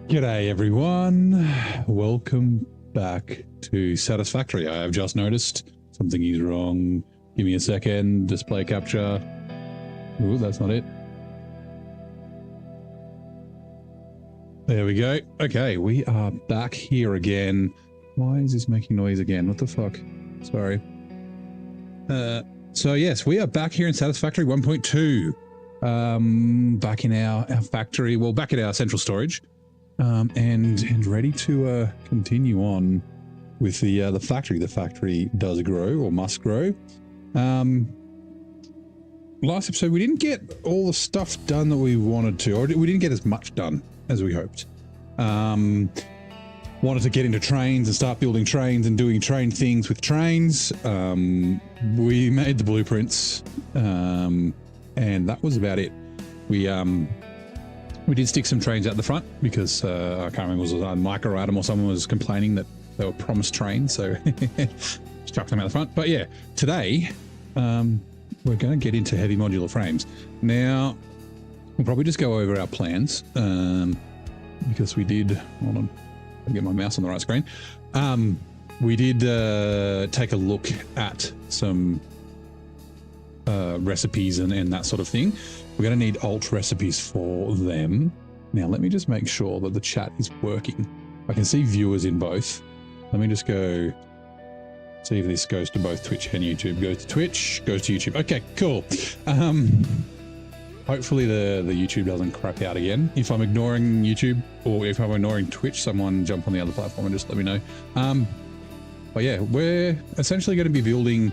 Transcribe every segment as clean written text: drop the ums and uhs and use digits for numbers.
G'day everyone, welcome back to Satisfactory. I have just noticed something is wrong. Give me a second, display capture. Ooh, that's not it. There we go. Okay, we are back here again. Why is this making noise again? What the fuck? Sorry. So yes, we are back here in Satisfactory 1.2. Back in our factory, well, back at our central storage. And ready to continue on with the factory. The factory does grow, or must grow. Last episode we didn't get all the stuff done that we wanted to, or we didn't get as much done as we hoped. Wanted to get into trains and start building trains and doing train things with trains. We made the blueprints, and that was about it. We did stick some trains out the front because I can't remember, it was a micro item or someone was complaining that they were promised trains, so just chucked them out the front. But yeah, today we're going to get into heavy modular frames. Now, we'll probably just go over our plans because we did, hold on, I'll get my mouse on the right screen. We did take a look at some recipes and that sort of thing. We're going to need alt recipes for them. Now, let me just make sure that the chat is working. I can see viewers in both. Let me just go see if this goes to both Twitch and YouTube. Goes to Twitch, goes to YouTube. Okay, cool. Hopefully the YouTube doesn't crap out again. If I'm ignoring YouTube or if I'm ignoring Twitch, someone jump on the other platform and just let me know. But yeah, we're essentially going to be building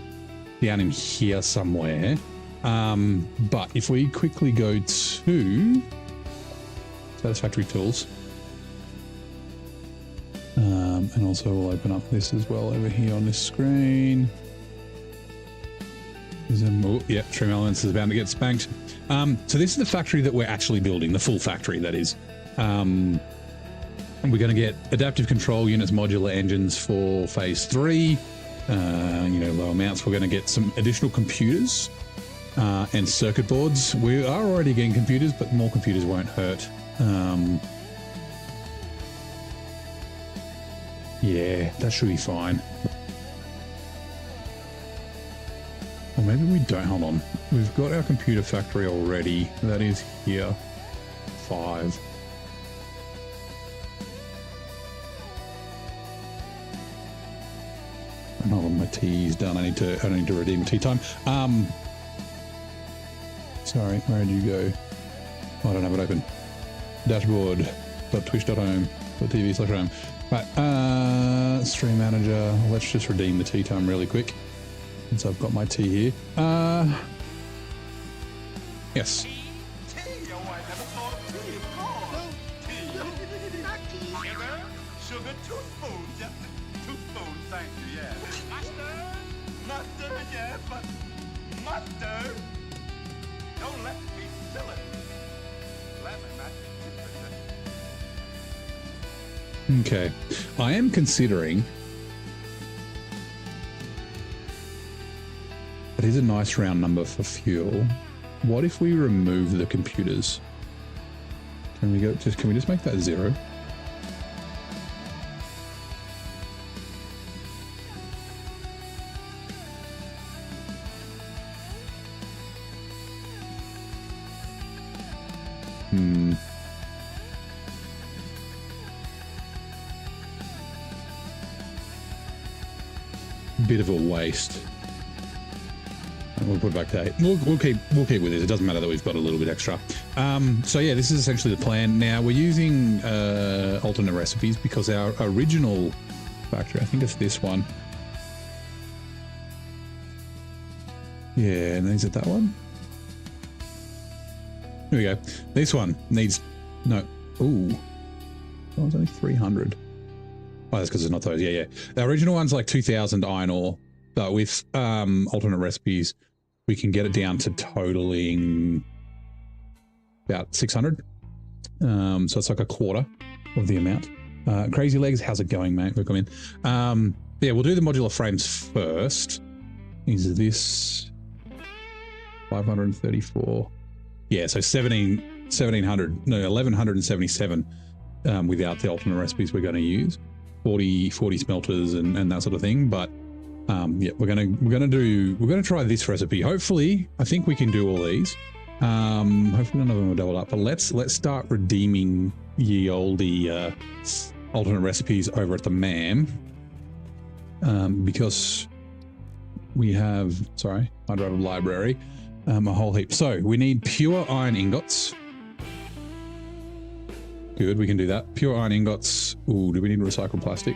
down in here somewhere. But if we quickly go to Satisfactory Tools, and also we'll open up this as well over here on this screen. Oh, yeah, Trim Elements is about to get spanked. So this is the factory that we're actually building, the full factory, that is. And we're going to get adaptive control units, modular engines for phase 3. Low amounts. We're going to get some additional computers and circuit boards. We are already getting computers, but more computers won't hurt. Yeah, that should be fine. Or maybe we don't. Hold on. We've got our computer factory already. That is here. 5. Hold on, my tea is done. I need to redeem tea time. Sorry, where did you go? Oh, I don't have it open. Dashboard.twitch.home.tv/home. Right, stream manager. Let's just redeem the tea time really quick, since I've got my tea here. Yes. Don't let me fill it. Okay, I am considering, that is a nice round number for fuel. What if we remove the computers? Can we just make that 0? Bit of a waste. And we'll put it back to 8. We'll keep with this. It doesn't matter that we've got a little bit extra. So yeah, this is essentially the plan. Now we're using alternate recipes because our original factory, I think it's this one. Yeah, and is it that one? Here we go. This one needs no. Ooh, that one's only 300. Oh, that's because it's not those. Yeah. The original one's like 2,000 iron ore, but with alternate recipes, we can get it down to totaling about 600. So it's like a quarter of the amount. Crazy Legs, how's it going, mate? Welcome in. Yeah, we'll do the modular frames first. Is this 534? Yeah, so 1177. without the alternate recipes we're going to use. 40 smelters and that sort of thing. But yeah, we're gonna try this recipe. Hopefully, I think we can do all these. Hopefully none of them will double up. But let's start redeeming ye oldie alternate recipes over at the MAM. Because we have, sorry, I drive a library, a whole heap. So we need pure iron ingots. Good, we can do that. Pure iron ingots. Ooh, do we need recycled plastic?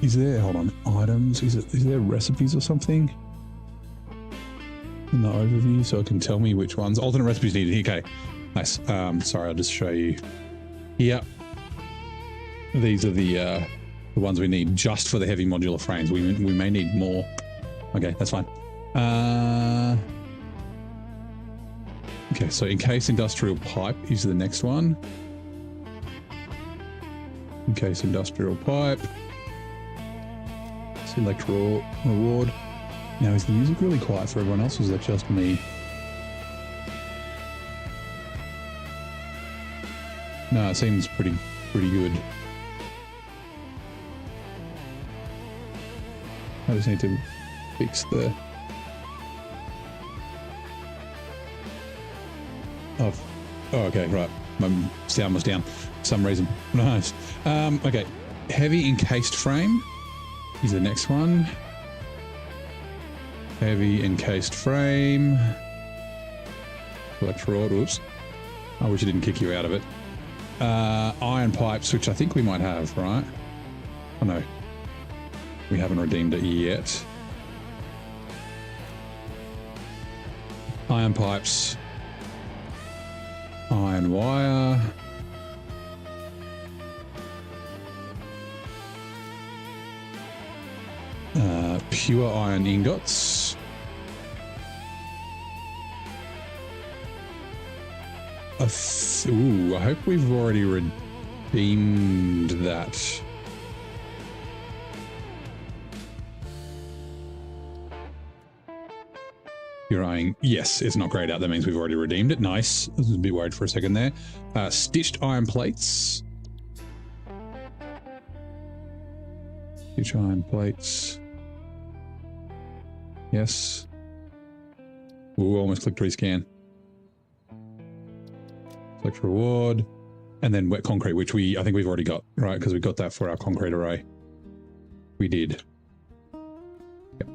Is there, hold on, items? Is there recipes or something in the overview so it can tell me which ones? Alternate recipes needed. Okay, nice. Sorry, I'll just show you. Yeah, these are the ones we need just for the heavy modular frames. We may need more. Okay, that's fine. Okay, so encased industrial pipe is the next one. Encased industrial pipe. Select reward. Now, is the music really quiet for everyone else, or is that just me? No, it seems pretty good. I just need to fix the... Oh, okay, right. My sound was down for some reason. Nice. Okay, heavy encased frame is the next one. Heavy encased frame. Select reward. Oops. I wish it didn't kick you out of it. Iron pipes, which I think we might have, right? Oh no, we haven't redeemed it yet. Iron pipes. Iron wire. Pure iron ingots. Ooh, I hope we've already redeemed that. Pure iron. Yes, it's not grayed out. That means we've already redeemed it. Nice. I was a bit worried for a second there. Stitched iron plates. Stitched iron plates. Yes. Ooh, almost clicked rescan. Select reward. And then wet concrete, which I think we've already got, right? Because we got that for our concrete array. We did. Yep.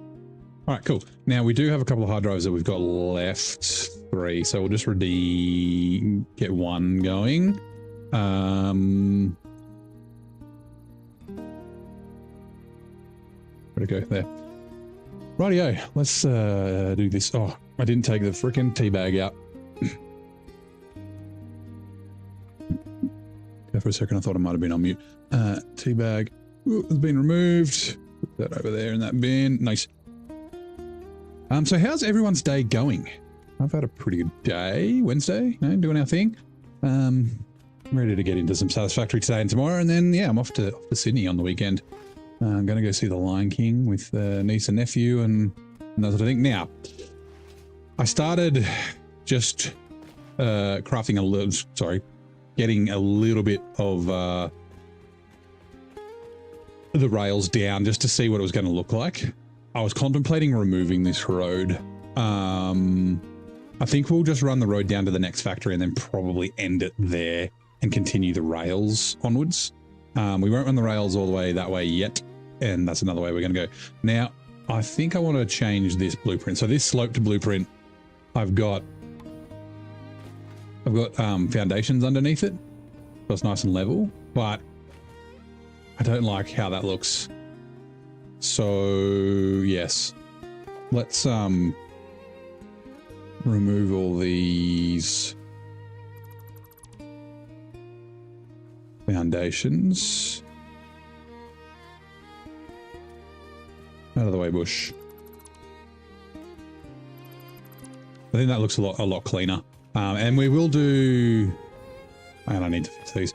All right, cool. Now we do have a couple of hard drives that we've got left. 3. So we'll just get one going. Where'd it go? There. Rightio, let's do this. Oh, I didn't take the frickin' tea bag out. Okay, for a second I thought I might have been on mute. Tea bag has been removed. Put that over there in that bin. Nice. So how's everyone's day going? I've had a pretty good day. Wednesday, doing our thing. I'm ready to get into some Satisfactory today and tomorrow, and then yeah, I'm off to Sydney on the weekend. I'm going to go see The Lion King with niece and nephew and that sort of thing. Now, I started just getting a little bit of the rails down just to see what it was going to look like. I was contemplating removing this road. I think we'll just run the road down to the next factory and then probably end it there and continue the rails onwards. We won't run the rails all the way that way yet, and that's another way we're going to go. Now, I think I want to change this blueprint. So this sloped blueprint, I've got foundations underneath it, so it's nice and level, but I don't like how that looks. So yes, let's remove all these foundations. Out of the way, bush. I think that looks a lot cleaner. And we will do, and I need to fix these.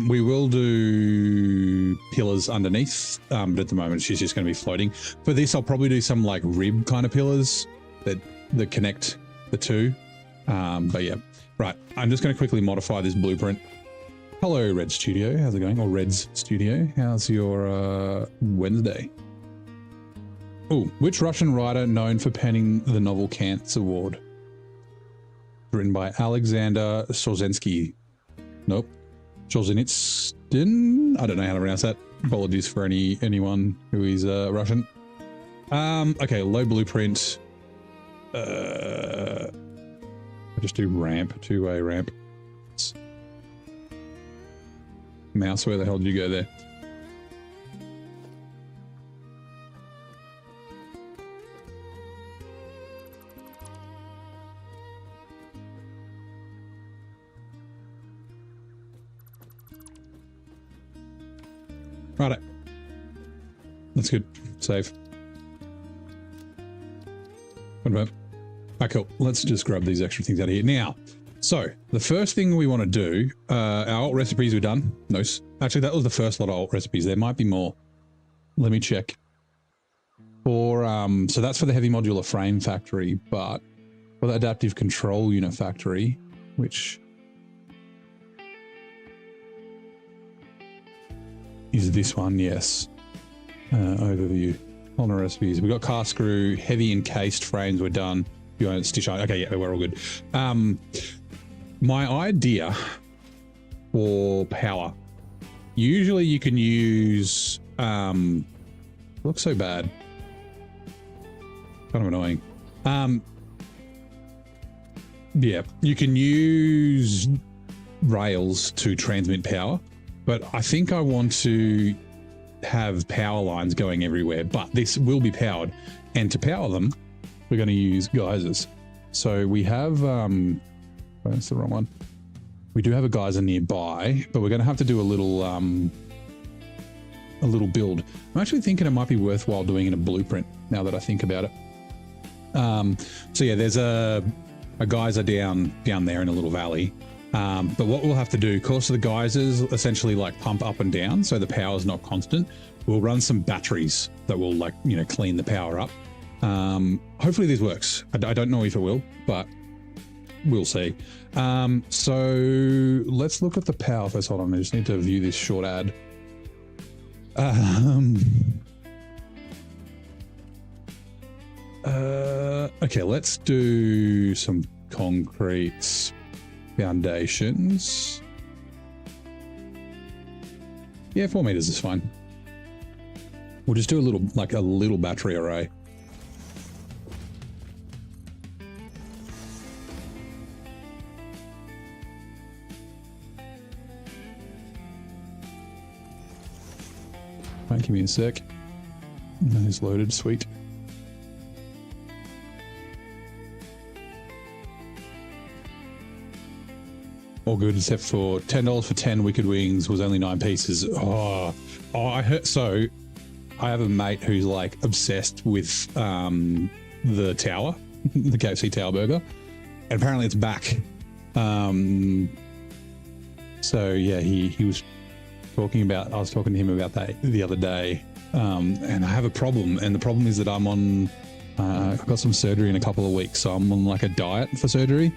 We will do pillars underneath, but at the moment she's just going to be floating. For this, I'll probably do some like rib kind of pillars that connect the two. But yeah, right. I'm just going to quickly modify this blueprint. Hello, Red Studio. How's it going? Or Red's Studio. How's your Wednesday? Oh, which Russian writer known for penning the novel Kant's Award? Written by Alexander Solzhenitsyn. Nope. Solzhenitsyn? I don't know how to pronounce that. Apologies for anyone who is Russian. Okay, low blueprint. I just do ramp, two-way ramp. Mouse, where the hell did you go there? Right. That's good. Save. Confirm. Alright, cool. Let's just grab these extra things out of here. Now, so the first thing we want to do, our alt recipes were done. No, actually, that was the first lot of alt recipes. There might be more. Let me check. For so that's for the heavy modular frame factory, but for the adaptive control unit factory, which is this one, yes. Overview. On the recipes, we got cast screw, heavy encased frames were done. You want to stitch on? Okay, yeah, we're all good. My idea for power. Usually you can use. Looks so bad. Kind of annoying. Yeah, you can use rails to transmit power, but I think I want to have power lines going everywhere, but this will be powered, and to power them we're going to use geysers. So we have that's the wrong one. We do have a geyser nearby, but we're going to have to do a little build. I'm actually thinking it might be worthwhile doing in a blueprint now that I think about it. So yeah, there's a geyser down there in a little valley. But what we'll have to do, of course, the geysers essentially like pump up and down, so the power is not constant. We'll run some batteries that will clean the power up. Hopefully this works. I don't know if it will, but we'll see. So let's look at the power first. Hold on, I just need to view this short ad. Okay, let's do some concrete foundations. Yeah, 4 meters is fine. We'll just do a little battery array. Right, give me a sec. That is loaded, sweet. All good, except for $10 for 10 wicked wings was only 9 pieces. Oh, I heard. So I have a mate who's like obsessed with the tower, the KFC Tower Burger, and apparently it's back. So yeah, he was talking about. I was talking to him about that the other day, and I have a problem. And the problem is that I'm on. I've got some surgery in a couple of weeks, so I'm on like a diet for surgery,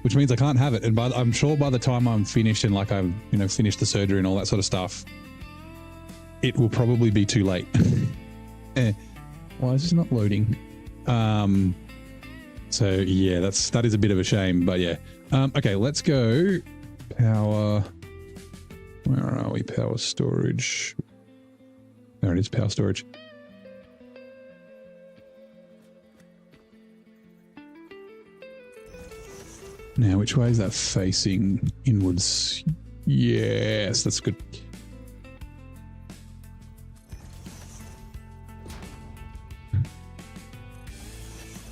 which means I can't have it. And I'm sure by the time I'm finished and like I've finished the surgery and all that sort of stuff, it will probably be too late. Why is this not loading? So yeah, that is a bit of a shame, but yeah. Okay, let's go power. Where are we? Power storage. There it is, power storage. Now, which way is that facing? Inwards. Yes, that's good.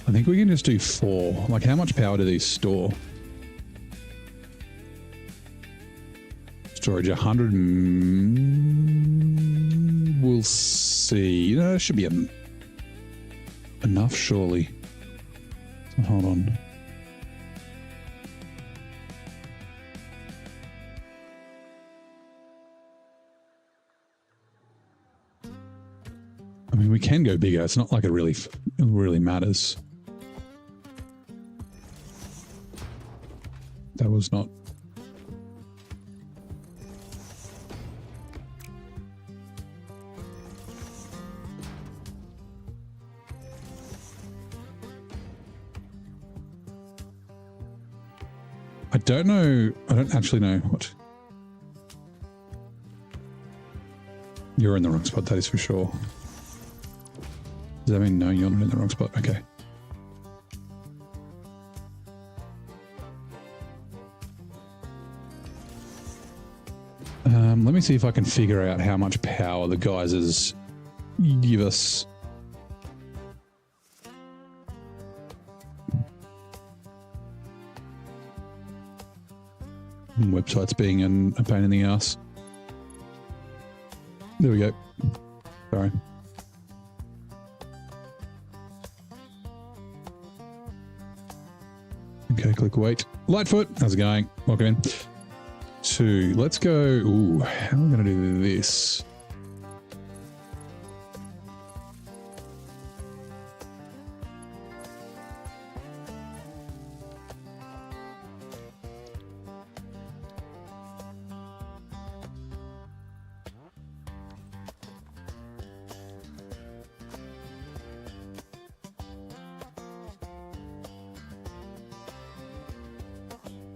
I think we can just do 4. Like, how much power do these store? Storage 100. We'll see. It should be enough, surely. So hold on. I mean, we can go bigger. It's not like it really matters. that was not. I don't know. I don't actually know what. You're in the wrong spot, that is for sure. Does that mean no, you're not in the wrong spot? Okay. Let me see if I can figure out how much power the geysers give us. Websites being a pain in the ass. There we go. Sorry. Okay, click wait. Lightfoot, how's it going? Welcome in. 2. Let's go. Ooh, how am I going to do this?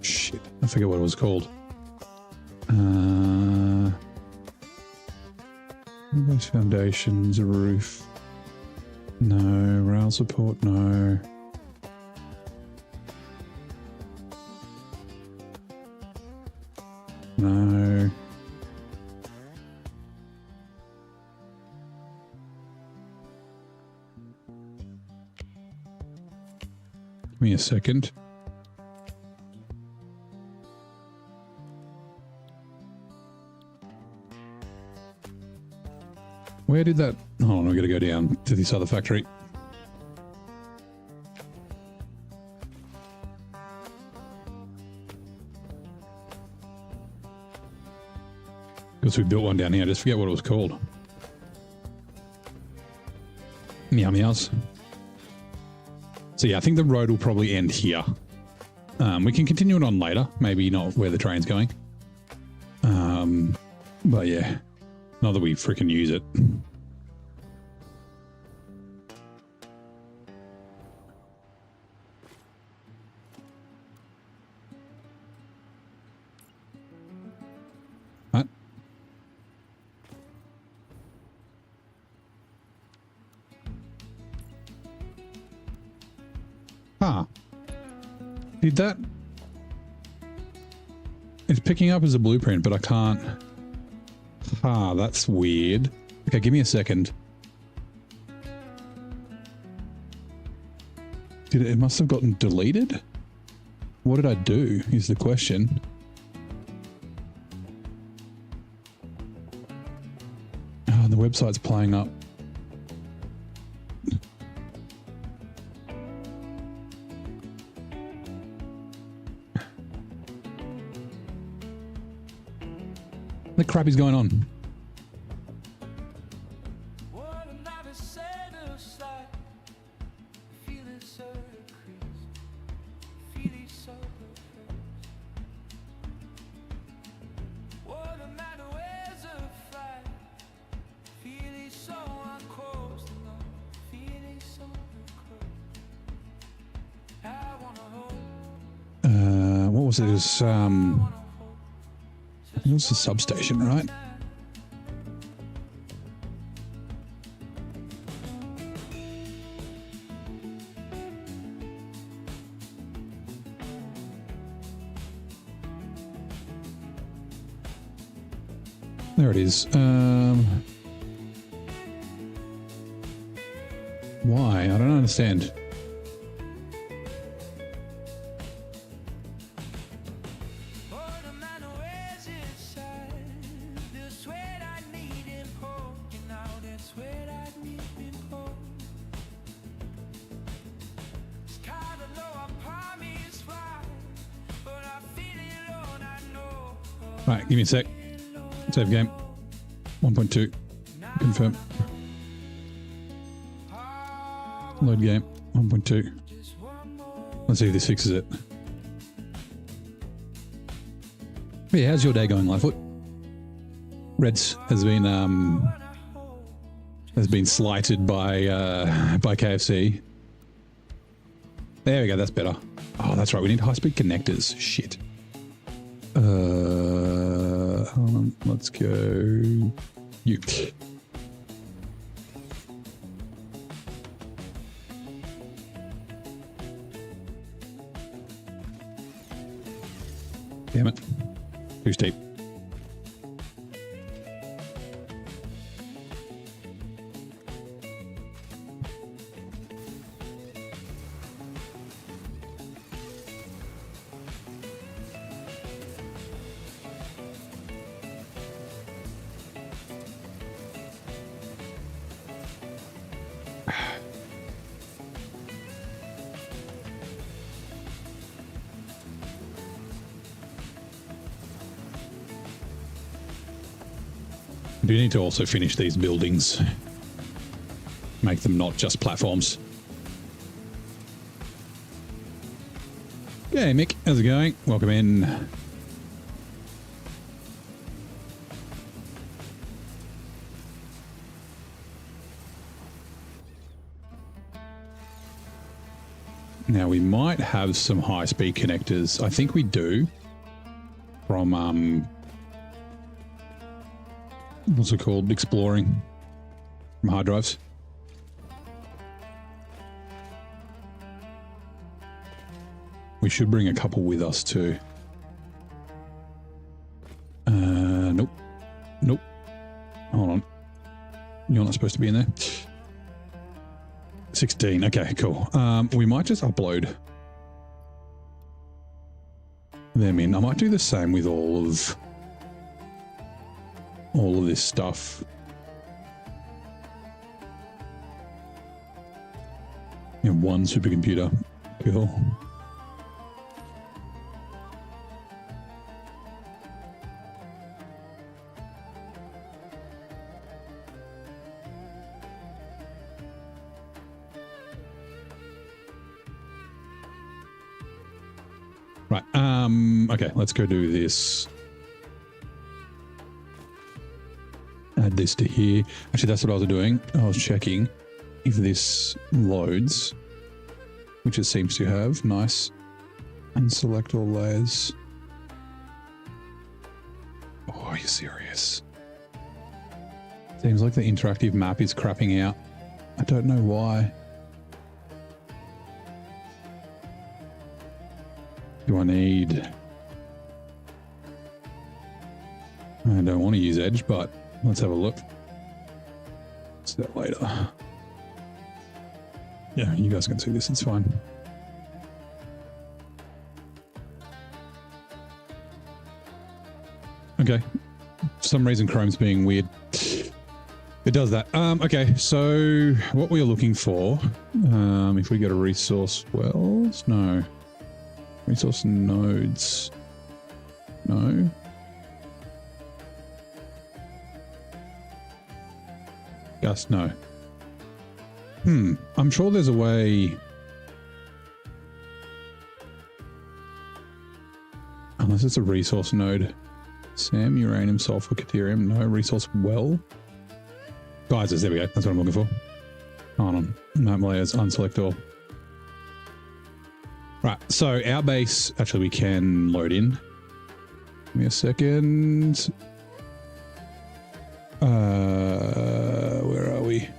Shit, I forget what it was called. Base foundations, a roof. No. Rail support, no. No. Give me a second. Where did that... Hold on, we've got to go down to this other factory. Because we built one down here, I just forget what it was called. Meow meows. So yeah, I think the road will probably end here. We can continue it on later, maybe not where the train's going. But yeah, not that we freaking use it. What? Huh. Did that? It's picking up as a blueprint, but I can't. Ah, that's weird. Okay, give me a second. It must have gotten deleted? What did I do is the question. Oh, the website's playing up. What the crap is going on? What was it? It was, it was the substation, right? There it is. Why? I don't understand. Right, give me a sec. Save game. 1.2. Confirm. Load game. 1.2. Let's see if this fixes it. But yeah, how's your day going, Lightfoot? Reds has been slighted by KFC. There we go, that's better. Oh, that's right, we need high-speed connectors. Shit. Hold on, let's go. You. Damn it. Too steep. I do need to also finish these buildings. Make them not just platforms. Okay, Mick, how's it going? Welcome in. Now we might have some high-speed connectors. I think we do. From what's it called? Exploring from hard drives. We should bring a couple with us too. Nope. Nope. Hold on. You're not supposed to be in there. 16. Okay, cool. We might just upload them in. I might do the same with all of this stuff. Yeah, one supercomputer. Cool. Right. Okay, let's go do this. Add this to here. Actually, that's what I was doing. I was checking if this loads, which it seems to have. Nice. And select all layers. Oh, are you serious? Seems like the interactive map is crapping out. I don't know why. Do I need... I don't want to use Edge, but let's have a look. See that later. Yeah, you guys can see this, it's fine. Okay. For some reason Chrome's being weird. It does that. Okay, so what we're looking for, if we go to resource wells, no. Resource nodes, no. Gus, no. I'm sure there's a way. Unless it's a resource node. Sam, uranium, sulfur, deuterium, no. Resource well. Geysers, there we go. That's what I'm looking for. Hold on. Map layers, unselect all. Right, so our base, actually we can load in. Give me a second. Where are we?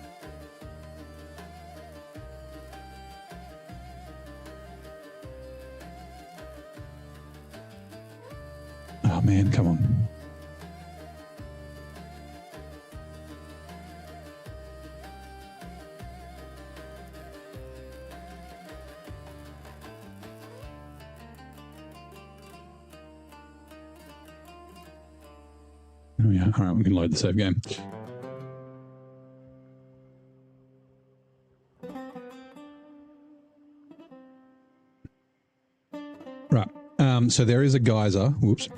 Oh man, come on. Oh yeah, all right, we can load the save game. Right, so there is a geyser. Whoops.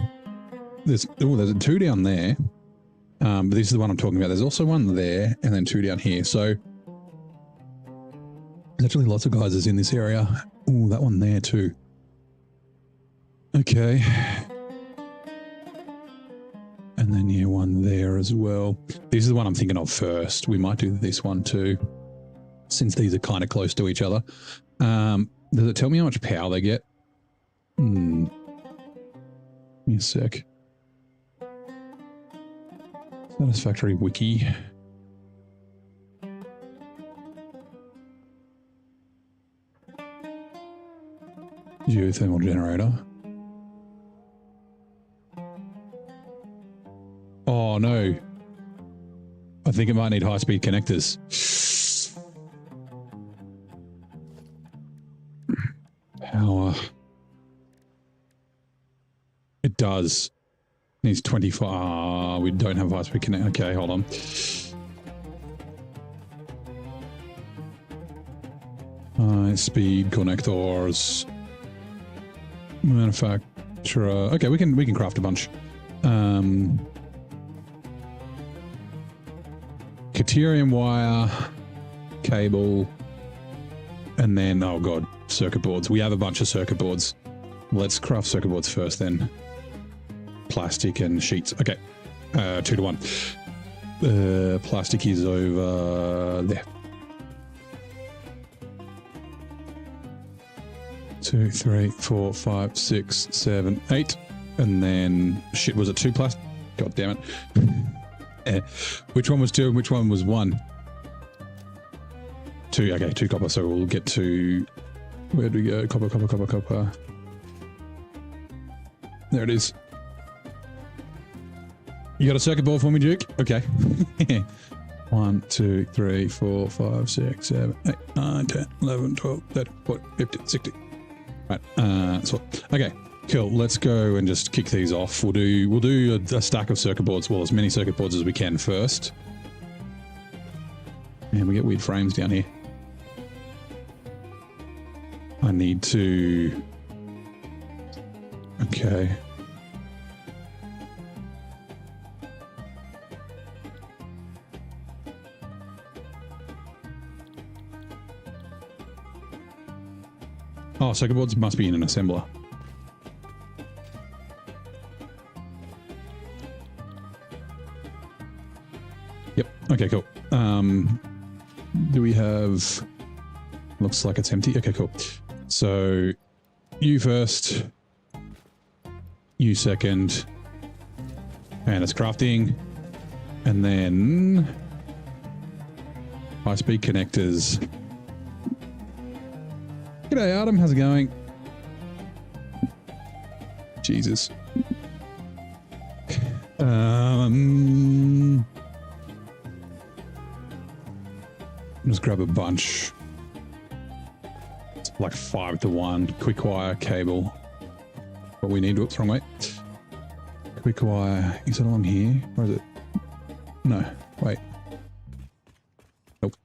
There's a two down there, but this is the one I'm talking about. There's also one there, and then two down here. So there's actually lots of geysers in this area. Oh, that one there too. Okay. one there as well. This is the one I'm thinking of first. We might do this one too, since these are kind of close to each other. Does it tell me how much power they get? Give me a sec. Satisfactory wiki. Geothermal generator. Oh no. I think it might need high-speed connectors. Power. It does. Needs 25. We don't have high-speed connect. Okay, hold on. High-speed connectors. Manufacturer. Okay, we can craft a bunch. Deuterium wire, cable, and then, oh god, circuit boards. We have a bunch of circuit boards. Let's craft circuit boards first then. Plastic and sheets. Okay, 2 to 1. Plastic is over there. 2, 3, 4, 5, 6, 7, 8. And then, shit, was it 2 plastic? God damn it. Which one was 2 and which one was 1? 2, okay, 2 copper. So we'll get to, where do we go? Copper, copper, copper, copper. There it is. You got a circuit board for me, Duke? Okay. 1, 2, 3, 4, 5, 6, 7, 8, 9, 10, 11, 12, 13, 14, 15, 16. Right, so, okay, cool. Let's go and just kick these off. We'll do a stack of circuit boards, well, as many circuit boards as we can first. And we get weird frames down here. I need to... Okay. Oh, circuit boards must be in an assembler. Yep. Okay, cool. Do we have... Looks like it's empty. Okay, cool. So, you first. You second. And it's crafting. And then... high-speed connectors. G'day, Adam. How's it going? Jesus. Just grab a bunch. It's like 5 to 1. Quick wire, cable. What we need. Whoops, wrong way. Quick wire. Is it along here? Or is it? No. Wait. Nope.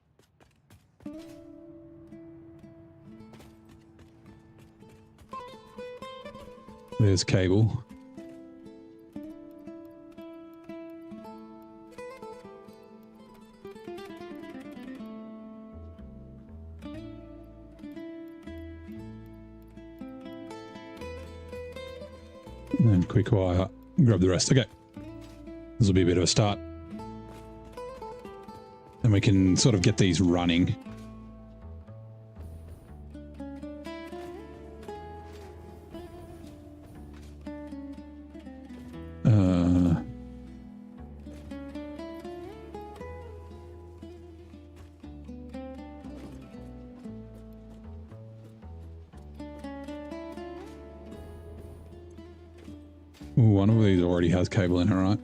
There's cable. And then quick wire, grab the rest. Okay. This will be a bit of a start. And we can sort of get these running. One of these already has cable in it, right?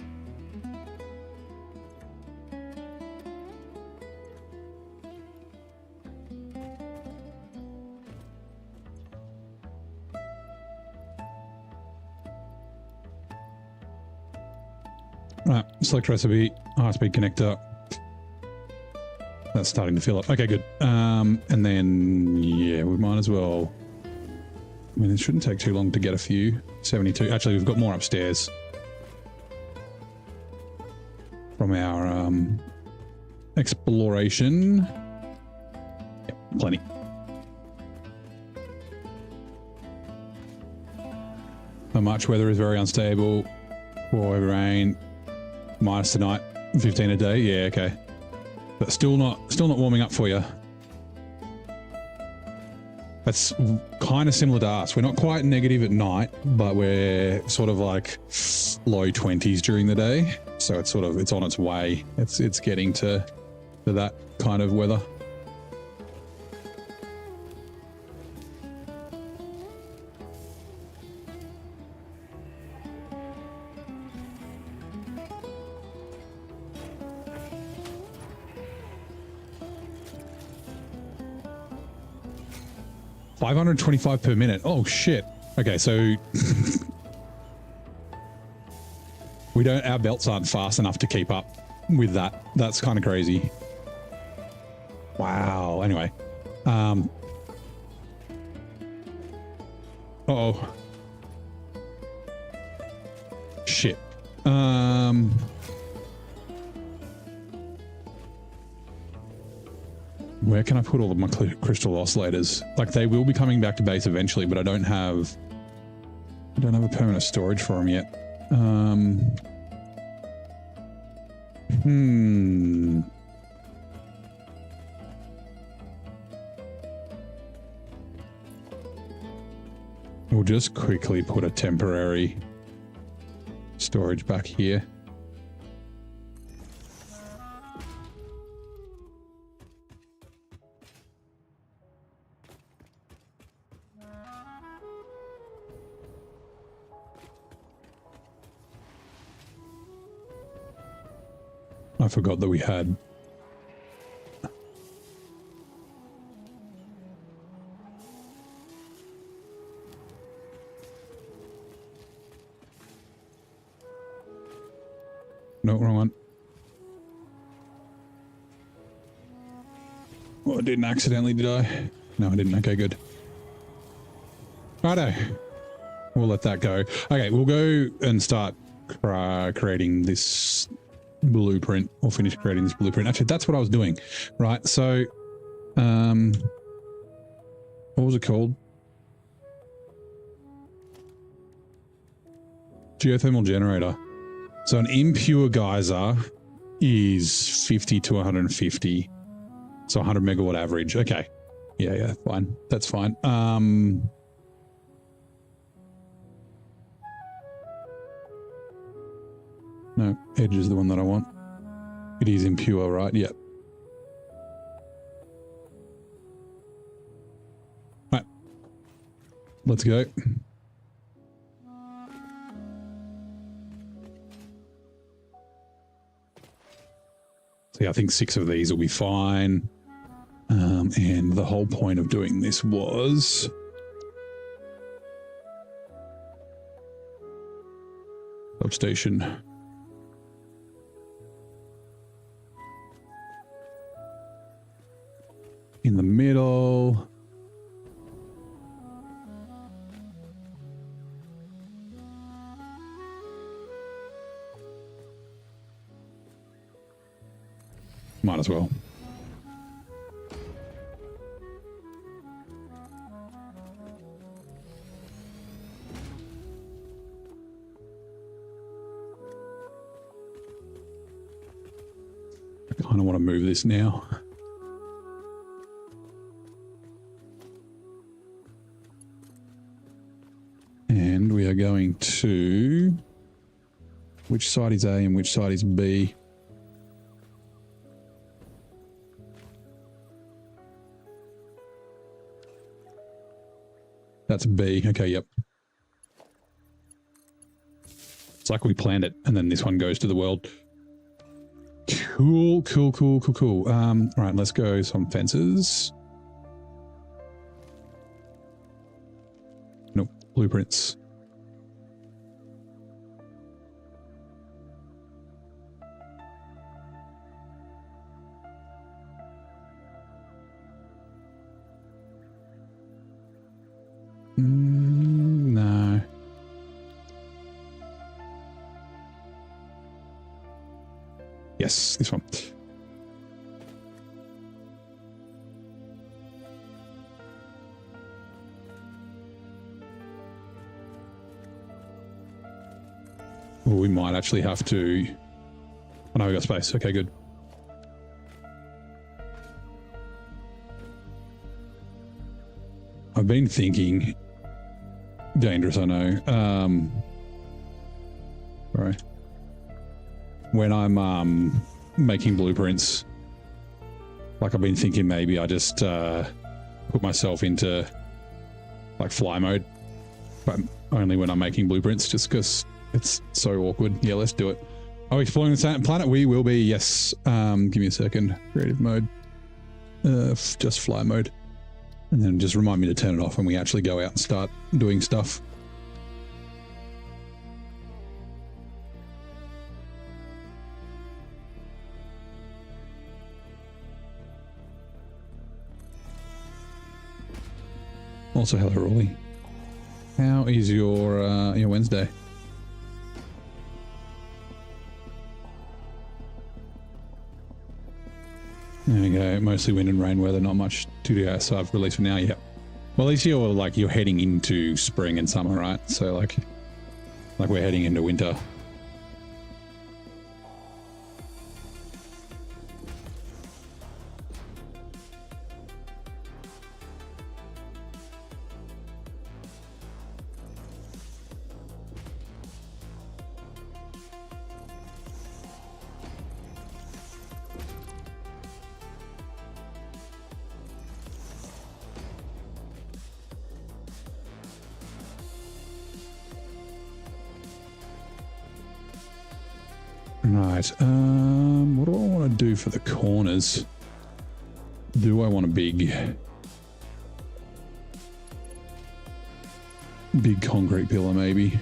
Right, select recipe, high-speed connector. That's starting to fill up. Okay, good. And then, yeah, we might as well... I mean, it shouldn't take too long to get a few. 72. Actually, we've got more upstairs. From our exploration. Yep, plenty. So much weather is very unstable. Boy, rain. minus tonight, 15 a day. Yeah, okay. But still not warming up for you. That's kind of similar to us. We're not quite negative at night, but we're sort of like low 20s during the day. So it's it's on its way. It's getting to that kind of weather. $525 per minute. Oh shit. Okay, so our belts aren't fast enough to keep up with that. That's kind of crazy. Wow. Anyway. Uh-oh. Shit. Where can I put all of my crystal oscillators? Like, they will be coming back to base eventually, but I don't have a permanent storage for them yet. We'll just quickly put a temporary storage back here. I forgot that we had. No, wrong one. Oh, I didn't accidentally, did I? No, I didn't. Okay, good. Righto. We'll let that go. Okay, we'll go and start creating this blueprint, or finish creating this blueprint. Actually, that's what I was doing, right? So, what was it called? Geothermal generator. So an impure geyser is 50 to 150. So 100 megawatt average. Okay. Yeah, fine. That's fine. No, edge is the one that I want. It is impure, right? Yep. Right. Let's go. So yeah, I think 6 of these will be fine. And the whole point of doing this was substation. In the middle. Might as well. I kind of want to move this now. And we are going to... Which side is A and which side is B? That's B. Okay, yep. It's like we planned it, and then this one goes to the world. Cool. Right, let's go some fences. Nope, blueprints. No. Yes, this one. Well, we might actually have to Oh no, we got space. Okay, good. I've been thinking, dangerous, I know. Sorry. When I'm making blueprints, like I've been thinking maybe I just put myself into like fly mode, but only when I'm making blueprints, just because it's so awkward. Yeah, let's do it. Oh, exploring the same planet? We will be, yes. Give me a second. Creative mode. Just fly mode. And then just remind me to turn it off when we actually go out and start doing stuff. Also, hello, Rolly. How is your Wednesday? There we go. Mostly wind and rain weather, not much to do. So I've released for now. Yeah. Well, at least you're heading into spring and summer, right? So like we're heading into winter. Right, what do I want to do for the corners? Do I want a big concrete pillar maybe?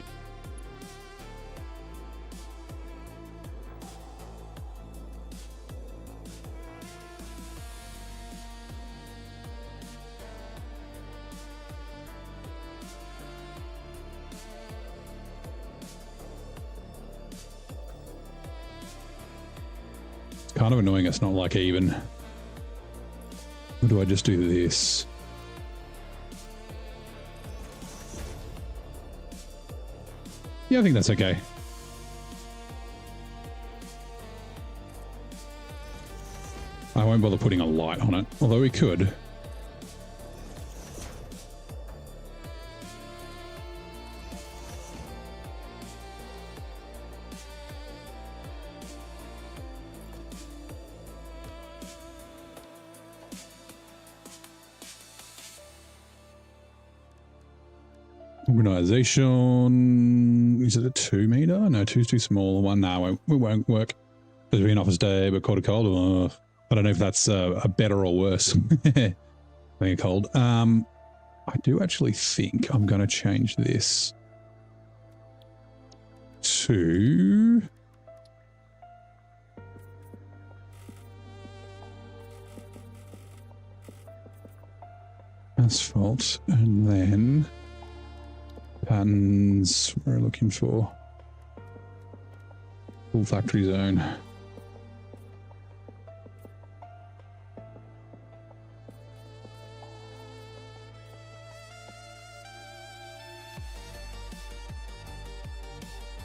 Kind of annoying it's not like even. Or do I just do this? Yeah, I think that's okay. I won't bother putting a light on it, although we could. Organization, is it a 2 meter? No, 2's too small. One, no, it won't work. It's been office day, but caught a cold. I don't know if that's a better or worse. Being a cold. I do actually think I'm going to change this to asphalt, and then patterns we're looking for full factory zone.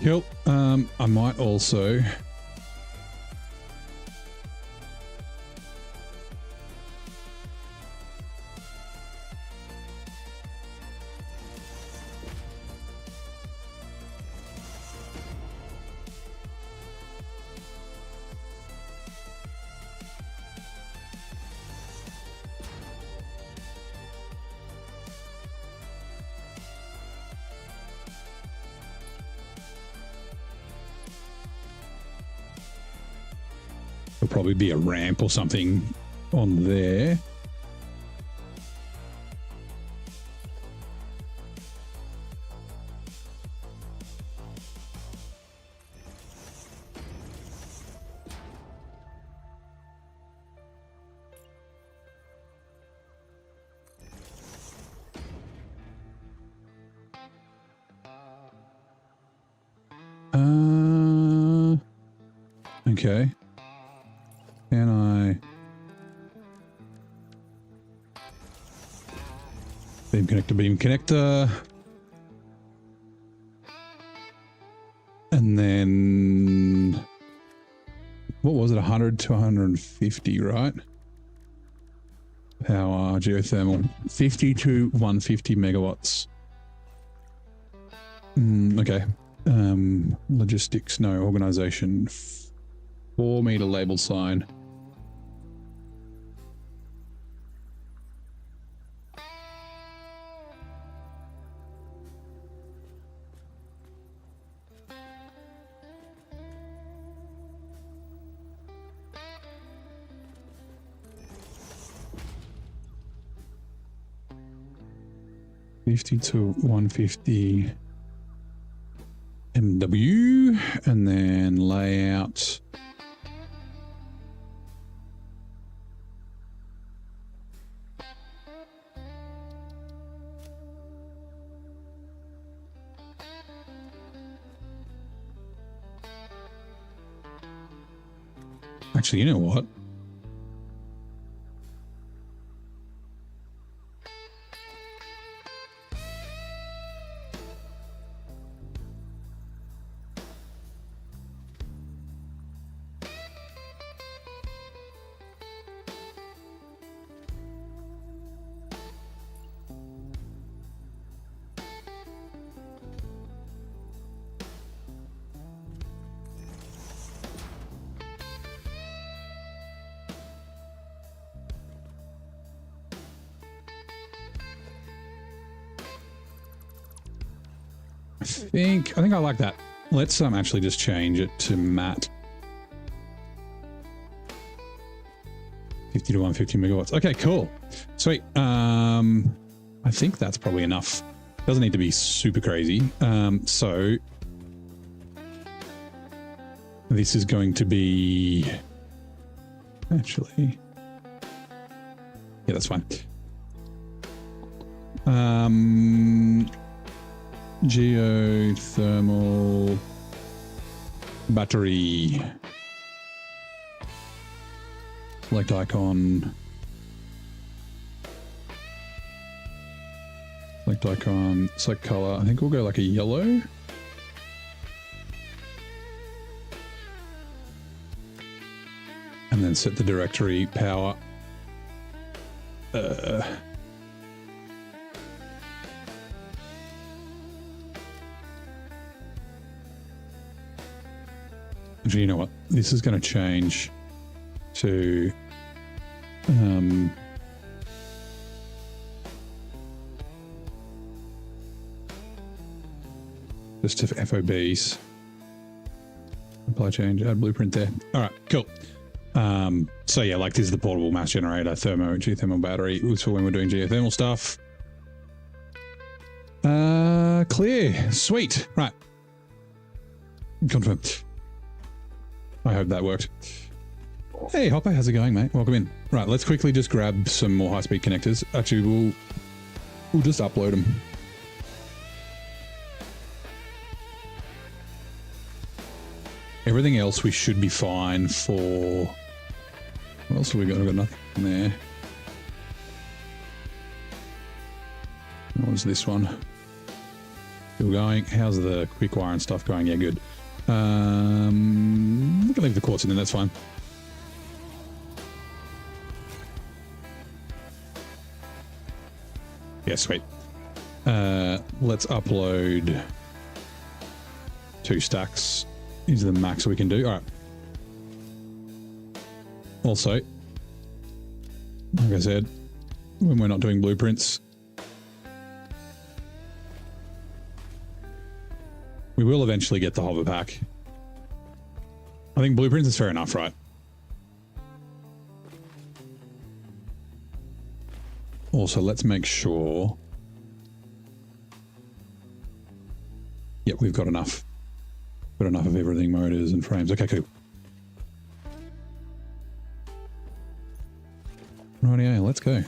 Cool. I might also there'll probably be a ramp or something on there. Okay. Can I beam connector, and then what was it? 100 to 150, right? Power, geothermal, 50 to 150 megawatts. Okay. Logistics, no. Organization, 4 meter label sign. $50 to $150 MW, and then layout. Actually, you know what? I think I like that. Let's actually just change it to Matt. 50 to 150 megawatts. Okay, cool. Sweet. I think that's probably enough. Doesn't need to be super crazy. So this is going to be actually, yeah, that's fine. Geothermal battery. Select icon. Select icon. Select color. I think we'll go like a yellow. And then set the directory power. Actually, you know what? This is going to change to just to FOBs. Apply change, add blueprint there. All right, cool. So yeah, like this is the portable mass generator, geothermal battery. So when we're doing geothermal stuff. Clear. Sweet. Right. Confirm. I hope that worked. Hey, Hopper, how's it going, mate? Welcome in. Right, let's quickly just grab some more high-speed connectors. Actually, we'll just upload them. Everything else we should be fine for. What else have we got? I've got nothing there. What was this one? Still going. How's the quick wire and stuff going? Yeah, good. We can leave the quartz in there, that's fine. Yeah, sweet. Let's upload 2 stacks. Is the max we can do. All right. Also, like I said, when we're not doing blueprints, we will eventually get the hover pack. I think blueprints is fair enough, right? Also, let's make sure. Yep, we've got enough. Got enough of everything, motors and frames. Okay, cool. Rightio, let's go.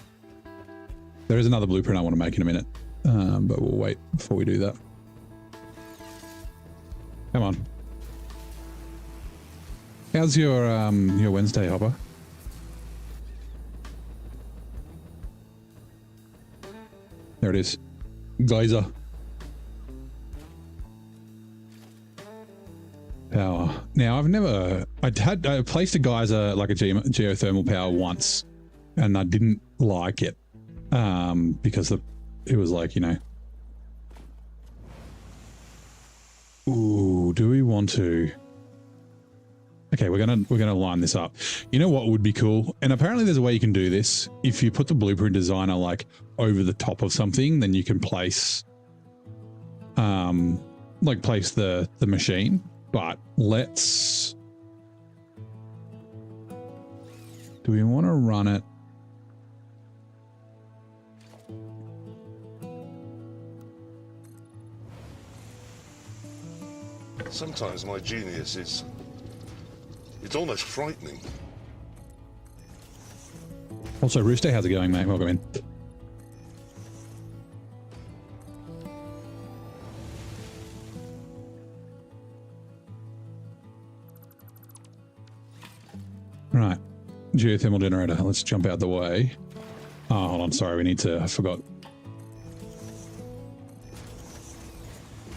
There is another blueprint I want to make in a minute, but we'll wait before we do that. Come on. How's your Wednesday, Hopper? There it is. Geyser. power. Now I placed a geyser, like a geothermal power once, and I didn't like it because it was like, you know. Ooh, do we want to? Okay, we're gonna line this up. You know what would be cool? And apparently there's a way you can do this. If you put the blueprint designer like over the top of something, then you can place place the machine. But let's, do we want to run it? Sometimes my genius is... it's almost frightening. Also, Rooster, how's it going, mate? Welcome in. Right. Geothermal generator. Let's jump out the way. Oh, hold on. Sorry, we need to... I forgot.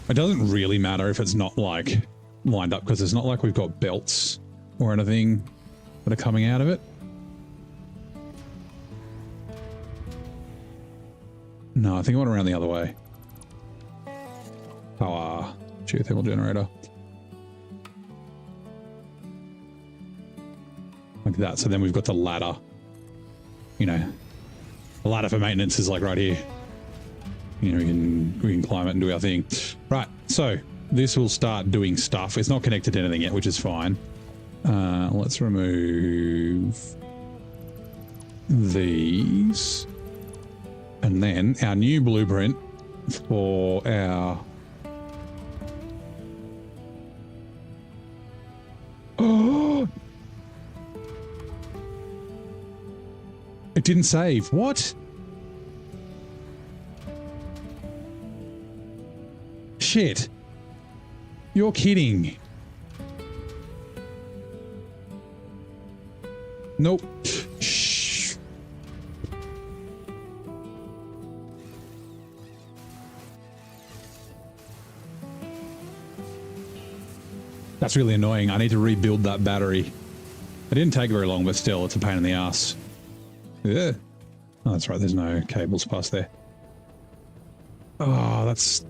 It doesn't really matter if it's not, like, lined up, because it's not like we've got belts or anything that are coming out of it. No, I think I went around the other way. Power. Geothermal generator. Like that. So then we've got the ladder. You know, the ladder for maintenance is like right here. You know, we can climb it and do our thing. Right. So this will start doing stuff. It's not connected to anything yet, which is fine. Let's remove these. And then our new blueprint for our... Oh! It didn't save. What? Shit. You're kidding. Nope. Shh. That's really annoying. I need to rebuild that battery. It didn't take very long, but still, it's a pain in the ass. Yeah. Oh, that's right. There's no cables past there. Oh, that's...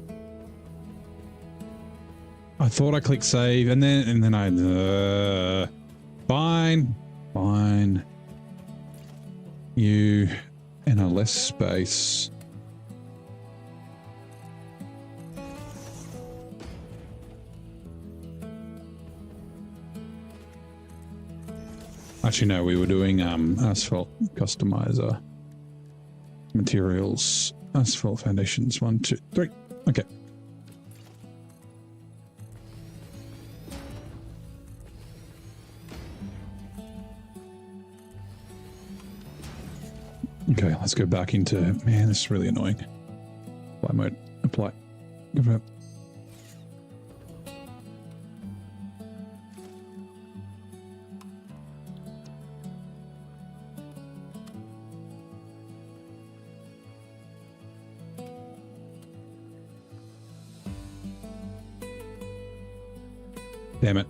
I thought I clicked save and then I... Fine. Fine. You in a less space. Actually, no, we were doing asphalt customizer. Materials, asphalt foundations, 1, 2, 3. Okay. Okay, let's go back into... Man, this is really annoying. Apply mode. Apply. Give it up. Damn it.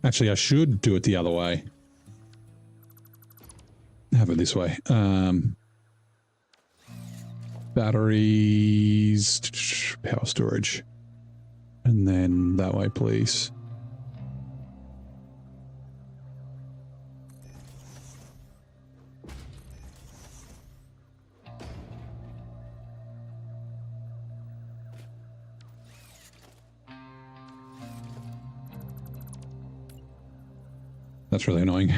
Actually, I should do it the other way. Have it this way. Batteries, power storage. And then that way, please. That's really annoying.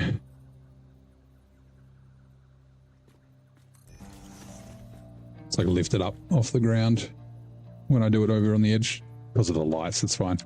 It's like lifted up off the ground when I do it over on the edge. Because of the lights, it's fine.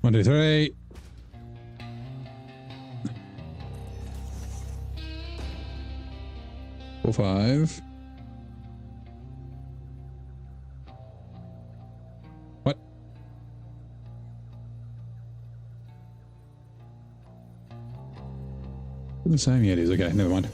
One, two, three. Four, five. What? The same, yeah, it is. Okay, never mind.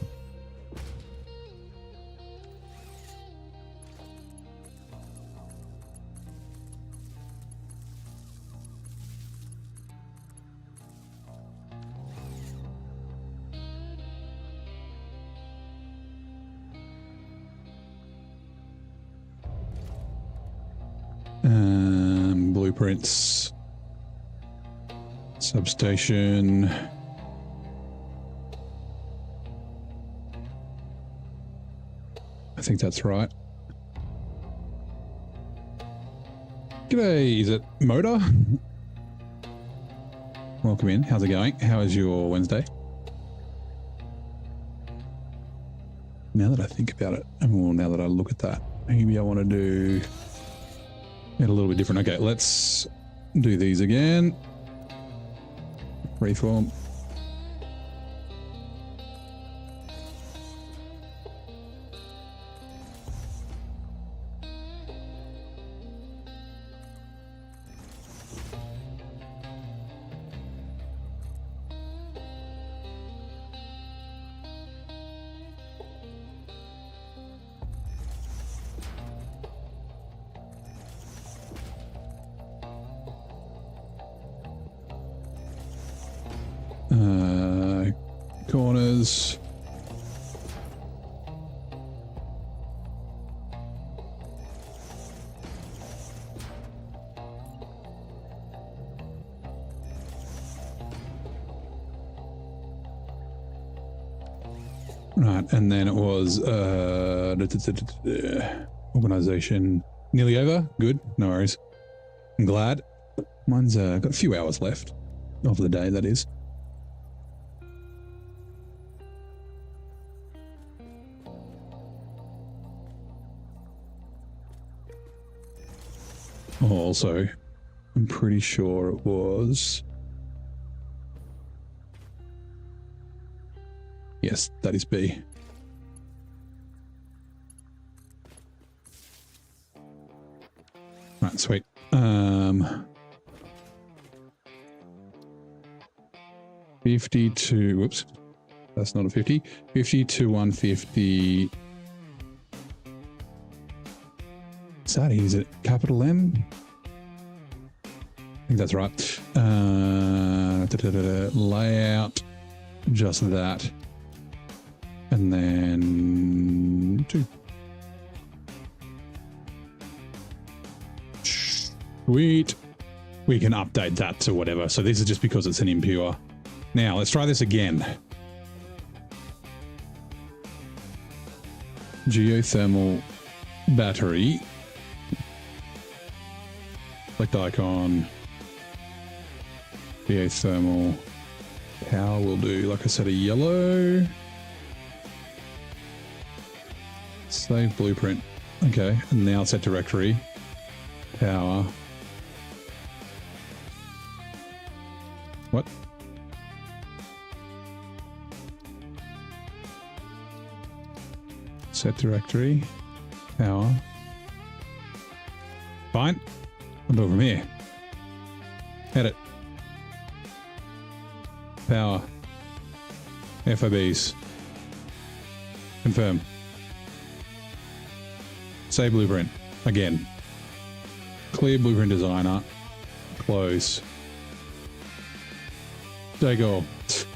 Blueprints. Substation. I think that's right. G'day, is it Motor? Welcome in. How's it going? How is your Wednesday? Now that I think about it, well, now that I look at that, maybe I want to do it a little bit different. Okay, let's do these again. Reform. Corners. Right, and then it was organization nearly over. Good, no worries. I'm glad. Mine's got a few hours left of the day, that is. Also, I'm pretty sure it was... Yes, that is B. Right, sweet. 52, whoops, that's not a 50. 50 to 150. Is that, is it capital M? I think that's right. Layout, just that. And then 2. Sweet. We can update that to whatever. So this is just because it's an impure. Now let's try this again. Geothermal battery. Select icon. Geothermal power will do, like I said, a yellow. Save blueprint. Okay, and now set directory. Power. What? Set directory. Power. Fine. I'll do it from here. Edit. Power. FOBs. Confirm. Say blueprint. Again. Clear blueprint designer. Close. Take all.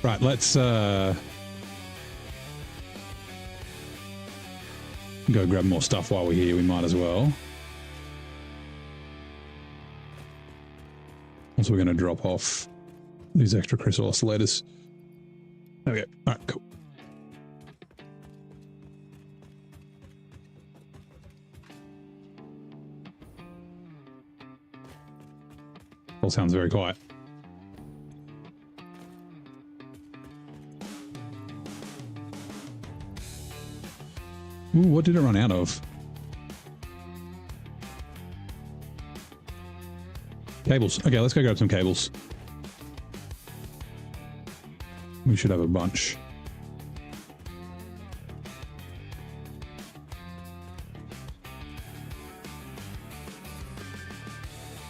Right, let's go grab more stuff while we're here. We might as well. Also, we're going to drop off these extra crystal oscillators. There we go. All right, cool. All sounds very quiet. Ooh, what did it run out of? Cables. Okay, let's go grab some cables. We should have a bunch.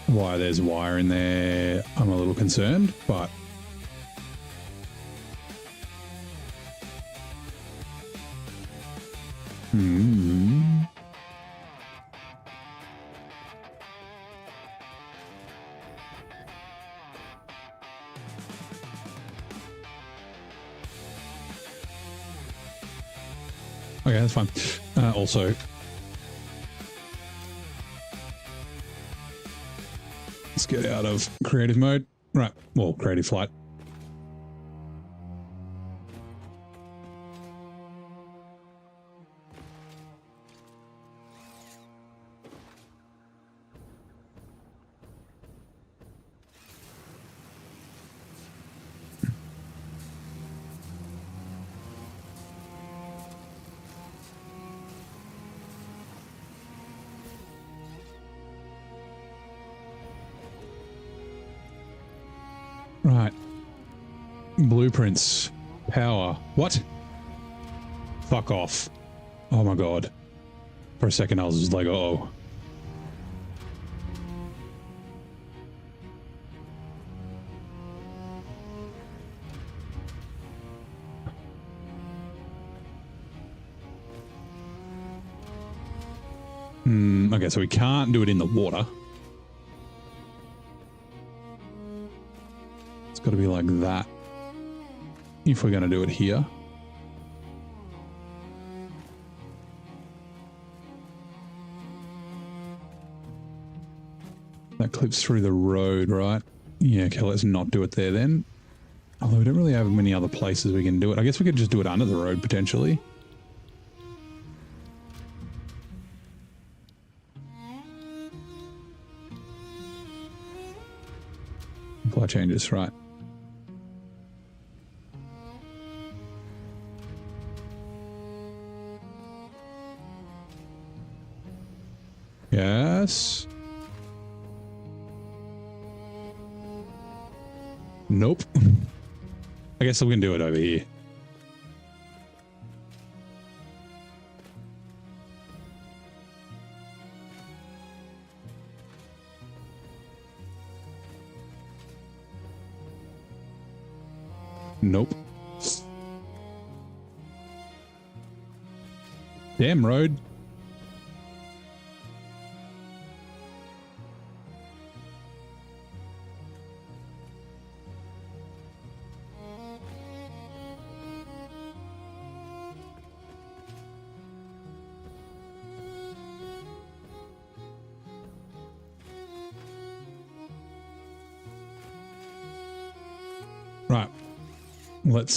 Why there's wire in there, I'm a little concerned, but okay, that's fine. Also, let's get out of creative mode. Right, well, creative flight. Right. Blueprints. Power. What? Fuck off. Oh my god. For a second I was just like, uh-oh. Okay, so we can't do it in the water. Got to be like that if we're going to do it here. That clips through the road, right? Yeah, okay, let's not do it there then. Although we don't really have many other places we can do it. I guess we could just do it under the road potentially. Apply changes, right? Yes. Nope. I guess we can do it over here. Nope. Damn road. Right. Let's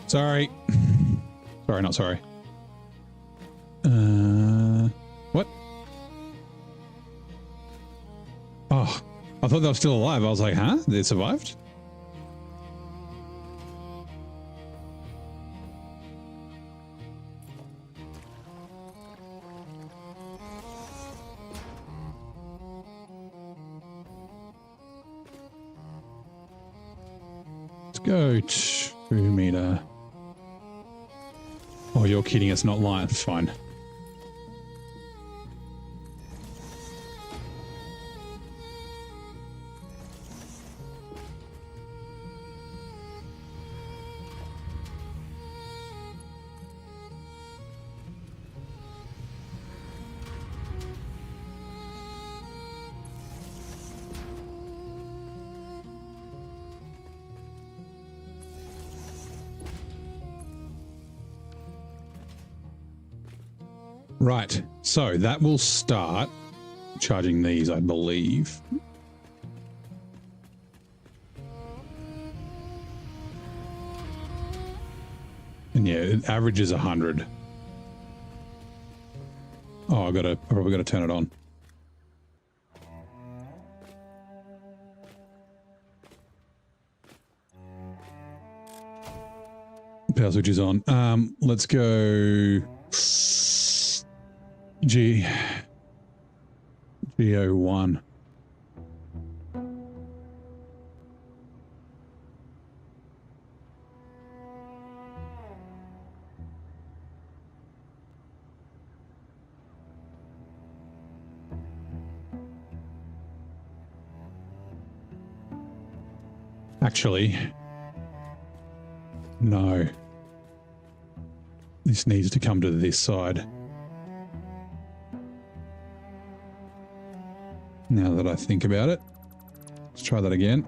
sorry. Sorry, not sorry. What? Oh, I thought they were still alive. I was like, huh? They survived? Go 2 meter. Oh, you're kidding. It's not light. It's fine. Right. So that will start charging these, I believe. And yeah, it averages 100. Oh, I probably gotta turn it on. Power switch is on. Let's go G01. Actually, no. This needs to come to this side. Now that I think about it, let's try that again.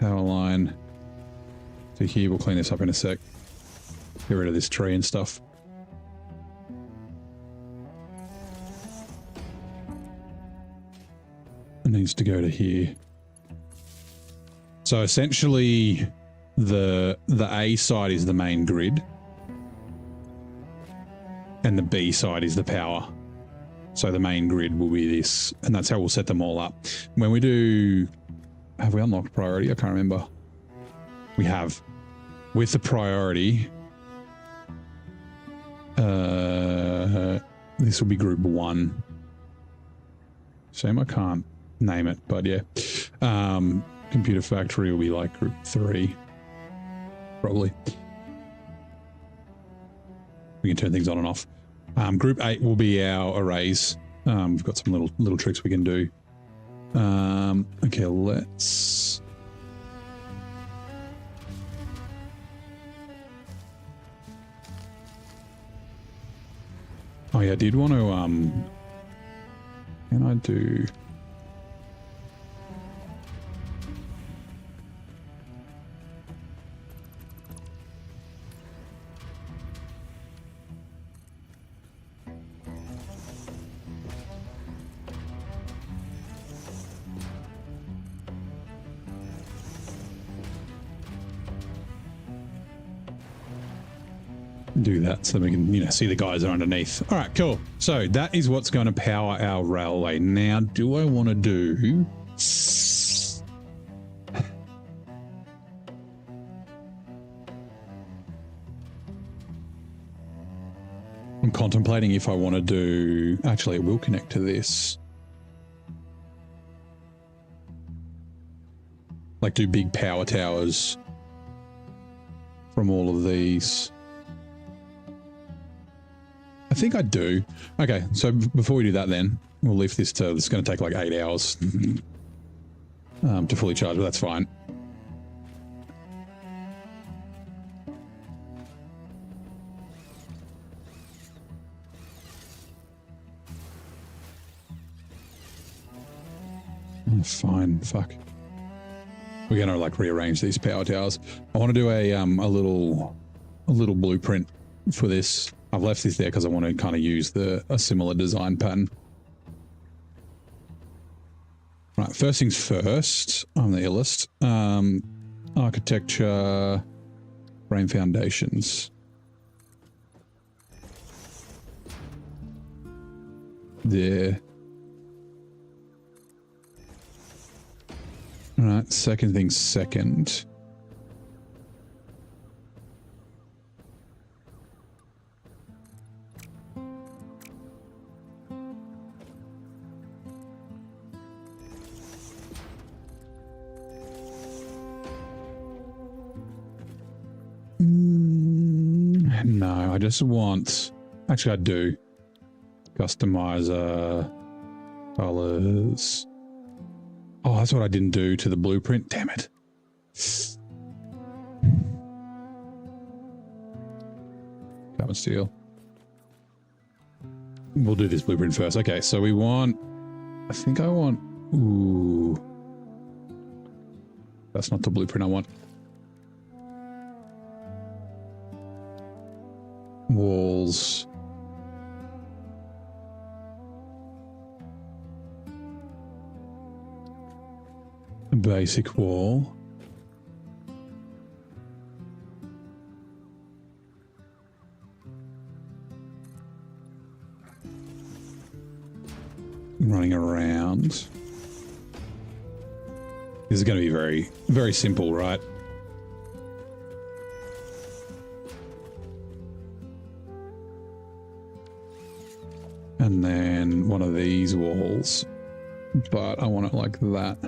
Power line to here. We'll clean this up in a sec. Get rid of this tree and stuff. It needs to go to here. So essentially, the A side is the main grid, and the B side is the power. So the main grid will be this, and that's how we'll set them all up. When we do, have we unlocked priority? I can't remember. We have. With the priority, this will be group 1. Shame I can't name it, but yeah. Computer factory will be like group 3, probably. We can turn things on and off. Group 8 will be our arrays. We've got some little tricks we can do. Okay, let's. Oh yeah, I did want to. Can I do? Do that so we can, see the guys are underneath. All right, cool. So that is what's going to power our railway. Now, do I want to do? I'm contemplating if I want to do. Actually, it will connect to this. Like do big power towers from all of these. I think I do. Okay, so before we do that then, we'll leave this to, it's going to take like 8 hours to fully charge, but that's fine. Oh, fine, fuck. We're going to like rearrange these power towers. I want to do a little blueprint for this. I've left this there because I want to kind of use a similar design pattern. Right, first things first, I'm the illest. Architecture, frame foundations. There. All right, second thing second. No, I just want, actually I do. Customizer, colors. Oh, that's what I didn't do to the blueprint. Damn it. Carbon steel. We'll do this blueprint first. Okay, so we want, I think I want, ooh. That's not the blueprint I want. Walls. basic wall. Running around. This is going to be very, very simple, right? And then one of these walls, but I want it like that.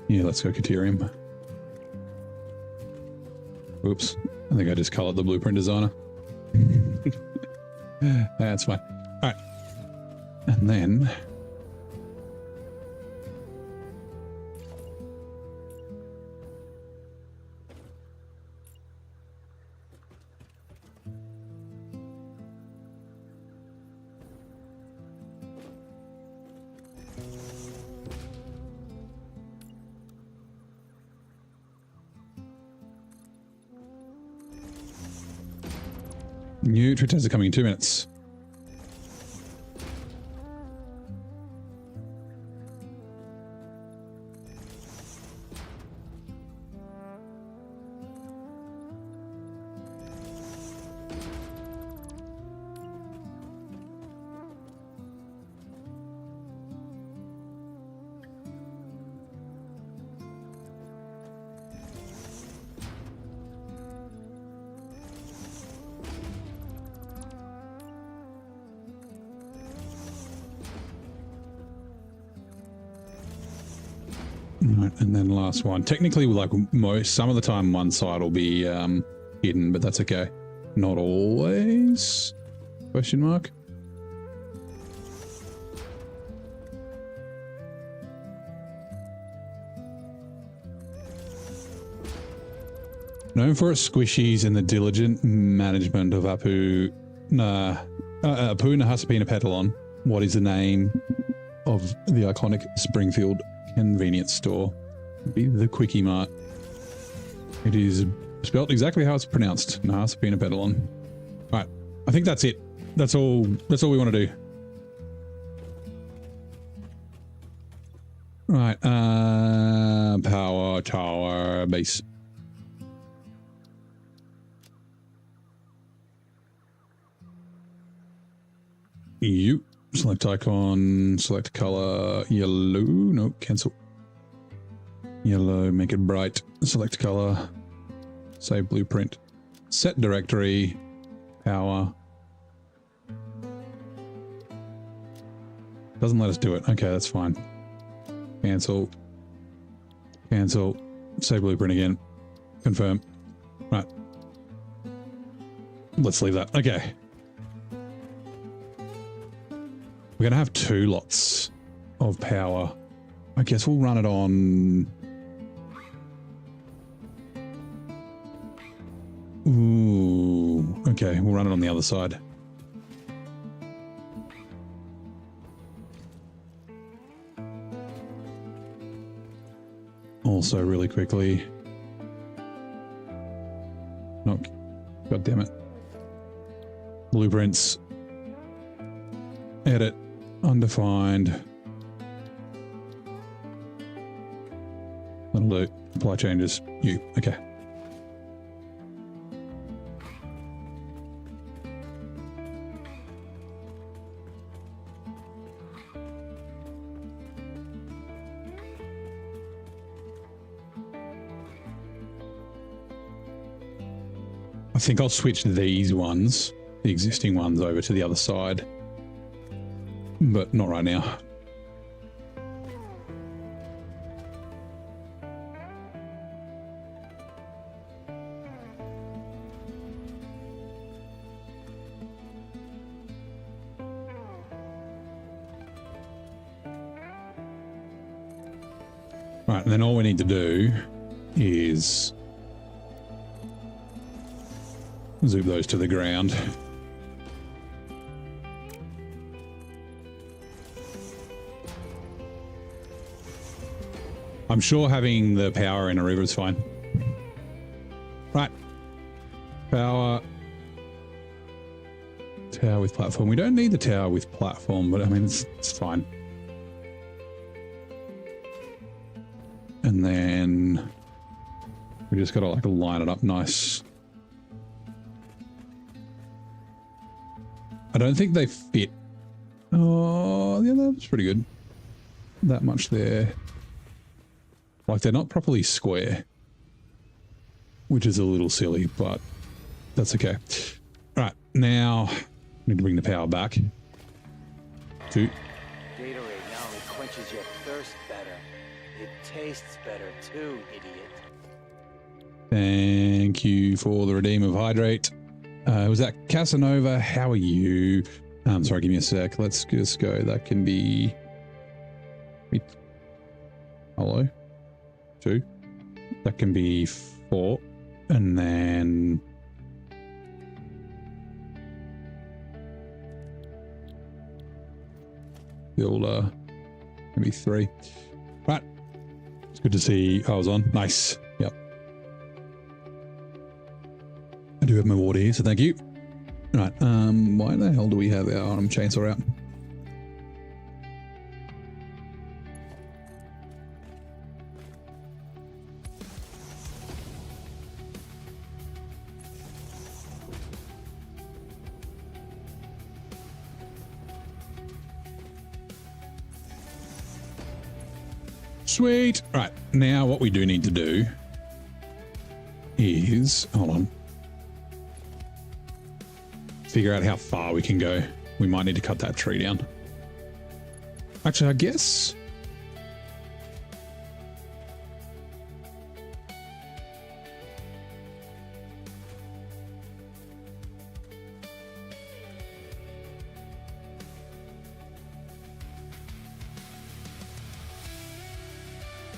Yeah, let's go Caterium. Oops. I think I just colored the blueprint designer. That's fine. All right. And then... New trade tests are coming in 2 minutes. Right, and then last one. Technically, like some of the time, one side will be hidden, but that's okay. Not always? Question mark. Known for its squishies and the diligent management of Apu Nahasapina Petalon, what is the name of the iconic Springfield convenience store? Be the Quickie Mart. It is spelled exactly how it's pronounced. Nahasapina Petalon. Right, I think that's it. That's all we want to do. Right, power tower base. You select icon, select color, yellow, no, cancel. Yellow, make it bright, select color, save blueprint, set directory, power. Doesn't let us do it. Okay, that's fine. Cancel, cancel, save blueprint again, confirm. Right. Let's leave that. Okay. We're going to have 2 lots of power. I guess we'll run it on... Ooh, okay, we'll run it on the other side. Also, really quickly... No, God damn it. Blueprints. Edit. Undefined. That'll do. Apply changes. You. Okay. I think I'll switch these ones, the existing ones, over to the other side. But not right now. Right, and then all we need to do is zoom those to the ground. I'm sure having the power in a river is fine. Right. Power. Tower with platform. We don't need the tower with platform, but I mean, it's fine. And then we just got to like line it up nice. I don't think they fit. Oh, yeah, that's pretty good. That much there. Like, they're not properly square, which is a little silly, but that's okay. All right, now I need to bring the power back. 2. Gatorade not only quenches your thirst better, it tastes better too, idiot. Thank you for the redeem of hydrate. Was that Casanova? How are you? Sorry, give me a sec. Let's just go. That can be... Hello? 2. That can be 4. And then... Builder. Maybe 3. Right. It's good to see I was on. Nice. Yep. I do have my water here, so thank you. Right. Why the hell do we have our chainsaw out? Sweet. Right, now what we do need to do is, hold on, figure out how far we can go. We might need to cut that tree down. Actually, I guess...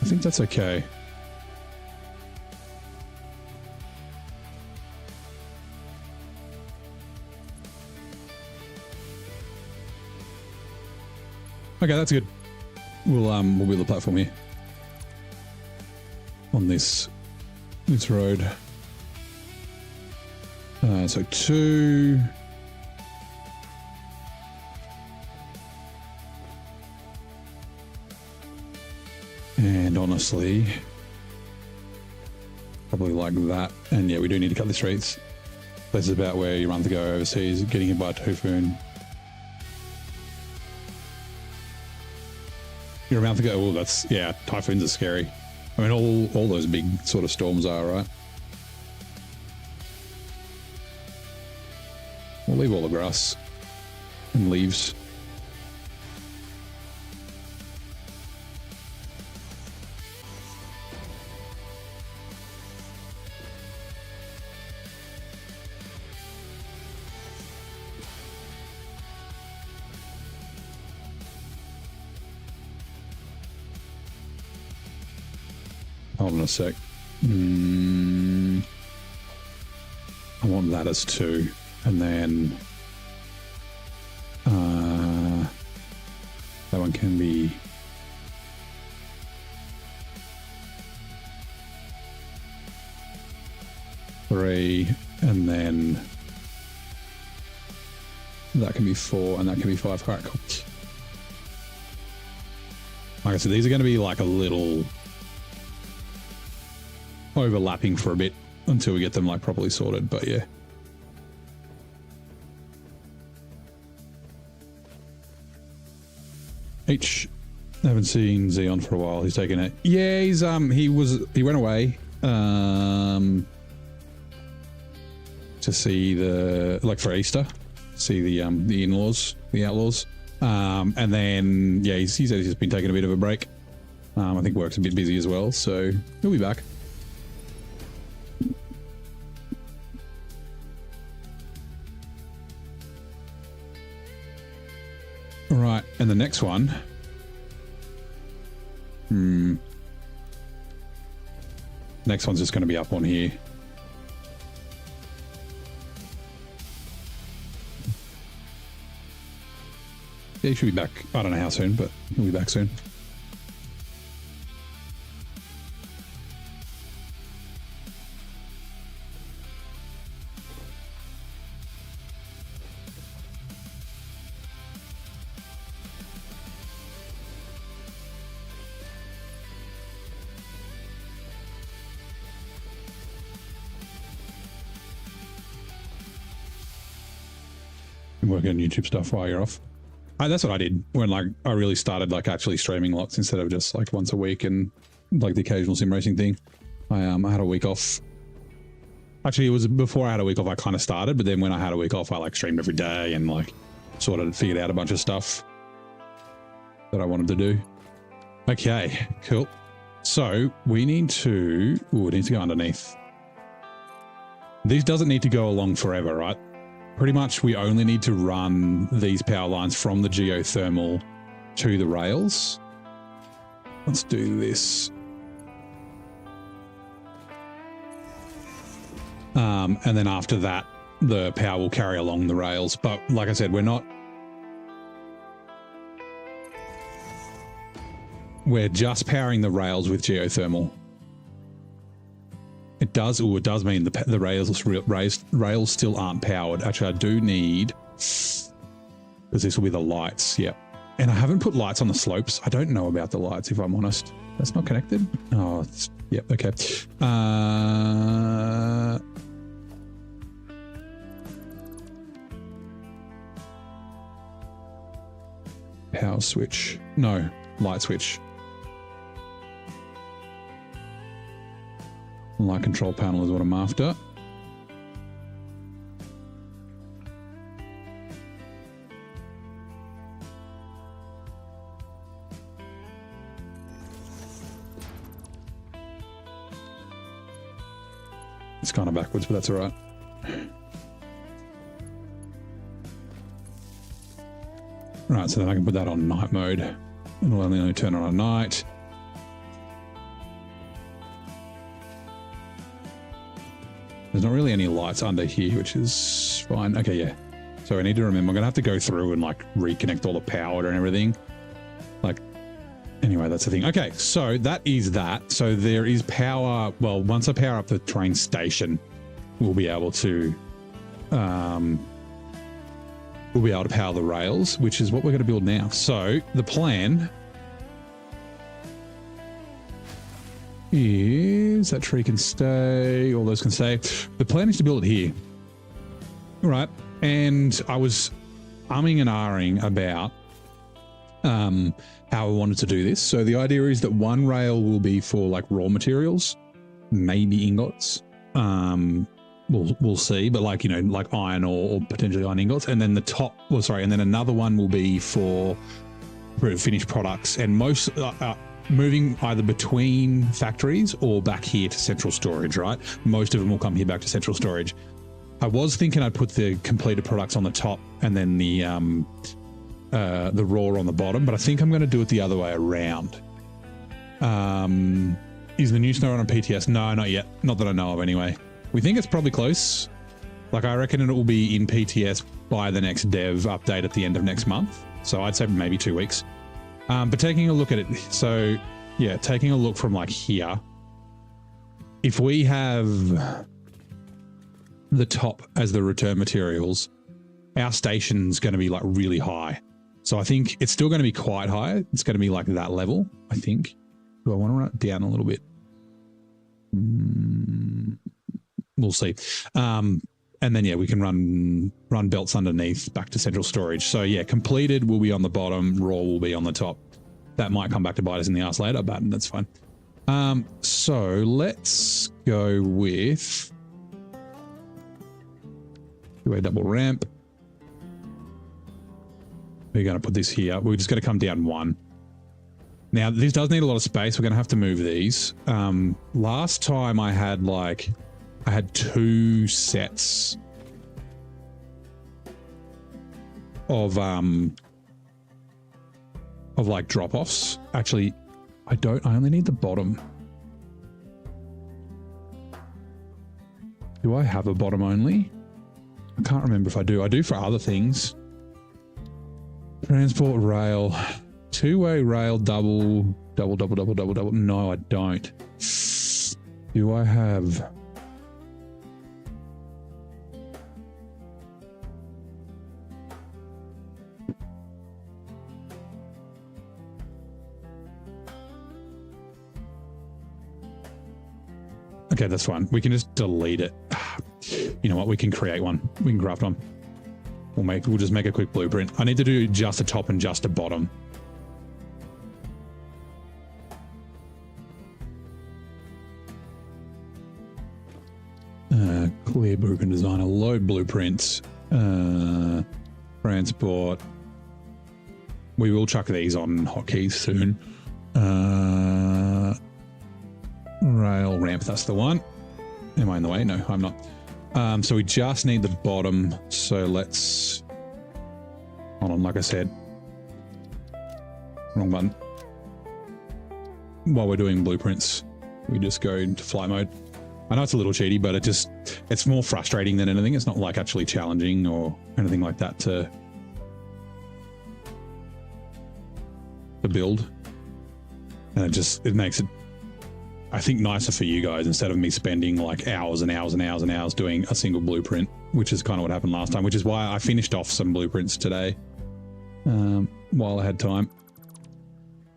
I think that's okay. Okay, that's good. We'll build a platform here on this road. So 2. And honestly, probably like that. And yeah, we do need to cut the streets. This is about where you run to go overseas, getting hit by a typhoon. You're about to go, oh, that's, yeah, typhoons are scary. I mean, all those big sort of storms are, right? We'll leave all the grass and leaves. Hold on a sec. I want that as 2, and then that one can be three, and then that can be 4, and that can be 5. All right, cool. Like I said, these are going to be like a little overlapping for a bit until we get them like properly sorted, but yeah. H, I haven't seen Xeon for a while. He's taken it. Yeah, he's he went away to see the, like, for Easter, see the in-laws, the outlaws, and then yeah, he said he's just been taking a bit of a break. I think work's a bit busy as well, so he'll be back. Right, and the next one. Next one's just going to be up on here. Yeah, he should be back. I don't know how soon, but he'll be back soon. Working on YouTube stuff while you're off. That's what I did when like I really started like actually streaming lots instead of just like once a week and like the occasional sim racing thing. I had a week off. Actually, it was before I had a week off I kind of started, but then when I had a week off I like streamed every day and like sort of figured out a bunch of stuff that I wanted to do. Okay, cool. So we need to go underneath. This doesn't need to go along forever, right? Pretty much we only need to run these power lines from the geothermal to the rails. Let's do this. And then after that, the power will carry along the rails. But like I said, we're just powering the rails with geothermal. It does mean the rails still aren't powered. Actually, I do need, because this will be the lights. Yep. And I haven't put lights on the slopes. I don't know about the lights, if I'm honest. That's not connected. Oh, yep. Okay. Power switch. No, light switch. Light control panel is what I'm after. It's kind of backwards, but that's all right. Right, so then I can put that on night mode. It'll only turn on at night. There's not really any lights under here, which is fine. Okay, yeah. So I need to remember, I'm going to have to go through and like reconnect all the power and everything. Like, anyway, that's the thing. Okay, so that is that. So there is power. Well, once I power up the train station, we'll be able to power the rails, which is what we're going to build now. So the plan is that tree can stay, all those can stay. The plan is to build it here. All right. And I was umming and ahhing about how I wanted to do this. So the idea is that one rail will be for like raw materials, maybe ingots. We'll see, but like, you know, like iron or potentially iron ingots. And then the top, well, sorry, and then another one will be for finished products, and most moving either between factories or back here to central storage, right? Most of them will come here back to central storage. I was thinking I'd put the completed products on the top and then the raw on the bottom, but I think I'm going to do it the other way around. Is the new snow on PTS? No, not yet. Not that I know of anyway. We think it's probably close. Like, I reckon it will be in PTS by the next dev update at the end of next month. So I'd say maybe 2 weeks. But taking a look at it, so yeah, taking a look from like here, if we have the top as the return materials, our station's going to be like really high. So I think it's still going to be quite high. It's going to be like that level, I think. Do I want to run it down a little bit? We'll see. And then, yeah, we can run belts underneath back to central storage. So, yeah, completed will be on the bottom, raw will be on the top. That might come back to bite us in the ass later, but that's fine. So let's go with a double ramp. We're going to put this here. We're just going to come down one. Now, this does need a lot of space. We're going to have to move these. Last time I had 2 sets of like drop-offs. Actually, I only need the bottom. Do I have a bottom only? I can't remember if I do. I do for other things. Transport rail. Two-way rail, double. No, I don't. Do I have... Okay, that's fine. We can just delete it. You know what? We can create one. We can craft one. We'll just make a quick blueprint. I need to do just a top and just a bottom. Clear blueprint designer. Load blueprints. Transport. We will chuck these on hotkeys soon. Rail ramp, that's the one. Am I in the way? No, I'm not. So we just need the bottom. So let's... Hold on, like I said. Wrong button. While we're doing blueprints, we just go into flight mode. I know it's a little cheaty, but it's more frustrating than anything. It's not like actually challenging or anything like that to build. And it makes it, I think, nicer for you guys instead of me spending like hours and hours and hours and hours doing a single blueprint, which is kind of what happened last time, which is why I finished off some blueprints today while I had time.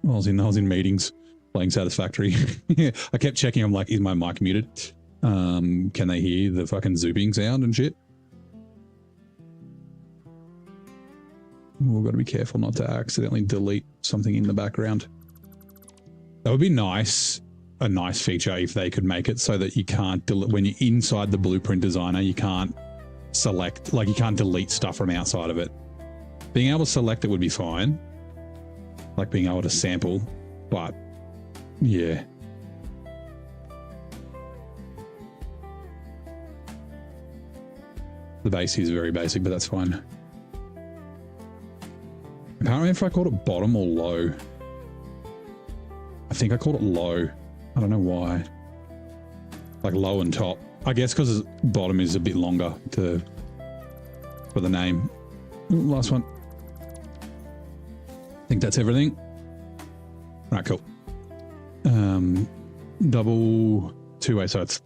I was in meetings playing Satisfactory. I kept checking. I'm like, is my mic muted? Can they hear the fucking zooping sound and shit? We've got to be careful not to accidentally delete something in the background. That would be nice. A nice feature if they could make it so that you can't delete, when you're inside the blueprint designer, you can't select, like you can't delete stuff from outside of it. Being able to select it would be fine. Like being able to sample, but yeah. The base is very basic, but that's fine. I can't remember if I called it bottom or low. I think I called it low. I don't know why. Like low and top. I guess because bottom is a bit longer for the name. Ooh, last one. I think that's everything. Right, cool. Double two-way, so it's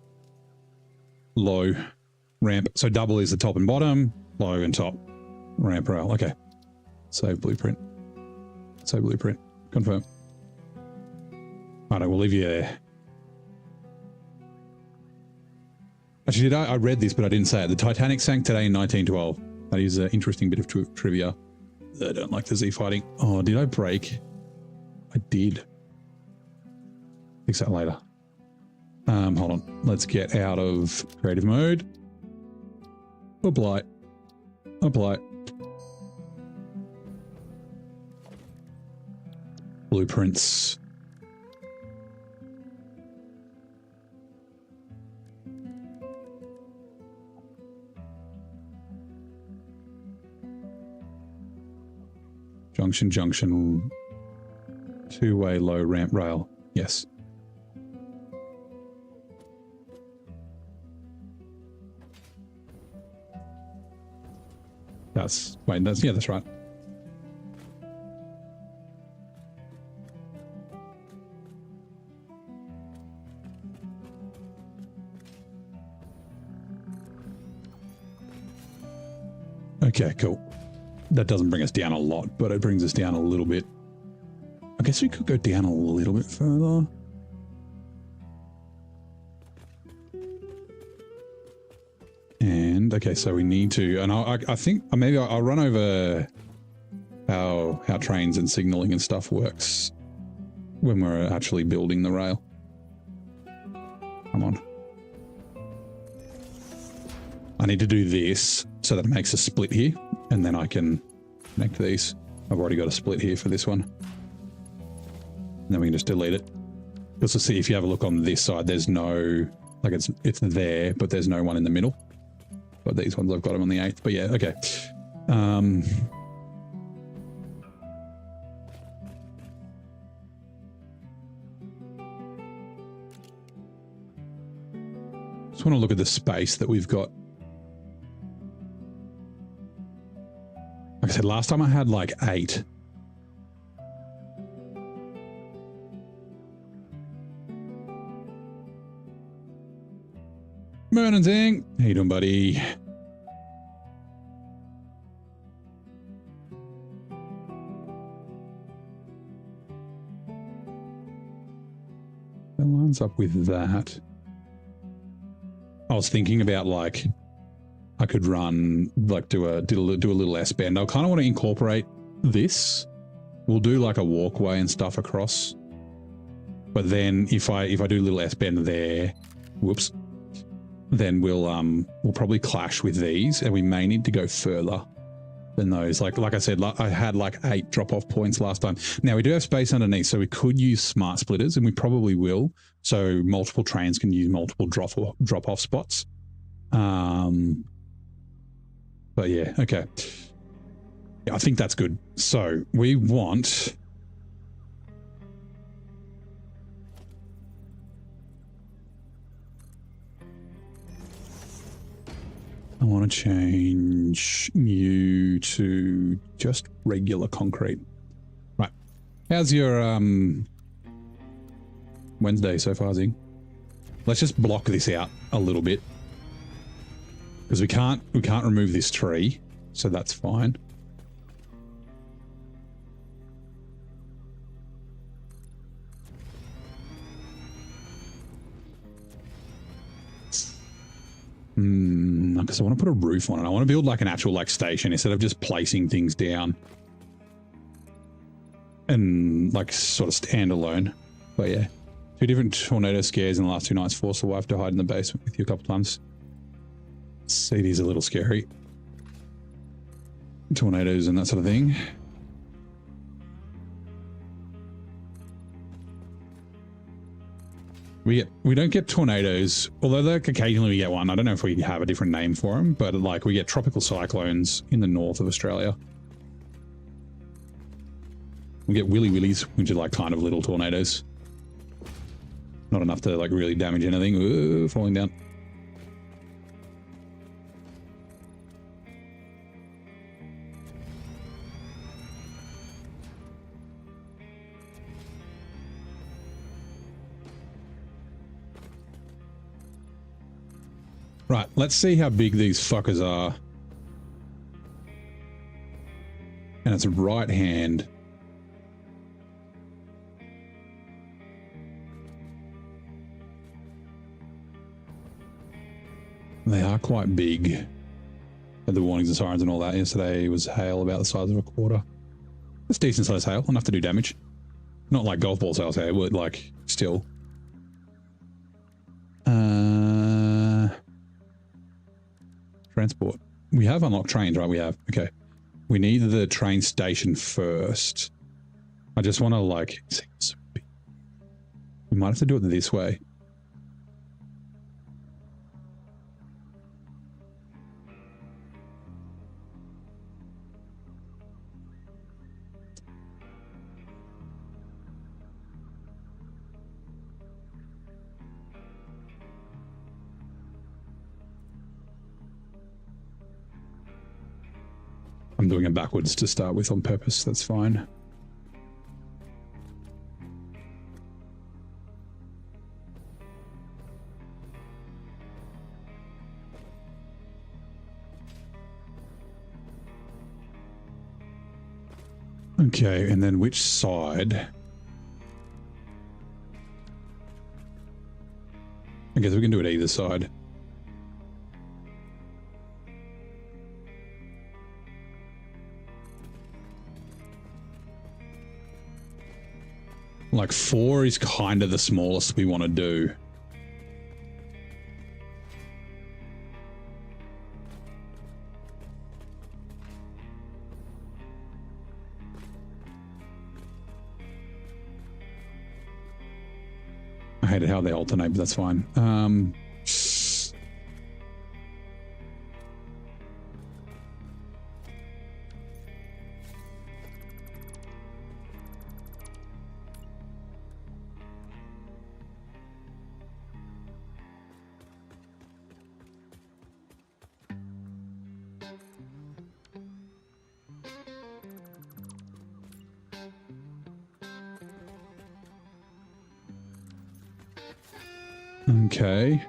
low ramp. So double is the top and bottom, low and top. Ramp rail. Okay. Save blueprint. Save blueprint. Confirm. Alright, we'll leave you there. Actually, I read this, but I didn't say it. The Titanic sank today in 1912. That is an interesting bit of trivia. I don't like the Z fighting. Oh, did I break? I did. Fix that later. Hold on. Let's get out of creative mode. Apply. Apply. Blueprints. Junction. Two-way low ramp rail. Yes. That's right. Okay, cool. That doesn't bring us down a lot, but it brings us down a little bit. I guess we could go down a little bit further. And okay, so we need to, and I think maybe I'll run over how trains and signaling and stuff works when we're actually building the rail. Come on. I need to do this so that it makes a split here, and then I can connect these. I've already got a split here for this one. And then we can just delete it. Just to see, if you have a look on this side, there's no, like it's there, but there's no one in the middle. But these ones, I've got them on the 8th. But yeah, okay. Just want to look at the space that we've got. Like I said, last time I had like 8. Morning, Zing. How you doing, buddy? That lines up with that. I was thinking about like I could run like do a little S bend. I kind of want to incorporate this. We'll do like a walkway and stuff across. But then if I do a little S bend there, whoops. Then we'll probably clash with these, and we may need to go further than those. Like I said, I had like 8 drop-off points last time. Now we do have space underneath, so we could use smart splitters, and we probably will. So multiple trains can use multiple drop-off spots. But yeah, okay. Yeah, I think that's good. So we want. I want to change you to just regular concrete. Right. How's your Wednesday so far, Zing? Let's just block this out a little bit. Because we can't remove this tree, so that's fine. Because I want to put a roof on it. I want to build like an actual like station instead of just placing things down and like sort of standalone. But yeah, 2 different tornado scares in the last 2 nights. Forced the wife to hide in the basement with you a couple times. It is a little scary. Tornadoes and that sort of thing. We don't get tornadoes, although like occasionally we get one. I don't know if we have a different name for them, but like we get tropical cyclones in the north of Australia. We get willy willies, which are like kind of little tornadoes. Not enough to like really damage anything. Ooh, falling down. Right, let's see how big these fuckers are. And it's right hand. They are quite big. Had the warnings and sirens and all that. Yesterday was hail about the size of a quarter. It's decent size hail, enough to do damage. Not like golf ball size hail, but like still. Transport. We have unlocked trains, right? We have. Okay. We need the train station first. I just want to like... We might have to do it this way. I'm doing it backwards to start with on purpose. That's fine. Okay, and then which side? I guess we can do it either side. Like 4 is kind of the smallest we want to do. I hated how they alternate, but that's fine. Okay.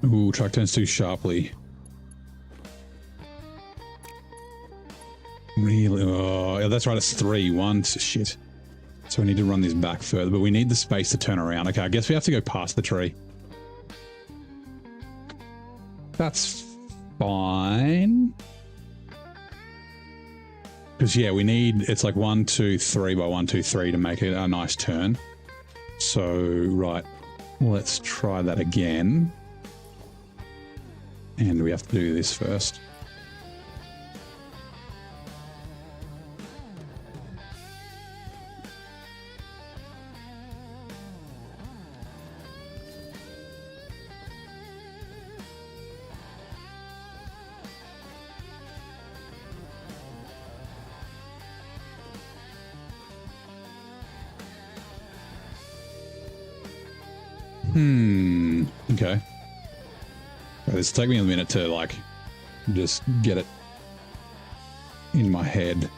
Ooh, truck turns too sharply. Really? Oh, yeah, that's right. It's 3. 1. Shit. So we need to run this back further, but we need the space to turn around. Okay, I guess we have to go past the tree. That's fine. Because, yeah, we need... It's like 1, 2, 3 by 1, 2, 3 to make it a nice turn. So, right. Let's try that again. And we have to do this first. Okay. This will take me a minute to, like, just get it in my head.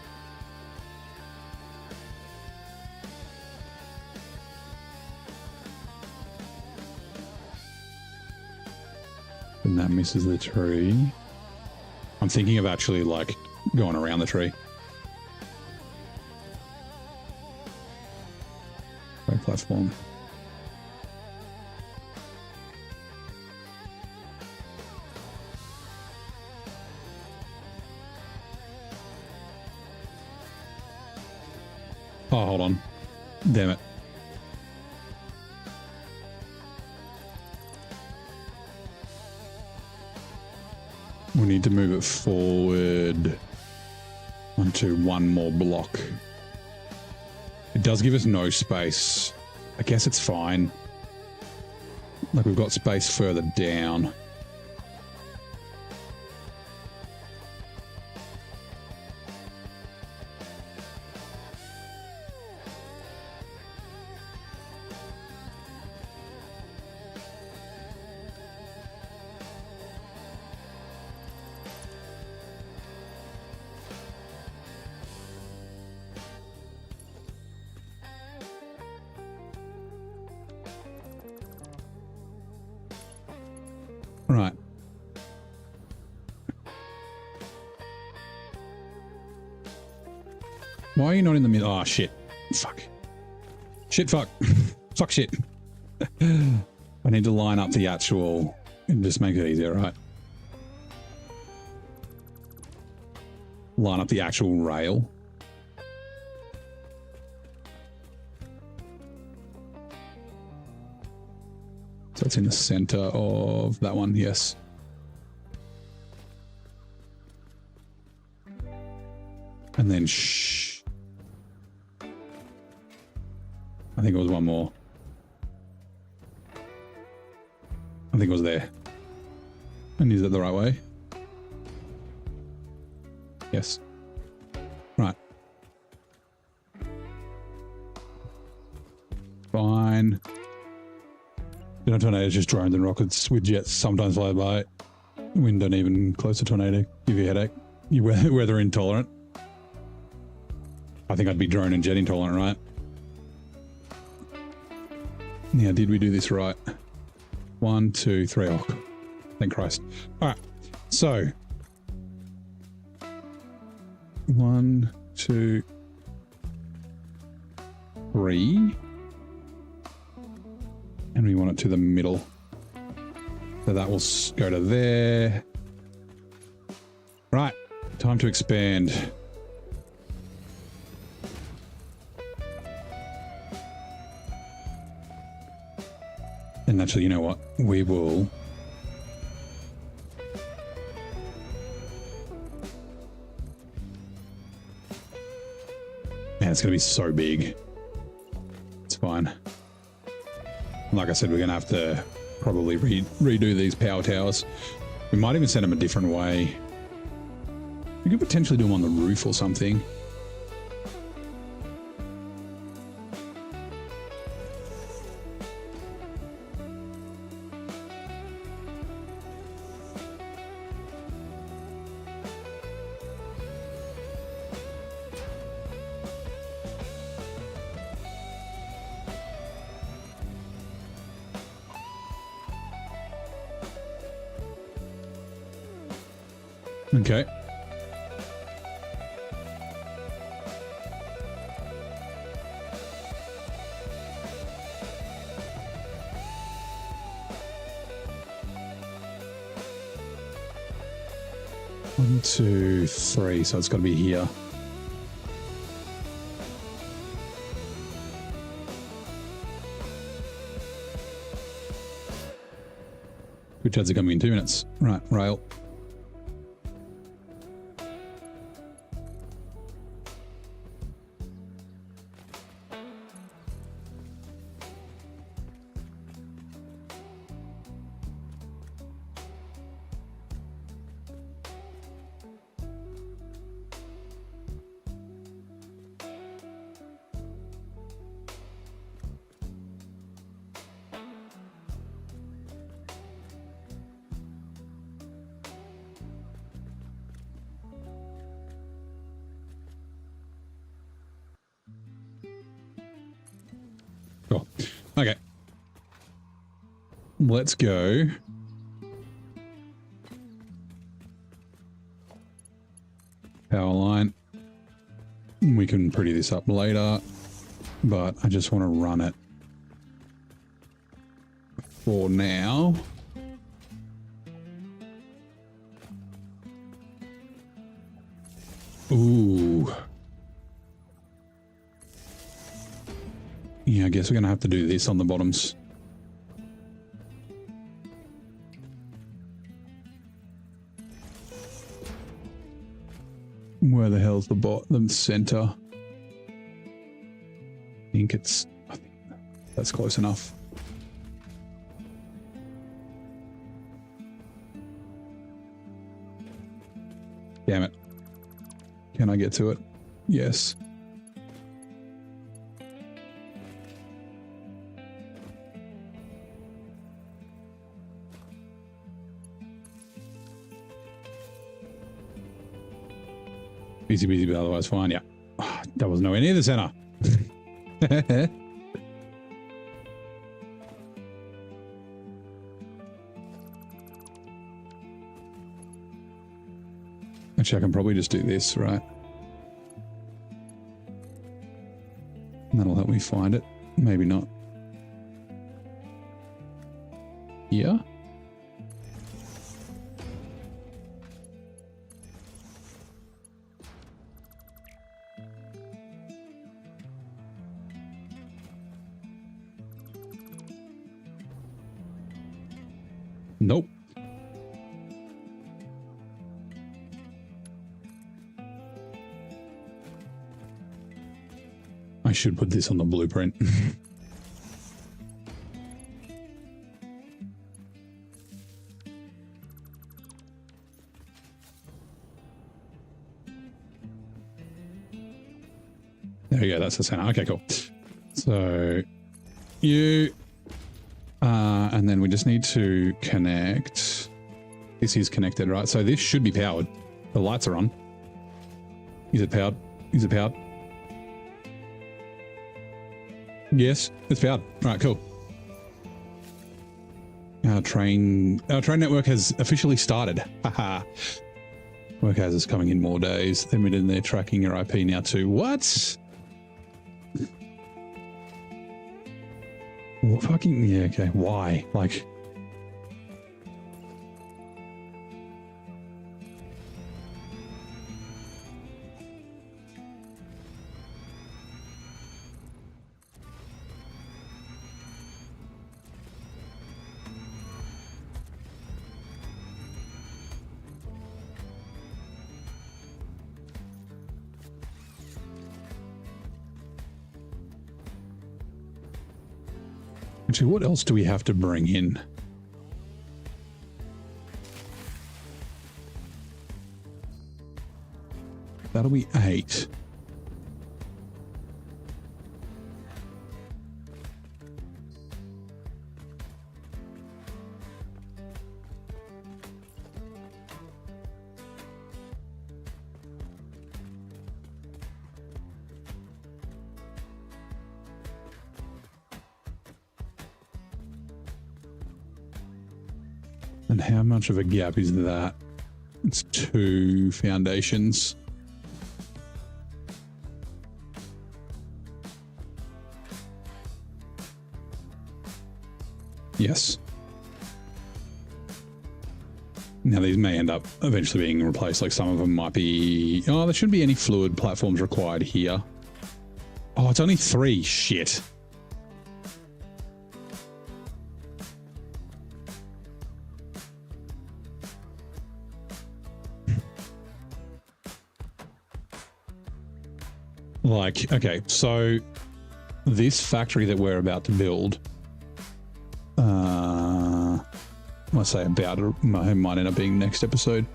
And that misses the tree. I'm thinking of actually, like, going around the tree. Right platform. Oh, hold on. Damn it. We need to move it forward. 1, 2, 1 more block. It does give us no space. I guess it's fine. Like, we've got space further down. Right. Why are you not in the middle? Oh, shit. Fuck. Shit, fuck. Fuck, shit. I need to line up the actual... and just make it easier, right? Line up the actual rail. So it's in the center of that one, yes. And then shh. I think it was one more. I think it was there. And is it the right way? Yes. Right. Fine. You know, tornadoes just drones and rockets with jets sometimes fly by. Wind don't even close to tornado. Give you a headache. You weather intolerant. I think I'd be drone and jet intolerant, right? Now, did we do this right? 1, 2, 3. Oh, thank Christ. All right. So 1, 2, 3. And we want it to the middle. So that will go to there. Right. Time to expand. And actually, you know what? We will... Man, it's going to be so big. It's fine. Like I said, we're going to have to probably redo these power towers. We might even send them a different way. We could potentially do them on the roof or something. Okay. One, two, three. So it's got to be here. Which ads are coming in 2 minutes. Right, rail. Cool. Okay. Let's go. Power line. We can pretty this up later, but I just want to run it for now. Ooh. Yeah, I guess we're going to have to do this on the bottoms. Where the hell's the bottom center? I think that's close enough. Damn it. Can I get to it? Yes. Easy peasy, but otherwise fine. Yeah. Oh, that was nowhere near the center. Actually, I can probably just do this, right? And that'll help me find it. Maybe not. Yeah. Nope. I should put this on the blueprint. There we go, that's the center. Okay, cool. So you and then we just need to connect. This is connected, right? So this should be powered. The lights are on. Is it powered? Is it powered? Yes, it's powered. All right, cool. Our train network has officially started. Haha. Work has is coming in more days. They're in there tracking your IP now too. What? Well, fucking yeah. Okay. Why? Like. Actually, what else do we have to bring in? That'll be 8. And how much of a gap is that? It's 2 foundations. Yes. Now these may end up eventually being replaced. Like some of them might be... Oh, there shouldn't be any fluid platforms required here. Oh, it's only 3. Shit. Like, okay, so this factory that we're about to build, I say about it, might end up being next episode.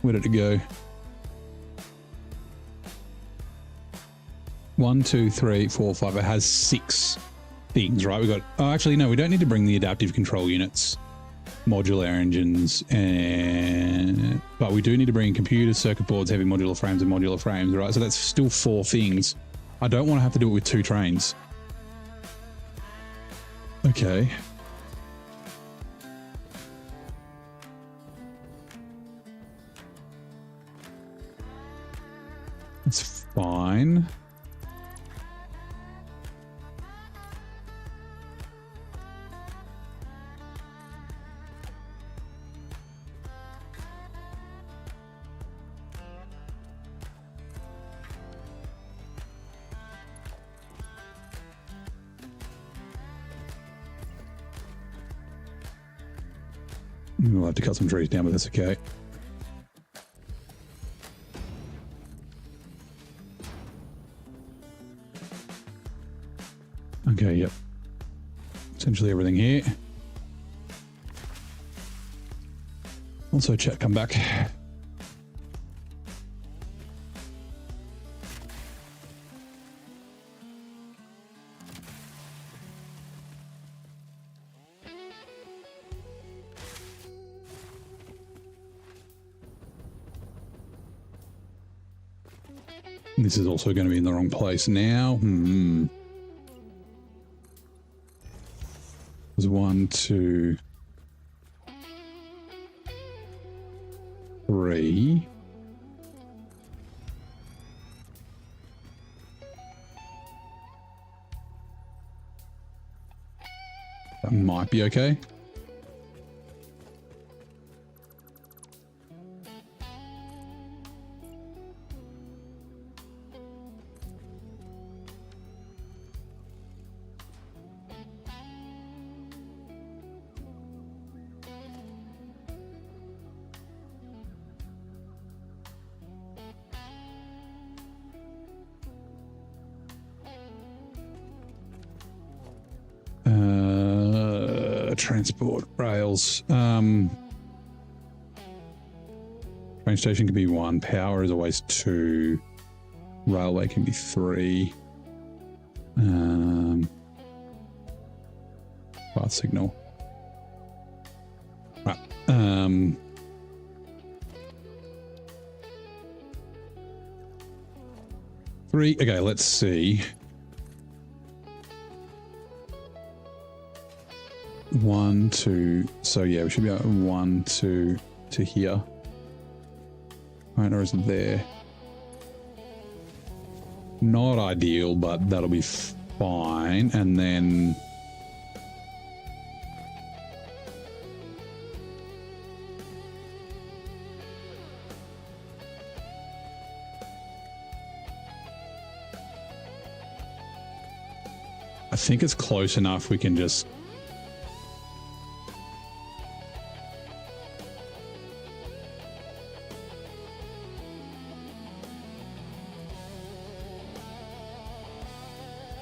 Where did it go? 1, 2, 3, 4, 5. It has 6 things, right? We got. Oh, actually, no. We don't need to bring the adaptive control units, modular engines, but we do need to bring computers, circuit boards, heavy modular frames, right? So that's still 4 things. I don't want to have to do it with 2 trains. Okay. That's fine. We'll have to cut some trees down, but that's okay. Okay, yep. Essentially everything here. Also, chat, come back. This is also going to be in the wrong place now. There's 1, 2, 3. That might be okay. Transport rails. Train station can be 1. Power is always 2. Railway can be 3. Path signal. Right. 3. Okay, let's see. 1, 2. So yeah, we should be at 1, 2 to here. Right, or is it there? Not ideal, but that'll be fine. And then I think it's close enough. We can just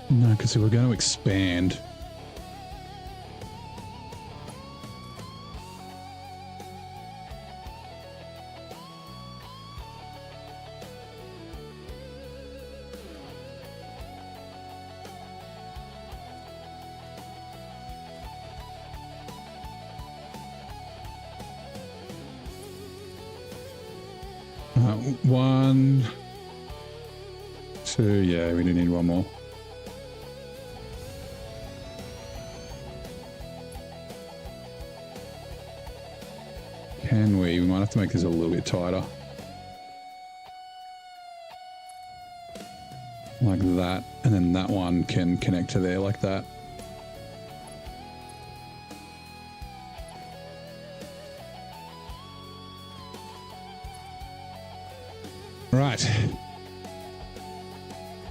no, because we're going to expand. One, 2, yeah, we do need one more. Can we? We might have to make this a little bit tighter. Like that. And then that one can connect to there like that. Right.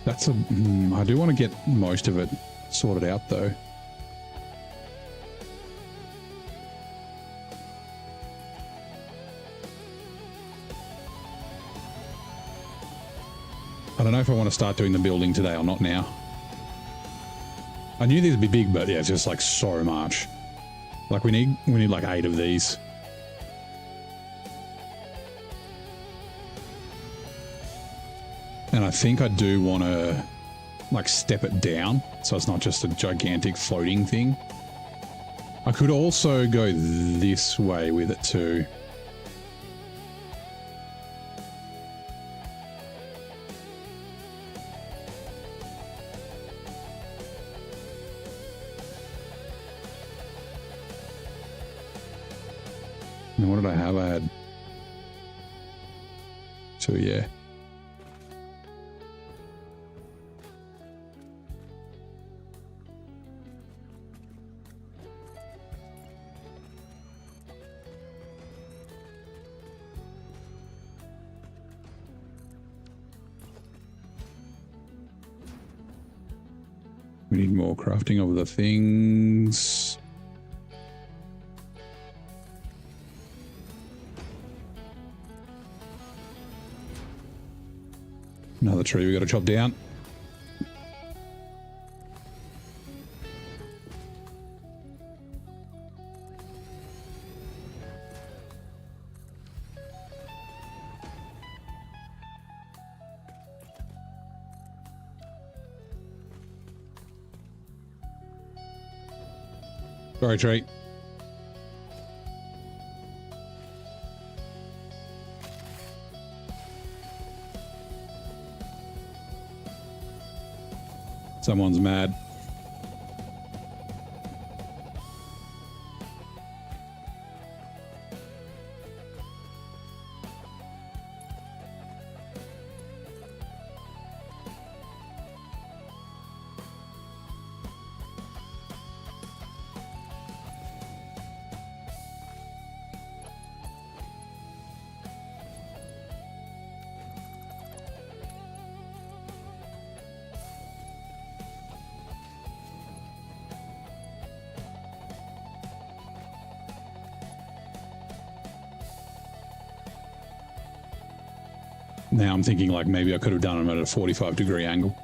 That's a... I do want to get most of it sorted out though. I don't know if I want to start doing the building today or not now. I knew these would be big, but yeah, it's just like so much. Like we need like 8 of these. And I think I do want to like step it down so it's not just a gigantic floating thing. I could also go this way with it too. And what did I have? I had 2, yeah. We need more crafting of the things. Another tree we got to chop down. Sorry, tree. Someone's mad. Now I'm thinking like maybe I could have done them at a 45-degree angle.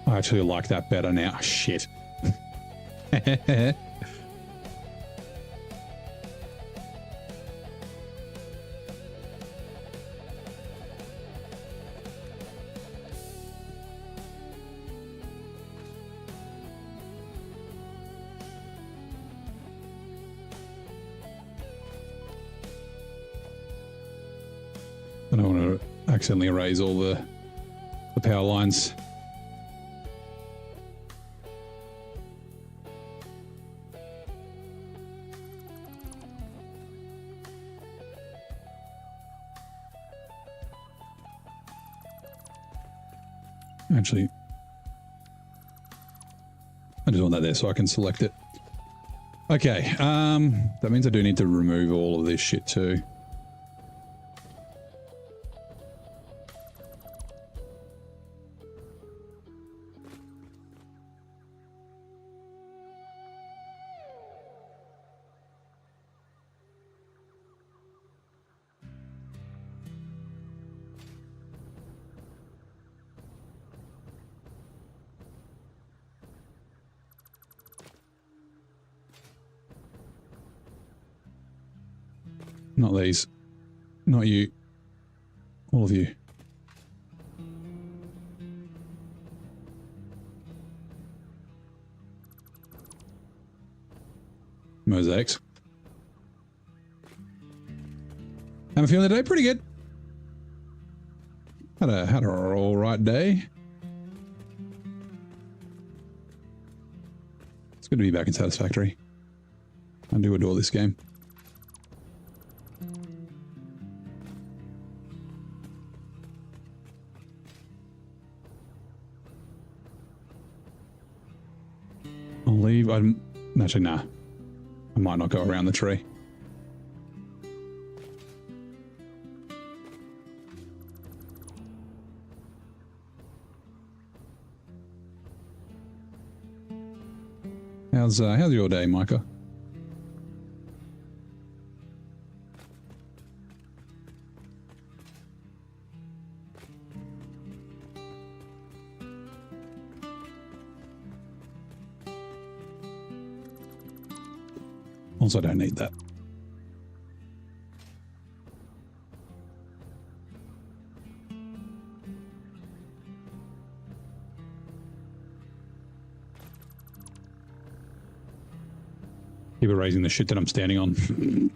I actually like that better now. Shit. I don't want to accidentally erase all the power lines. Actually, I just want that there so I can select it. Okay, that means I do need to remove all of this shit too. Not these. Not you. All of you. Mosaics. I'm feeling today pretty good. Had a all right day. It's good to be back in Satisfactory. I do adore this game. I'll leave. Actually, nah. I might not go around the tree. How's your day, Micah? Also, don't need that. Keep erasing the shit that I'm standing on.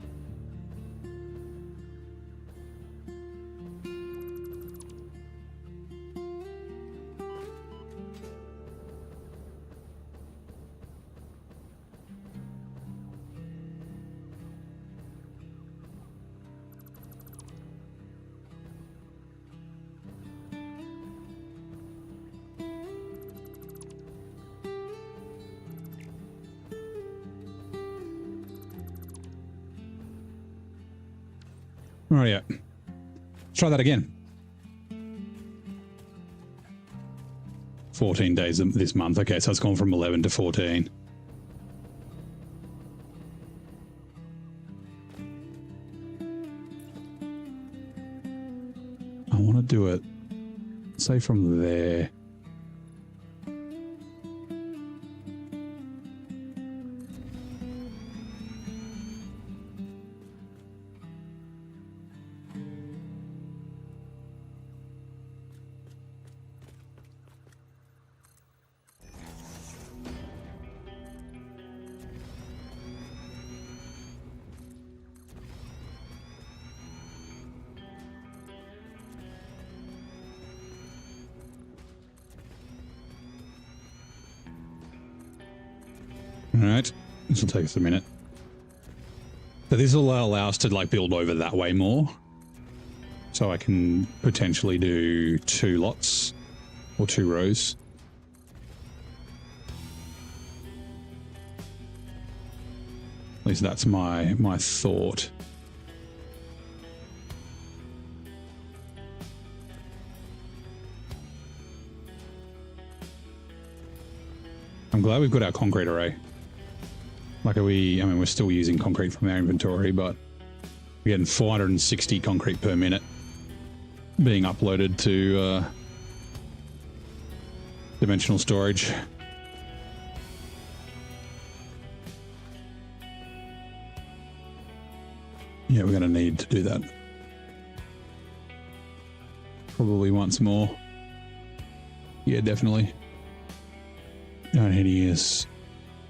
Oh yeah. Let's try that again. 14 days this month. Okay, so it's gone from 11 to 14. I want to do it, say, from there. Alright, this will take us a minute. So this will allow us to like build over that way more. So I can potentially do 2 lots or 2 rows. At least that's my thought. I'm glad we've got our concrete array. Like, I mean, we're still using concrete from our inventory, but we're getting 460 concrete per minute being uploaded to dimensional storage. Yeah, we're going to need to do that. Probably once more. Yeah, definitely. Don't hit years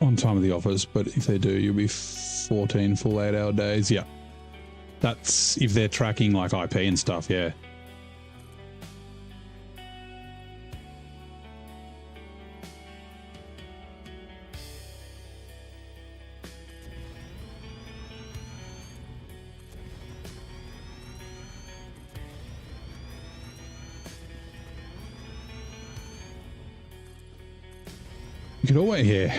on time of the office, but if they do, you'll be 14 full 8-hour days. Yeah. That's if they're tracking like IP and stuff, yeah. You could always hear.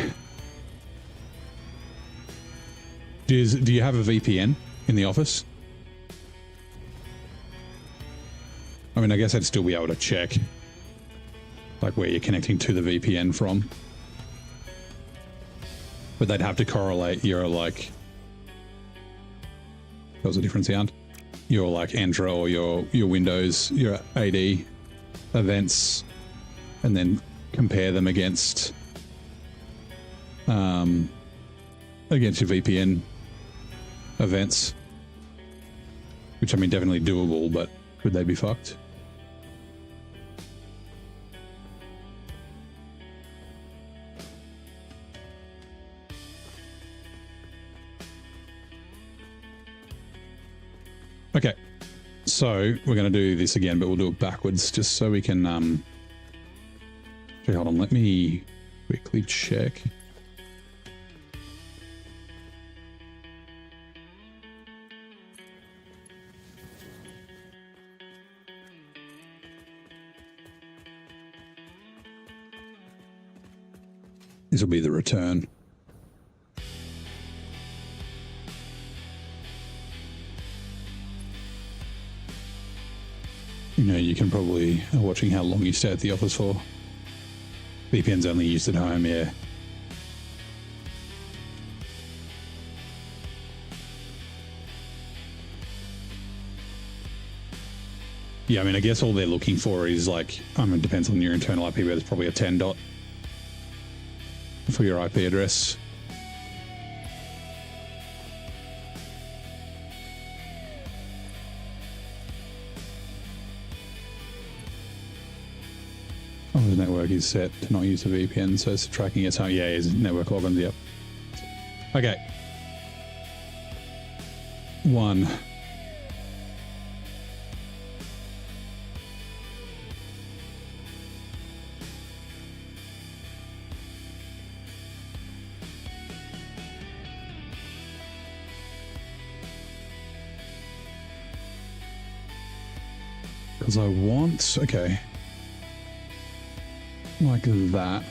Do you have a VPN in the office? I mean, I guess I'd still be able to check like where you're connecting to the VPN from. But they'd have to correlate your like, that was a different sound, your like Entra or your Windows, your AD events, and then compare them against your VPN events, which I mean definitely doable, but could they be fucked? Okay, So we're going to do this again, but we'll do it backwards just so we can, okay, hold on, let me quickly check. This will be the return. You know, you can probably watching how long you stay at the office for. VPN's only used at home, yeah. Yeah, I mean, I guess all they're looking for is like, I mean, it depends on your internal IP, but it's probably a 10 dot for your IP address. Oh, the network is set to not use a VPN, so it's tracking its home. Yeah, his network logins, yep. Okay. 1. Because I want, okay, like that.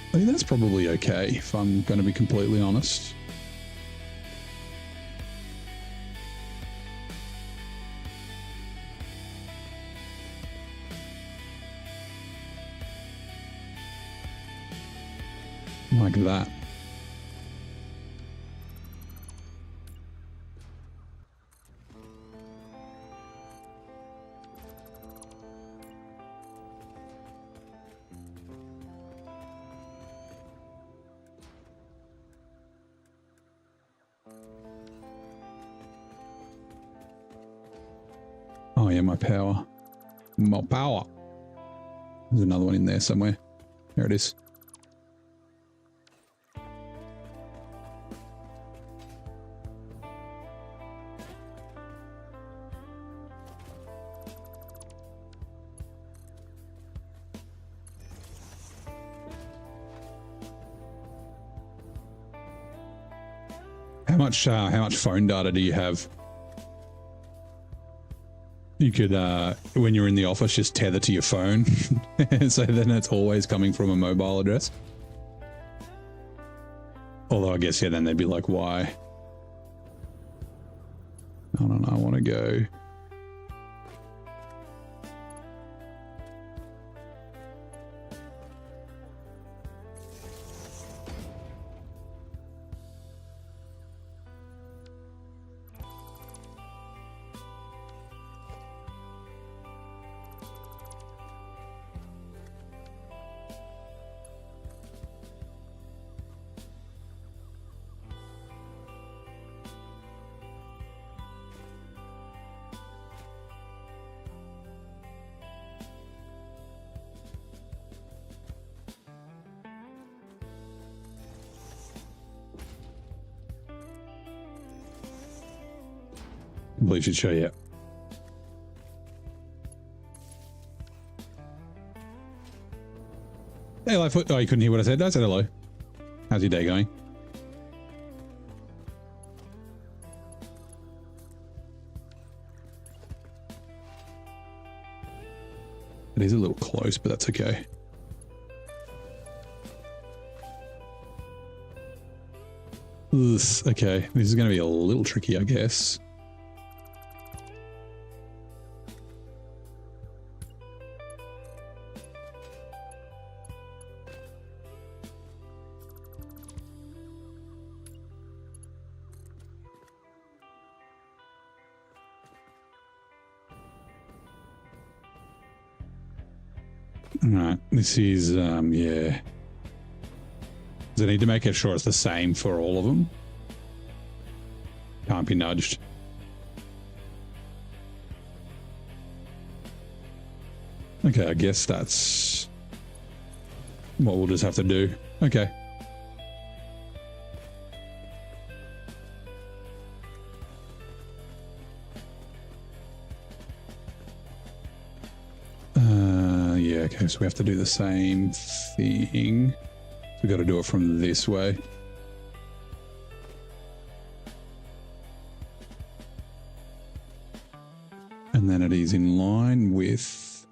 I think that's probably okay, if I'm going to be completely honest. Like that. Oh yeah, my power. More power. There's another one in there somewhere. There it is. How much phone data do you have? You could, when you're in the office, just tether to your phone. So then it's always coming from a mobile address. Although I guess, yeah, then they'd be like, why? I don't know, I want to go. I believe should show you. Hey, Lightfoot. Oh, you couldn't hear what I said. I said hello. How's your day going? It is a little close, but that's okay. Ugh, okay, this is going to be a little tricky, I guess. Alright, this is, yeah. Does it need to make it sure it's the same for all of them? Can't be nudged. Okay, I guess that's what we'll just have to do. Okay. Okay, so we have to do the same thing. We got to do it from this way. And then it is in line with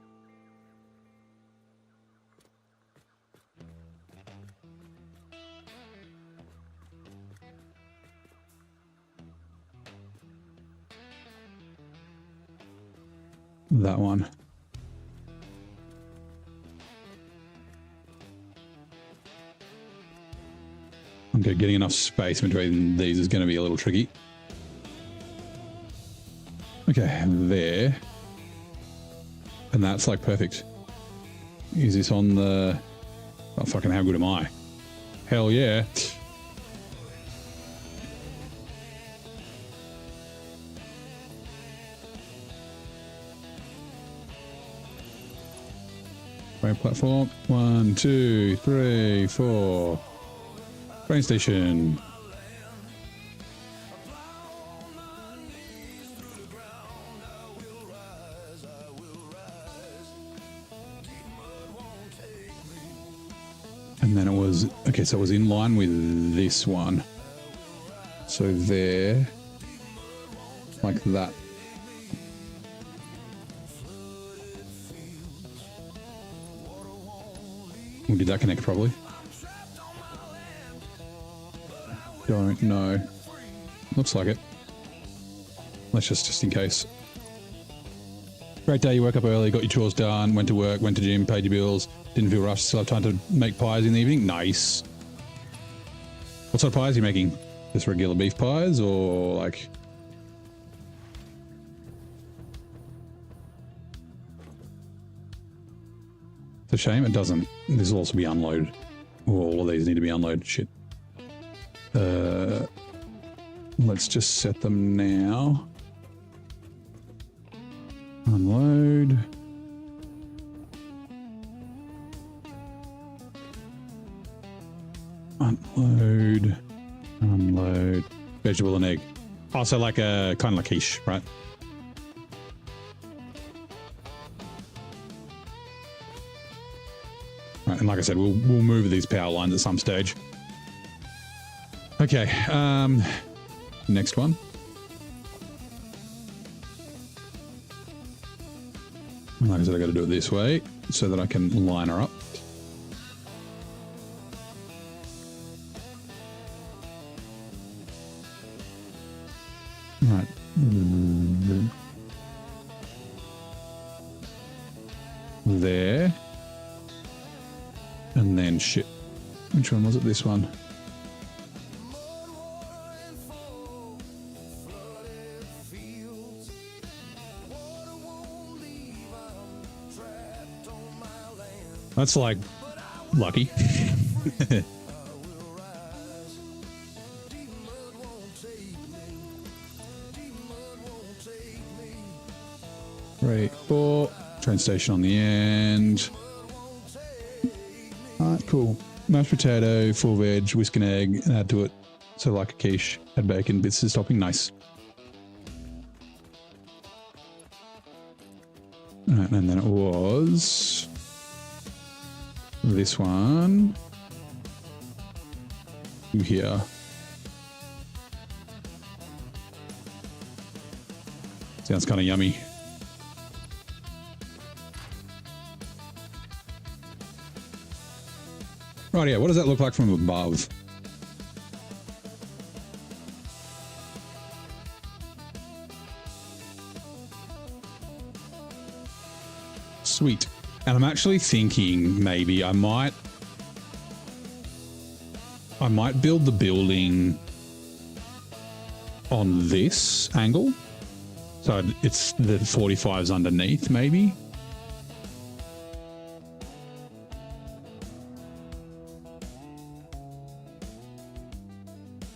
that one. Okay, getting enough space between these is going to be a little tricky. Okay, there. And that's like perfect. Is this on the... Oh, fucking how good am I? Hell yeah. Train platform. 1, 2, 3, 4. Train station. And then it was, okay, so it was in line with this one. So there, like that. Or did that connect properly? Don't know. Looks like it. Let's just in case. Great day, you woke up early, got your chores done, went to work, went to gym, paid your bills, didn't feel rushed, still have time to make pies in the evening. Nice. What sort of pies are you making? Just regular beef pies or like... It's a shame it doesn't. This will also be unloaded. All of these need to be unloaded. Shit. Let's just set them now. Unload. Unload. Unload. Vegetable and egg. Also like a kind of like quiche, right? Right, and like I said, we'll move these power lines at some stage. Okay, next one. Like I said, I got to do it this way so that I can line her up. Right. There. And then shit. Which one was it? This one. That's like lucky. Right, 4. Train station on the end. Alright, cool. Mashed potato, full veg, whisk and egg, and add to it. So like a quiche, add bacon, bits of topping. Nice. Alright, and then it was this one. Here. Sounds kind of yummy. Right, yeah, what does that look like from above? Sweet. And I'm actually thinking maybe I might build the building on this angle. So it's the 45's underneath, maybe.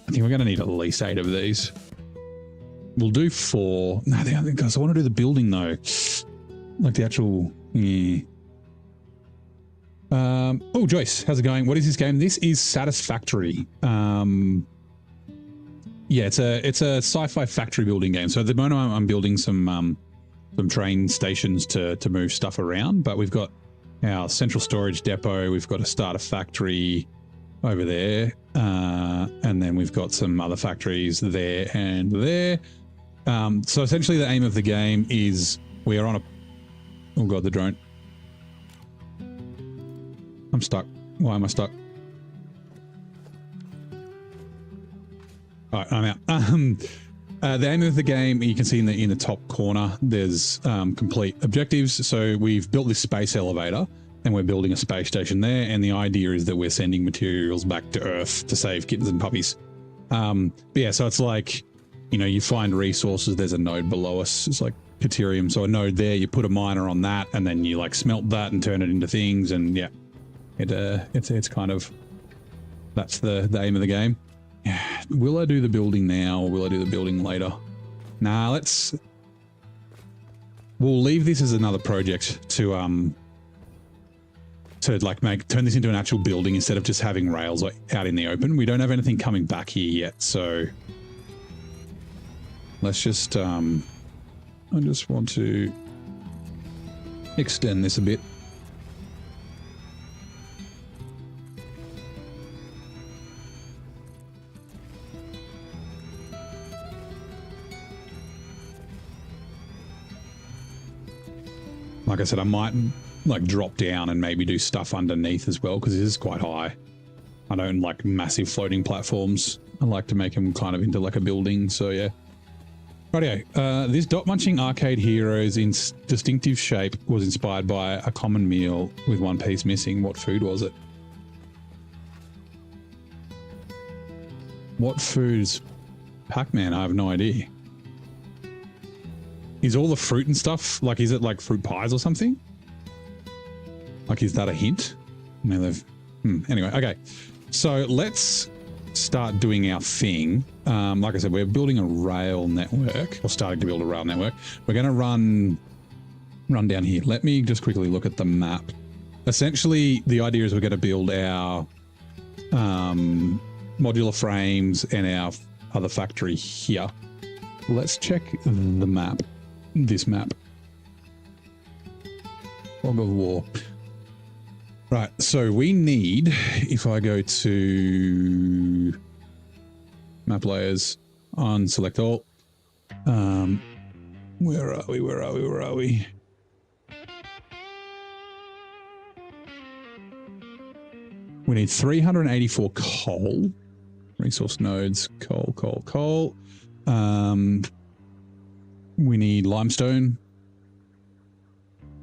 I think we're going to need at least 8 of these. We'll do 4. No, because I want to do the building though. Like the actual... Yeah. Oh, Joyce, how's it going? What is this game? This is Satisfactory. Yeah, it's a sci-fi factory building game. So at the moment I'm building some train stations to move stuff around, but we've got our central storage depot. We've got a starter factory over there, and then we've got some other factories there and there. So essentially the aim of the game is we are on a... Oh god, the drone. I'm stuck. Why am I stuck? All right, I'm out. The aim of the game, you can see in the top corner, there's complete objectives. So we've built this space elevator and we're building a space station there. And the idea is that we're sending materials back to Earth to save kittens and puppies. But yeah, so it's like, you know, you find resources. There's a node below us. It's like Caterium. So a node there, you put a miner on that and then you like smelt that and turn it into things. And yeah, it's kind of, that's the aim of the game. Will I do the building now or will I do the building later? Nah, we'll leave this as another project to like turn this into an actual building instead of just having rails like out in the open. We don't have anything coming back here yet, so let's just I just want to extend this a bit. Like I said, I might like drop down and maybe do stuff underneath as well because this is quite high. I don't like massive floating platforms. I like to make them kind of into like a building. So yeah. Rightio. This dot munching arcade hero's distinctive shape was inspired by a common meal with one piece missing. What food was it? What food's Pac-Man? I have no idea. Is all the fruit and stuff, like, is it like fruit pies or something? Like, is that a hint? No, they've... Anyway, okay. So let's start doing our thing. Like I said, we're building a rail network, or starting to build a rail network. We're going to run down here. Let me just quickly look at the map. Essentially, the idea is we're going to build our modular frames and our other factory here. Let's check the map. This map. Fog of War. Right, so we need, if I go to map layers, on select all, where are we? We need 384 coal. Resource nodes, coal. We need limestone.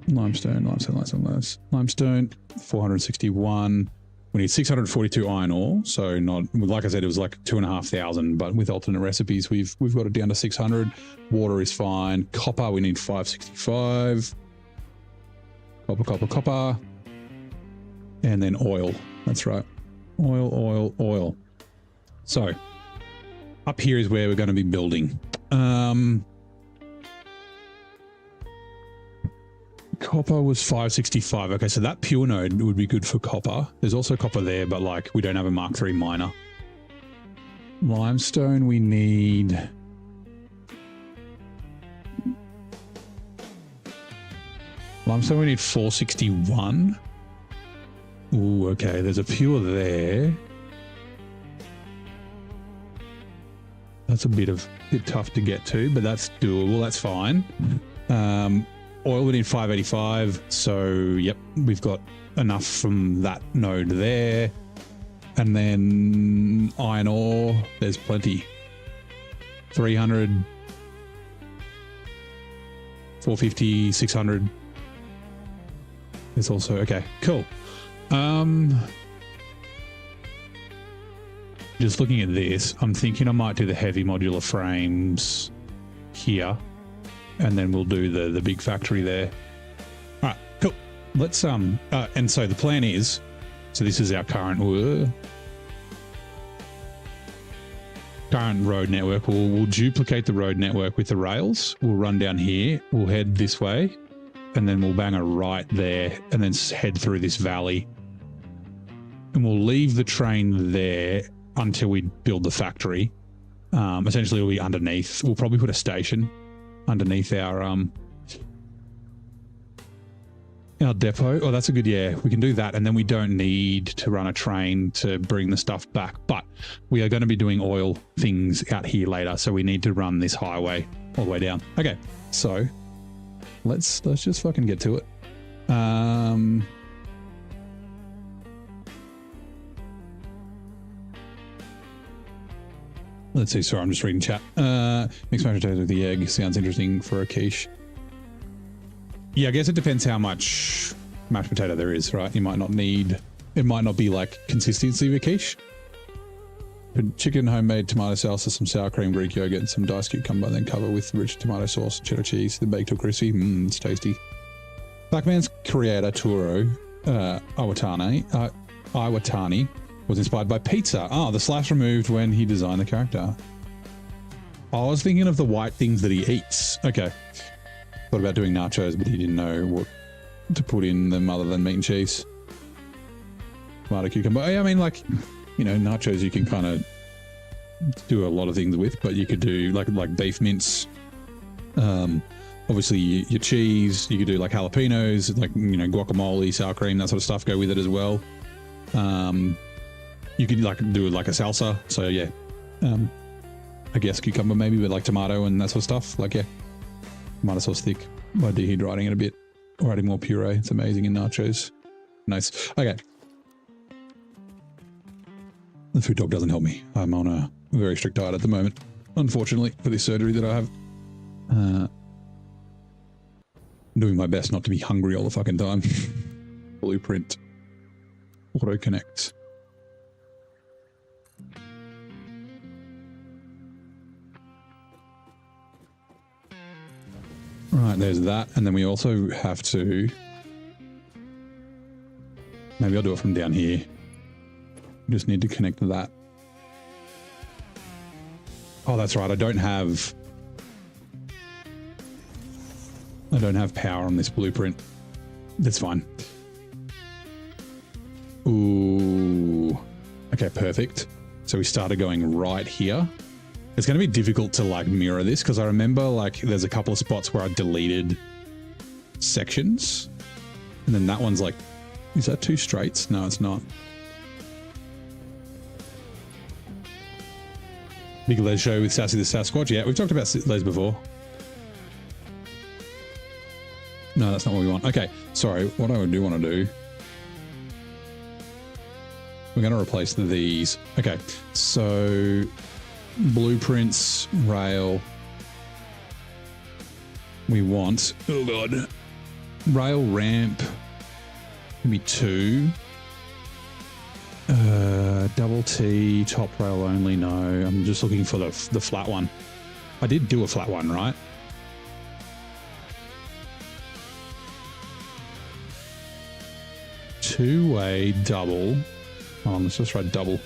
Limestone, 461. We need 642 iron ore. So not, like I said, it was like 2,500, but with alternate recipes, we've got it down to 600. Water is fine. Copper, we need 565. Copper. And then oil. That's right. Oil. So up here is where we're going to be building. Copper was 565. Okay, so that pure node would be good for copper. There's also copper there, but like we don't have a Mark III miner. Limestone we need... Limestone we need 461. Ooh, okay, there's a pure there. That's a bit tough to get to, but that's doable. That's fine. Oil we need 585. So yep, we've got enough from that node there. And then iron ore, there's plenty. 300, 450, 600. It's also okay. Cool. Just looking at this, I'm thinking I might do the heavy modular frames here, and then we'll do the big factory there. All right, cool. Let's and so the plan is, so this is our current road network. We'll duplicate the road network with the rails. We'll run down here. We'll head this way, and then we'll bang a right there, and then head through this valley. And we'll leave the train there until we build the factory. Essentially, it'll be underneath. We'll probably put a station underneath our our depot. Oh, that's a good, yeah, we can do that. And then we don't need to run a train to bring the stuff back, but we are going to be doing oil things out here later. So we need to run this highway all the way down. Okay. So let's just fucking get to it. Let's see. Sorry, I'm just reading chat. Mixed mashed potatoes with the egg sounds interesting for a quiche. Yeah, I guess it depends how much mashed potato there is, right? You might not need, it might not be like consistency of a quiche. But chicken, homemade tomato salsa, some sour cream, Greek yogurt, and some diced cucumber, then cover with rich tomato sauce, cheddar cheese, then baked till crispy. It's tasty. Blackman's creator, Turo Iwatani, was inspired by pizza. Oh, the slash removed when he designed the character. I was thinking of the white things that he eats. Okay. Thought about doing nachos, but he didn't know what to put in them other than meat and cheese. Tomato cucumber. I mean, like, you know, nachos you can kind of do a lot of things with, but you could do like beef mince. Obviously your cheese. You could do like jalapenos, like, you know, guacamole, sour cream, that sort of stuff. Go with it as well. You could like do like a salsa. So yeah, I guess cucumber maybe, but like tomato and that sort of stuff. Like, yeah. Tomato sauce thick by dehydrating it a bit or adding more puree. It's amazing in nachos. Nice. Okay. The food dog doesn't help me. I'm on a very strict diet at the moment, unfortunately, for this surgery that I have. Doing my best not to be hungry all the fucking time. Blueprint. Auto connect. Right, there's that. And then we also have to... Maybe I'll do it from down here. Just need to connect that. Oh, that's right. I don't have power on this blueprint. That's fine. Ooh. Okay, perfect. So we started going right here. It's going to be difficult to like mirror this because I remember like there's a couple of spots where I deleted sections. And then that one's like, is that two straights? No, it's not. Big Les show with Sassy the Sasquatch. Yeah, we've talked about Les before. No, that's not what we want. Okay, sorry. What I do want to do, we're going to replace these. Okay, so blueprints, rail. We want, oh god, rail ramp. Maybe 2. Double T, top rail only. No, I'm just looking for the flat one. I did do a flat one, right? Two-way double. Oh, let's just write double.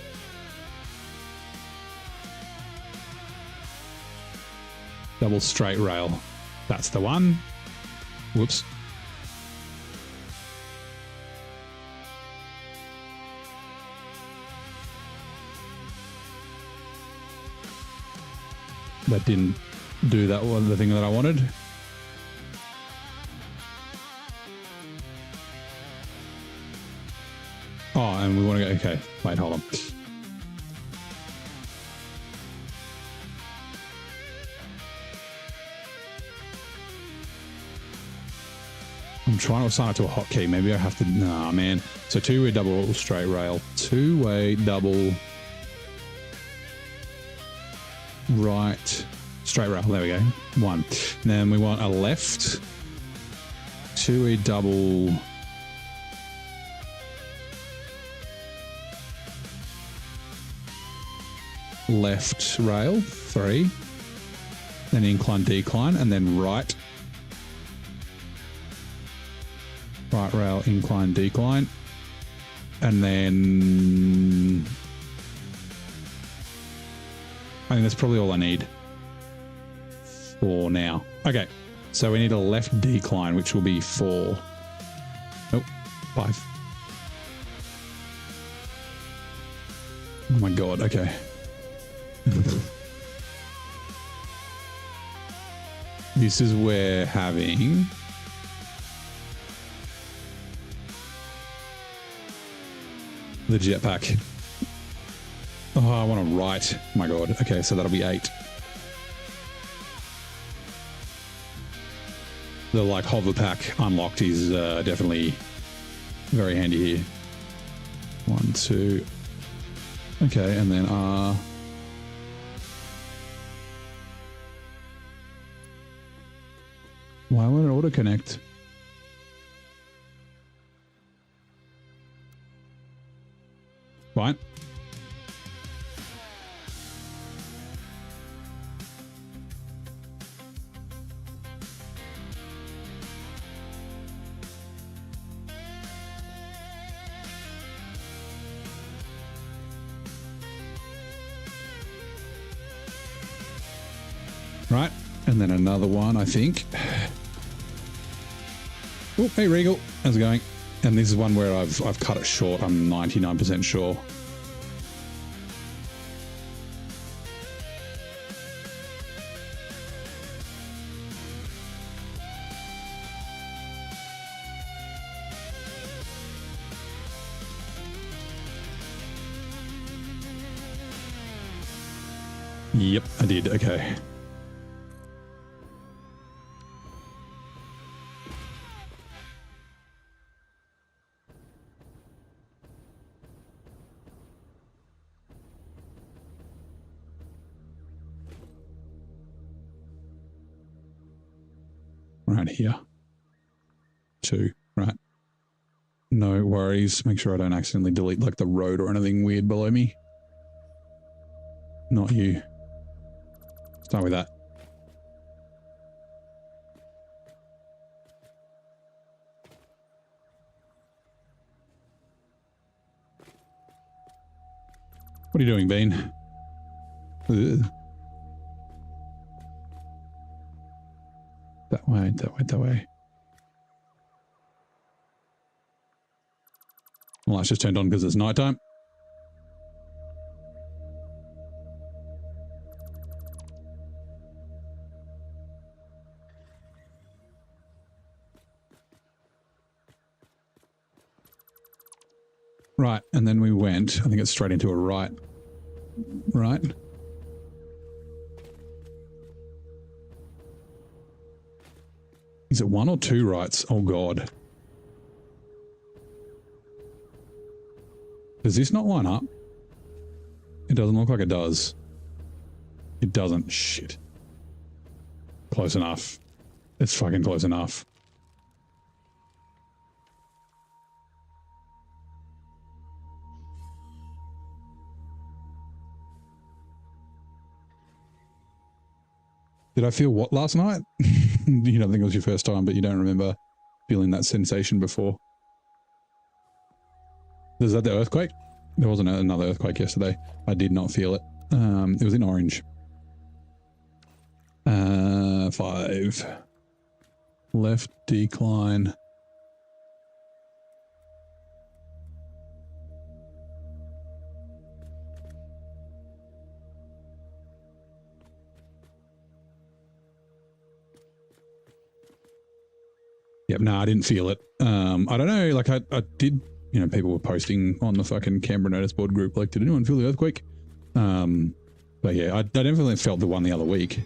Double straight rail. That's the one. Whoops. That didn't do that one, the thing that I wanted. Oh, and we want to go, okay, wait, hold on. I'm trying to assign it to a hotkey. Maybe I have to, nah, man. So two-way double straight rail, two-way double right straight rail. There we go. 1. And then we want a left, two-way double left rail, 3. Then incline decline, and then right rail incline decline, and then I think that's probably all I need for now. Okay, so we need a left decline, which will be 4. Nope, 5. Oh my god, okay. This is where having The jetpack. Oh, I want to write. My God. Okay, so that'll be 8. The like hover pack unlocked is definitely very handy here. 1, 2. Okay, and then why won't it auto connect? Fine. Right, and then another one, I think. Oh, hey Regal, how's it going? And this is one where I've cut it short. I'm 99% sure. Yep, I did. Okay. Right here. 2, right. No worries. Make sure I don't accidentally delete like the road or anything weird below me. Not you. Start with that. What are you doing, Bean? Ugh. That way, that way, that way. The light's just turned on because it's nighttime. Right, and then we went, I think it's straight into a right. Right? Is it 1 or 2 rights? Oh God. Does this not line up? It doesn't look like it does. It doesn't. Shit. Close enough. It's fucking close enough. Did I feel what last night? You don't think it was your first time, but you don't remember feeling that sensation before. Is that the earthquake? There wasn't another earthquake yesterday. I did not feel it. It was in orange. 5. Left decline. Yep, no, I didn't feel it. I don't know, like I did, you know, people were posting on the fucking Canberra notice board group, like, did anyone feel the earthquake? But yeah, I definitely felt the one the other week.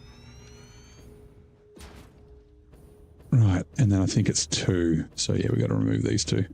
Right, and then I think it's 2. So yeah, we got to remove these 2.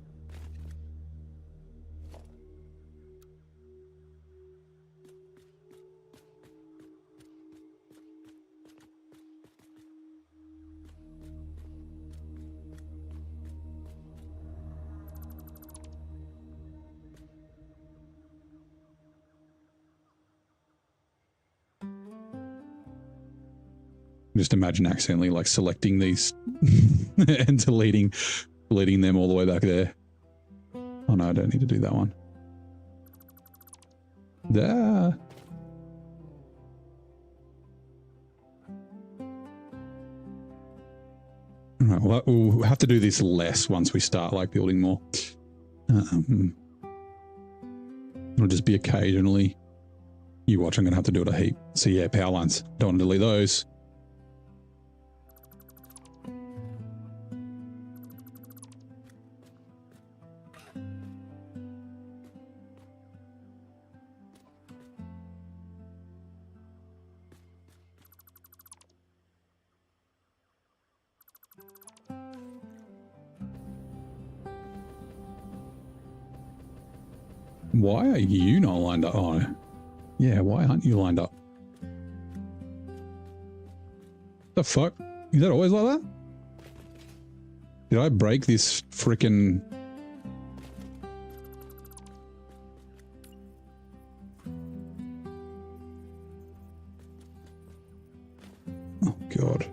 Just imagine accidentally like selecting these and deleting them all the way back there. Oh no, I don't need to do that one. There. All right, well, we'll have to do this less once we start like building more. It'll just be occasionally. You watch, I'm going to have to do it a heap. So yeah, power lines. Don't want to delete those. Why are you not lined up? Oh, yeah, why aren't you lined up? The fuck? Is that always like that? Did I break this frickin'... Oh, God.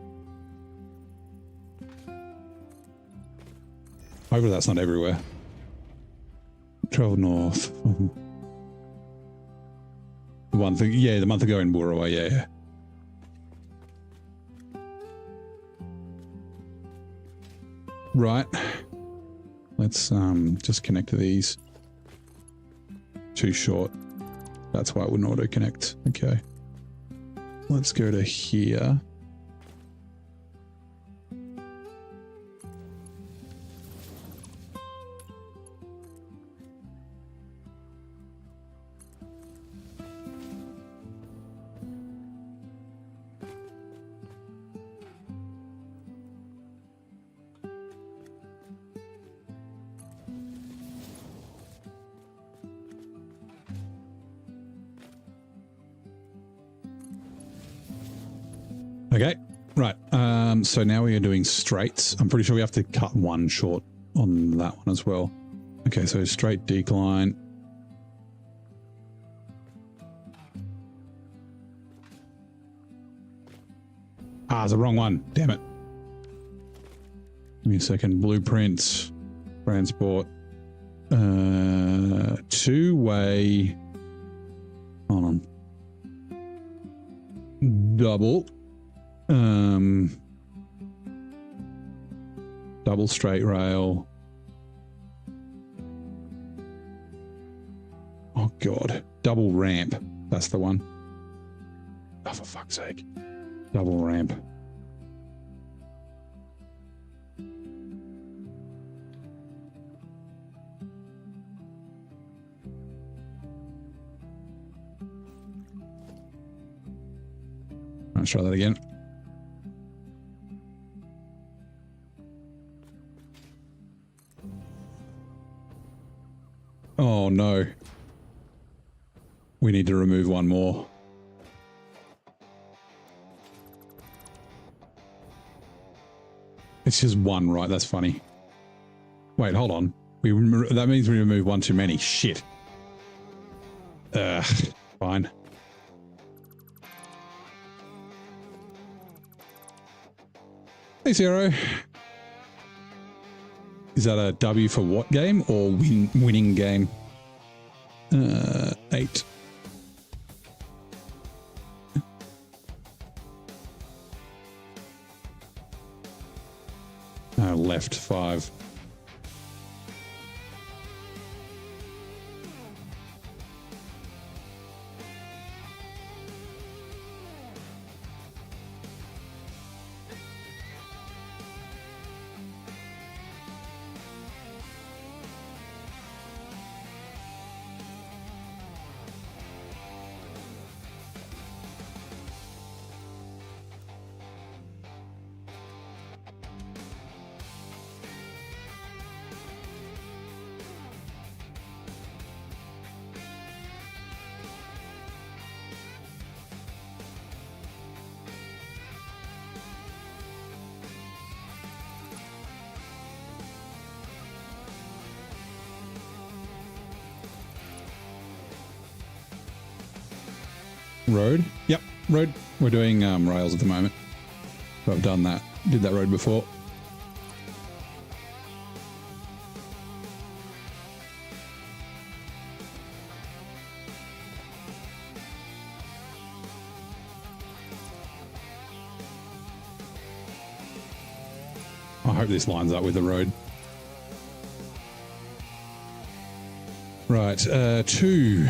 Hopefully that's not everywhere. Travel north. The month, yeah, the month ago in Boorawa, yeah. Right. Let's just connect to these. Too short. That's why it wouldn't auto connect. Okay. Let's go to here. Okay, right. So now we are doing straights. I'm pretty sure we have to cut one short on that one as well. Okay, so straight decline. Ah, it's the wrong one. Damn it. Give me a second. Blueprints. Transport. Two-way. Hold on. Double. Double straight rail. Oh God. Double ramp. That's the one. Oh, for fuck's sake. Double ramp. Let's try that again. Oh no. We need to remove one more. It's just one, right? That's funny. Wait, hold on. That means we remove one too many. Shit. Fine. Hey, Zero. Is that a W for what game or winning game? 8. Left 5. Road? Yep, road. We're doing rails at the moment. I've done that. Did that road before. I hope this lines up with the road. Right, 2.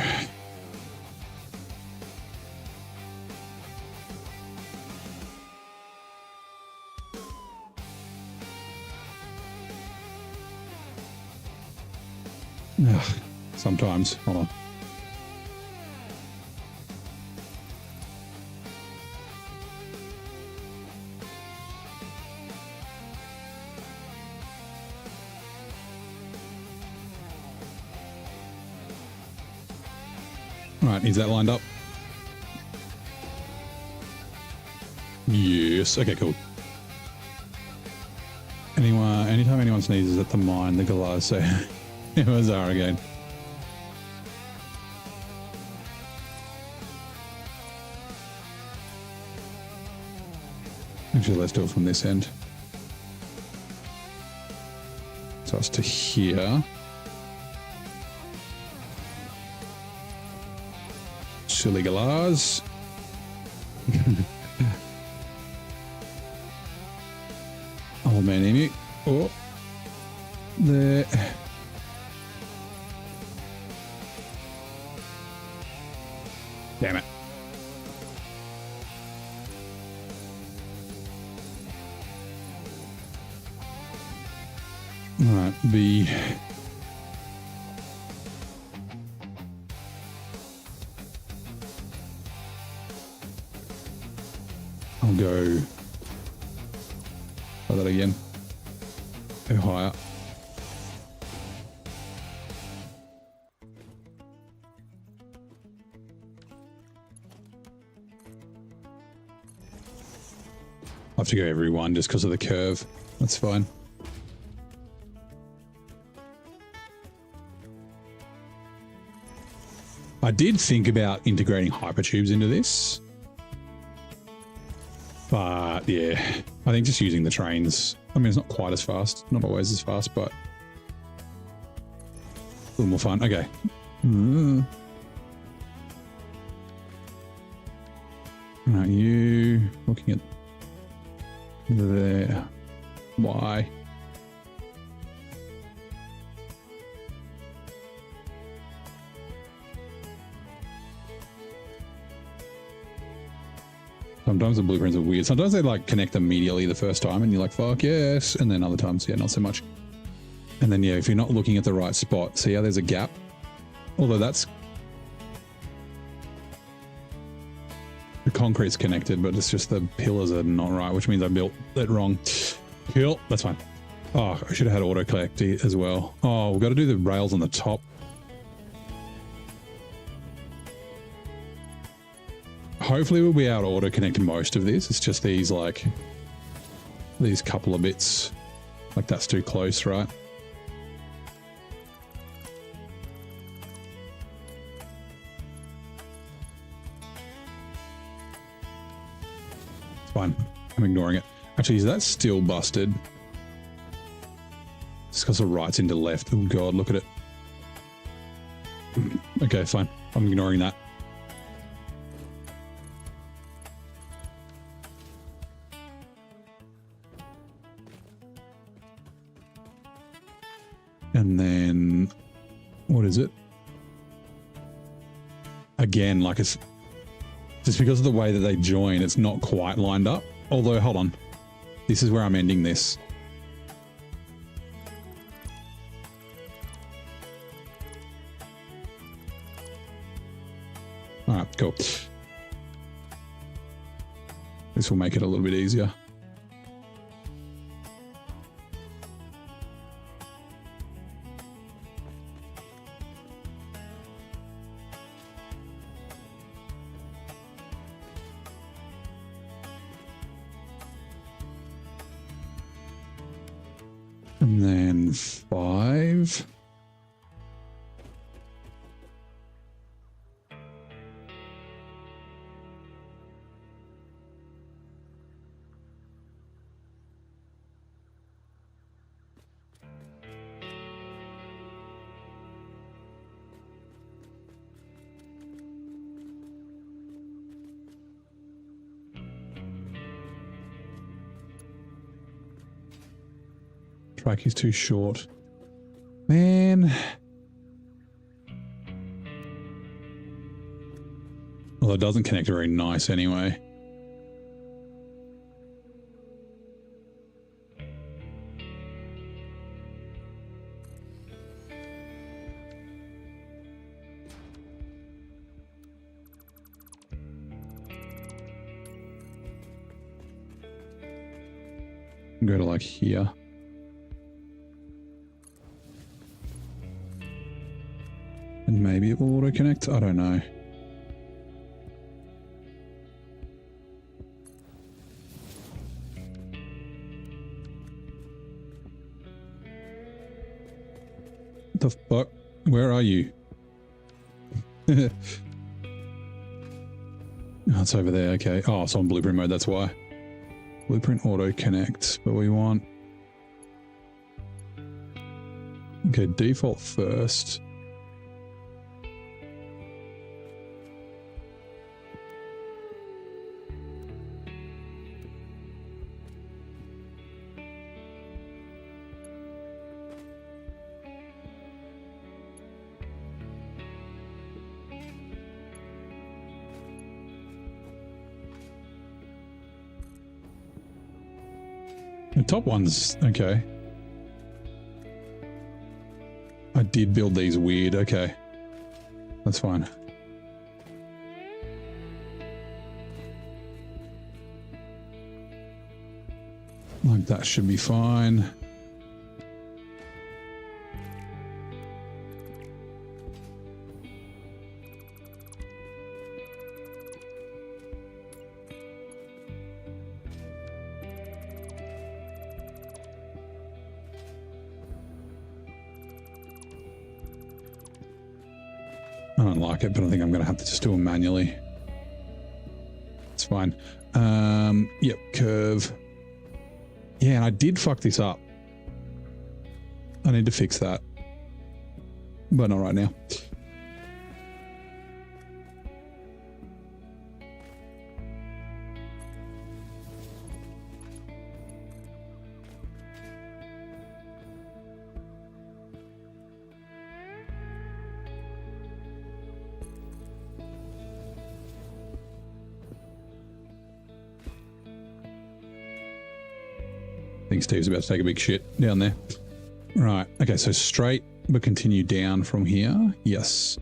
Ugh, sometimes. Hold on. Right, is that lined up? Yes. Okay, cool. Anytime anyone sneezes at the mine, the galahs say, it was our again. Actually, let's do it from this end. So it's to here. Silly galahs. Old man Emu. Oh. There. Damn it. All right, B. I'll go. Try that again. Go higher. I have to go every one just because of the curve. That's fine. I did think about integrating hypertubes into this. But yeah, I think just using the trains, I mean, it's not quite as fast, not always as fast, but a little more fun. Okay. Right, you looking at there. Why? Sometimes the blueprints are weird. Sometimes they like connect immediately the first time and you're like, fuck yes. And then other times, yeah, not so much. And then, yeah, if you're not looking at the right spot, see how there's a gap? Although that's... The concrete's connected, but it's just the pillars are not right, which means I built it wrong. Cool, that's fine. Oh, I should have had auto collect as well. Oh, we've got to do the rails on the top. Hopefully we'll be able to auto connect most of this. It's just these like these couple of bits. Like that's too close, right? It's fine. I'm ignoring it. Actually, is that still busted? It's because the right's into left. Oh god, look at it. Okay, fine. I'm ignoring that. And then, what is it? Again, like it's just because of the way that they join, it's not quite lined up. Although, hold on. This is where I'm ending this. All right, cool. This will make it a little bit easier. And then 5. Track is too short. Man. Well, it doesn't connect very nice anyway. Go to like here. And maybe it will auto connect. I don't know. the fuck? Where are you? Oh, it's over there. Okay. Oh, it's on blueprint mode. That's why. Blueprint auto connect. But we want... Okay, default first. The top one's okay. I did build these weird. Okay. That's fine. Like that should be fine. I don't like it, but I think I'm going to have to just do them manually. It's fine. Yep, curve. Yeah, and I did fuck this up. I need to fix that. But not right now. I think Steve's about to take a big shit down there. Right. Okay, so straight, but continue down from here. Yes.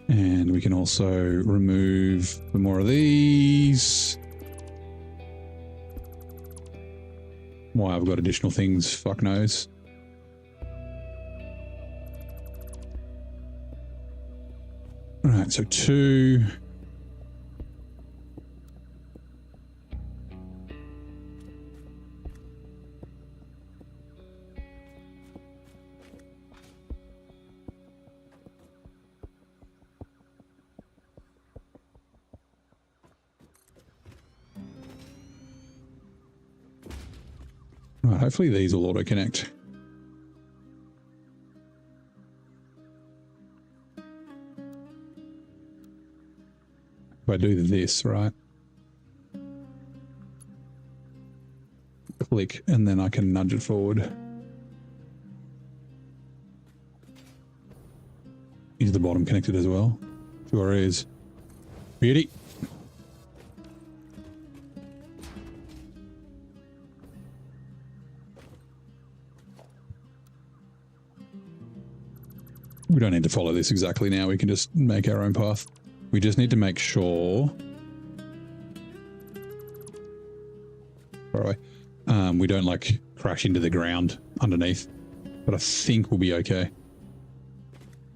And we can also remove more of these. Why I've got additional things, fuck knows. Right, so 2... Right, hopefully these will auto-connect. If I do this, right? Click, and then I can nudge it forward. Is the bottom connected as well? Sure is. Beauty. We don't need to follow this exactly now. We can just make our own path. We just need to make sure... Far away. We don't, like, crash into the ground underneath. But I think we'll be okay.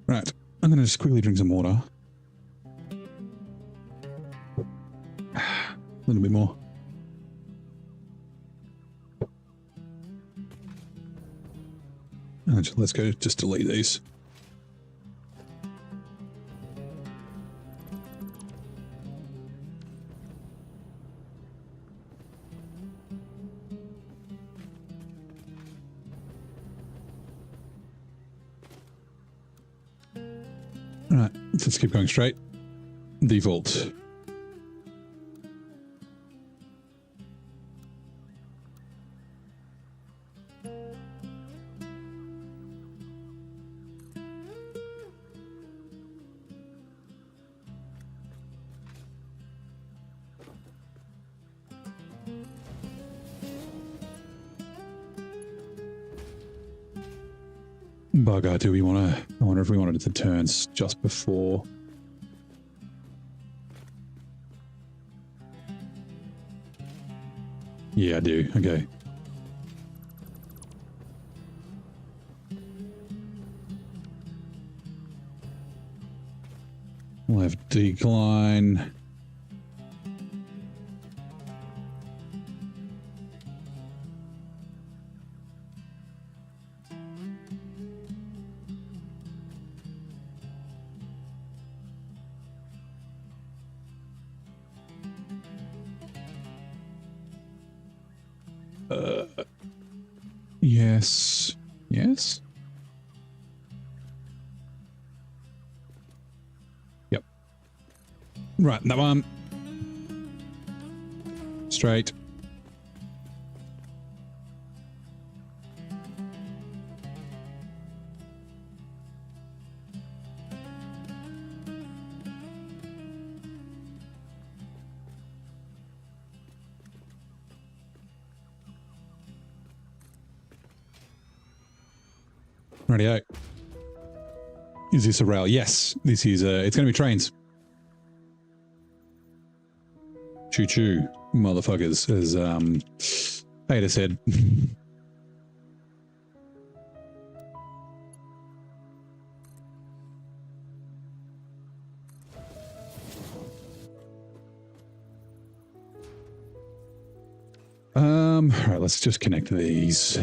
Right. I'm going to just quickly drink some water. A little bit more. And let's go just delete these. Right, let's keep going straight. Default. Bugger, do we want to... I wonder if we wanted it to turn just before. Yeah, I do. Okay. We'll have decline. Yes. Yes. Yep. Right, that one. Straight. Rightio. Is this a rail? Yes, this is it's going to be trains. Choo choo, motherfuckers, as Ada said. All right, let's just connect these.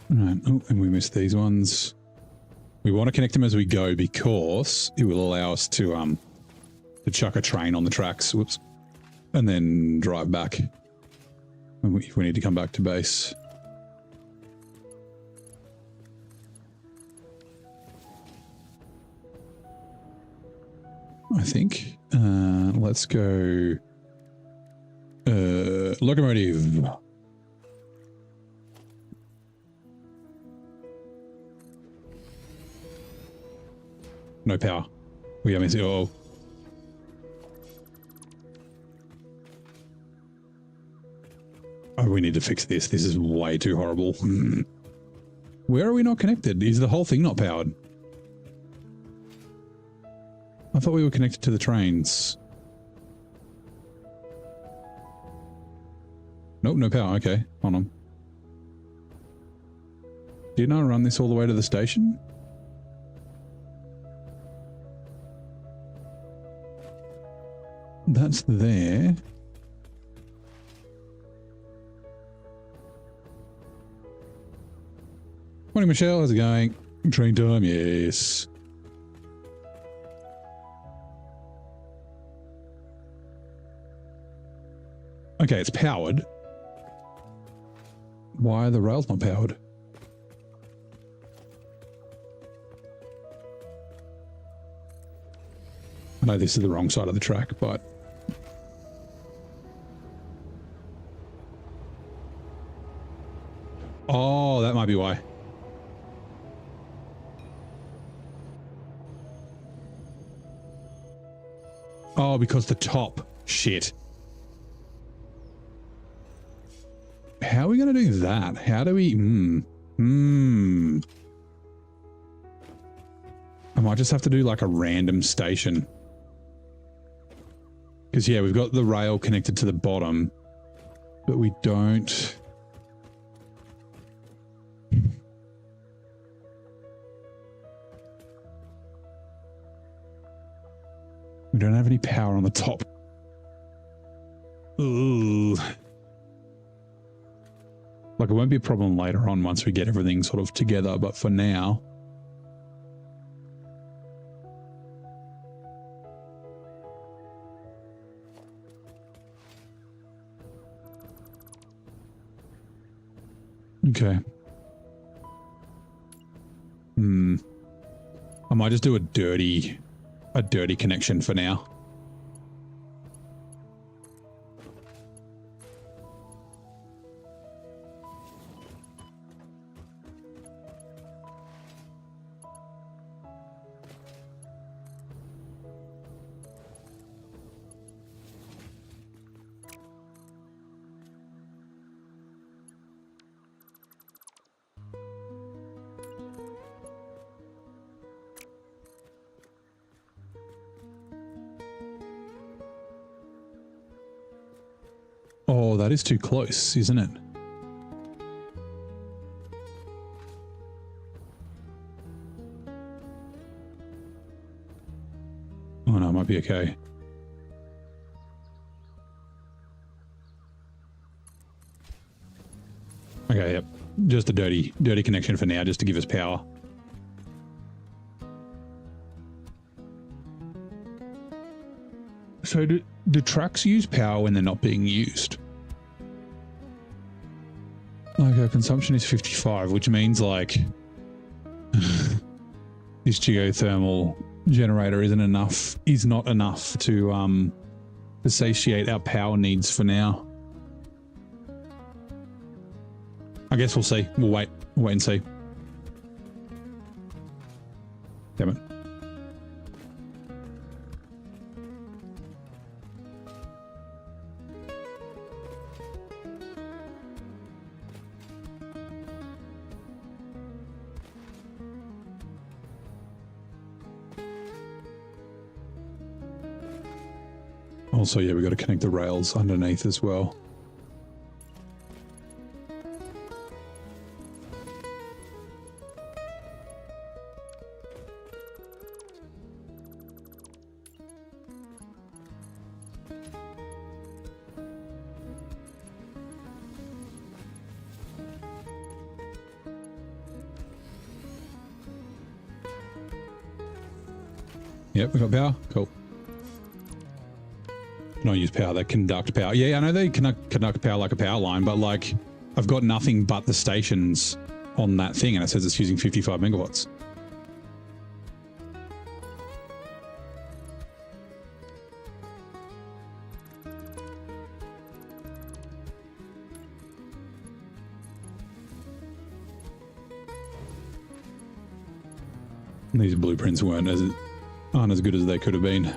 Right. Oh, and we missed these ones. We want to connect them as we go because it will allow us to chuck a train on the tracks. Whoops. And then drive back if we need to come back to base. I think. Let's go. Locomotive. No power. We are missing. Oh. Oh, we need to fix this. This is way too horrible. Where are we not connected? Is the whole thing not powered? I thought we were connected to the trains. Nope, no power. Okay, hold on. Didn't I run this all the way to the station? That's there. Morning, Michelle. How's it going? Train time, yes. Okay, it's powered. Why are the rails not powered? I know this is the wrong side of the track, but... Oh, that might be why. Oh, because the top. Shit. How are we going to do that? How do we... I might just have to do like a random station. Because, yeah, we've got the rail connected to the bottom, but we don't... We don't have any power on the top. Ooh. Like, it won't be a problem later on once we get everything sort of together, but for now... Okay. I might just do a dirty connection for now. Oh, that is too close, isn't it? Oh no, it might be okay. Okay, yep. Just a dirty connection for now, just to give us power. So do trucks use power when they're not being used? Like our consumption is 55, which means like this geothermal generator is not enough to satiate our power needs for now. I guess we'll see. We'll wait and see. Damn it. Also, yeah, we've got to connect the rails underneath as well. Yep, we got power. Cool. Not use power, they conduct power. Yeah, I know they conduct power like a power line, but like I've got nothing but the stations on that thing and it says it's using 55 megawatts. These blueprints aren't as good as they could have been.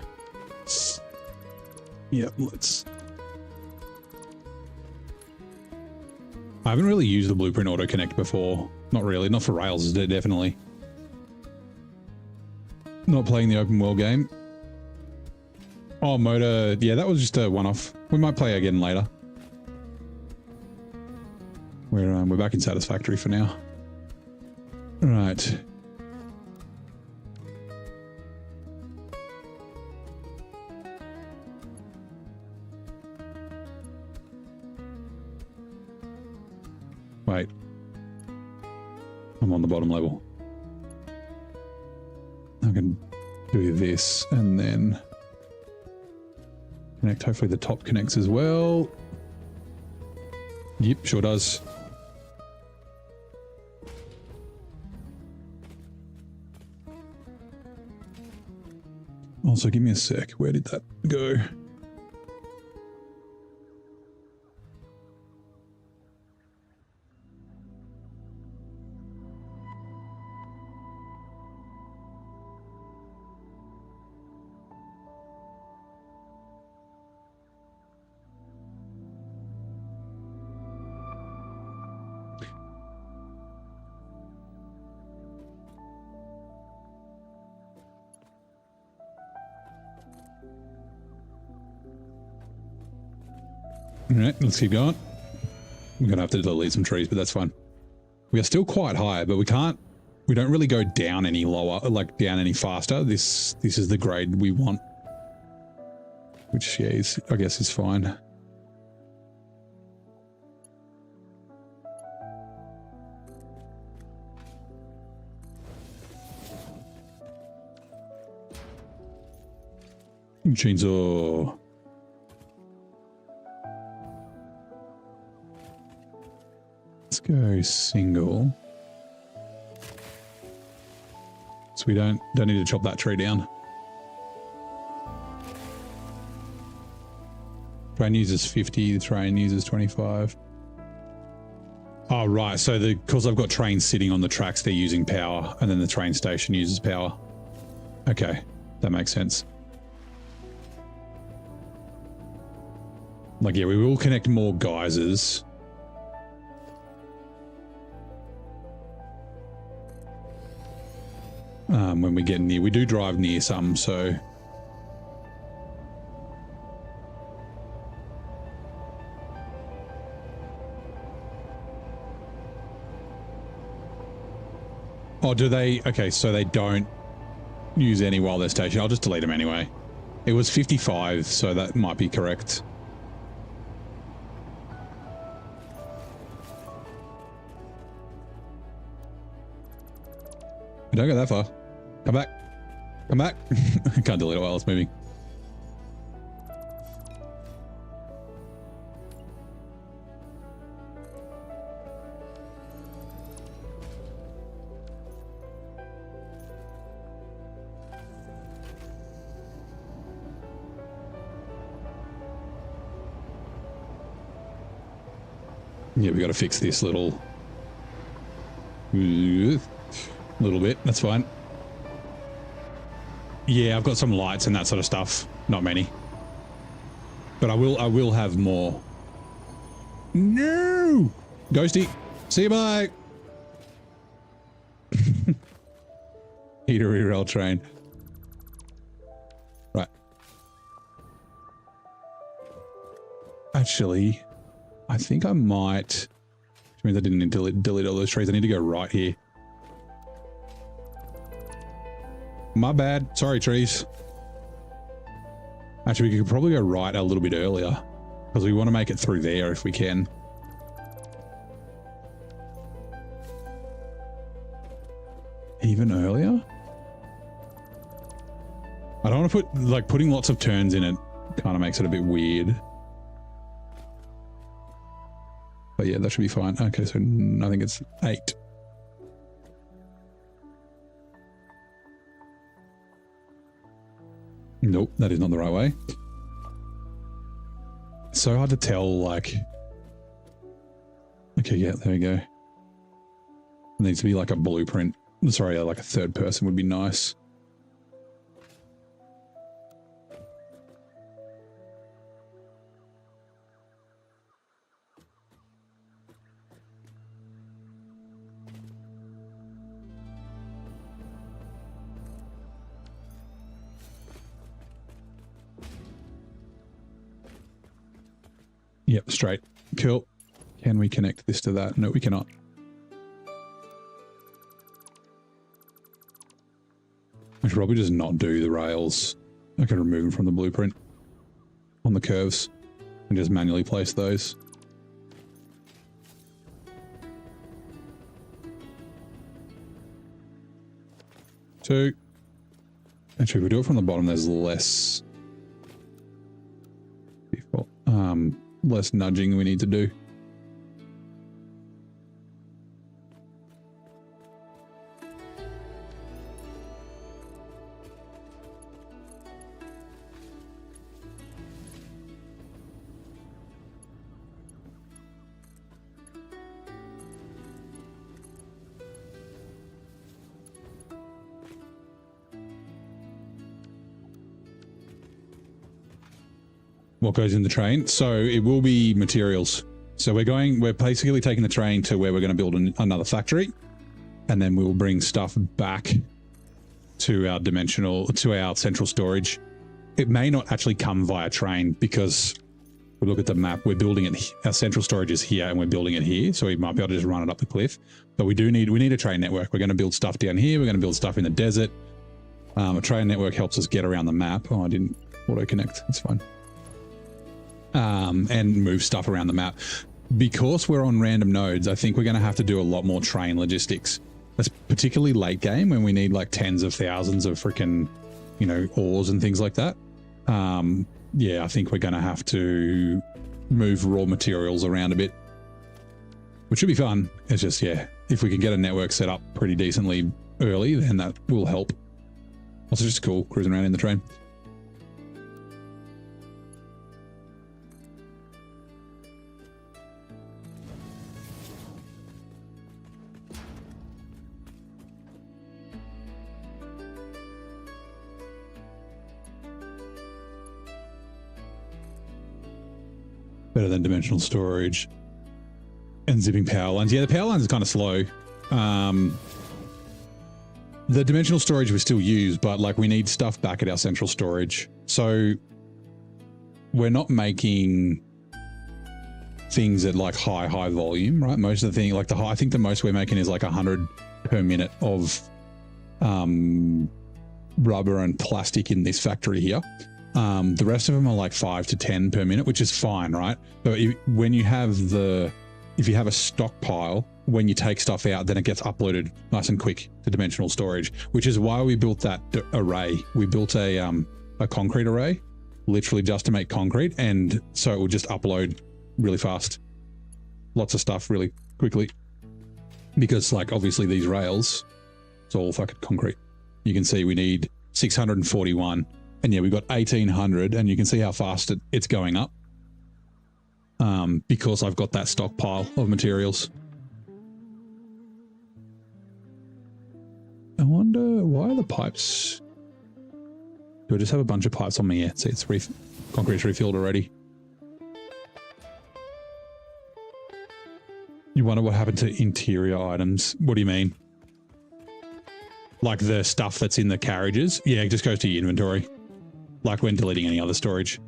Yep, let's... I haven't really used the blueprint auto connect before. Not really, not for rails, definitely. Not playing the open world game. Oh, motor, yeah, that was just a one-off. We might play again later. We're back in Satisfactory for now. Right. Wait, I'm on the bottom level. I can do this and then connect. Hopefully the top connects as well. Yep, sure does. Also, give me a sec. Where did that go? All right, let's keep going. We're going to have to delete some trees, but that's fine. We are still quite high, but we don't really go down any lower, like down any faster. This is the grade we want, which, yeah, I guess is fine. Chainsaw. Let's go single. So we don't need to chop that tree down. Train uses 50, the train uses 25. Oh, right. So because I've got trains sitting on the tracks, they're using power, and then the train station uses power. Okay, that makes sense. Like, yeah, we will connect more geysers. When we get near, we do drive near some, so. Oh, do they? Okay, so they don't use any while they're stationed. I'll just delete them anyway. It was 55, so that might be correct. Don't go that far. Come back. Come back. I can't delete it while it's moving. Yeah, we got to fix this little bit. That's fine. Yeah, I've got some lights and that sort of stuff. Not many, but I will have more. No, Ghosty. See you, bye. Heater rail train. Right. Actually, I think I might, which means I didn't need to delete all those trees. I need to go right here. My bad. Sorry, trees. Actually, we could probably go right a little bit earlier because we want to make it through there if we can. Even earlier? I don't want to put, like, putting lots of turns in it kind of makes it a bit weird. But yeah, that should be fine. Okay, so I think it's 8. Nope, that is not the right way. It's so hard to tell, like... Okay, yeah, there we go. It needs to be like a blueprint. Sorry, like a third person would be nice. Yep, straight. Cool. Can we connect this to that? No, we cannot. I should probably just not do the rails. I can remove them from the blueprint on the curves and just manually place those. Two. Actually, if we do it from the bottom, there's less default, less nudging we need to do. What goes in the train? So it will be materials. So we're basically taking the train to where we're going to build another factory, and then we will bring stuff back to our central storage. It may not actually come via train because we look at the map. We're building it. Our central storage is here, and we're building it here. So we might be able to just run it up the cliff. But we need a train network. We're going to build stuff down here. We're going to build stuff in the desert. A train network helps us get around the map. Oh, I didn't auto connect. That's fine. And move stuff around the map. Because we're on random nodes, I think we're going to have to do a lot more train logistics. That's particularly late game when we need like tens of thousands of freaking, ores and things like that. Yeah, I think we're going to have to move raw materials around a bit, which should be fun. It's just, yeah, if we can get a network set up pretty decently early, then that will help. Also just cool cruising around in the train. Better than dimensional storage and zipping power lines. Yeah, the power lines are kind of slow. The dimensional storage we still use, but like we need stuff back at our central storage. So we're not making things at like high volume, right? Most of the thing, like I think the most we're making is like 100 per minute of rubber and plastic in this factory here. The rest of them are like 5 to 10 per minute, which is fine, right? But if you have a stockpile, when you take stuff out, then it gets uploaded nice and quick to dimensional storage, which is why we built that array. We built a concrete array, literally just to make concrete, and so it will just upload really fast. Lots of stuff really quickly. Because, like, obviously these rails, it's all fucking concrete. You can see we need 641, and yeah, we've got 1800, and you can see how fast it's going up. Because I've got that stockpile of materials. I wonder why are the pipes... Do I just have a bunch of pipes on me? Yeah, see, it's concrete's refilled already. You wonder what happened to interior items. What do you mean? Like the stuff that's in the carriages? Yeah, it just goes to your inventory. Like when deleting any other storage.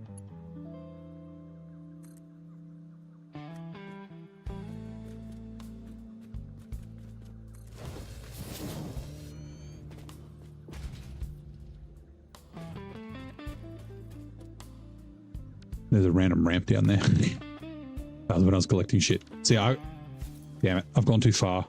There's a random ramp down there. That was when I was collecting shit. See, damn it, I've gone too far.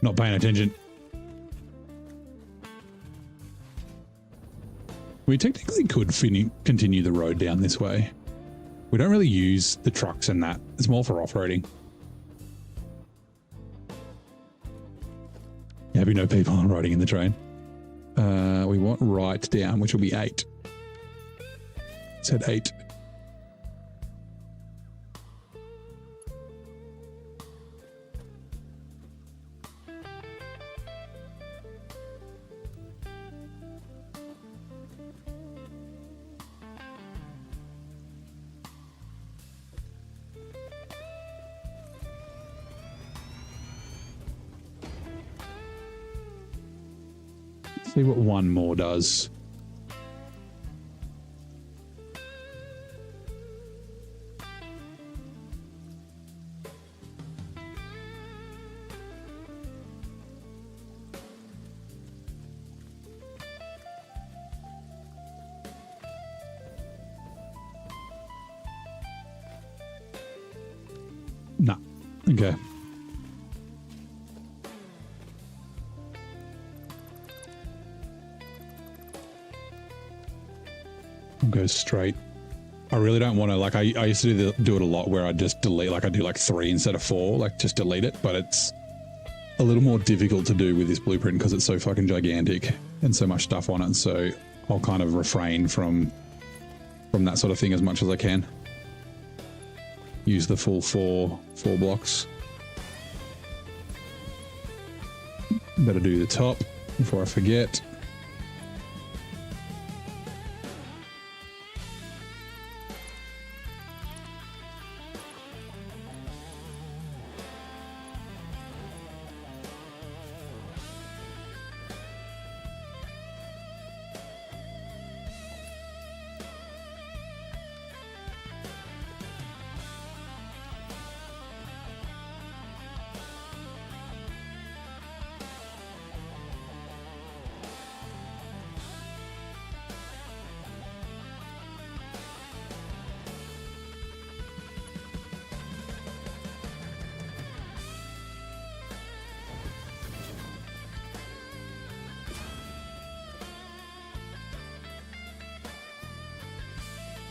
Not paying attention. We technically could continue the road down this way. We don't really use the trucks and that. It's more for off-roading. Yeah, be no people riding in the train. We want right down, which will be 8. It said 8. See what one more does. Nah. Okay. Go straight. I really don't want to, like, I used to do it a lot where I just delete, like I do like 3 instead of 4, like just delete it, but it's a little more difficult to do with this blueprint because it's so fucking gigantic and so much stuff on it, so I'll kind of refrain from that sort of thing as much as I can. Use the full four blocks. Better do the top before I forget.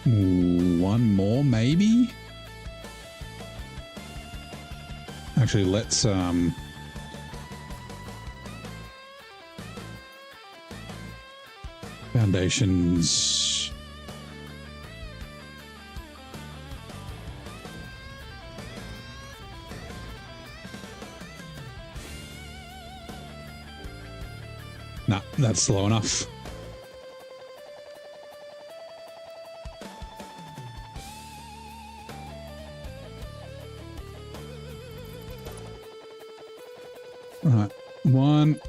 One more, maybe? Actually, let's foundations. Nah, that's slow enough. Right, 1.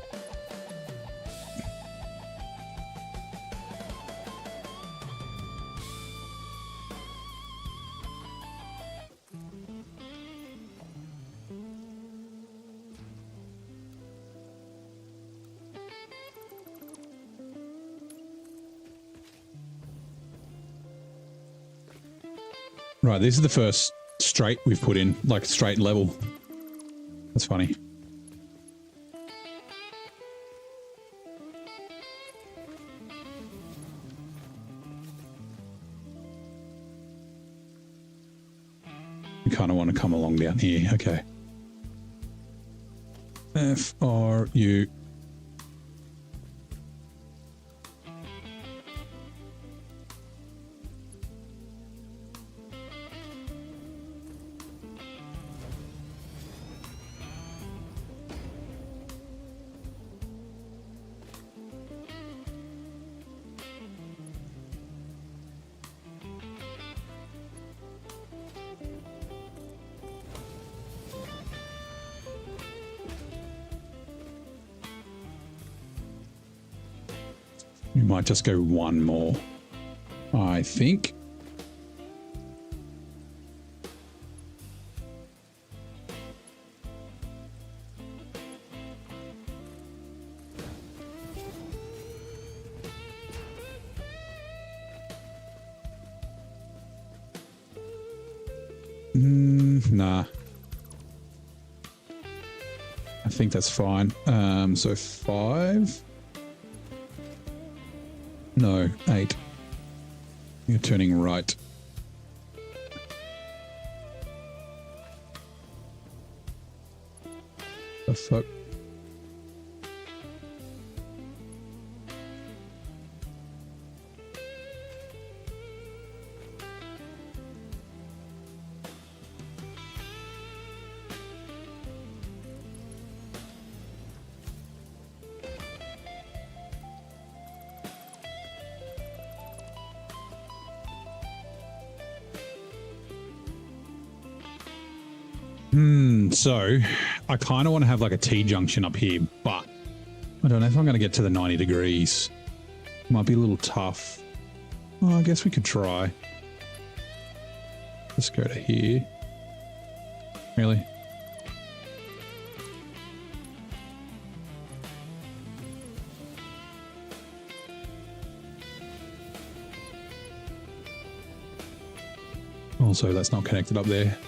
Right, this is the first straight we've put in, like straight level. That's funny. You kind of want to come along down here. Okay. F-R-U. We might just go one more, I think. Nah. I think that's fine. So 5. No, 8. You're turning right. The fuck? So I kind of want to have like a T-junction up here, but I don't know if I'm going to get to the 90 degrees. Might be a little tough. Oh, I guess we could try. Let's go to here. Really? Also, that's not connected up there.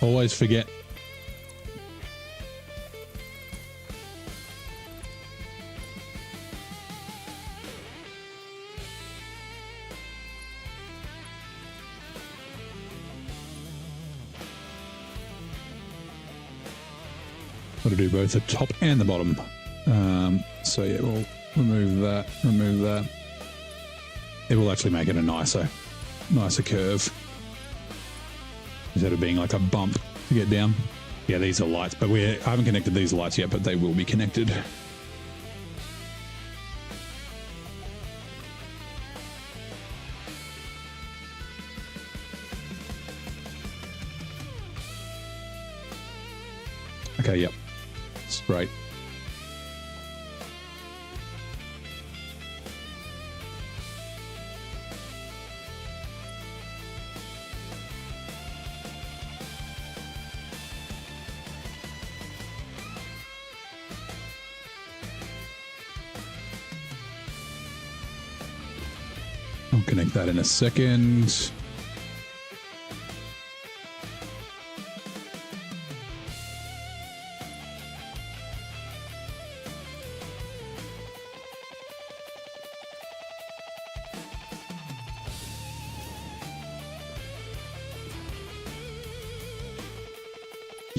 Always forget. Got to do both the top and the bottom. So yeah, we'll remove that, remove that. It will actually make it a nicer curve. Instead of being like a bump to get down. Yeah, these are lights, but I haven't connected these lights yet, but they will be connected. Okay, yep. That's great. I'll connect that in a second.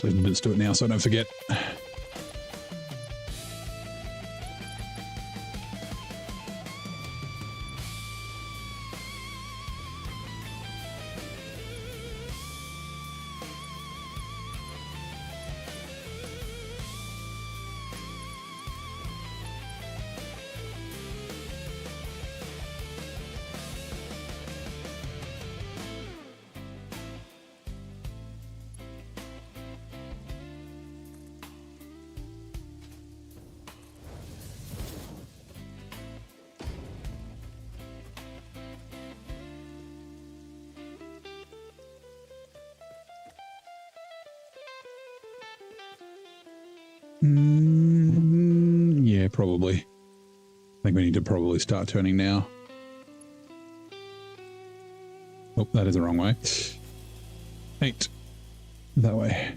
Let's do it now so I don't forget. Yeah, probably. I think we need to probably start turning now. Oh, Oh, that is the wrong way. 8. That way.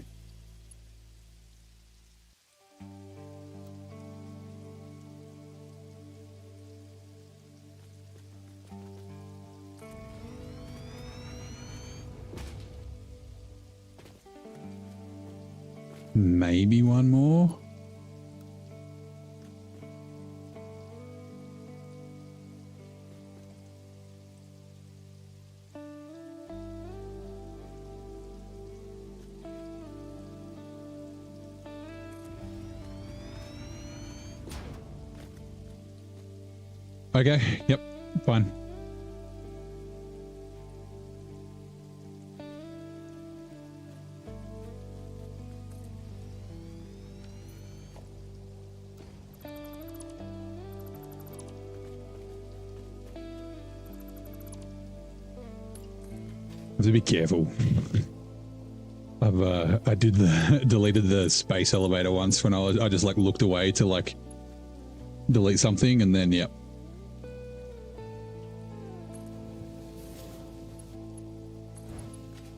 Maybe one more. Okay, yep, fine. Have to be careful. I deleted the space elevator once when I just like looked away to like delete something and then yep.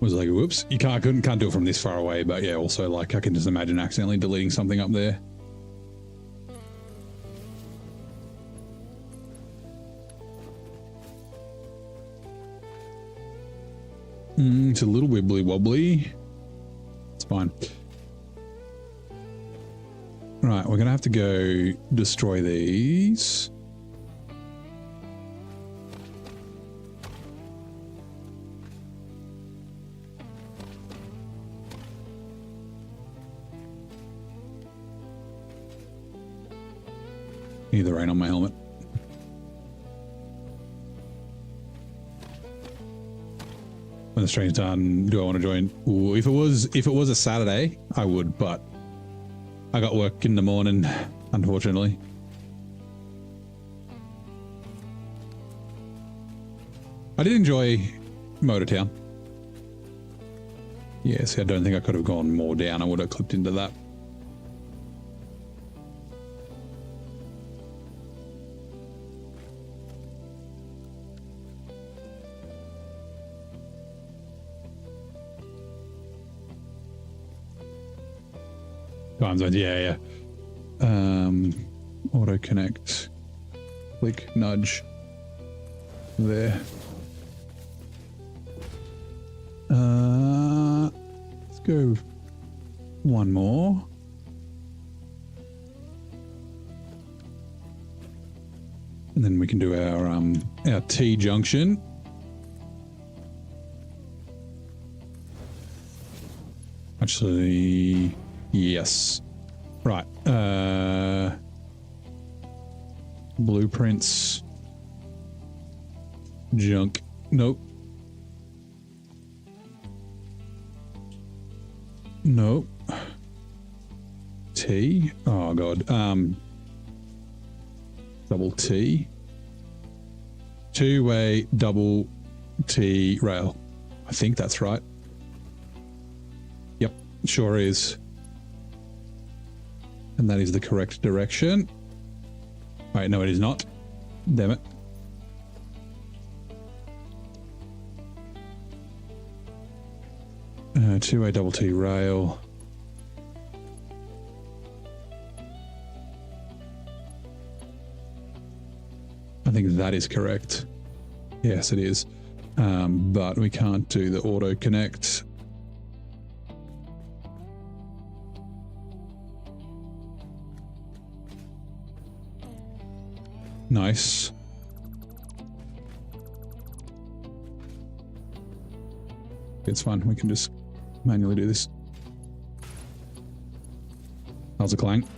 Was like, whoops, you can't do it from this far away, but yeah, also like I can just imagine accidentally deleting something up there. It's a little wibbly wobbly. It's fine. Right, we're gonna have to go destroy these. Need the rain on my helmet. When the stream's done, do I want to join? Ooh, if it was a Saturday, I would, but I got work in the morning, unfortunately. I did enjoy Motortown. Yes, I don't think I could have gone more down. I would have clipped into that. Time zones, yeah. Auto connect. Click, nudge. There. Let's go one more. And then we can do our T junction. Actually, yes. Right. Blueprints. Junk. Nope. Nope. T. Oh god. Double T. Two-way double T rail. I think that's right. Yep, sure is. And that is the correct direction. Wait, no, it is not. Damn it. Two-way double T rail. I think that is correct. Yes, it is. But we can't do the auto connect. Nice. It's fun. We can just manually do this. How's it clang?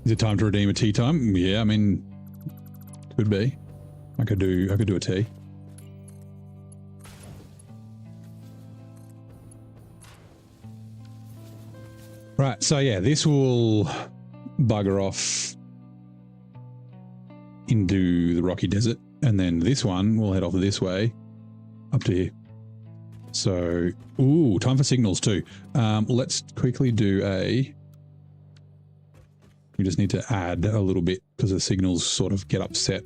Is it time to redeem a tea time? Yeah, I mean, could be. I could do a tea. Right, so yeah, this will bugger off into the rocky desert, and then this one will head off this way up to here. So, ooh, time for signals too. Let's quickly do a... We just need to add a little bit because the signals sort of get upset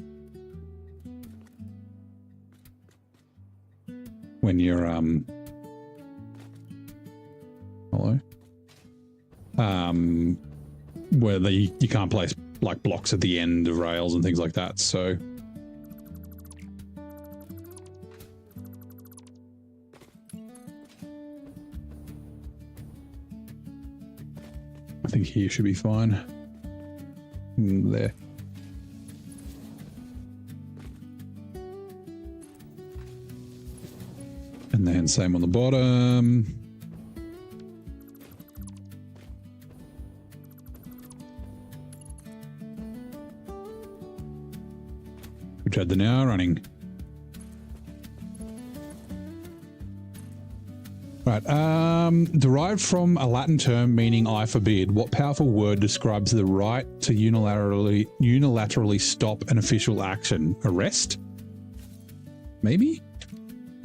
when you're hello, where you can't place like blocks at the end of rails and things like that. So I think here should be fine. There. And then same on the bottom. Which had the now running. Right, derived from a Latin term meaning I forbid, what powerful word describes the right to unilaterally stop an official action? Arrest? Maybe?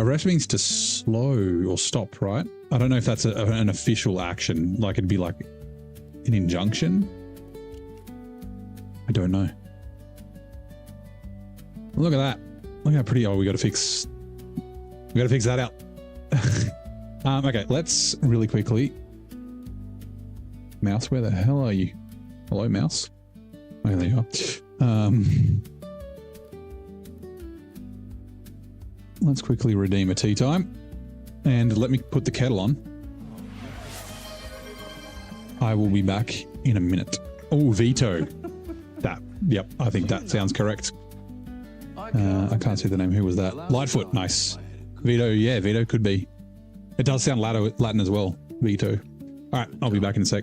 Arrest means to slow or stop, right? I don't know if that's an official action, like it'd be like an injunction. I don't know. Look at that. Look how pretty. Oh, we got to fix that out. Okay, let's really quickly. Mouse, where the hell are you? Hello, mouse. Oh, there you are. Let's quickly redeem a tea time. And let me put the kettle on. I will be back in a minute. Oh, veto. Yep, I think that sounds correct. I can't see the name. Who was that? Lightfoot, nice. Veto, yeah, veto could be. It does sound Latin as well, veto. All right, I'll be back in a sec.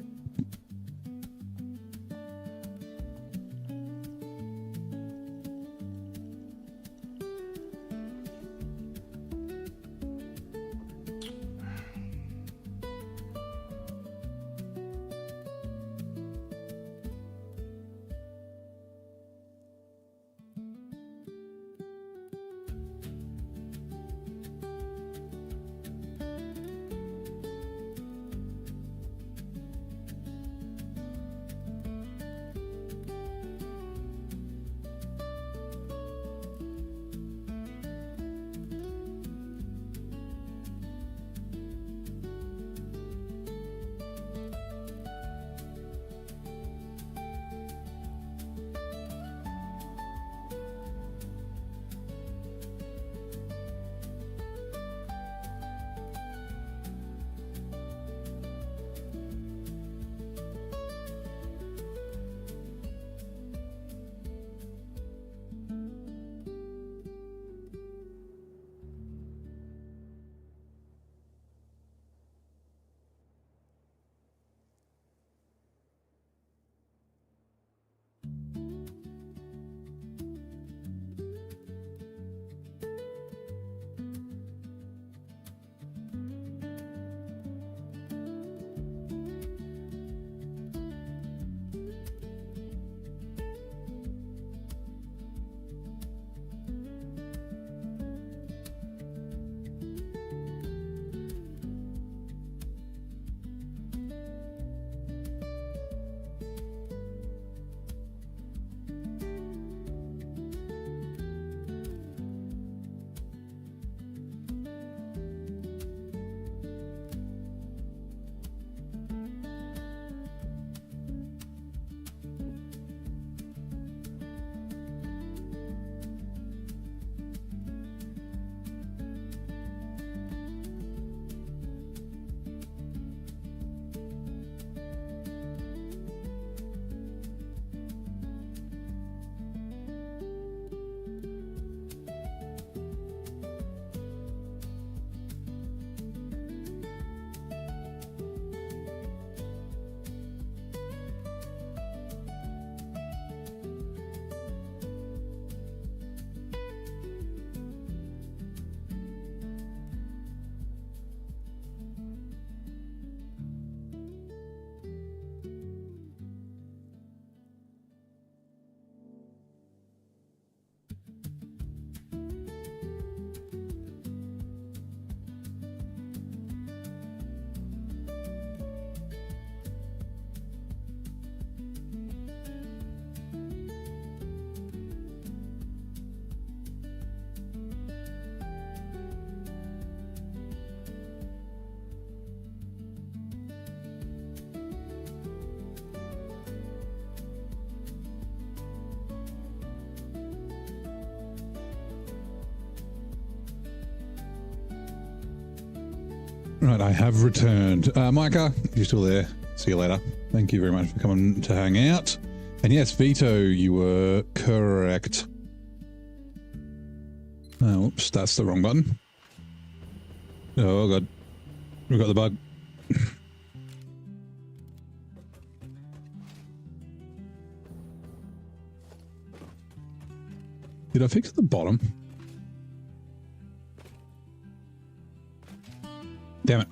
Right, I have returned. Micah, if you're still there, see you later. Thank you very much for coming to hang out. And yes, Vito, you were correct. Oh, oops, that's the wrong button. Oh, God. We've got the bug. Did I fix the bottom? Damn it.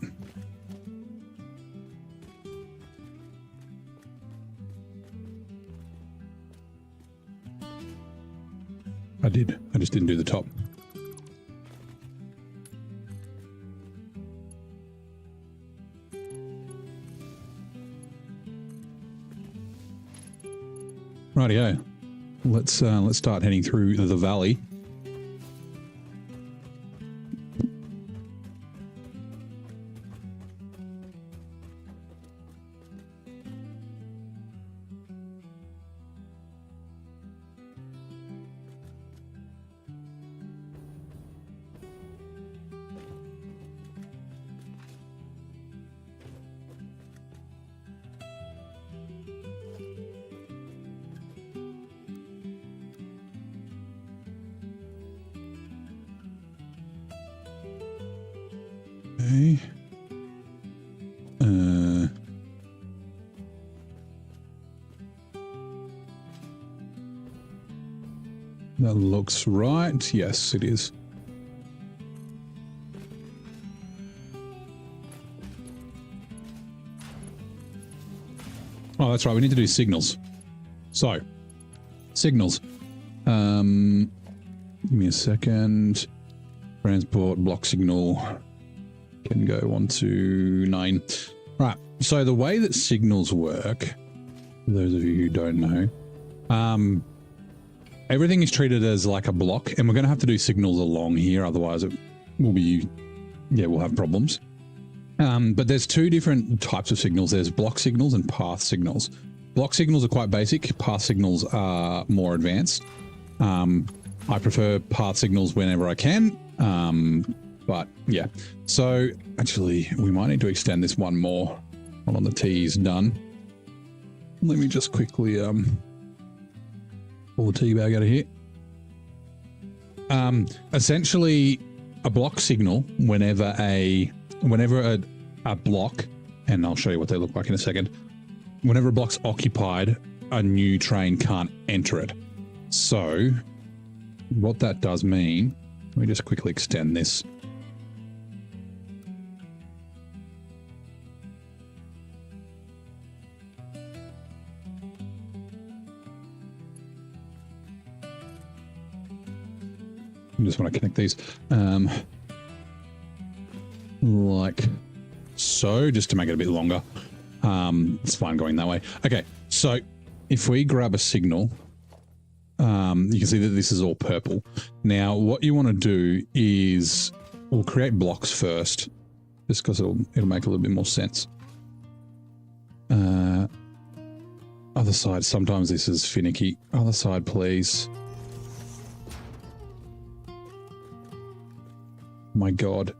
I did. I just didn't do the top. Rightio. Let's start heading through the valley. Okay. That looks right. Yes, it is. Oh, that's right. We need to do signals. So, signals. Give me a second. Transport, block signal. Can go 1 to 9. Right. So the way that signals work, for those of you who don't know, everything is treated as like a block, and we're going to have to do signals along here. Otherwise it will be, we'll have problems. But there's two different types of signals. There's block signals and path signals. Block signals are quite basic. Path signals are more advanced. I prefer path signals whenever I can. But yeah, so actually we might need to extend this one more. Hold on, the T is done. Let me just quickly pull the tea bag out of here. Essentially a block signal whenever a block, and I'll show you what they look like in a second. Whenever a block's occupied, a new train can't enter it. So what that does mean, let me just quickly extend this. I just want to connect these like so, just to make it a bit longer. It's fine going that way. Okay, so if we grab a signal, you can see that this is all purple. Now, what you want to do is we'll create blocks first, just because it'll make a little bit more sense. Other side, sometimes this is finicky. Other side, please. My God.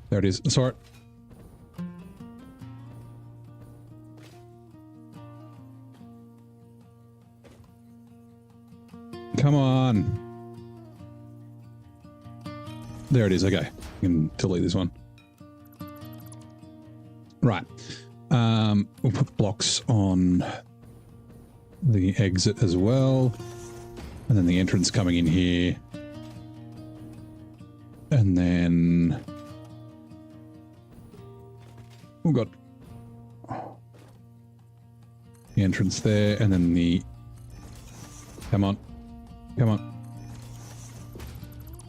There it is. Sorry. Come on. There it is. Okay. I can delete this one. Right. We'll put blocks on the exit as well. And then the entrance coming in here. And then we've got the entrance there, and then the, come on.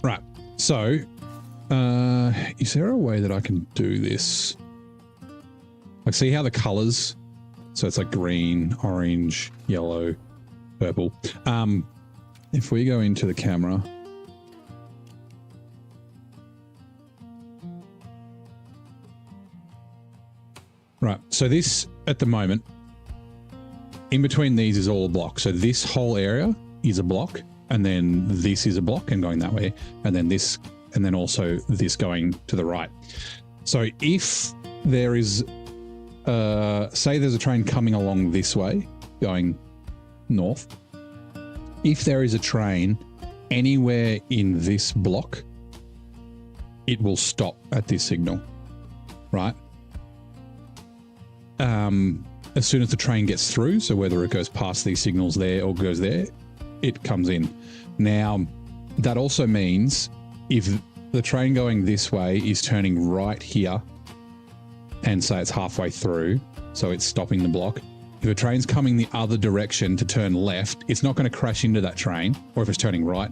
Right. So, is there a way that I can do this? Like, see how the colors, so it's like green, orange, yellow, purple. If we go into the camera, right, so this at the moment, in between these is all a block. So this whole area is a block, and then this is a block and going that way, and then this, and then also this going to the right. So if there is, say there's a train coming along this way, going north, if there is a train anywhere in this block, it will stop at this signal, right? As soon as the train gets through, so whether it goes past these signals there or goes there, it comes in. Now, that also means if the train going this way is turning right here, and say it's halfway through, so it's stopping the block, if a train's coming the other direction to turn left, it's not going to crash into that train, or if it's turning right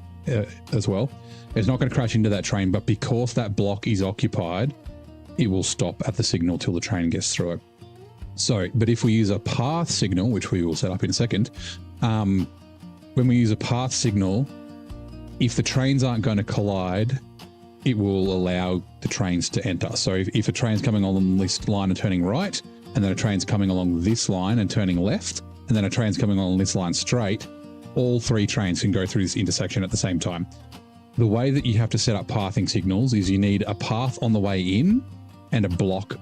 as well, it's not going to crash into that train, but because that block is occupied, it will stop at the signal till the train gets through it. So, but if we use a path signal, which we will set up in a second, when we use a path signal, if the trains aren't going to collide, it will allow the trains to enter. So if a train's coming along this line and turning right, and then a train's coming along this line and turning left, and then a train's coming along this line straight, all three trains can go through this intersection at the same time. The way that you have to set up pathing signals is you need a path on the way in and a block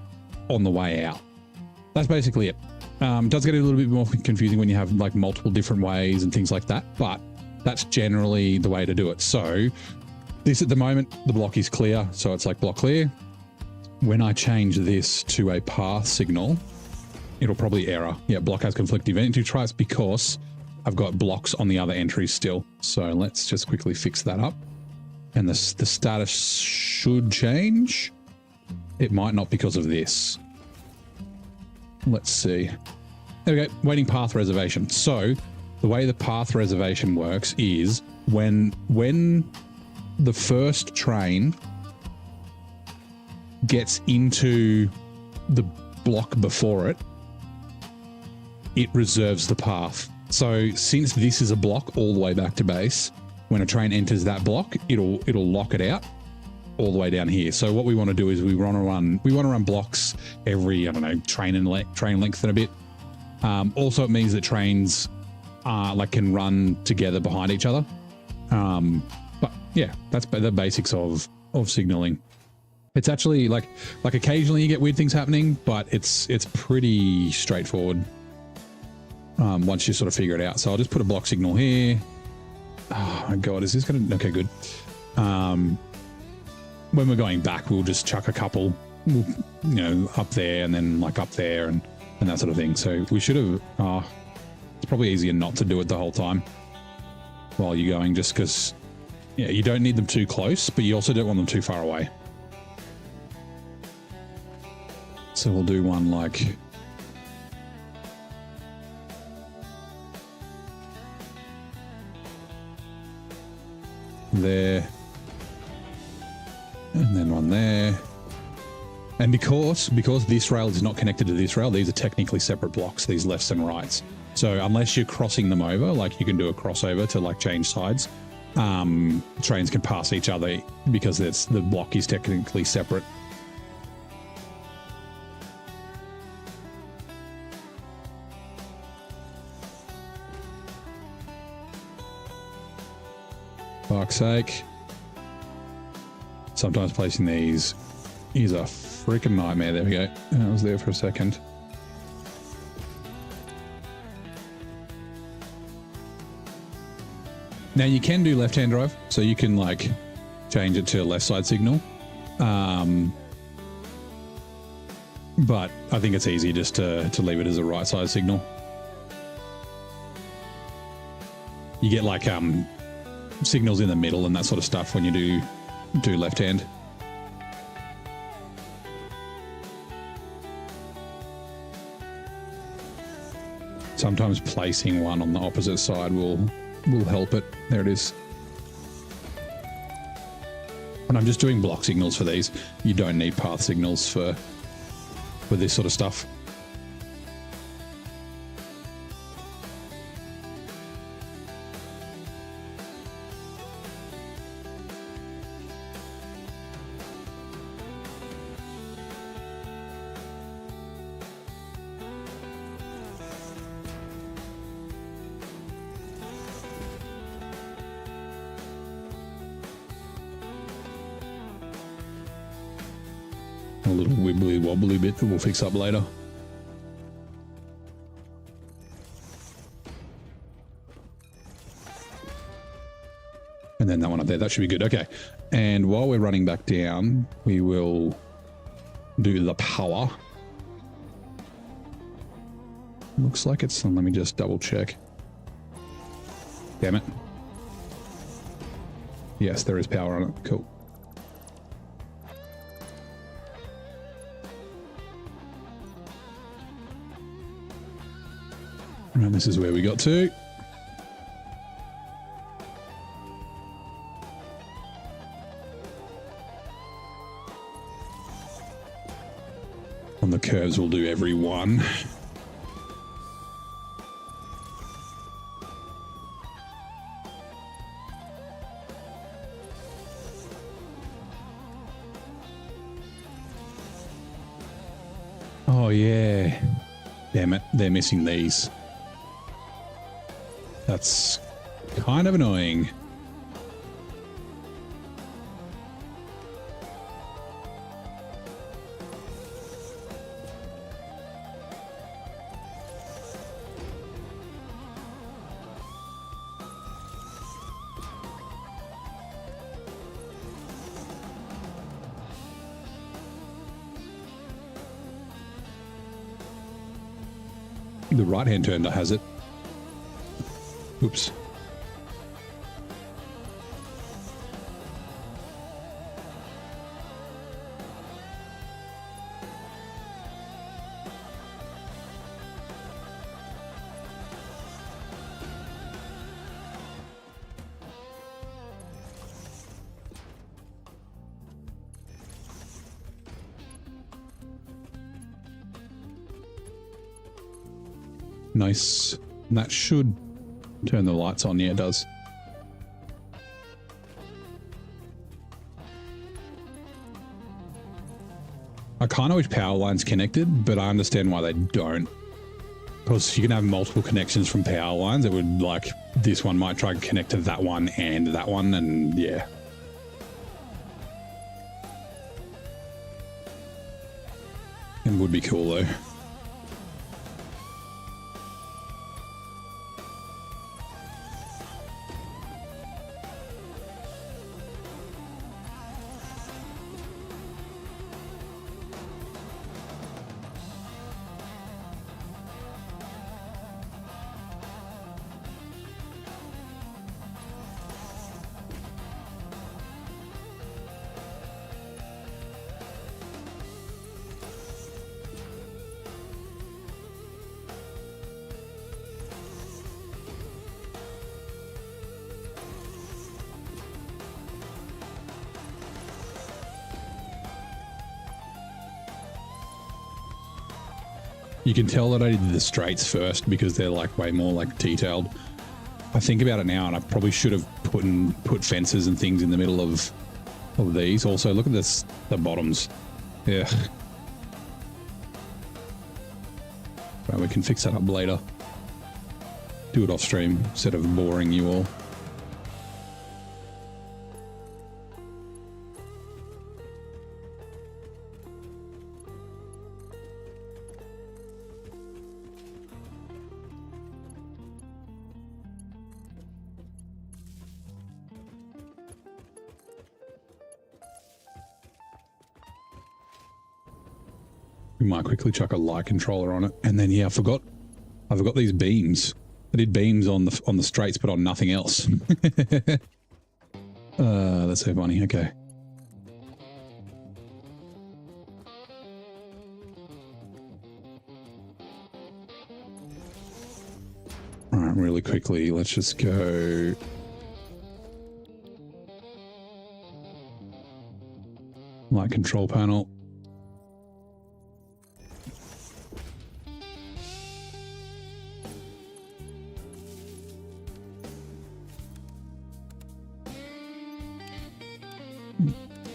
on the way out. That's basically it. It does get a little bit more confusing when you have like multiple different ways and things like that, but that's generally the way to do it. So this at the moment, the block is clear, so it's like block clear. When I change this to a path signal, it'll probably error. Yeah, block has conflicting entry types because I've got blocks on the other entries still. So let's just quickly fix that up. And the status should change. It might not because of this. Let's see. There we go, waiting path reservation. So the way the path reservation works is when the first train gets into the block before it, it reserves the path. So since this is a block all the way back to base, when a train enters that block, it'll lock it out all the way down here. So what we want to do is we want to run blocks every, I don't know, train length and a bit. Also, it means that trains can run together behind each other. But yeah, that's the basics of signaling. It's actually like occasionally you get weird things happening, but it's pretty straightforward once you sort of figure it out. So I'll just put a block signal here. Oh my God, is this going to, okay, good. When we're going back, we'll just chuck a couple, up there and then like up there and that sort of thing. So we should have, it's probably easier not to do it the whole time while you're going, just because, yeah, you don't need them too close, but you also don't want them too far away. So we'll do one like there, and then one there. And because this rail is not connected to this rail, these are technically separate blocks, these lefts and rights. So unless you're crossing them over, like you can do a crossover to like change sides, trains can pass each other because the block is technically separate. Fuck's sake. Sometimes placing these is a freaking nightmare. There we go. I was there for a second. Now you can do left-hand drive, so you can like change it to a left side signal. But I think it's easier just to leave it as a right side signal. You get like signals in the middle and that sort of stuff when you do left hand. Sometimes placing one on the opposite side will help it. There it is. And I'm just doing block signals for these. You don't need path signals for this sort of stuff. little wibbly wobbly bit that we'll fix up later. And then that one up there, that should be good. Okay. And while we're running back down, we will do the power. Looks like it's on. Let me just double check. Damn it. Yes, there is power on it. Cool. And this is where we got to. On the curves, we'll do every one. Oh, yeah. Damn it. They're missing these. That's kind of annoying. The right-hand turn that has it. Oops. Nice. And that should turn the lights on. Yeah, it does. I kind of wish power lines connected, but I understand why they don't. Because you can have multiple connections from power lines. It would, like, this one might try and connect to that one and that one, and yeah. It would be cool though. You can tell that I did the straights first because they're like way more like detailed. I think about it now and I probably should have put fences and things in the middle of these. Also, look at this, the bottoms. Yeah. Well, we can fix that up later. Do it off stream instead of boring you all. We might quickly chuck a light controller on it, and then yeah, I forgot these beams. I did beams on the straights, but on nothing else. That's so funny. Okay. All right, really quickly, let's just go. Light control panel.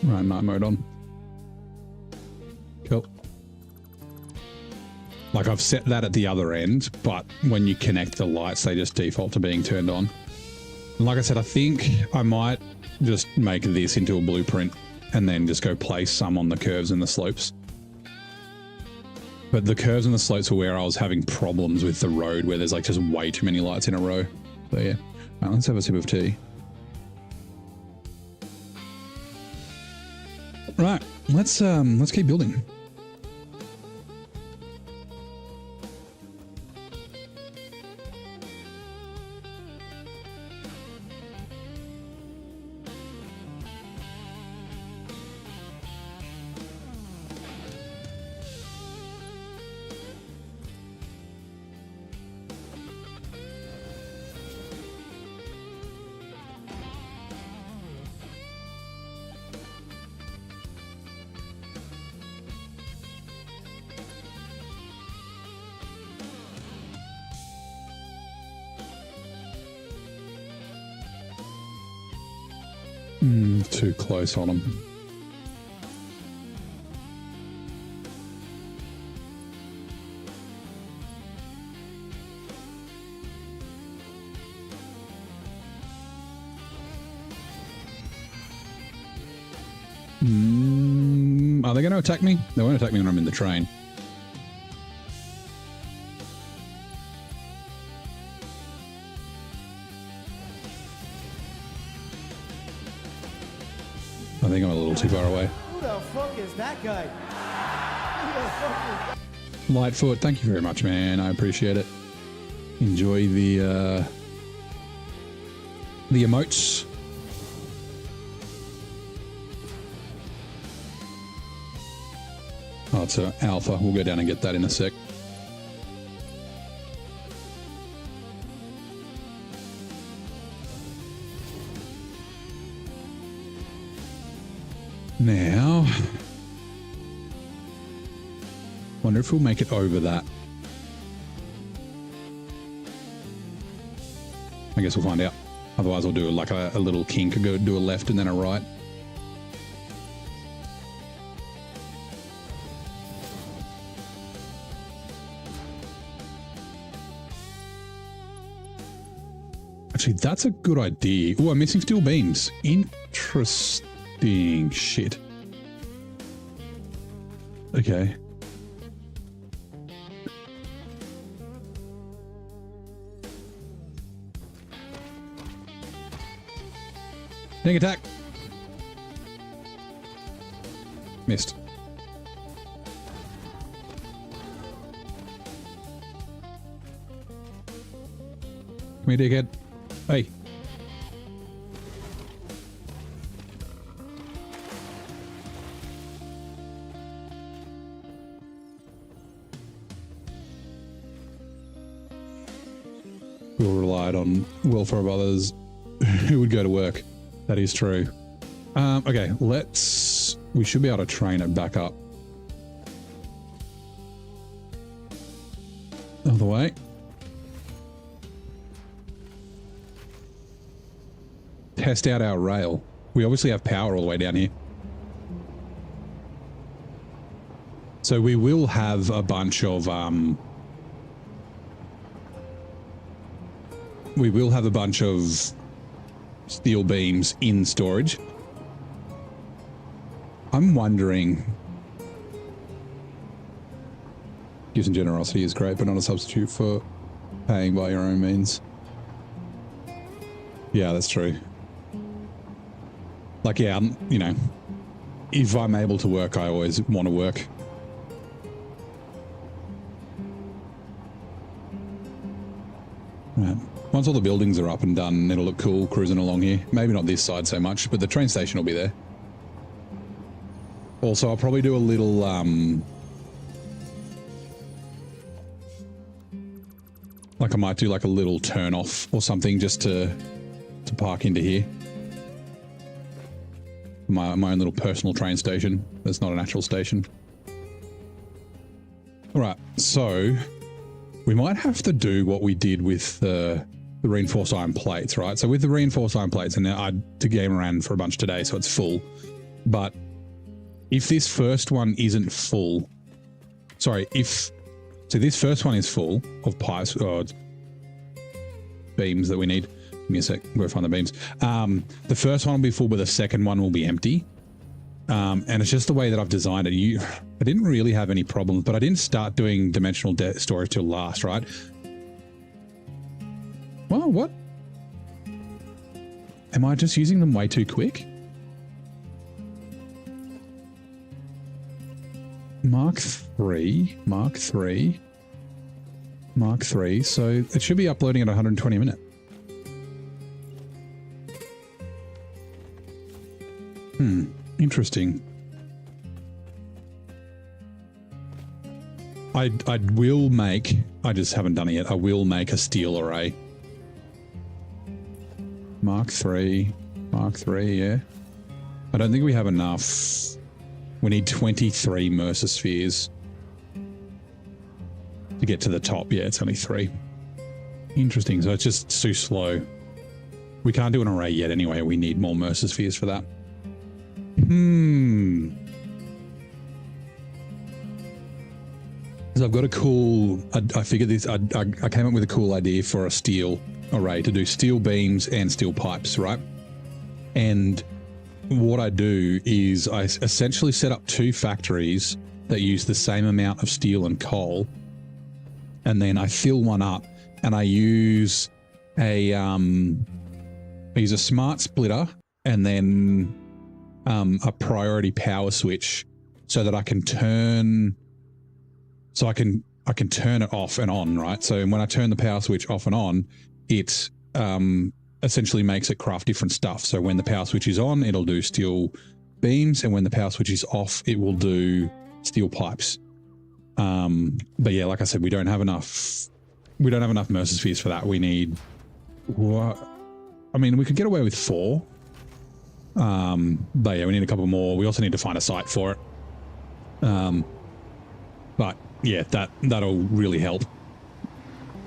Right, night mode on. Cool. Like I've set that at the other end, but when you connect the lights, they just default to being turned on. And like I said, I think I might just make this into a blueprint and then just go place some on the curves and the slopes. But the curves and the slopes were where I was having problems with the road, where there's like just way too many lights in a row. So yeah, right, let's have a sip of tea. Right, let's keep building. Too close on them. Are they going to attack me? They won't attack me when I'm in the train. I think I'm a little too far away. Who the fuck is that guy? Who the fuck is that? Lightfoot, thank you very much, man. I appreciate it. Enjoy the emotes. Oh, it's an alpha. We'll go down and get that in a sec. Now, wonder if we'll make it over that. I guess we'll find out. Otherwise, we'll do like a little kink, go do a left and then a right. Actually, that's a good idea. Oh, I'm missing steel beams. Interesting shit. Okay. Sneak attack. Missed. Come here, dickhead. Hey. We all relied on welfare of others who would go to work. That is true. Okay, we should be able to train it back up. Other way. Test out our rail. We obviously have power all the way down here. So we will have a bunch of steel beams in storage. I'm wondering, gifts and generosity is great, but not a substitute for paying by your own means. Yeah, that's true. Like, yeah, you know, if I'm able to work, I always want to work. Right. Once all the buildings are up and done, it'll look cool cruising along here. Maybe not this side so much, but the train station will be there. Also, I'll probably do a little, like I might do like a little turn off or something just to park into here. My own little personal train station. That's not an actual station. All right, so we might have to do what we did with the reinforced iron plates, right? So with the reinforced iron plates, and I did game around for a bunch today, so it's full. But if this first one isn't full, sorry, so this first one is full of pipes or beams that we need. Give me a sec, we'll find the beams. The first one will be full, but the second one will be empty. And it's just the way that I've designed it. I didn't really have any problems, but I didn't start doing dimensional storage till last, right? Well, what? Am I just using them way too quick? Mark 3. So it should be uploading at 120 a minute. Interesting. I will make, I just haven't done it yet, I will make a steel array. Mark 3, yeah. I don't think we have enough. We need 23 Mercer spheres to get to the top. Yeah, it's only 3. Interesting, so it's just too slow. We can't do an array yet anyway, we need more Mercer spheres for that. So I've got a cool, I figured this, I came up with a cool idea for a steel array to do steel beams and steel pipes, right? And what I do is I essentially set up 2 factories that use the same amount of steel and coal, and then I fill one up and I use a smart splitter and then a priority power switch so that I can turn, I can turn it off and on, right? So when I turn the power switch off and on, it essentially makes it craft different stuff. So when the power switch is on, it'll do steel beams, and when the power switch is off, it will do steel pipes. But yeah, like I said, we don't have enough Mercer spheres for that. We need, what? I mean, we could get away with 4. But yeah, we need a couple more. We also need to find a site for it. But yeah, that'll really help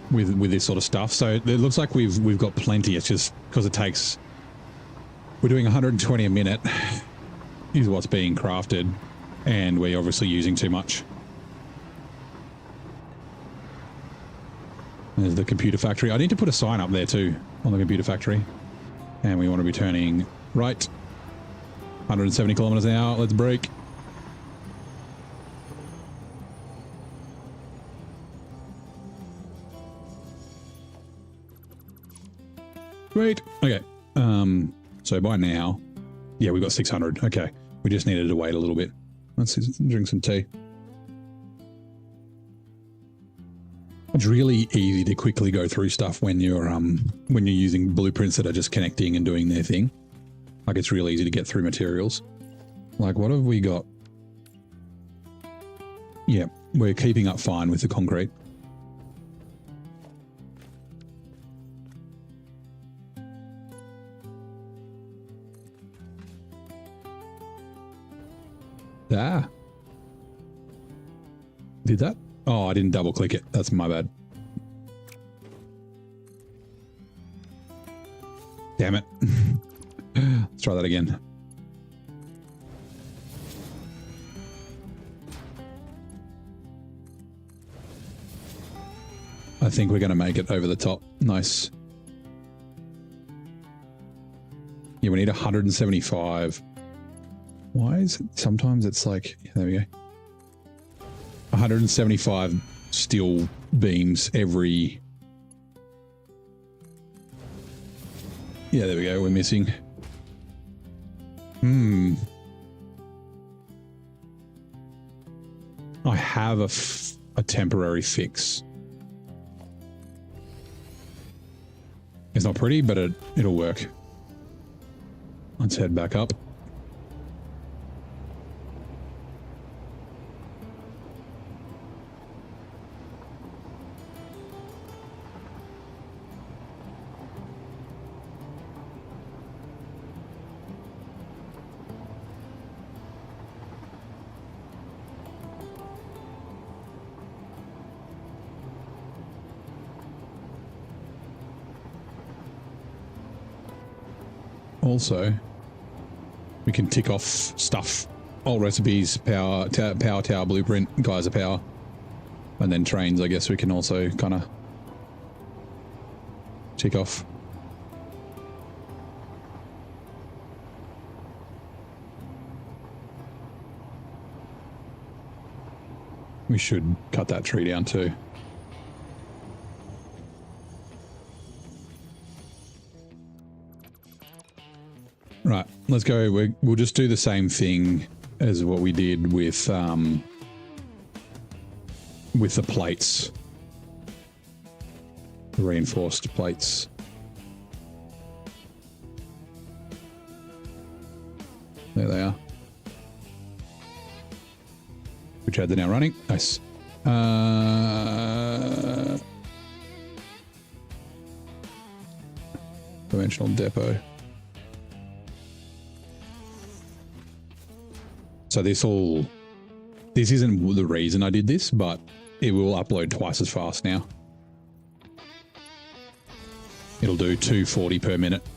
with this sort of stuff. So it looks like we've got plenty. It's just because it takes, we're doing 120 a minute is what's being crafted, and we're obviously using too much. There's the computer factory. I need to put a sign up there too on the computer factory, and we want to be turning right. 170 kilometers an hour. Let's brake. Great. Okay. So by now, yeah, we've got 600. Okay. We just needed to wait a little bit. Let's drink some tea. It's really easy to quickly go through stuff when you're using blueprints that are just connecting and doing their thing. Like, it's real easy to get through materials. Like, what have we got? Yeah, we're keeping up fine with the concrete. Ah. Did that? Oh, I didn't double click it. That's my bad. Damn it. Let's try that again. I think we're going to make it over the top. Nice. Yeah, we need 175. Why is it? Sometimes it's like, there we go. 175 steel beams every. Yeah, there we go. We're missing. I have a temporary fix. It's not pretty, but it'll work. Let's head back up. Also, we can tick off stuff. All recipes, power tower blueprint, geyser power, and then trains. I guess we can also kind of tick off. We should cut that tree down too. Right, let's go. We'll just do the same thing as what we did with the plates. The reinforced plates. There they are. Which they're now running. Nice. Conventional depot. So this isn't the reason I did this, but it will upload twice as fast now. It'll do 240 per minute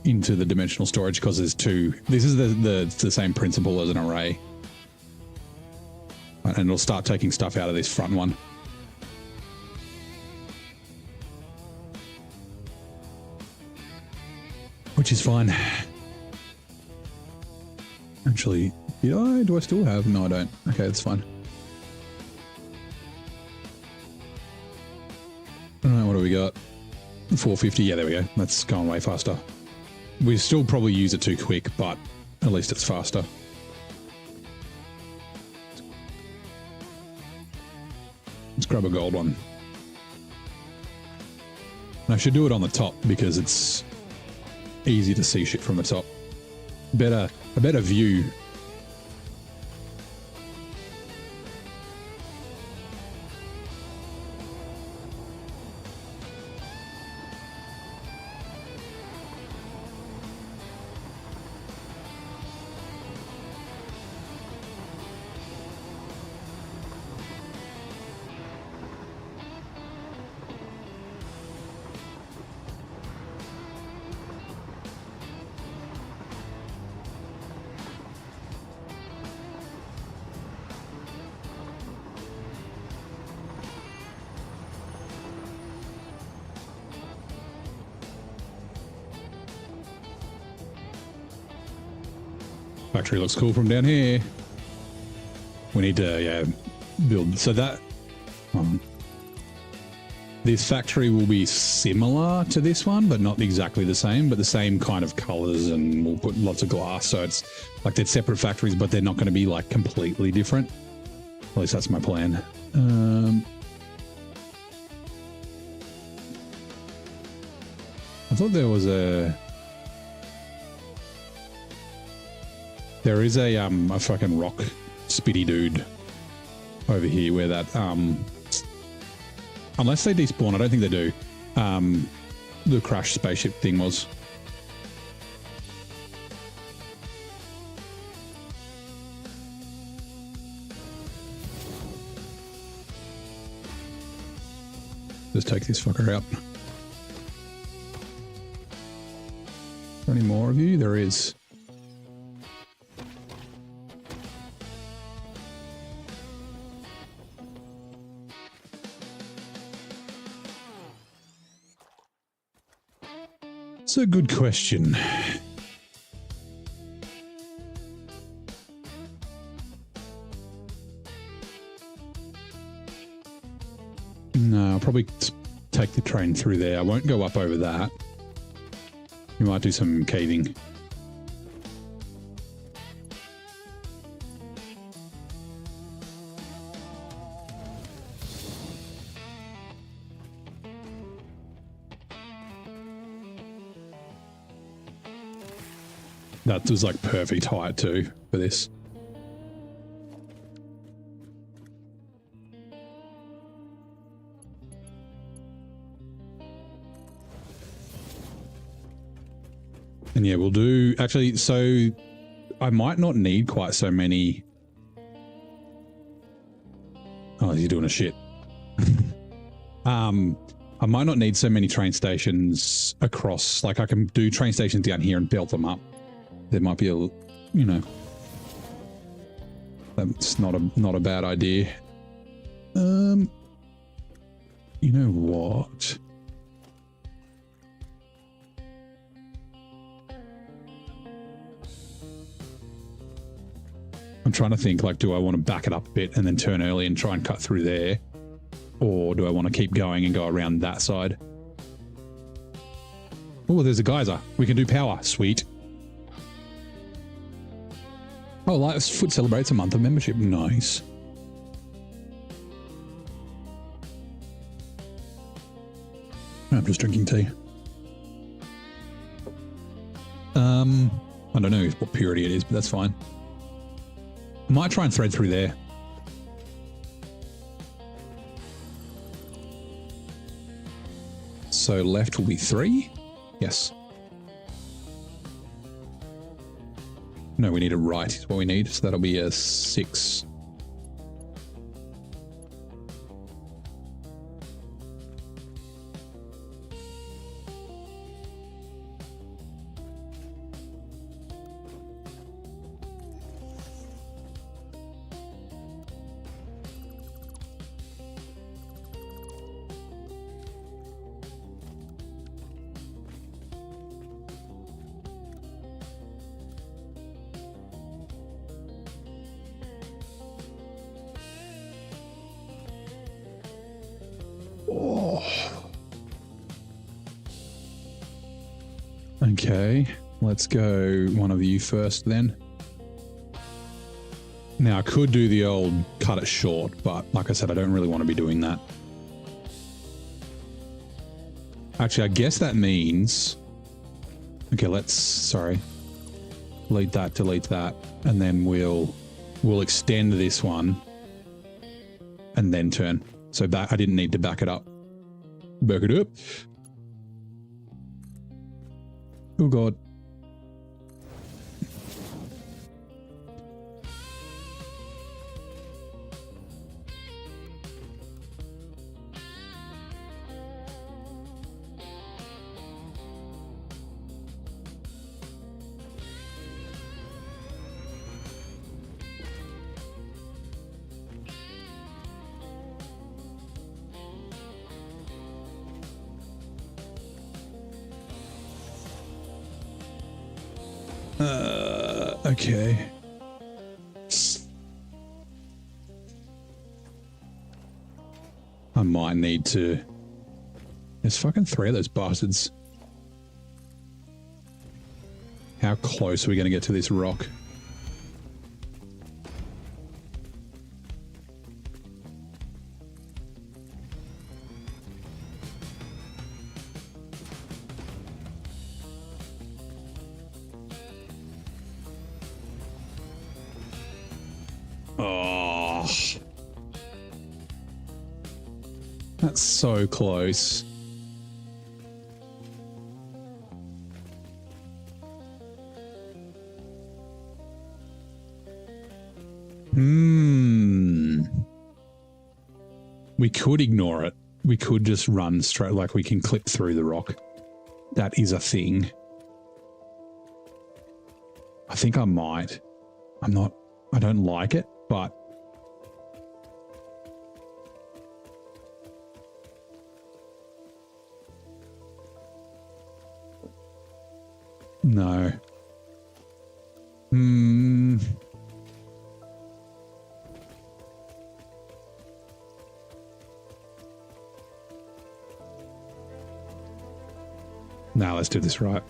into the dimensional storage because there's two. This is the same principle as an array. And it'll start taking stuff out of this front one. Which is fine. Actually, do I still have? No, I don't. Okay, that's fine. I don't know, what do we got? 450, yeah, there we go. That's going way faster. We still probably use it too quick, but at least it's faster. Let's grab a gold one. And I should do it on the top because it's easy to see shit from the top. A better view. Factory looks cool from down here. We need to, build. So that this factory will be similar to this one, but not exactly the same, but the same kind of colors, and we'll put lots of glass. So it's like they're separate factories, but they're not going to be like completely different. At least that's my plan. I thought there was there is a fucking rock spitty dude over here where that unless they despawn, I don't think they do. The crashed spaceship thing was. Just take this fucker out. Is there any more of you? There is. It's a good question. No, I'll probably take the train through there. I won't go up over that. You might do some caving. That was like perfect height too for this. And yeah, we'll do actually, so I might not need quite so many. Oh, you're doing a shit. I might not need so many train stations across, like I can do train stations down here and belt them up. There might be a, you know, that's not a bad idea. You know what? I'm trying to think, like, do I want to back it up a bit and then turn early and try and cut through there? Or do I want to keep going and go around that side? Oh, there's a geyser. We can do power. Sweet. Oh, Lightfoot celebrates a month of membership. Nice. I'm just drinking tea. I don't know what purity it is, but that's fine. I might try and thread through there. So left will be 3. Yes. No, we need a right is what we need. So that'll be a 6. Okay, let's go one of you first then. Now I could do the old cut it short, but like I said, I don't really want to be doing that. Actually, I guess that means... Okay, sorry. Delete that, and then we'll extend this one and then turn. So back, I didn't need to back it up. Back it up. Oh God. Okay. I might need to... There's fucking 3 of those bastards. How close are we going to get to this rock? Oh, that's so close. We could ignore it. We could just run straight, like we can clip through the rock. That is a thing. I think I might. I don't like it, but no. Now let's do this right.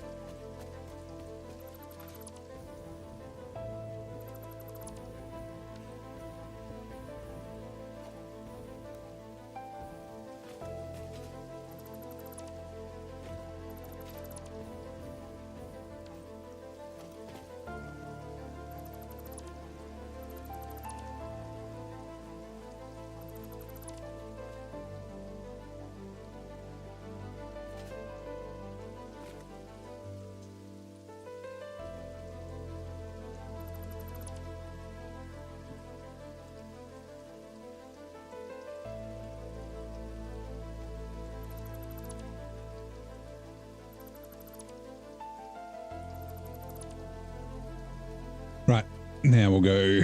Right, now we'll go.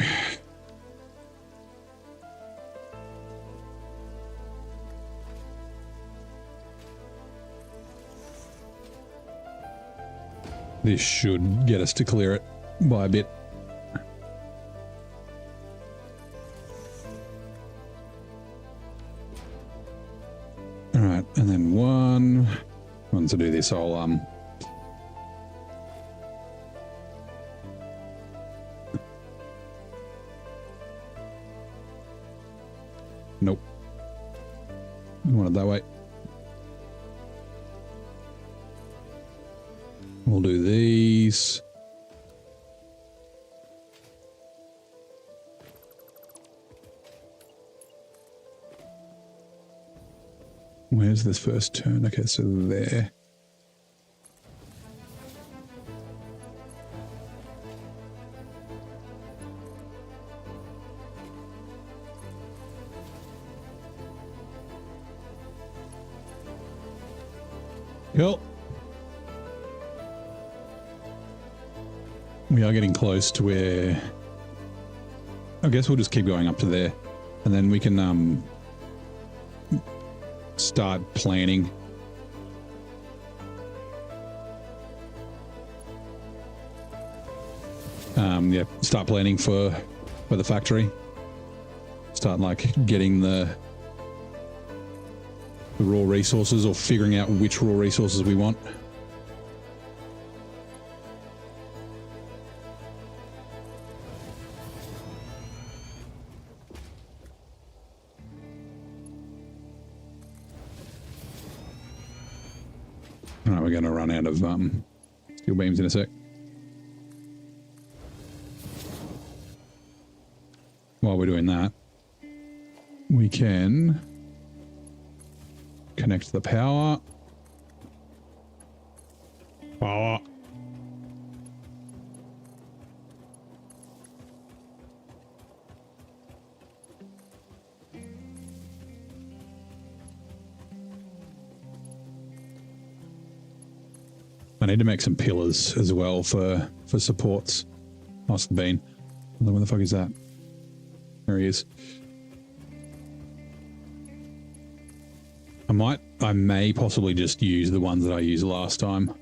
This should get us to clear it by a bit. to do this, I'll nope. I want it that way. We'll do these. Where's this first turn? Okay, so there. Cool. We are getting close to where... I guess we'll just keep going up to there. And then we can start planning. Yeah, start planning for the factory. Start like getting the raw resources, or figuring out which raw resources we want. All right, we're going to run out of steel beams in a sec. While we're doing that, we can connect the power. Power. I need to make some pillars as well for supports. Must have been. Where the fuck is that? There he is. I may possibly just use the ones that I used last time.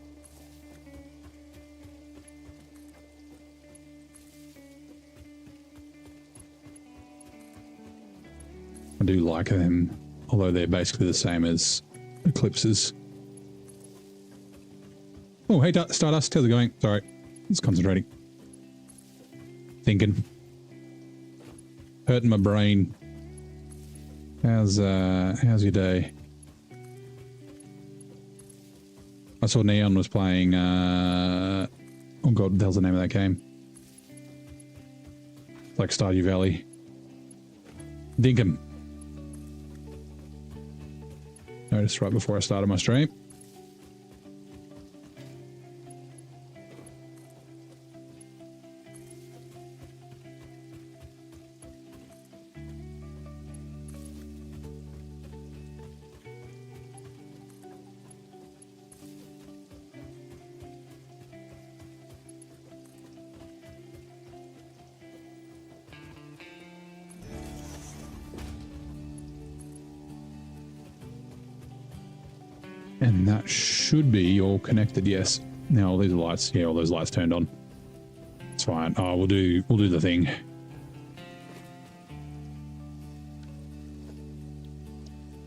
I do like them, although they're basically the same as Eclipses. Oh, hey, Stardust, how's it going? Sorry, it's concentrating. Thinking. Hurting my brain. How's your day? I saw Neon was playing, oh god, what the hell's the name of that game? It's like Stardew Valley. Dinkum. Noticed right before I started my stream. And that should be all connected, yes. Now all these lights, yeah, all those lights turned on. It's fine. Oh, we'll do the thing.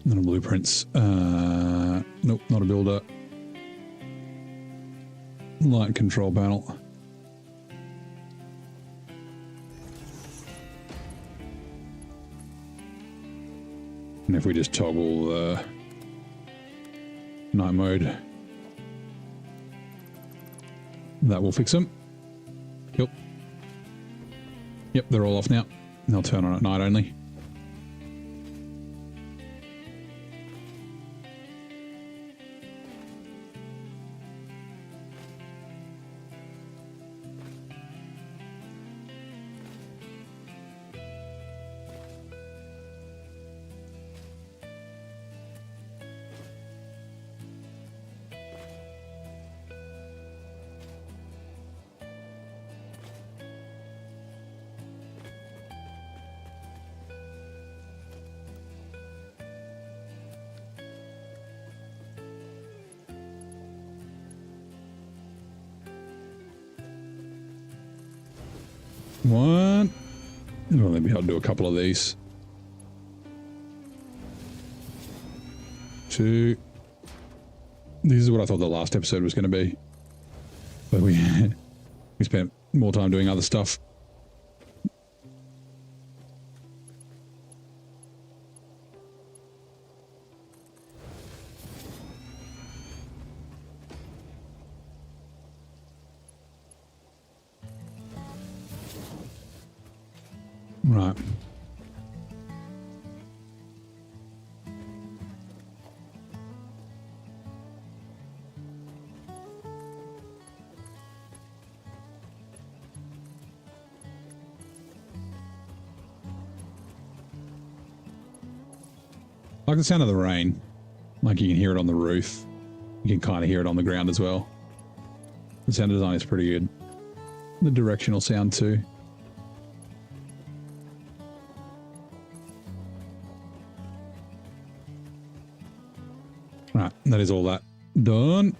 Not a blueprints. Nope, not a builder. Light control panel. And if we just toggle the night mode, that will fix them. Yep, they're all off now. They'll turn on at night only. One. Well, maybe I'll do a couple of these. 2. This is what I thought the last episode was going to be. But we spent more time doing other stuff. Right. I like the sound of the rain. Like you can hear it on the roof. You can kind of hear it on the ground as well. The sound design is pretty good. The directional sound too. Right, that is all that done.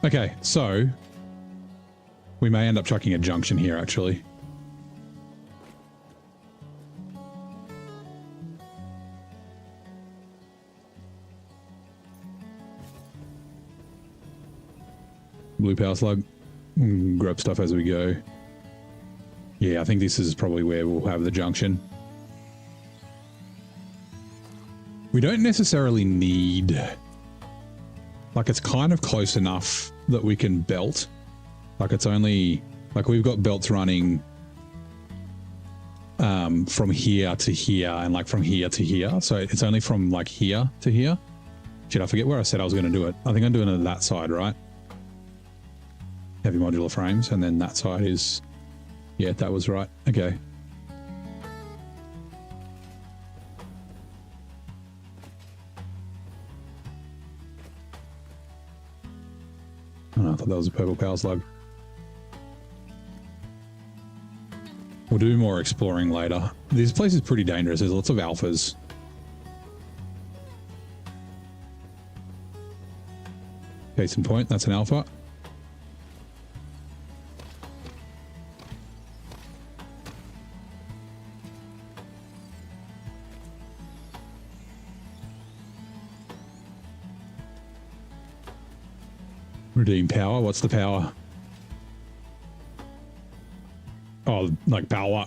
Okay, so we may end up chucking a junction here actually. Blue power slug. Grab stuff as we go. Yeah, I think this is probably where we'll have the junction. We don't necessarily need... Like, it's kind of close enough that we can belt. Like, it's only... Like, we've got belts running from here to here and, like, from here to here. So it's only from, like, here to here. Shit, I forget where I said I was going to do it. I think I'm doing it on that side, right? Heavy modular frames, and then that side is... Yeah, that was right. Okay. Oh, I thought that was a purple power slug. We'll do more exploring later. This place is pretty dangerous. There's lots of alphas. Case in point, that's an alpha. Redeem power. What's the power? Oh, like power.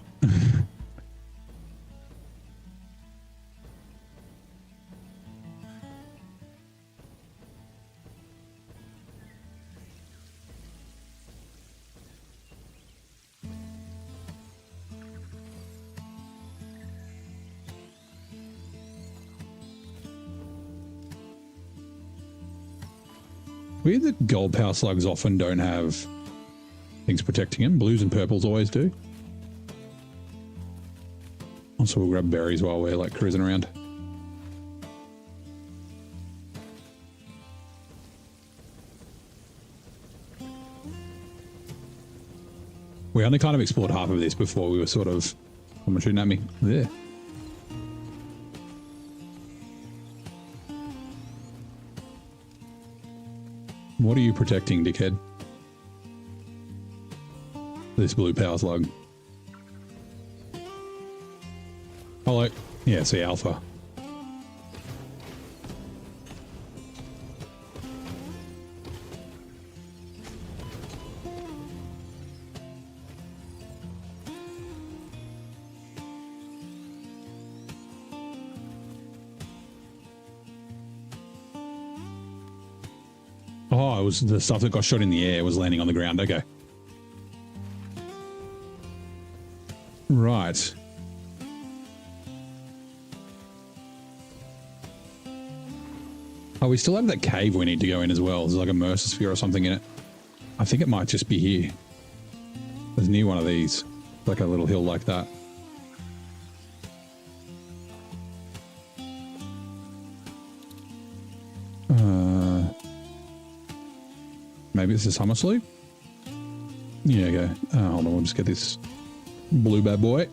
Weird that gold power slugs often don't have things protecting them. Blues and purples always do. Also, we'll grab berries while we're like cruising around. We only kind of explored half of this before we were sort of... Someone shooting at me. There. What are you protecting, dickhead? This blue power slug. Hello. Yeah, see alpha. Oh, it was the stuff that got shot in the air was landing on the ground. Okay. Right. Oh, we still have that cave we need to go in as well. There's like a Mercer sphere or something in it. I think it might just be here. There's near one of these. Like a little hill like that. Maybe it's a summer sleep? Yeah, okay. Hold on, we'll just get this blue bad boy.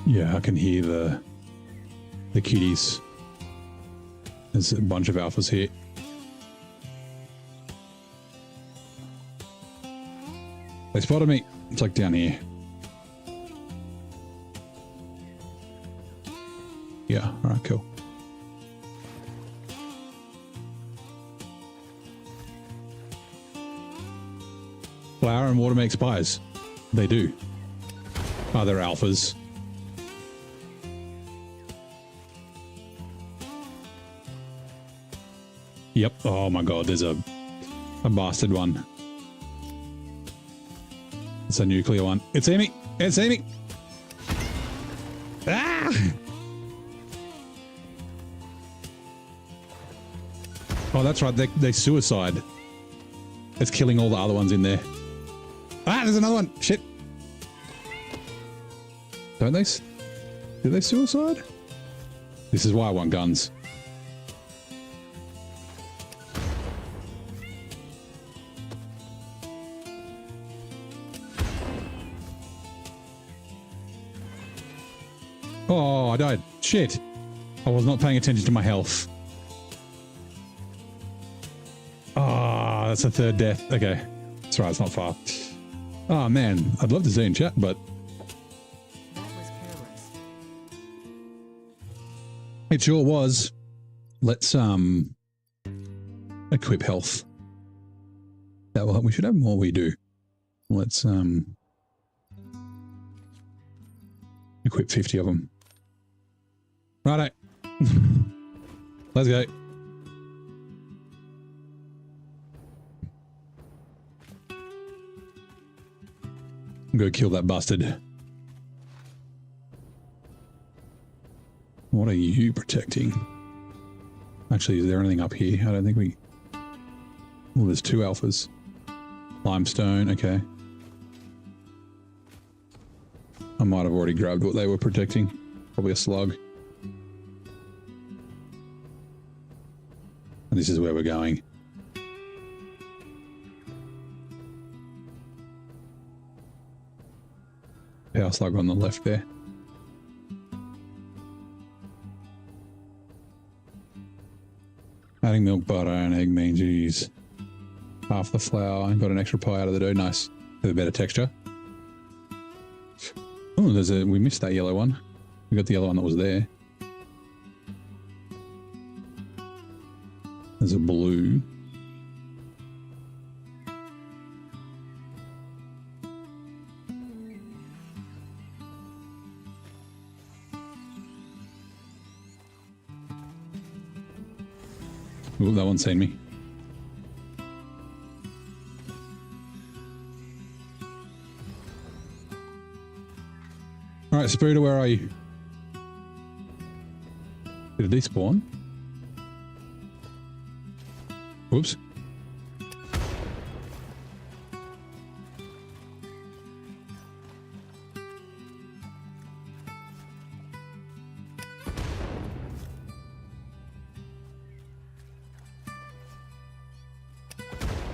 Yeah, I can hear the kitties. There's a bunch of alphas here. They spotted me. It's like down here. Yeah, all right, cool. Flour and water make spies. They do. Oh, they're alphas. Yep. Oh my god, there's a bastard one. It's a nuclear one. It's Amy. It's Amy. Ah! Oh, that's right. They suicide. It's killing all the other ones in there. Ah, there's another one. Shit. Don't they? Do they suicide? This is why I want guns. Oh, I died. Shit. I was not paying attention to my health. Ah, that's a third death. Okay. That's right, it's not far. Oh, man. I'd love to see in chat, but... That was careless. It sure was. Let's, equip health. That will help. We should have more we do. Let's, equip 50 of them. Righto. Let's go. Go kill that bastard. What are you protecting? Actually, is there anything up here? I don't think we... Oh, there's 2 alphas. Limestone, okay. I might have already grabbed what they were protecting. Probably a slug. And this is where we're going. Power slug on the left there. Adding milk, butter, and egg means you use half the flour and got an extra pie out of the dough. Nice. With a better texture. Oh, we missed that yellow one. We got the yellow one that was there. There's a blue. Ooh, that one's seen me. All right, Spooder, where are you? Did it despawn? Whoops.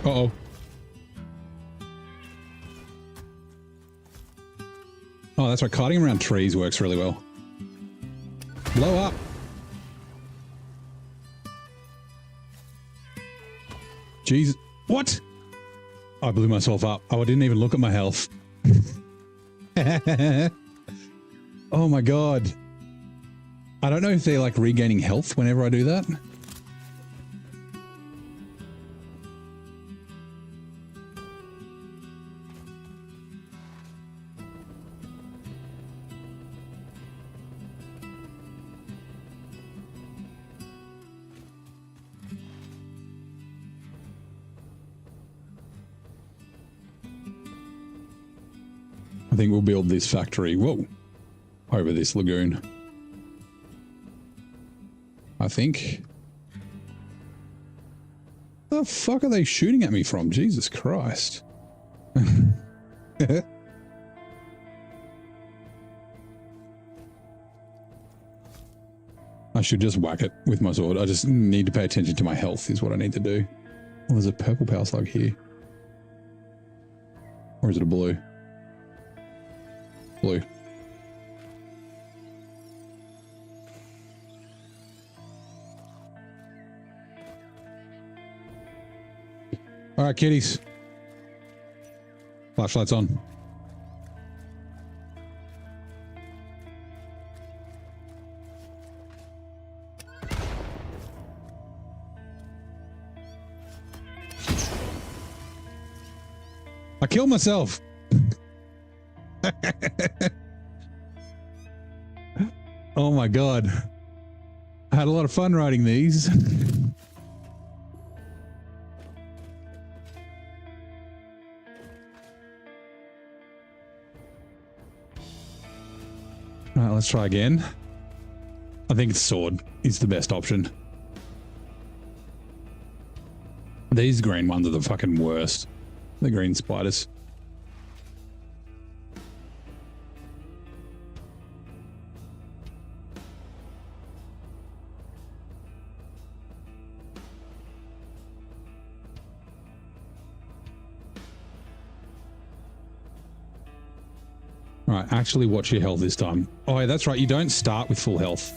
Uh-oh. Oh, that's right. Kiting around trees works really well. Blow up. Jesus. What? I blew myself up. Oh, I didn't even look at my health. Oh my god. I don't know if they're like regaining health whenever I do that. I think we'll build this factory, whoa, over this lagoon. I think. The fuck are they shooting at me from? Jesus Christ. I should just whack it with my sword. I just need to pay attention to my health is what I need to do. Oh, there's a purple power slug here. Or is it a blue? Blue. All right, kitties. Flashlights on. I killed myself. Oh my God. I had a lot of fun writing these. All right, let's try again. I think it's sword is the best option. These green ones are the fucking worst. The green spiders. All right, actually watch your health this time. Oh, yeah, that's right. You don't start with full health.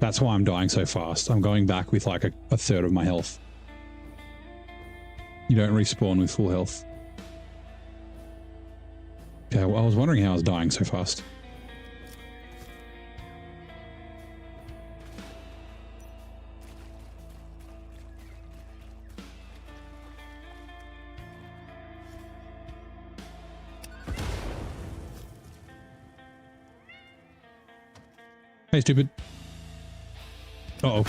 That's why I'm dying so fast. I'm going back with like a third of my health. You don't respawn with full health. Okay, well, I was wondering how I was dying so fast. Hey, stupid. Uh-oh.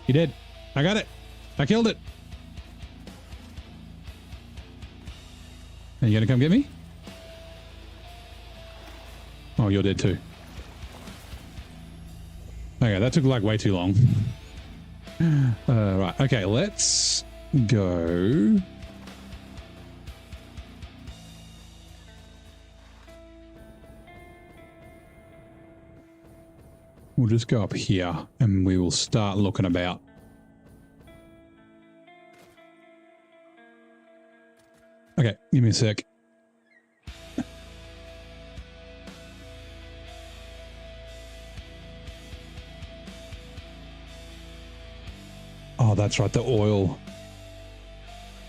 You did. I got it. I killed it. Are you gonna come get me? Oh, you're dead too. Okay, that took like way too long. Right. Okay, let's go. We'll just go up here and we will start looking about. Okay, give me a sec. Oh, that's right, the oil.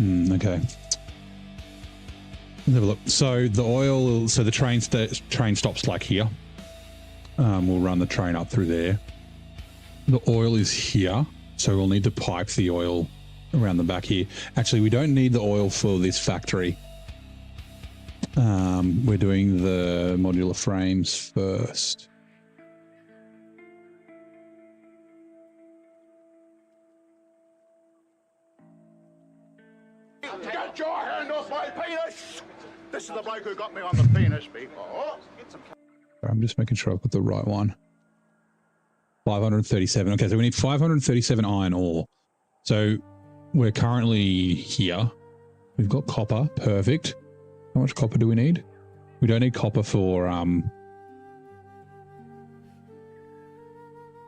Okay. Let's have a look. So the oil, so the train stops like here. We'll run the train up through there. The oil is here, so we'll need to pipe the oil around the back here. Actually, we don't need the oil for this factory. We're doing the modular frames first. Get your hand off my penis! This is the bloke who got me on the penis before. I'm just making sure I've got the right one. 537. Okay, so we need 537 iron ore. So we're currently here. We've got copper. Perfect. How much copper do we need? We don't need copper for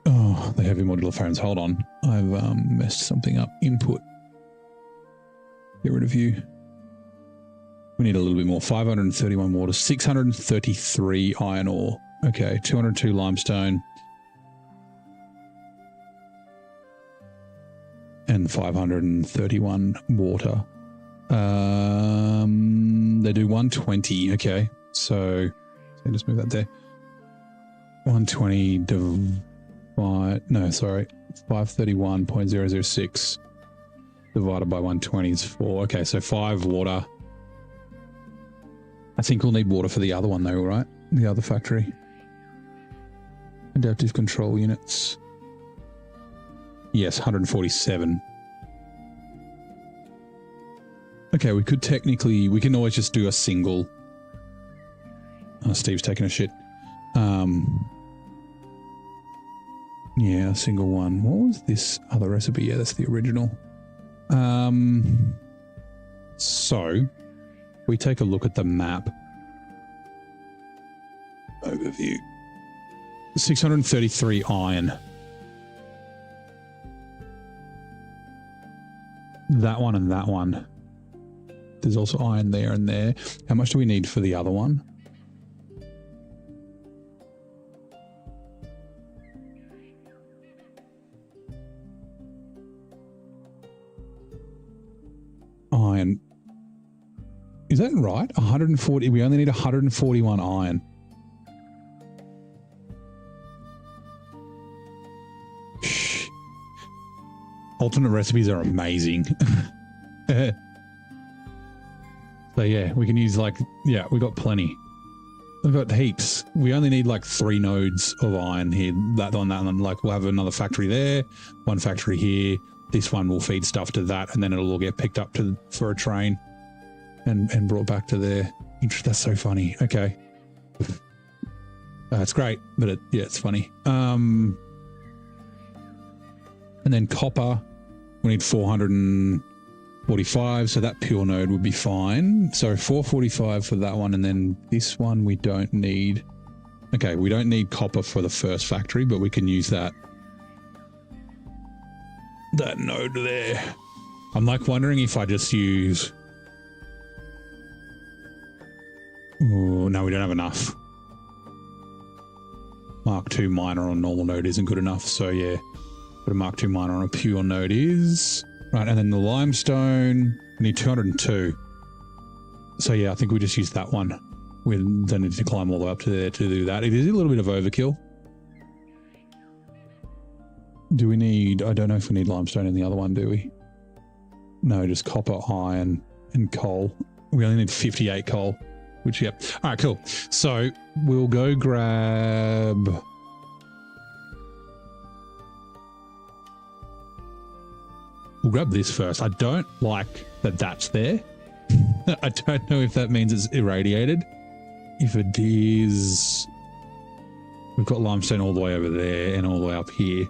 oh, the heavy modular frames. Hold on. I've messed something up. Input. Get rid of you. We need a little bit more. 531 water, 633 iron ore. Okay, 202 limestone. And 531 water. They do 120. Okay, so just move that there. 120 divide. No, sorry. 531.006 divided by 120 is 4. Okay, so 5 water. I think we'll need water for the other one though, right? The other factory. Adaptive control units. Yes, 147. Okay, we could technically, we can always just do a single. Oh, Steve's taking a shit. Yeah, a single one. What was this other recipe? Yeah, that's the original. So we take a look at the map. Overview. 633 iron. That one and that one. There's also iron there and there. How much do we need for the other one? iron. Is that right? 140. We only need 141 iron. Shh. Alternate recipes are amazing. So yeah, we can use like, yeah, we got plenty. We've got heaps. We only need like 3 nodes of iron here. That on that one, like we'll have another factory there, one factory here. This one will feed stuff to that, and then it'll all get picked up for a train and brought back to there. That's so funny. Okay. It's great, but yeah, it's funny. And then copper, we need 445, so that pure node would be fine. So 445 for that one, and then this one we don't need. Okay, we don't need copper for the first factory, but we can use that node there. I'm like wondering if I just use... Oh, no, we don't have enough. Mark II minor on normal node isn't good enough, so yeah. But a Mark II minor on a pure node is... Right, and then the limestone, we need 202. So yeah, I think we just use that one. We don't need to climb all the way up to there to do that. It is a little bit of overkill. Do we need... I don't know if we need limestone in the other one, do we? No, just copper, iron, and coal. We only need 58 coal, which, yep. All right, cool. So we'll go grab... We'll grab this first. I don't like that that's there. I don't know if that means it's irradiated. If it is... We've got limestone all the way over there and all the way up here.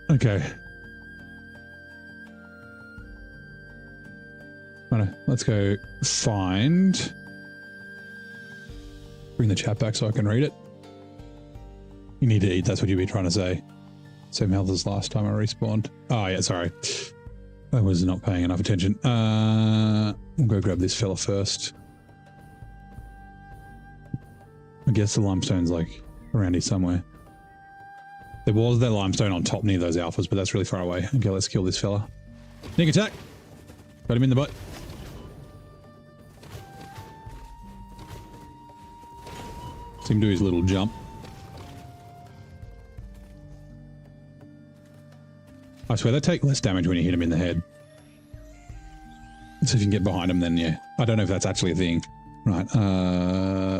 Okay. Let's go find... Bring the chat back so I can read it. You need to eat, that's what you'd be trying to say. Same health as last time I respawned. Oh yeah, sorry. I was not paying enough attention. We'll go grab this fella first. I guess the limestone's like around here somewhere. There was that limestone on top near those alphas, but that's really far away. Okay, let's kill this fella. Sneak attack! Got him in the butt. See him do his little jump. I swear they take less damage when you hit him in the head. So if you can get behind him, then yeah. I don't know if that's actually a thing. Right,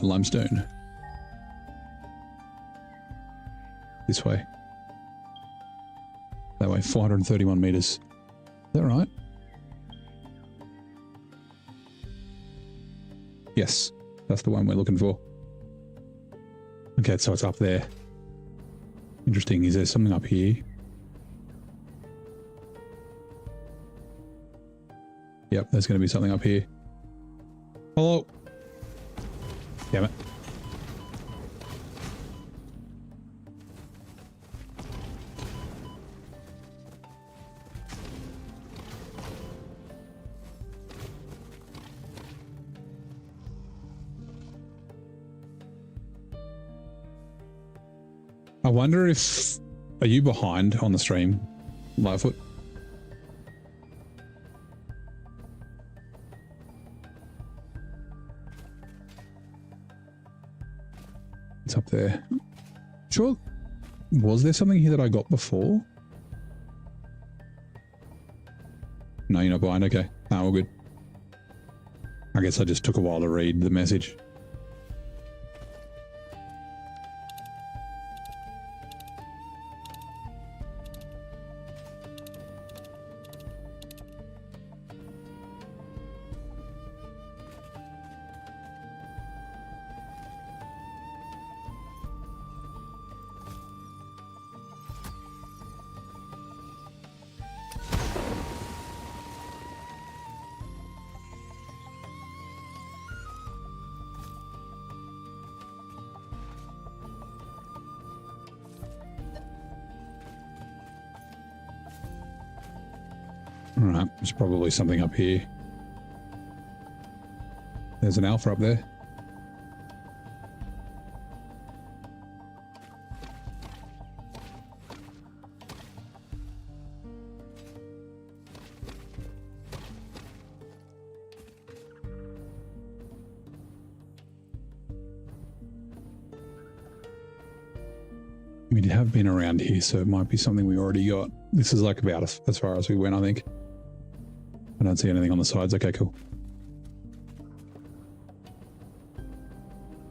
limestone. This way. That way, 431 meters. Is that right? Yes, that's the one we're looking for. Okay, so it's up there. Interesting. Is there something up here? Yep, there's going to be something up here. Hello. Damn it. I wonder if... Are you behind on the stream, Lightfoot? It's up there. Sure. Was there something here that I got before? No, you're not behind. Okay. Ah, all good. I guess I just took a while to read the message. Alright, there's probably something up here. There's an alpha up there. We have been around here, so it might be something we already got. This is like about as far as we went, I think. I don't see anything on the sides. Okay, cool.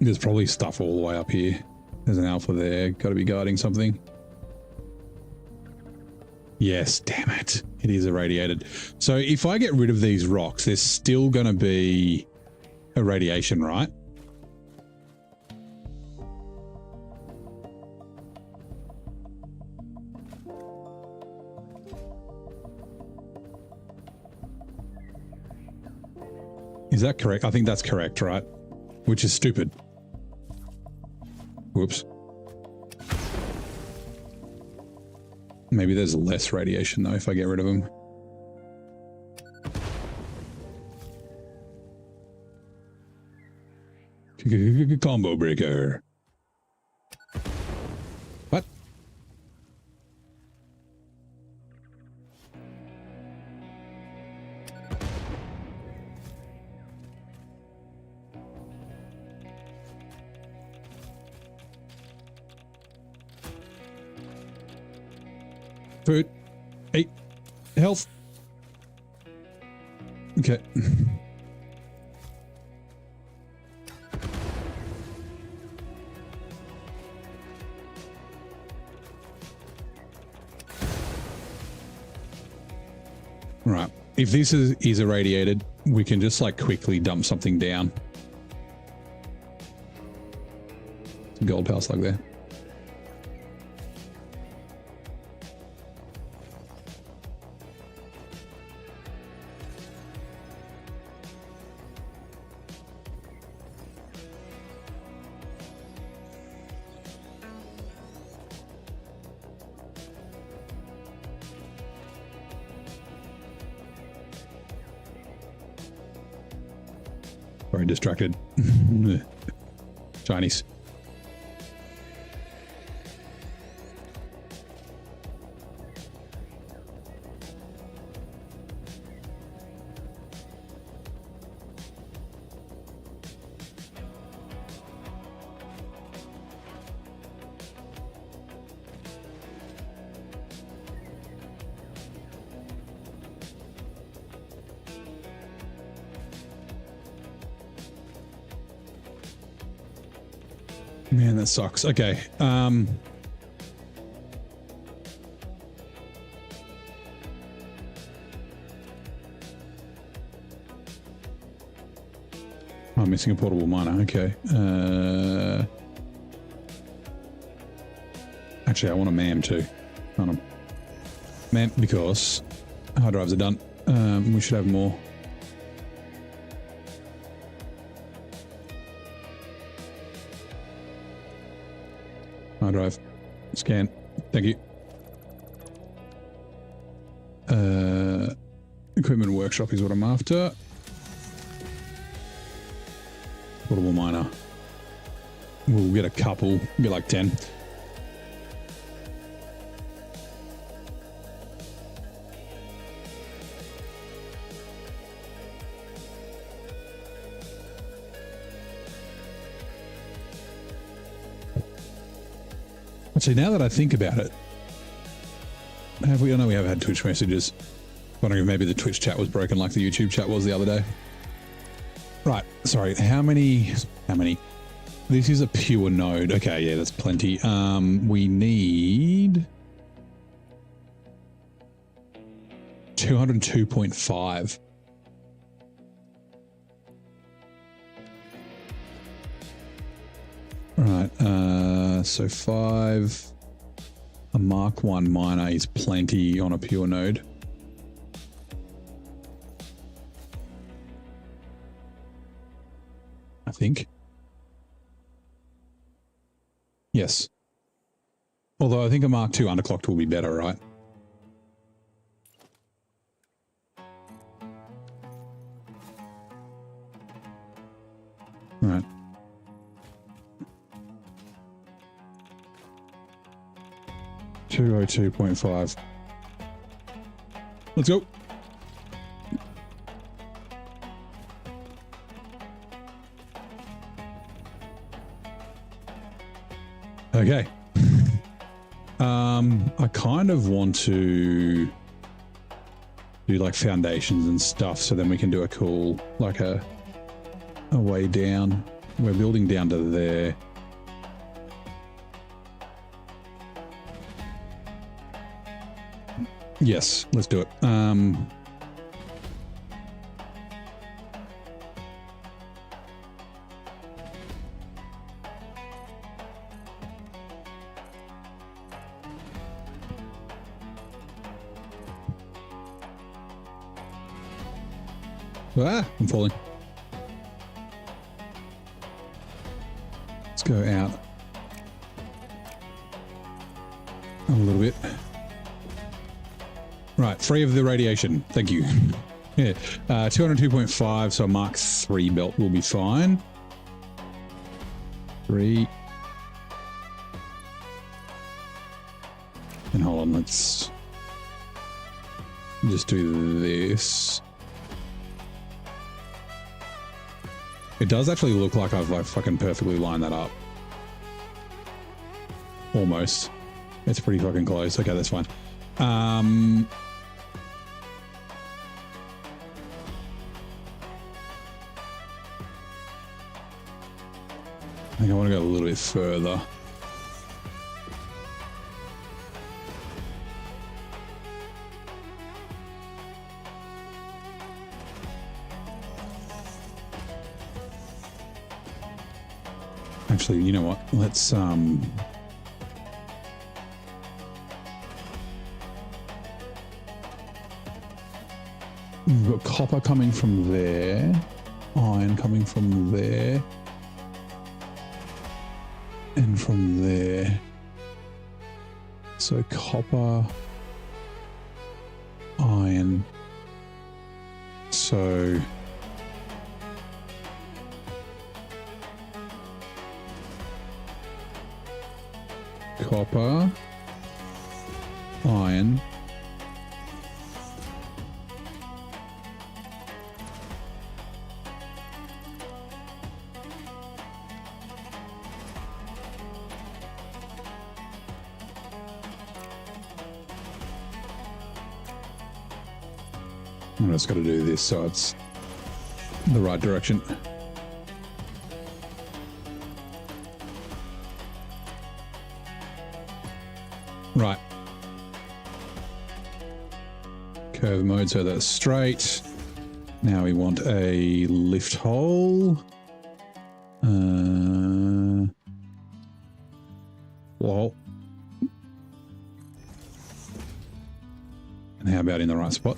There's probably stuff all the way up here. There's an alpha there. Got to be guarding something. Yes, damn it. It is irradiated. So if I get rid of these rocks, there's still going to be irradiation, right? Is that correct? I think that's correct, right? Which is stupid. Whoops. Maybe there's less radiation though if I get rid of them. Combo breaker. What? Food. Eat. Health. Okay. Right. If this is irradiated, we can just like quickly dump something down. Some gold power slug there. Very distracted. Chinese. Man, that sucks. Okay. I'm missing a portable miner. Okay. Actually, I want a MAM too. Hold on. MAM, because hard drives are done. We should have more. Hard drive. Scan. Thank you. Equipment workshop is what I'm after. Portable miner. We'll get a couple. Get like 10. Actually, now that I think about it, have we? I know we have had Twitch messages. Wondering if maybe the Twitch chat was broken like the YouTube chat was the other day. Right. Sorry. How many? This is a pure node. Okay. Yeah, that's plenty. We need 202.5. Right. So 5. A Mark 1 miner is plenty on a pure node. I think. Yes. Although I think a Mark 2 underclocked will be better, right? Right. $202.5. Let's go. Okay. I kind of want to do like foundations and stuff, so then we can do a cool, like a way down. We're building down to there. Yes, let's do it. I'm falling. Let's go out a little bit. Right, free of the radiation. Thank you. Yeah, 202.5, so a Mark 3 belt will be fine. 3. And hold on, let's just do this. It does actually look like I've like fucking perfectly lined that up. Almost. It's pretty fucking close. Okay, that's fine. I think I want to go a little bit further. Actually, you know what? Let's we've got copper coming from there, iron coming from there, and from there. So copper, iron. So copper, iron, I'm just got to do this so it's the right direction. Right. Curve mode so that's straight. Now we want a lift hole. Wall. And how about in the right spot?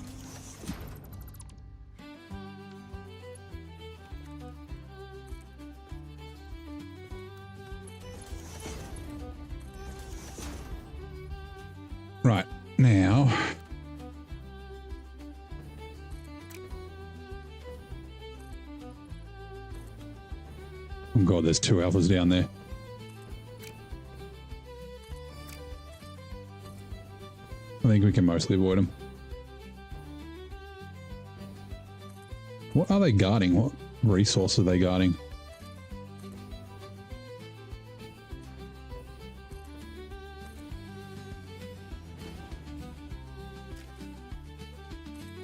Right, now oh god, there's 2 alphas down there. I think we can mostly avoid them. What are they guarding? What resource are they guarding?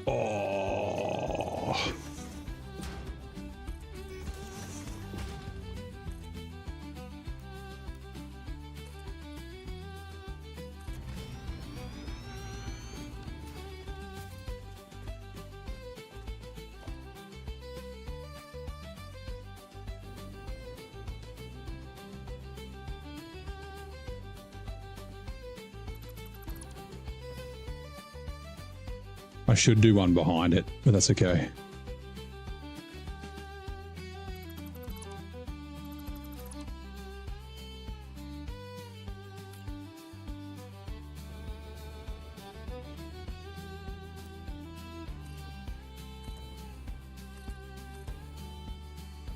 Oh. I should do one behind it, but that's okay.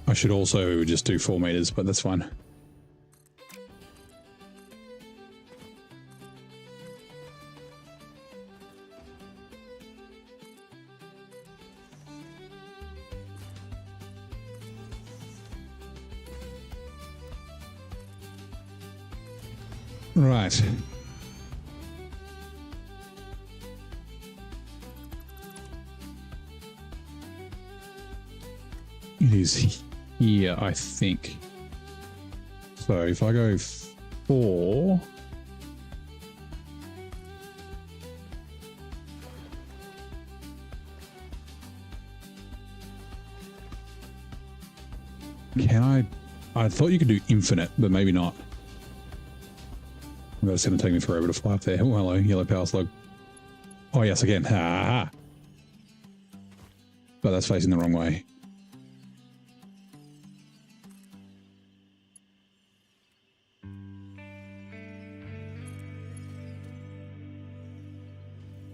I should also just do 4 meters, but that's fine. Right. It is here, I think. So if I go 4... Can I thought you could do infinite, but maybe not. That's going to take me forever to fly up there. Oh, hello, yellow power slug. Oh, yes, again. Ha, ha. But that's facing the wrong way.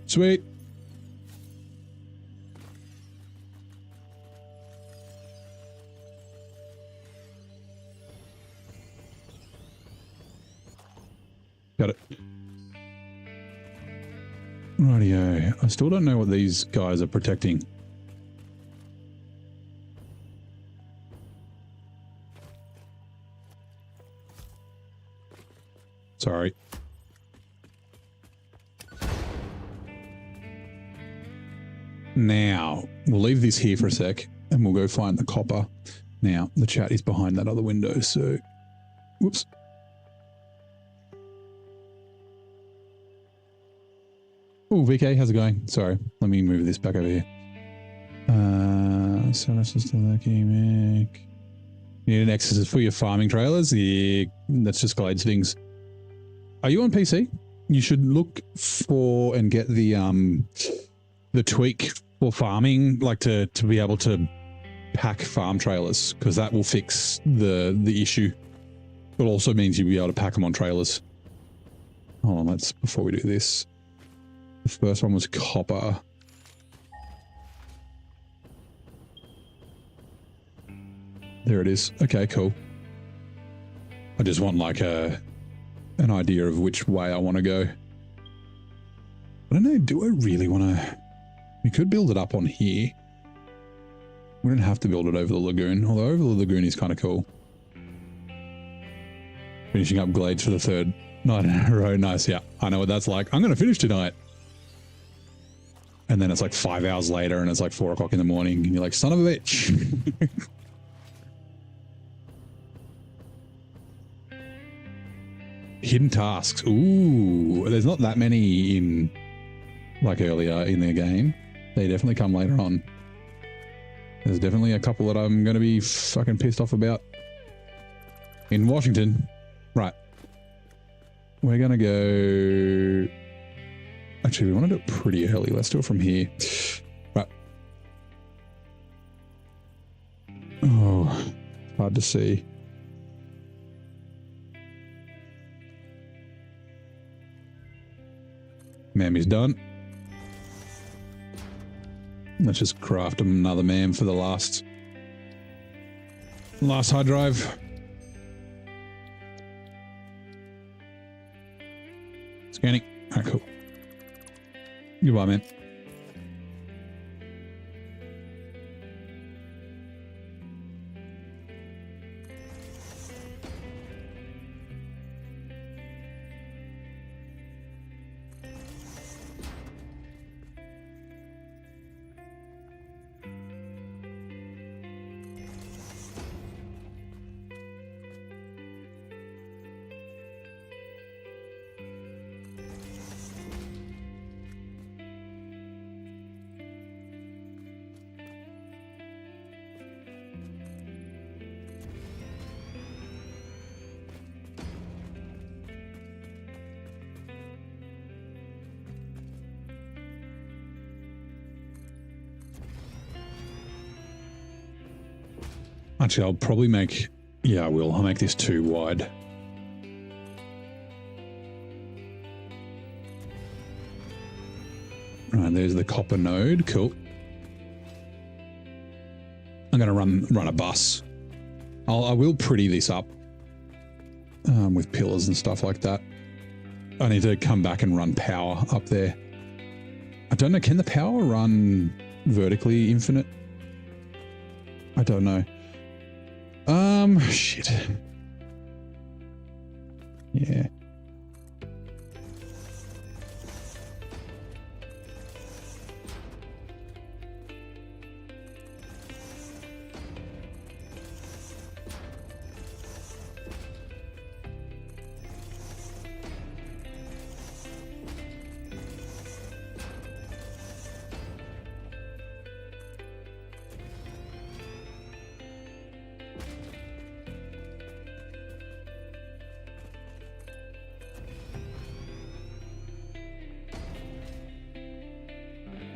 Sweet. Got it. Rightio. I still don't know what these guys are protecting. Sorry. Now, we'll leave this here for a sec and we'll go find the copper. Now, the chat is behind that other window, so... Whoops. Oh, VK, how's it going? Sorry, let me move this back over here. So that's just a lucky Mick. You need an Exorcist for your farming trailers? Yeah, that's just Glades things. Are you on PC? You should look for and get the tweak for farming, like to be able to pack farm trailers, because that will fix the issue. But also means you'll be able to pack them on trailers. Hold on, let's, before we do this. The first one was copper. There it is. Okay, cool. I just want like an idea of which way I want to go. I don't know, do I really want to... We could build it up on here. We don't have to build it over the lagoon, although over the lagoon is kind of cool. Finishing up Glades for the 3rd night in a row. Nice, yeah. I know what that's like. I'm going to finish tonight. And then it's like 5 hours later and it's like 4 o'clock in the morning and you're like, son of a bitch. Hidden tasks. Ooh, there's not that many in like earlier in their game. They definitely come later on. There's definitely a couple that I'm going to be fucking pissed off about. In Washington. Right. We're going to go... Actually, we want to do it pretty early. Let's do it from here. Right. Oh, hard to see. Mammy's done. Let's just craft another mam for the last hard drive. Scanning. Alright, cool. Goodbye, man. Actually, I'll probably make... Yeah, I will. I'll make this too wide. Right, there's the copper node. Cool. I'm going to run a bus. I will pretty this up with pillars and stuff like that. I need to come back and run power up there. I don't know. Can the power run vertically infinite? I don't know. Shit. Yeah.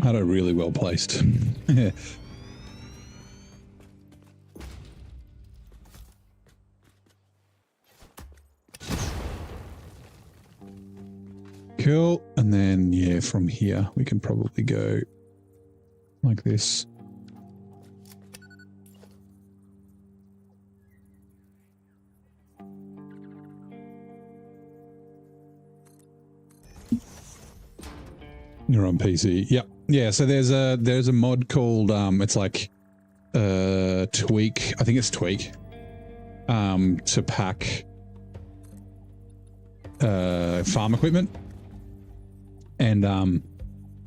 Had it really well placed. Cool. And then, yeah, from here, we can probably go like this. You're on PC. Yep. Yeah, so there's a mod called it's like Tweak. I think it's Tweak. To pack farm equipment. And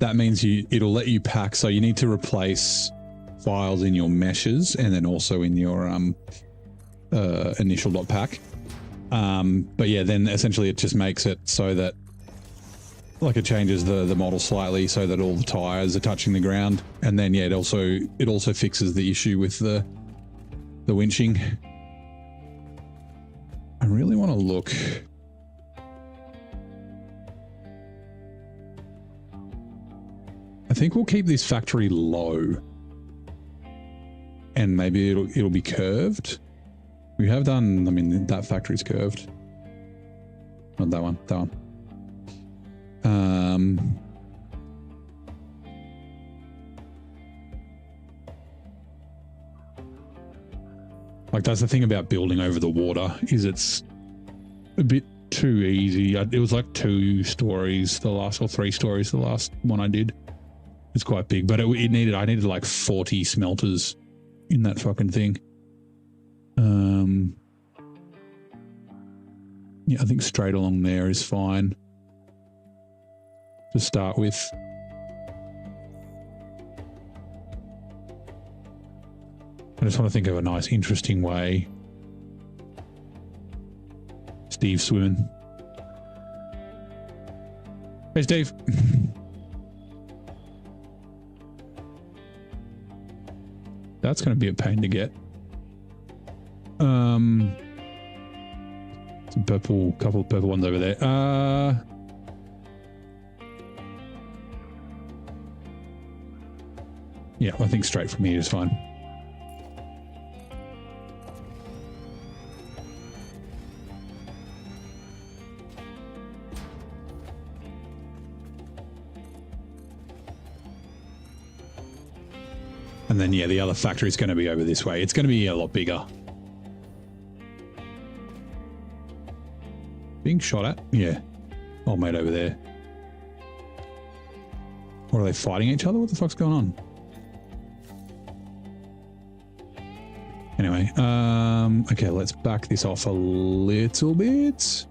that means it'll let you pack, so you need to replace files in your meshes and then also in your initial.pack. But yeah, then essentially it just makes it so that like it changes the model slightly so that all the tires are touching the ground, and then yeah, it also fixes the issue with the winching. I really want to look. I think we'll keep this factory low, and maybe it'll be curved. We have done. I mean, that factory's curved. Not that one. That one. Like that's the thing about building over the water, is it's a bit too easy. It was like 2 stories the last, or 3 stories the last one I did. It's quite big, but I needed like 40 smelters in that fucking thing. Yeah, I think straight along there is fine to start with. I just want to think of a nice, interesting way. Steve's swimming. Hey, Steve. That's going to be a pain to get. Some purple, couple of purple ones over there. Yeah, I think straight from here is fine. And then, yeah, the other factory is going to be over this way. It's going to be a lot bigger. Being shot at? Yeah. Old mate over there. Or are they fighting each other? What the fuck's going on? Anyway, okay, let's back this off a little bit.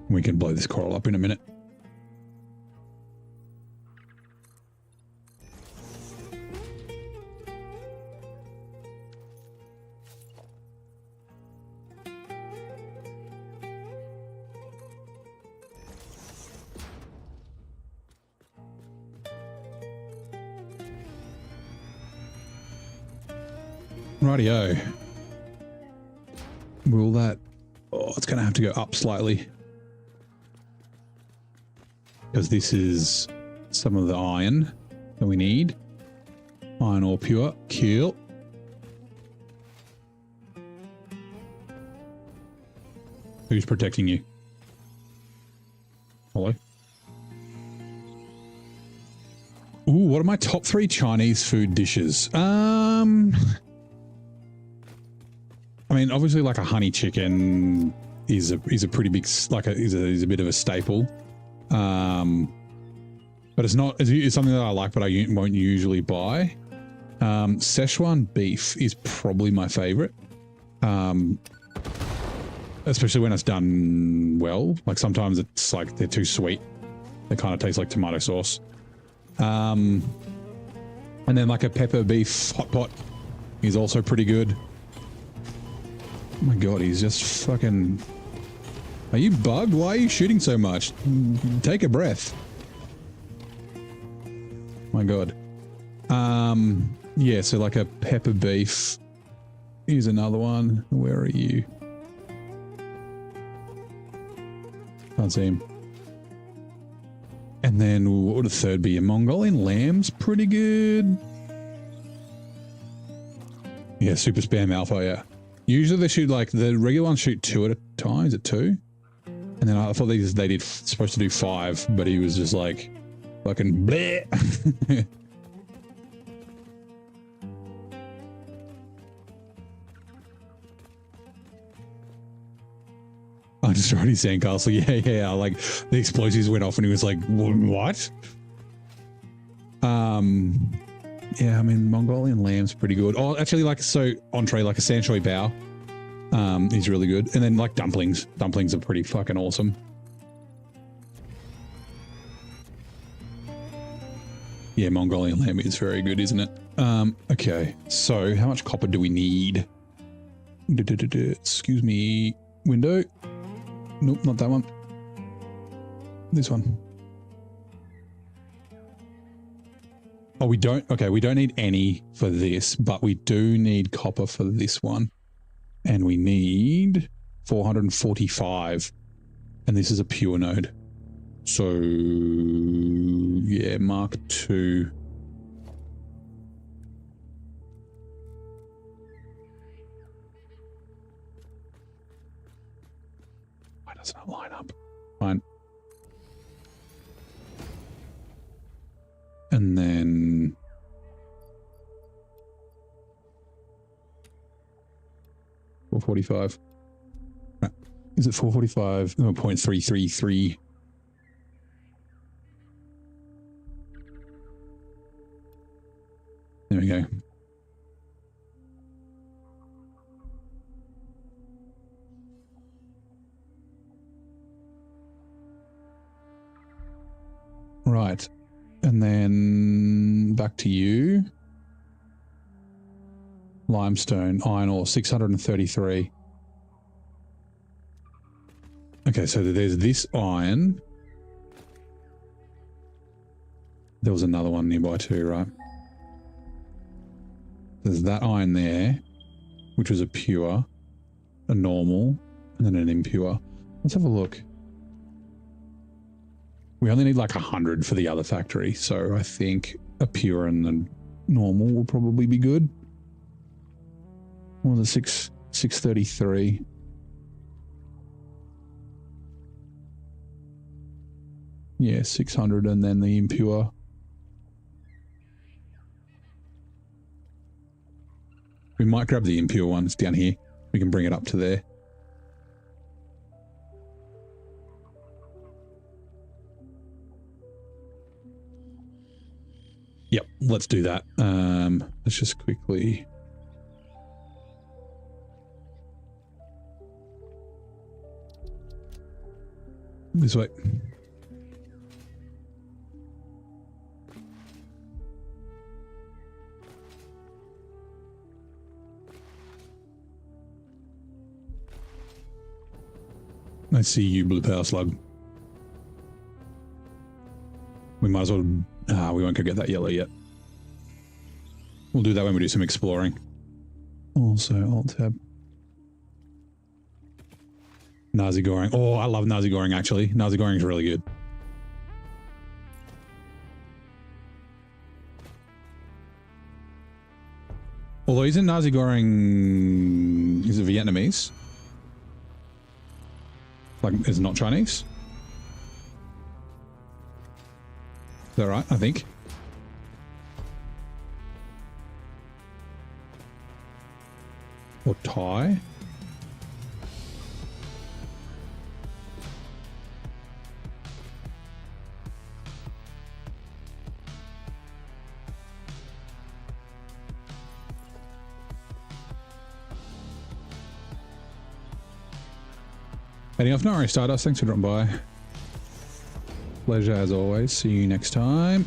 We can blow this coral up in a minute. Rightio. Will that... Oh, it's going to have to go up slightly. Because this is some of the iron that we need. Iron ore pure. Cool. Who's protecting you? Hello? Ooh, what are my top 3 Chinese food dishes? I mean, obviously, like a honey chicken is a pretty big, like is a bit of a staple. but it's something that I like, but I won't usually buy. Szechuan beef is probably my favorite. Especially when it's done well. Like sometimes it's like they're too sweet. They kind of taste like tomato sauce. And then like a pepper beef hot pot is also pretty good. Oh my god, he's just fucking... Are you bugged? Why are you shooting so much? Take a breath. My god. Yeah, so like a pepper beef. Here's another one. Where are you? Can't see him. And then what would a third be? A Mongolian lamb's pretty good. Yeah, super spam alpha, yeah. Usually they shoot like the regular ones shoot 2 at a time. Is it 2? And then I thought they did supposed to do 5, but he was just like fucking bleh. I destroyed his sandcastle. Yeah. Like the explosives went off and he was like, what? Yeah, I mean, Mongolian lamb's pretty good. Oh, actually, like, so entree, like a sanshui bao, is really good. And then like dumplings. Dumplings are pretty fucking awesome. Yeah, Mongolian lamb is very good, isn't it? Okay, so how much copper do we need? Excuse me, window. Nope, not that one. This one. Oh, we don't. Okay, we don't need any for this, but we do need copper for this one. And we need 445. And this is a pure node. So, yeah, Mark II. Why does it not line up? Fine. And then... $445. Is it 445? No, 0.333. There we go. Right. And then back to you. Limestone, iron ore, 633. Okay, so there's this iron. There was another one nearby too, right? There's that iron there, which was a pure, a normal, and then an impure. Let's have a look. We only need like 100 for the other factory, so I think a pure and the normal will probably be good. What was it, 633? Yeah, 600 and then the impure. We might grab the impure one. It's down here. We can bring it up to there. Yep, let's do that. Let's just quickly... This way. I see you, blue power slug. We might as well... we won't go get that yellow yet. We'll do that when we do some exploring. Also, Alt-Tab. Nazi Goreng. Oh, I love Nazi Goreng, actually. Nazi Goreng is really good. Although isn't Nazi Goreng... Is it Vietnamese? Like, is it not Chinese? Is that right? I think. Or Thai? Heading off, no worries, Stardust. Thanks for dropping by. Pleasure as always. See you next time.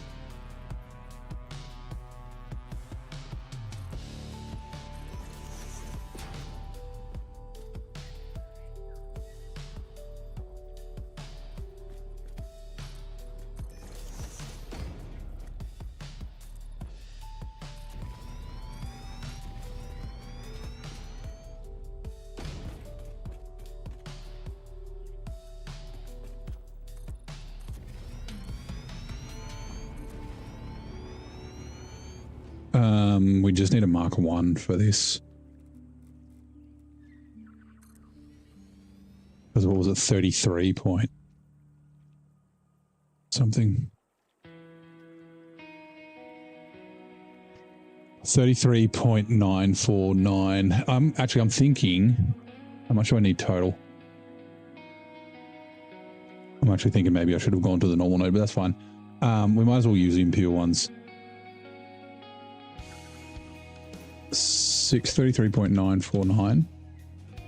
We just need a Mark 1 for this. Because what was it, 33 point something? 33.949. Actually, I'm thinking, how much do I need total? I'm actually thinking maybe I should have gone to the normal node, but that's fine. We might as well use the impure ones. 633.949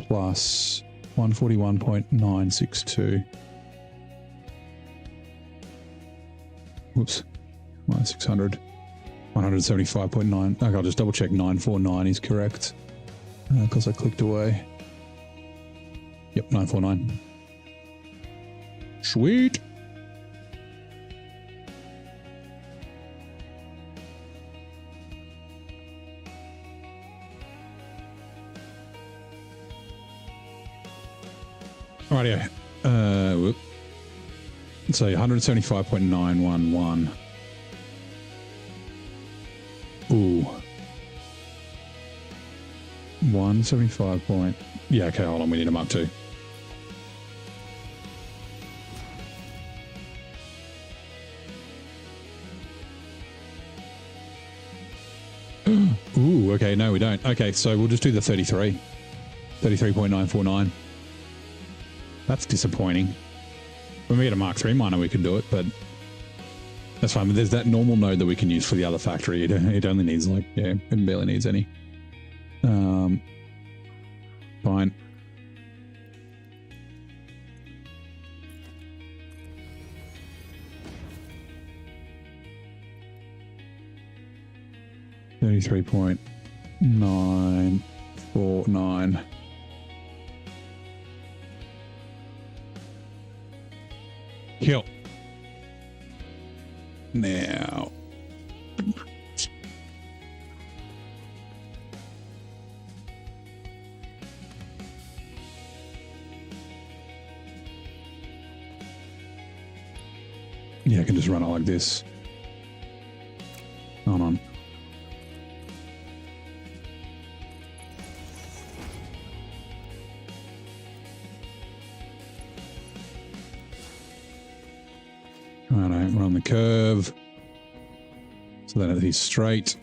plus 141.962. Whoops. Minus 600. 175.9. Okay, I'll just double check 949 is correct. Because I clicked away. Yep, 949. Sweet. Rightio. Whoop. So 175.911. Ooh. 175 point. Yeah, okay, hold on. We need a Mark 2. Ooh, okay, no, we don't. Okay, so we'll just do the 33. 33.949. That's disappointing. When we get a Mark 3 miner, we can do it, but that's fine. But there's that normal node that we can use for the other factory. It only needs like, yeah, it barely needs any. Fine. $33.949. Kill. Now. Yeah, I can just run it like this. Hold on. Alright, we're on the curve. So then he's straight.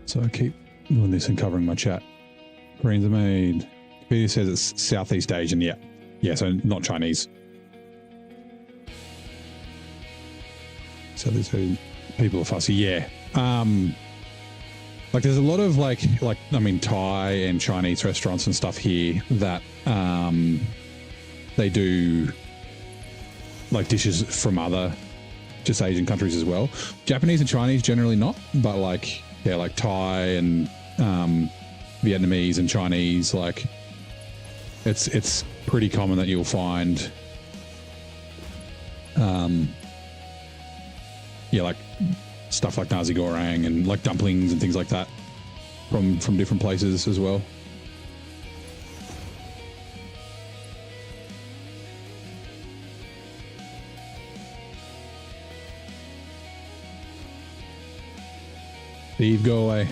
So I keep doing this and covering my chat. Greens are made. Wikipedia says it's Southeast Asian, yeah. Yeah, so not Chinese. So there's people are fussy, yeah. Like there's a lot of like I mean Thai and Chinese restaurants and stuff here that they do like dishes from other just Asian countries as well. Japanese and Chinese generally not, but like yeah, like Thai and Vietnamese and Chinese, like it's pretty common that you'll find yeah, like stuff like nasi goreng and like dumplings and things like that from different places as well. Steve, go away.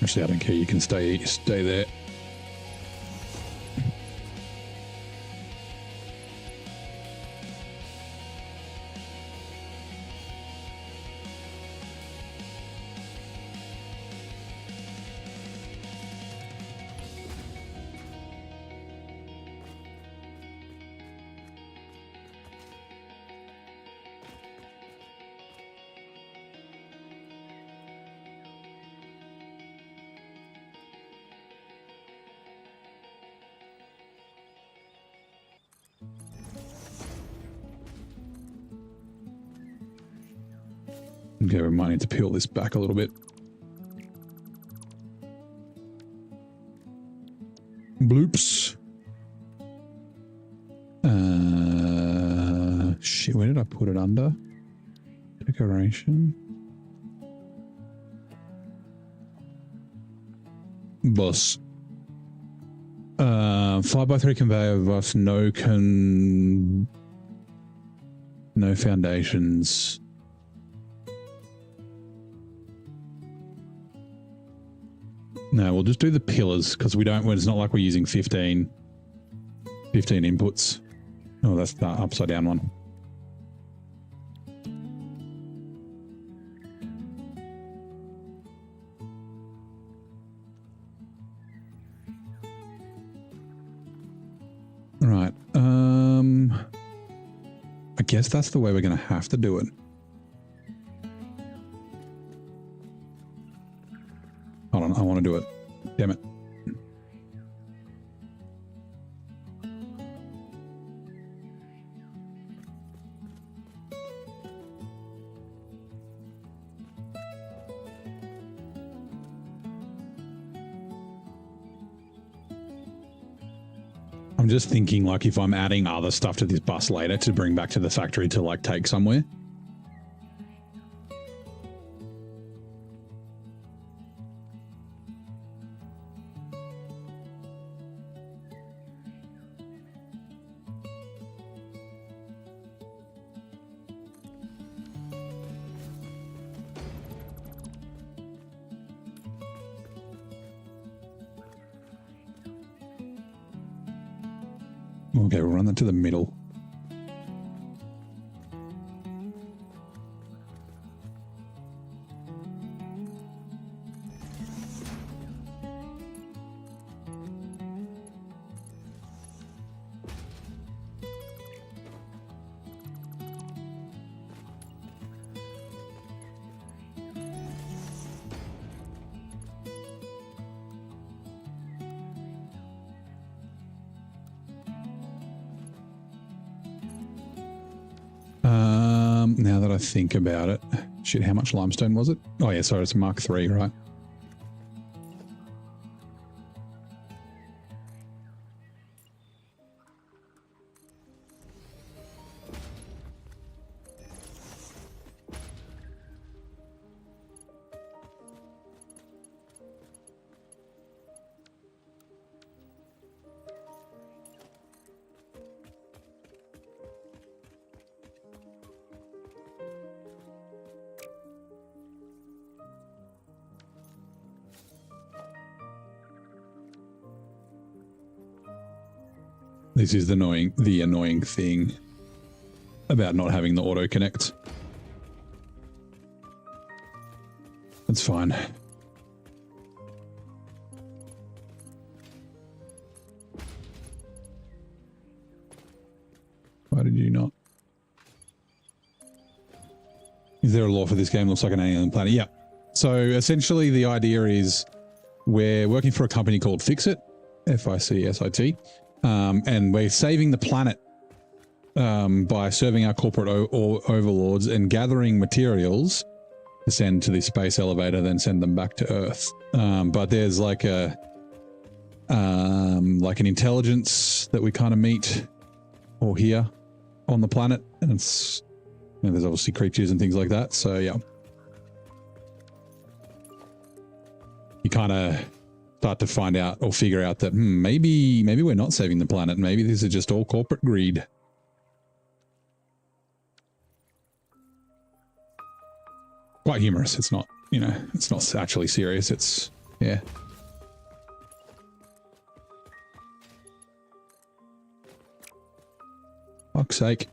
Actually, I don't care. You can stay there. Okay, we might need to peel this back a little bit. Bloops. Shit, where did I put it under? Decoration. Boss. 5x3 conveyor bus, no foundations. No, we'll just do the pillars because it's not like we're using 15 inputs. Oh, that's the upside down one. Right. I guess that's the way we're going to have to do it. Hold on, I want to do it. Damn it. I'm just thinking, like, if I'm adding other stuff to this bus later to bring back to the factory to, like, take somewhere. Okay, we'll run that to the middle. Now that I think about it, shit, how much limestone was it? Oh yeah, sorry, it's Mark III, right? This is the annoying thing about not having the auto connect. That's fine. Why did you not? Is there a law for this game? Looks like an alien planet. Yeah. So essentially the idea is we're working for a company called Fixit, F-I-C-S-I-T. And we're saving the planet by serving our corporate overlords and gathering materials to send to the space elevator, then send them back to Earth. But there's like an intelligence that we kind of meet or hear on the planet, and it's, you know, there's obviously creatures and things like that. So yeah, you kind of start to find out or figure out that maybe we're not saving the planet. Maybe this is just all corporate greed. Quite humorous. It's not, you know, it's not actually serious. It's, yeah. Fuck's sake.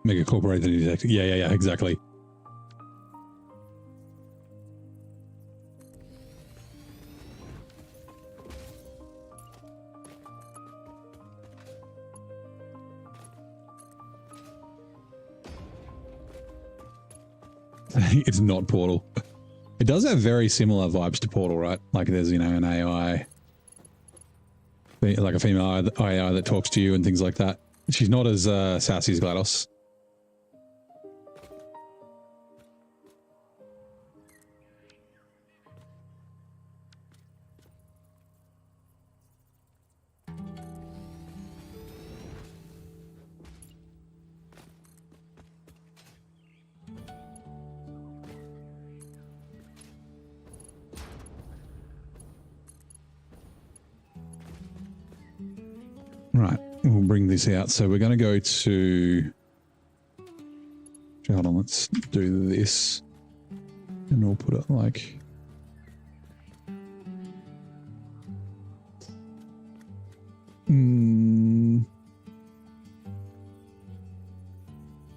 Mega corporate detective. Yeah, exactly. It's not Portal. It does have very similar vibes to Portal, right? Like there's, you know, an AI, like a female AI that talks to you and things like that. She's not as sassy as GLaDOS. Right, we'll bring this out. So we're going to go to... Hold on, let's do this. And we'll put it like...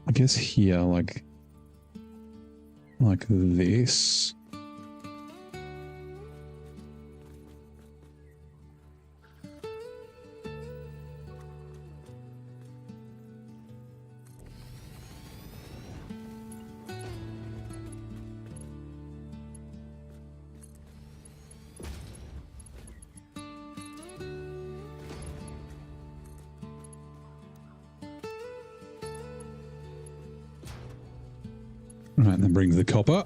I guess here, like this. Right, and then brings the copper.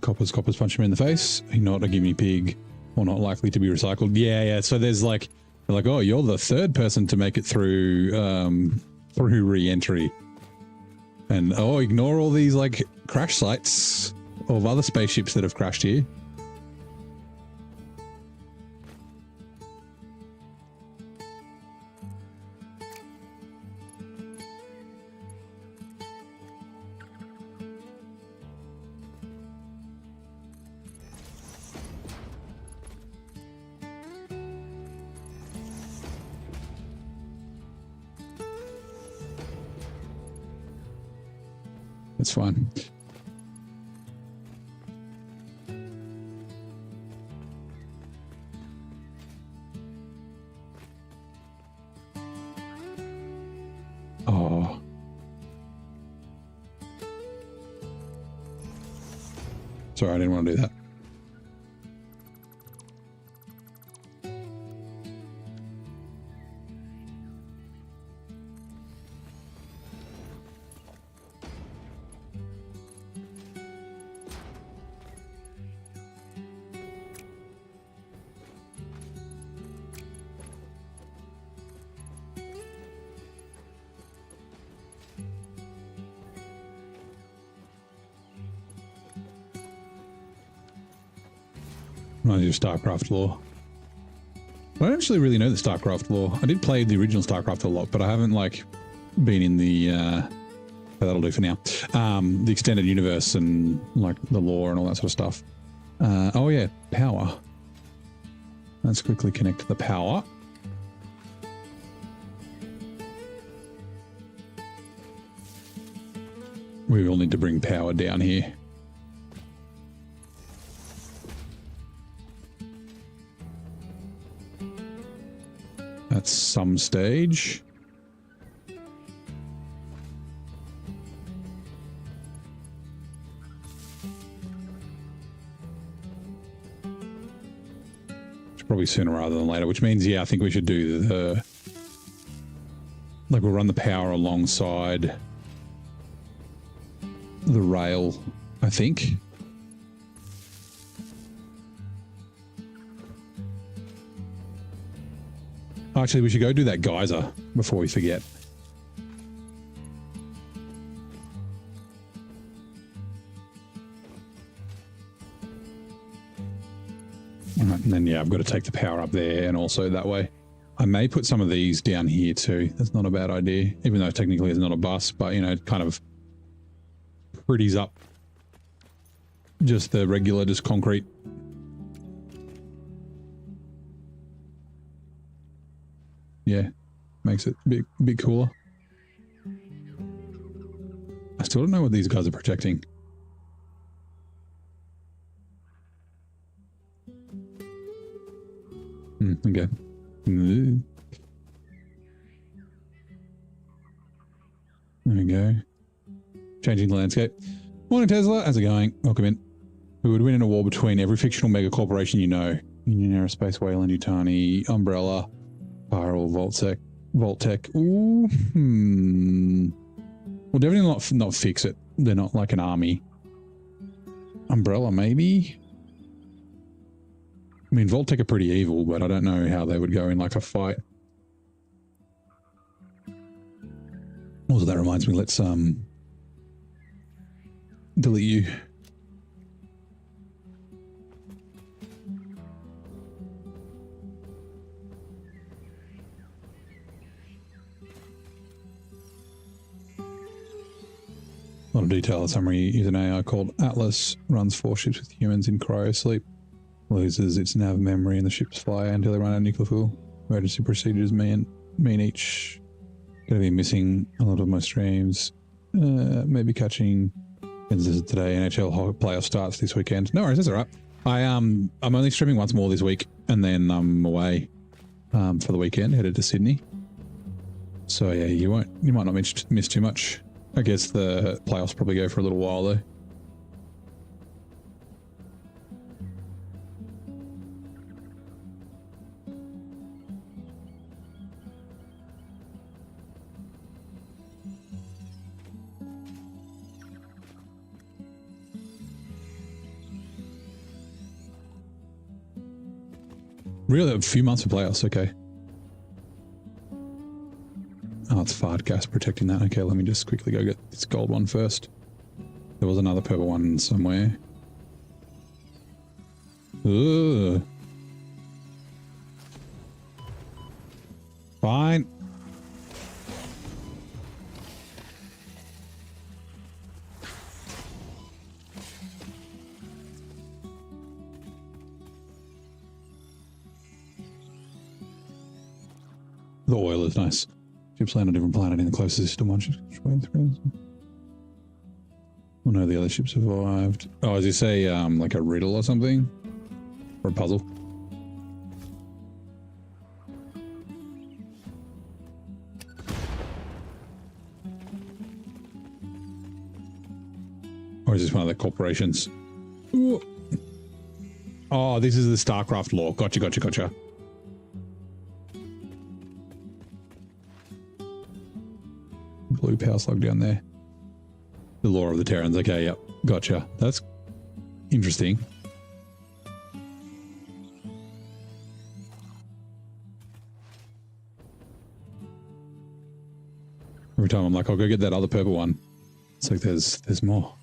Copper's punch him in the face. Not a gimme pig, or not likely to be recycled. Yeah. So there's like, they're like, oh, you're the third person to make it through re-entry, and oh, ignore all these like crash sites of other spaceships that have crashed here. It's fine. Oh. Sorry, I didn't want to do that. Reminds me of StarCraft lore. I don't actually really know the StarCraft lore. I did play the original StarCraft a lot, but I haven't like been in the but that'll do for now. The extended universe and like the lore and all that sort of stuff. Oh yeah, power. Let's quickly connect to the power. We will need to bring power down here. At some stage. Probably sooner rather than later, which means, yeah, I think we should do the... Like, we'll run the power alongside the rail, I think. Actually, we should go do that geyser before we forget. All right, and then, yeah, I've got to take the power up there and also that way. I may put some of these down here too. That's not a bad idea, even though technically it's not a bus, but, you know, it kind of pretties up just the regular, just concrete. Yeah, makes it a bit cooler. I still don't know what these guys are protecting. Okay. There we go. Changing the landscape. Morning, Tesla. How's it going? Welcome in. Who would win in a war between every fictional mega corporation you know? Union Aerospace, Wayland Yutani, Umbrella, Pyral, Voltec. Ooh, Well, definitely not fix it. They're not like an army. Umbrella, maybe? I mean, Voltec are pretty evil, but I don't know how they would go in like a fight. Also, that reminds me, let's delete you. A lot of detail. The summary is an AI called Atlas, runs 4 ships with humans in cryosleep, loses its nav memory and the ships fly until they run out of nuclear fuel. Emergency procedures mean each going to be missing a lot of my streams. Maybe catching today. NHL playoff starts this weekend. No worries, that's all right. I'm only streaming once more this week, and then I'm away for the weekend, headed to Sydney. So yeah, you might not miss too much. I guess the playoffs probably go for a little while though. Really, a few months of playoffs, okay. Oh, it's fart gas protecting that. Okay, let me just quickly go get this gold one first. There was another purple one somewhere. Ugh. Fine. The oil is nice. Ships land on a different planet in the closest system. One ship way through. Oh no, the other ship survived. Oh, does he say like a riddle or something? Or a puzzle? Or is this one of the corporations? Ooh. Oh, this is the StarCraft lore. Gotcha. Blue power slug down there. The lore of the Terrans. Okay, yep. Gotcha. That's interesting. Every time I'm like, I'll go get that other purple one. It's like there's more.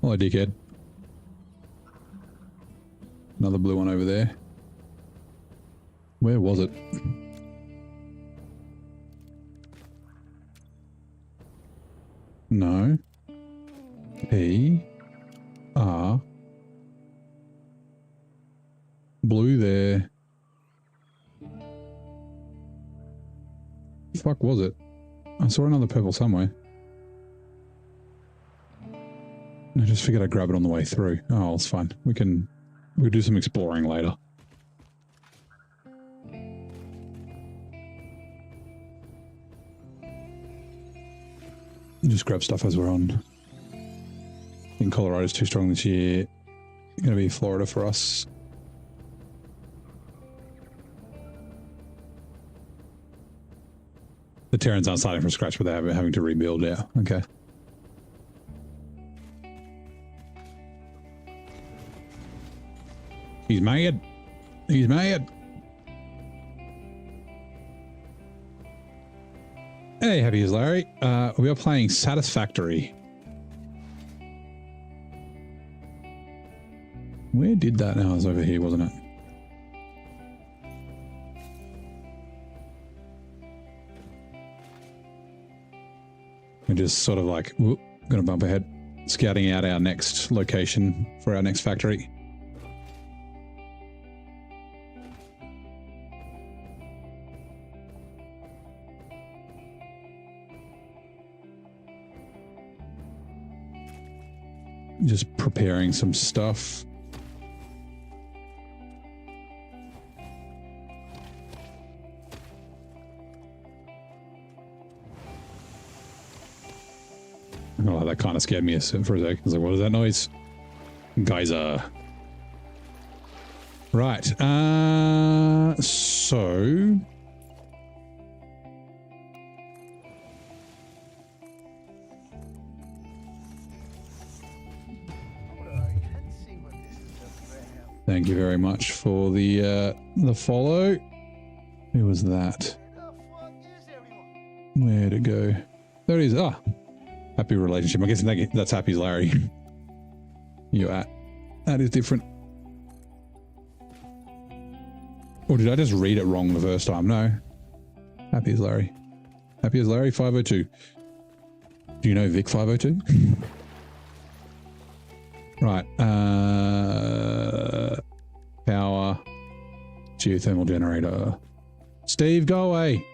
Hello, dickhead. Another blue one over there. Where was it? No. P. R. Blue there. The fuck was it? I saw another purple somewhere. I just figured I'd grab it on the way through. Oh, it's fine. We'll do some exploring later. Just grab stuff as we're on. I think Colorado's too strong this year. Going to be Florida for us. The Terrans aren't starting from scratch, but they're having to rebuild. Yeah, okay. He's mad. He's mad. Hey, happy as Larry. We are playing Satisfactory. Where did that? No, it was over here, wasn't it? We're just sort of like, whoop, gonna bump ahead, scouting out our next location for our next factory. Just preparing some stuff. Oh, that kind of scared me for a sec. I was like, what is that noise? Geyser. Right. So... Thank you very much for the follow. Who was that? Where'd it go? There it is. Ah, happy relationship. I guess that's Happy's Larry. You at? That is different. Or did I just read it wrong the first time? No. Happy as Larry. Happy as Larry 502. Do you know Vic 502? Right. Power. Geothermal generator. Steve, go away.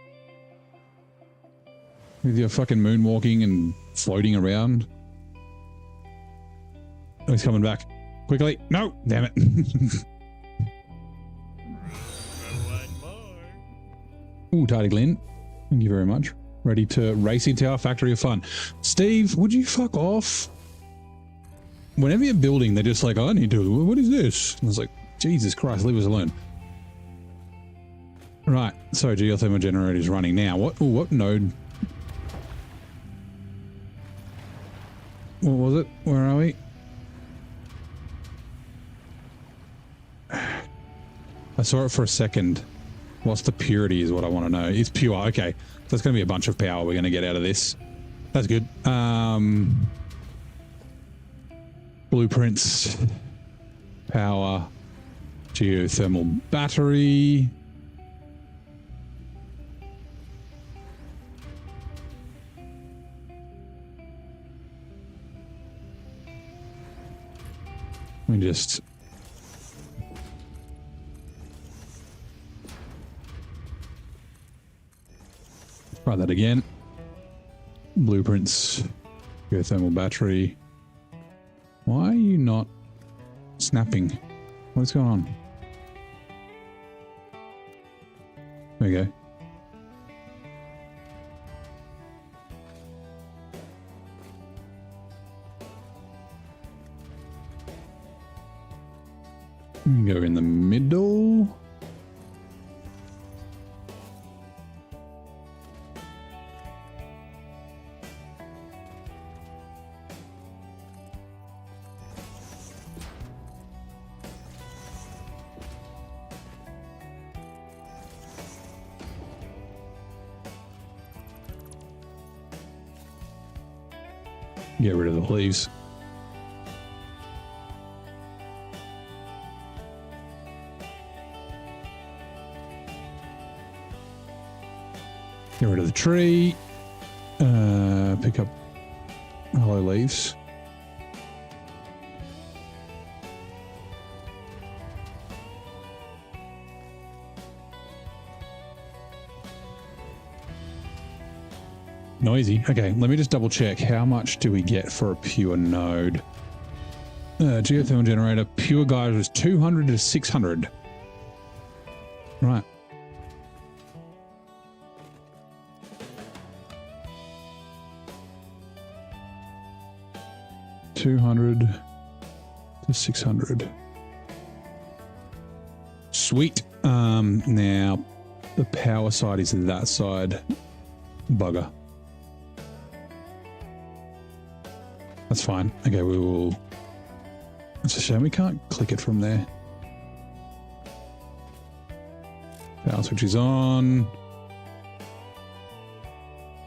With your fucking moonwalking and floating around. Oh, he's coming back. Quickly. No, damn it. Ooh, Tidy Glenn. Thank you very much. Ready to race into our factory of fun. Steve, would you fuck off? Whenever you're building, they're just like, I need to, what is this? And I was like, Jesus Christ, leave us alone. Right, so geothermal generator is running now. What node? What was it? Where are we? I saw it for a second. What's the purity is what I want to know. It's pure. Okay. So there's going to be a bunch of power we're going to get out of this. That's good. Blueprints. Power. Geothermal battery. Let me just... try that again. Blueprints. Geothermal battery. Why are you not snapping? What's going on? There we go. We go in the middle. Get rid of the leaves. Get rid of the tree. Pick up hollow leaves. Noisy. Okay, let me just double check. How much do we get for a pure node? Geothermal generator. Pure guys was 200 to 600. Right. $200 to 600. Sweet. Now the power side is that side. Bugger. That's fine. Okay, we will... It's a shame we can't click it from there. Power switch is on.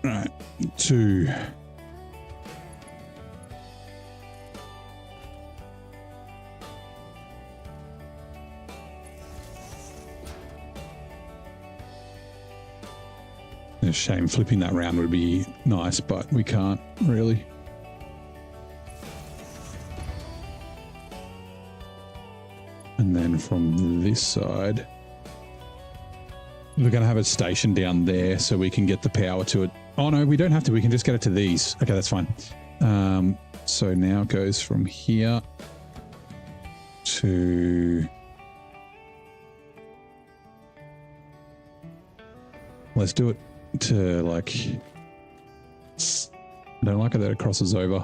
Right, 2. It's a shame flipping that round would be nice, but we can't really. And then from this side, we're going to have a station down there so we can get the power to it. Oh no, we don't have to. We can just get it to these. Okay, that's fine. So now it goes from here to... Let's do it to like I don't like it that it crosses over.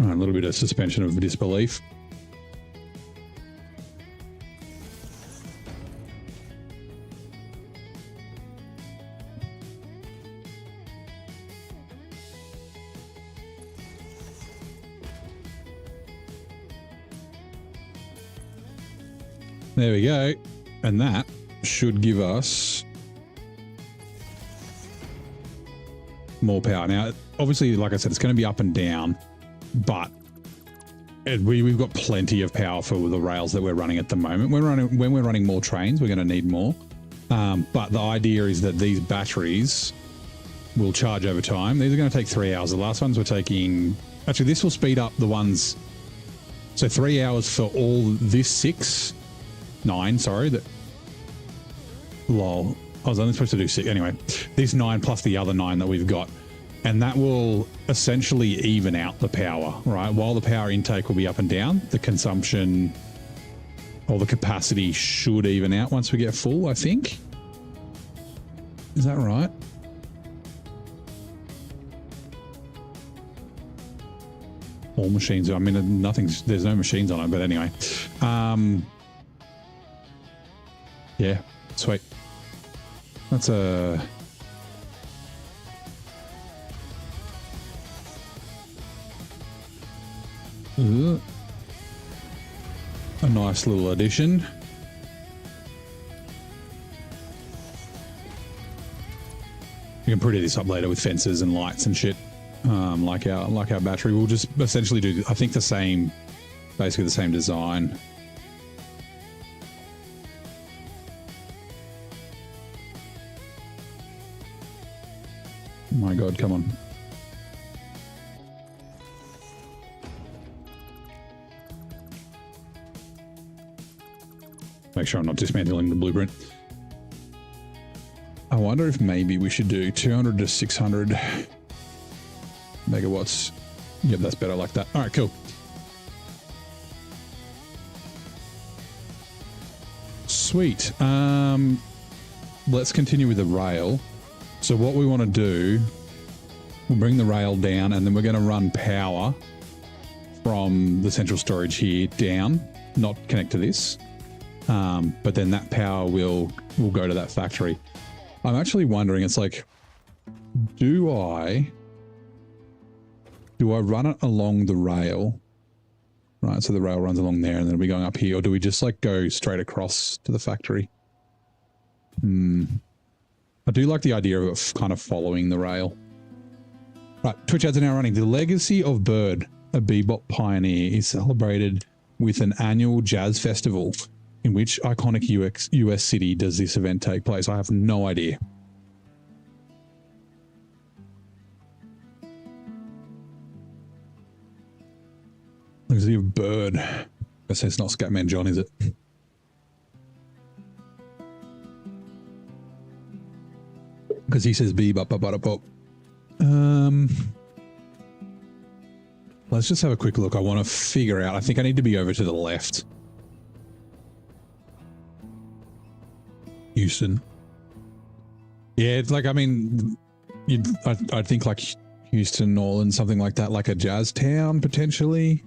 All right, a little bit of suspension of disbelief. There we go. And that should give us more power. Now, obviously, like I said, it's going to be up and down, but we've got plenty of power for the rails that we're running at the moment. When we're running more trains, we're going to need more. But the idea is that these batteries will charge over time. These are going to take 3 hours. The last ones were taking... Actually, this will speed up the ones... So 3 hours for all this 9, sorry. Lol. I was only supposed to do 6. Anyway, this 9 plus the other 9 that we've got. And that will essentially even out the power, right? While the power intake will be up and down, the consumption or the capacity should even out once we get full, I think. Is that right? All machines. I mean, there's no machines on it, but anyway. Yeah, sweet. That's a... a nice little addition. We can pretty this up later with fences and lights and shit. Like our battery. We'll just essentially do, I think, basically the same design. Oh my god, come on. Make sure I'm not dismantling the blueprint. I wonder if maybe we should do 200 to 600 megawatts. Yep, that's better like that. All right, cool. Sweet. Let's continue with the rail. So what we want to do, we'll bring the rail down and then we're going to run power from the central storage here down, not connect to this. But then that power will go to that factory. I'm actually wondering, it's like, do I run it along the rail? Right, so the rail runs along there and then it'll be going up here, or do we just like go straight across to the factory? I do like the idea of it kind of following the rail. Right, Twitch ads are now running. The legacy of Bird, a bebop pioneer, is celebrated with an annual jazz festival. In which iconic US city does this event take place? I have no idea. Legacy of Bird. I guess it's not Scatman John, is it? Because he says bebop, bop. Let's just have a quick look. I want to figure out. I think I need to be over to the left. Houston. Yeah, it's like, I mean, I'd think like Houston, New Orleans, something like that, like a jazz town potentially.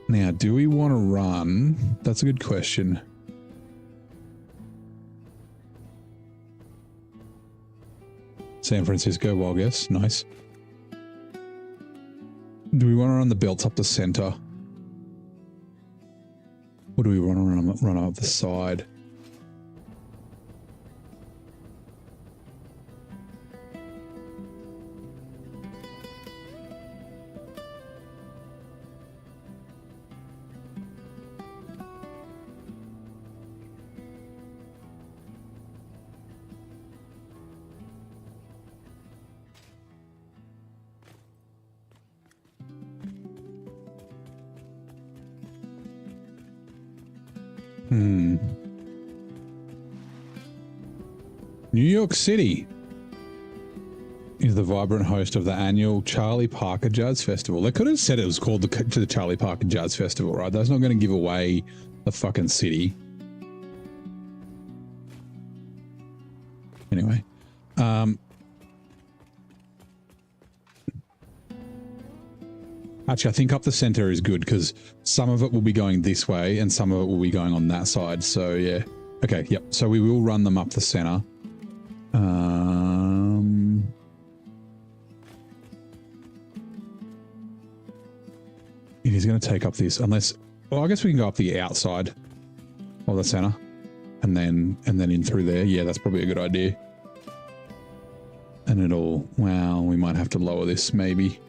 Now, do we want to run? That's a good question. San Francisco, well, I guess. Nice. Do we want to run the belts up the center? Or do we want to run up the side? New York City. is the vibrant host of the annual Charlie Parker Jazz Festival. They could have said it was called the Charlie Parker Jazz Festival, right? That's not going to give away the fucking city. Anyway. Actually, I think up the center is good because some of it will be going this way and some of it will be going on that side. So, yeah. Okay, yep. So we will run them up the center. It is going to take up this unless... Well, I guess we can go up the outside of the center and then in through there. Yeah, that's probably a good idea. And it'll... Well, we might have to lower this maybe.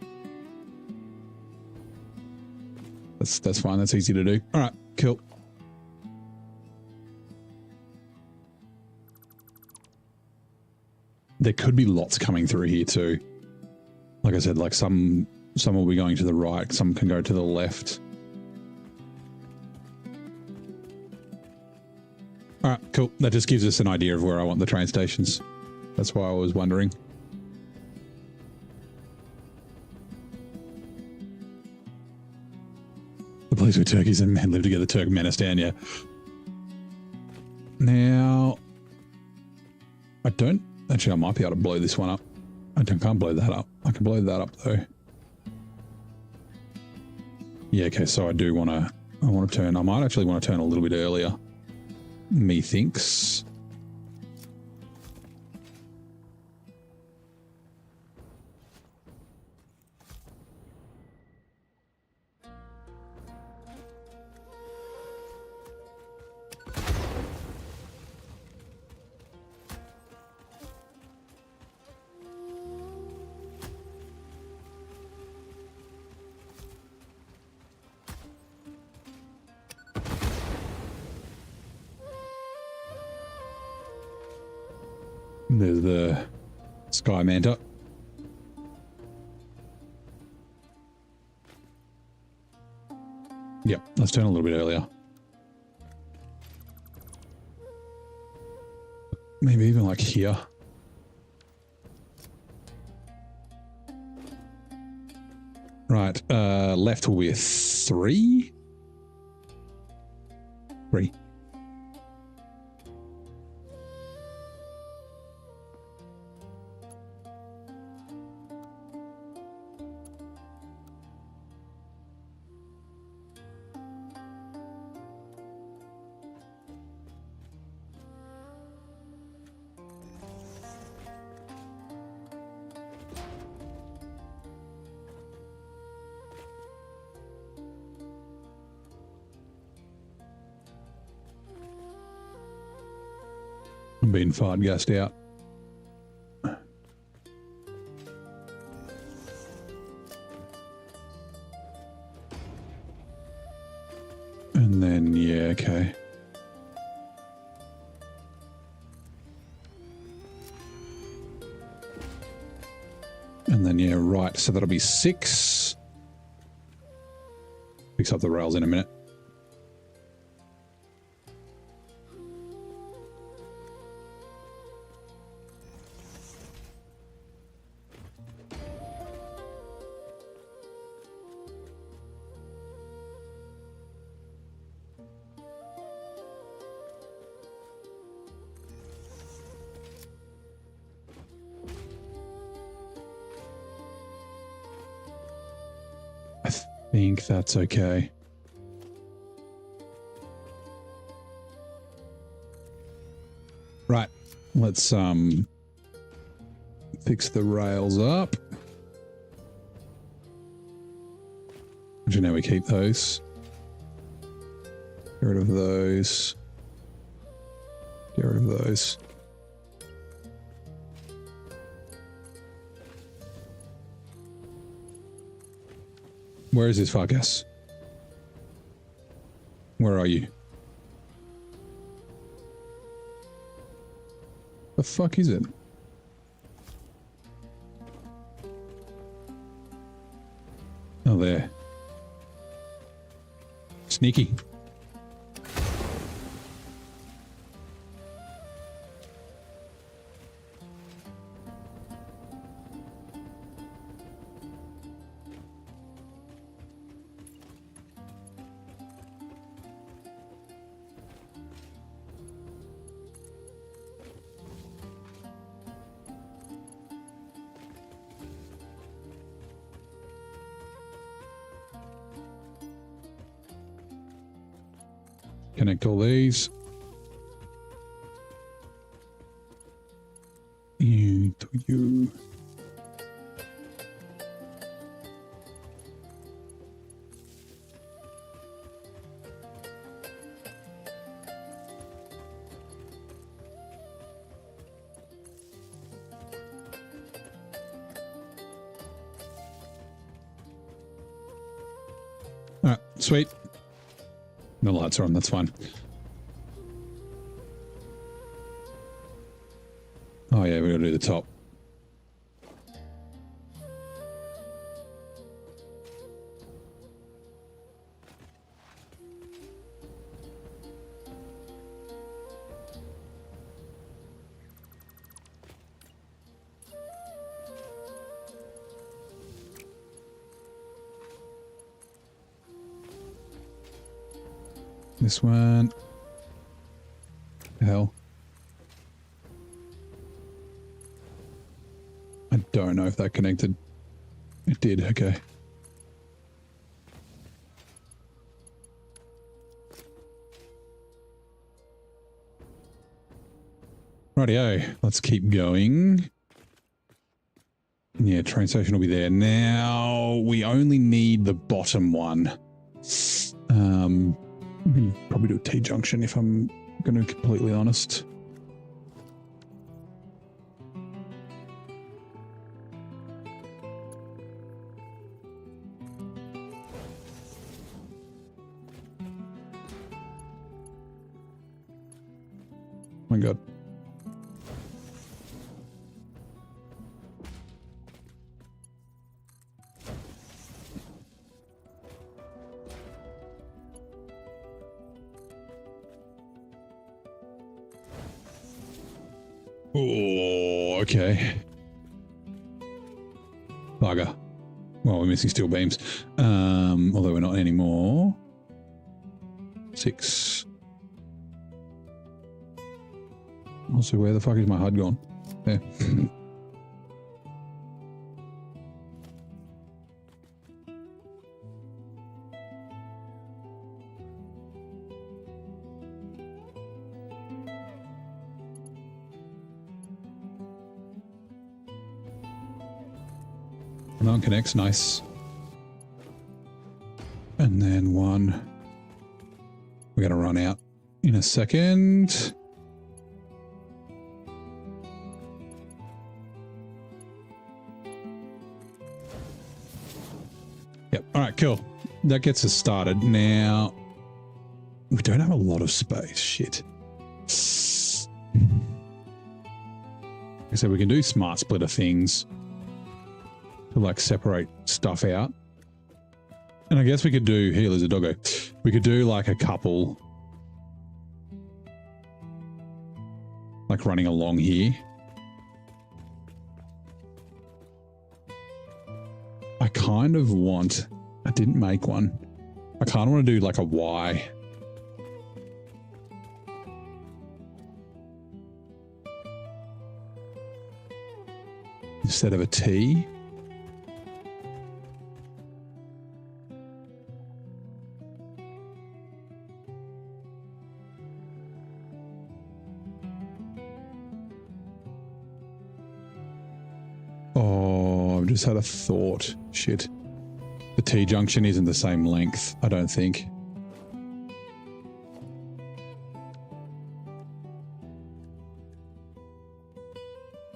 That's fine. That's easy to do. All right, cool. There could be lots coming through here too. Like I said, like some will be going to the right, some can go to the left. All right, cool. That just gives us an idea of where I want the train stations. That's why I was wondering. The place where turkeys and men live together, Turkmenistan, yeah. Now, I don't... Actually, I might be able to blow this one up. Can't blow that up. I can blow that up, though. Yeah, okay, so I do want to... I want to turn... I might actually want to turn a little bit earlier. Methinks. There's the Sky Manta. Yep, let's turn a little bit earlier. Maybe even like here. Right, left with 3. 3. I'm being fart gassed out. And then, yeah, okay. And then, yeah, right. So that'll be 6. Fix up the rails in a minute. I think that's okay. Right, let's fix the rails up. Actually, now we keep those. Get rid of those. Get rid of those. Where is this fuck-ass? Where are you? The fuck is it? Oh, there. Sneaky. Connect all these. You to you. All right, sweet. No lights are on, that's fine. Oh yeah, we gotta do the top. This one. The hell. I don't know if that connected. It did, okay. Rightio, let's keep going. Yeah, train station will be there. Now, we only need the bottom one. We can probably do a T-junction if I'm going to be completely honest. Oh my god. Oh, okay. Bugger. Well, we're missing steel beams. Although we're not anymore. 6. Also, where the fuck is my HUD gone? There. Non connects, nice. And then one. We're going to run out in a second. Yep. All right, cool. That gets us started. Now, we don't have a lot of space. Shit. So we can do smart splitter things to like separate stuff out. And I guess we could do, here, there's a doggo. We could do like a couple like running along here. I kind of want, I didn't make one. I kind of want to do like a Y. Instead of a T. Oh, I've just had a thought. Shit. The T-junction isn't the same length, I don't think.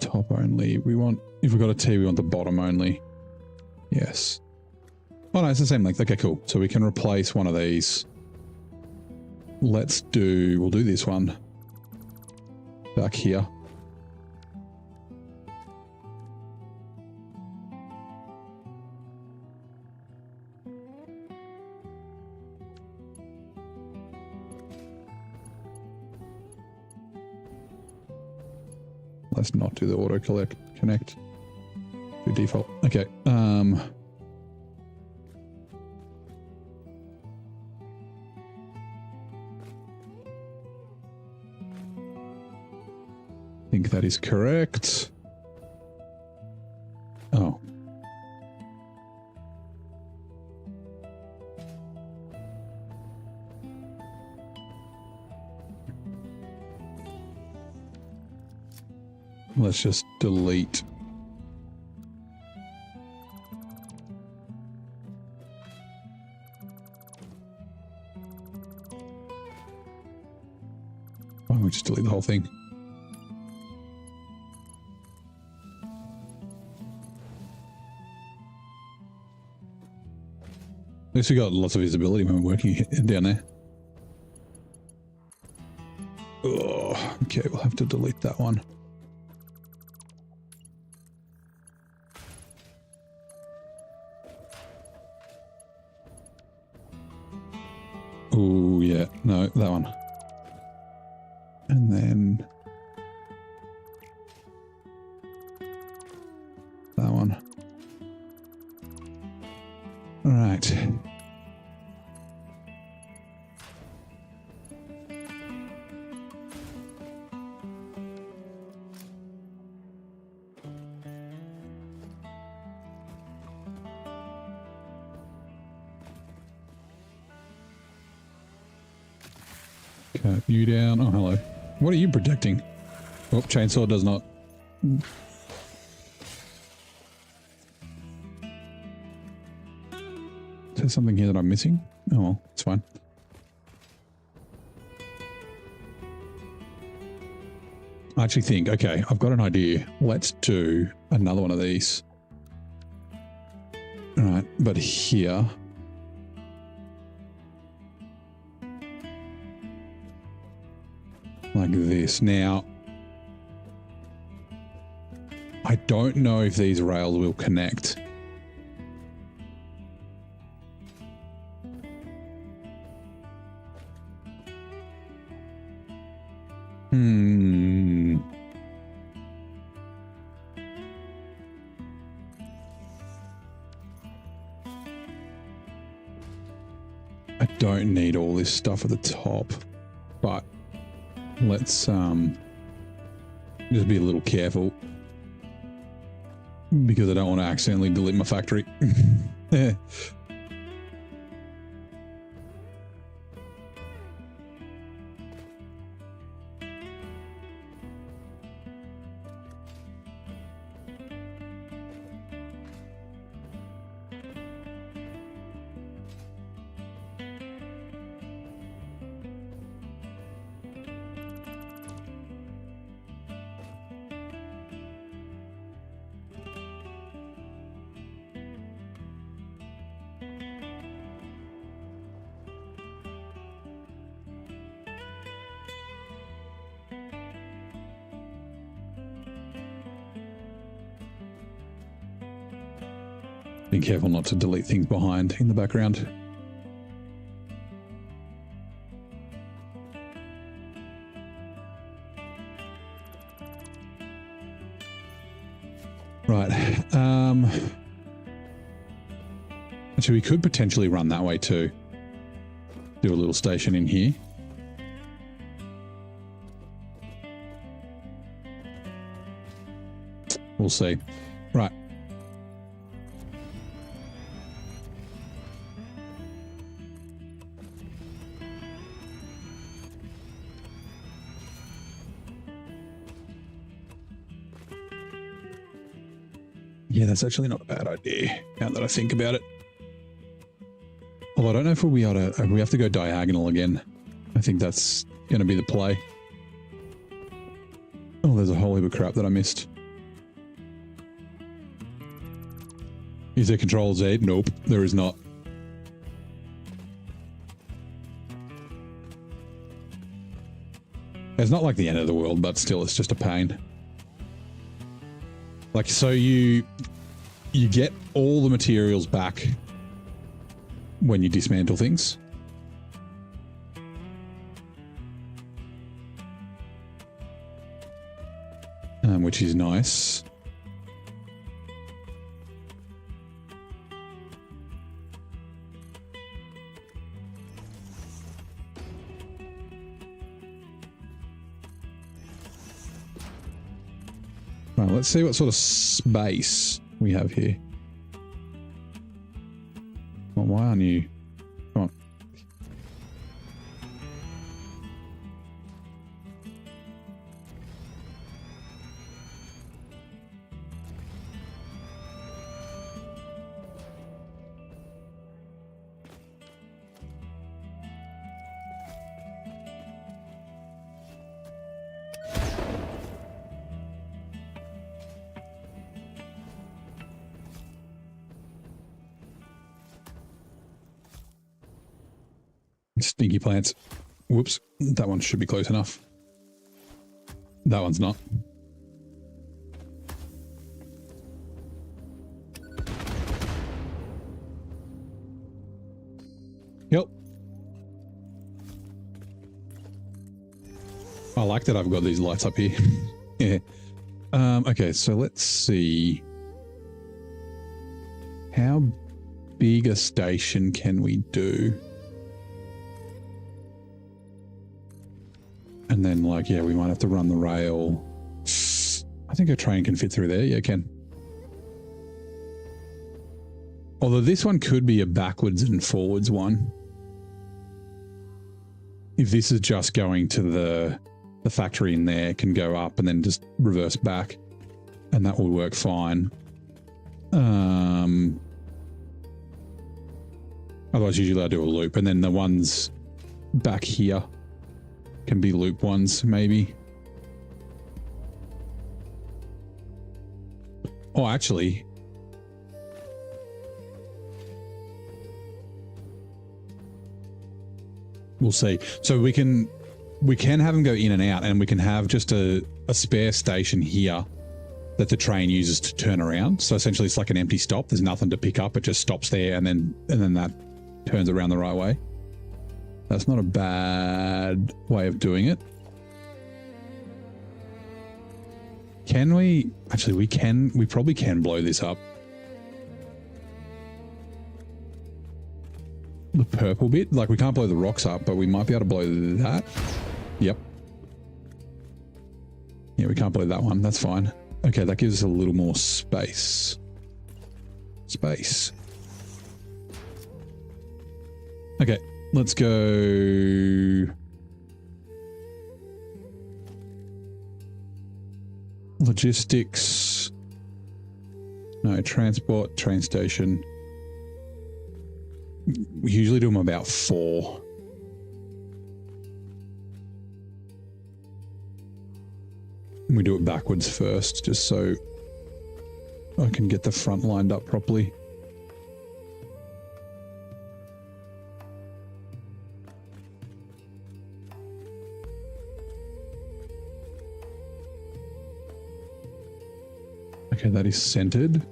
Top only. We want, if we've got a T, we want the bottom only. Yes. Oh no, it's the same length. Okay, cool. So we can replace one of these. We'll do this one. Back here. Let's not do the auto connect. Do default. Okay. I think that is correct. Oh. Let's just delete. Why don't we just delete the whole thing? At least we got lots of visibility when we're working down there. Oh, okay, we'll have to delete that one. Oh, yeah, no, that one. And then that one. All right. Cut you down. Oh, hello. What are you protecting? Oh, chainsaw does not. Is there something here that I'm missing? Oh, well, it's fine. I actually think, okay, I've got an idea. Let's do another one of these. All right, but here. Like this. Now, I don't know if these rails will connect. I don't need all this stuff at the top, but let's just be a little careful because I don't want to accidentally delete my factory. Be careful not to delete things behind in the background. Right. Actually, we could potentially run that way too. Do a little station in here. We'll see. Right. Yeah, that's actually not a bad idea, now that I think about it. Although I don't know if we'll be able to, we have to go diagonal again. I think that's going to be the play. Oh, there's a whole heap of crap that I missed. Is there Control Z? Nope, there is not. It's not like the end of the world, but still, it's just a pain. Like, so you get all the materials back when you dismantle things. Which is nice. Right, let's see what sort of space we have here. Well, why aren't you? Come on. Stinky plants. Whoops. That one should be close enough. That one's not. Yep. I like that I've got these lights up here. Yeah. Okay, so let's see. How big a station can we do? And then, like, yeah, we might have to run the rail. I think a train can fit through there. Yeah, it can. Although this one could be a backwards and forwards one. If this is just going to the factory in there, it can go up and then just reverse back. And that will work fine. Otherwise, usually I do a loop. And then the ones back here can be loop ones, maybe. Oh, actually. We'll see. So we can have them go in and out, and we can have just a spare station here that the train uses to turn around. So essentially it's like an empty stop. There's nothing to pick up. It just stops there and then that turns around the right way. That's not a bad way of doing it. Can we? Actually, we probably can blow this up. The purple bit, like we can't blow the rocks up, but we might be able to blow that. Yep. Yeah, we can't blow that one. That's fine. Okay, that gives us a little more space. Okay, let's go. Logistics. No, transport, train station. We usually do them about 4. We do it backwards first, just so I can get the front lined up properly. Okay, that is centered.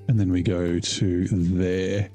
And then we go to there.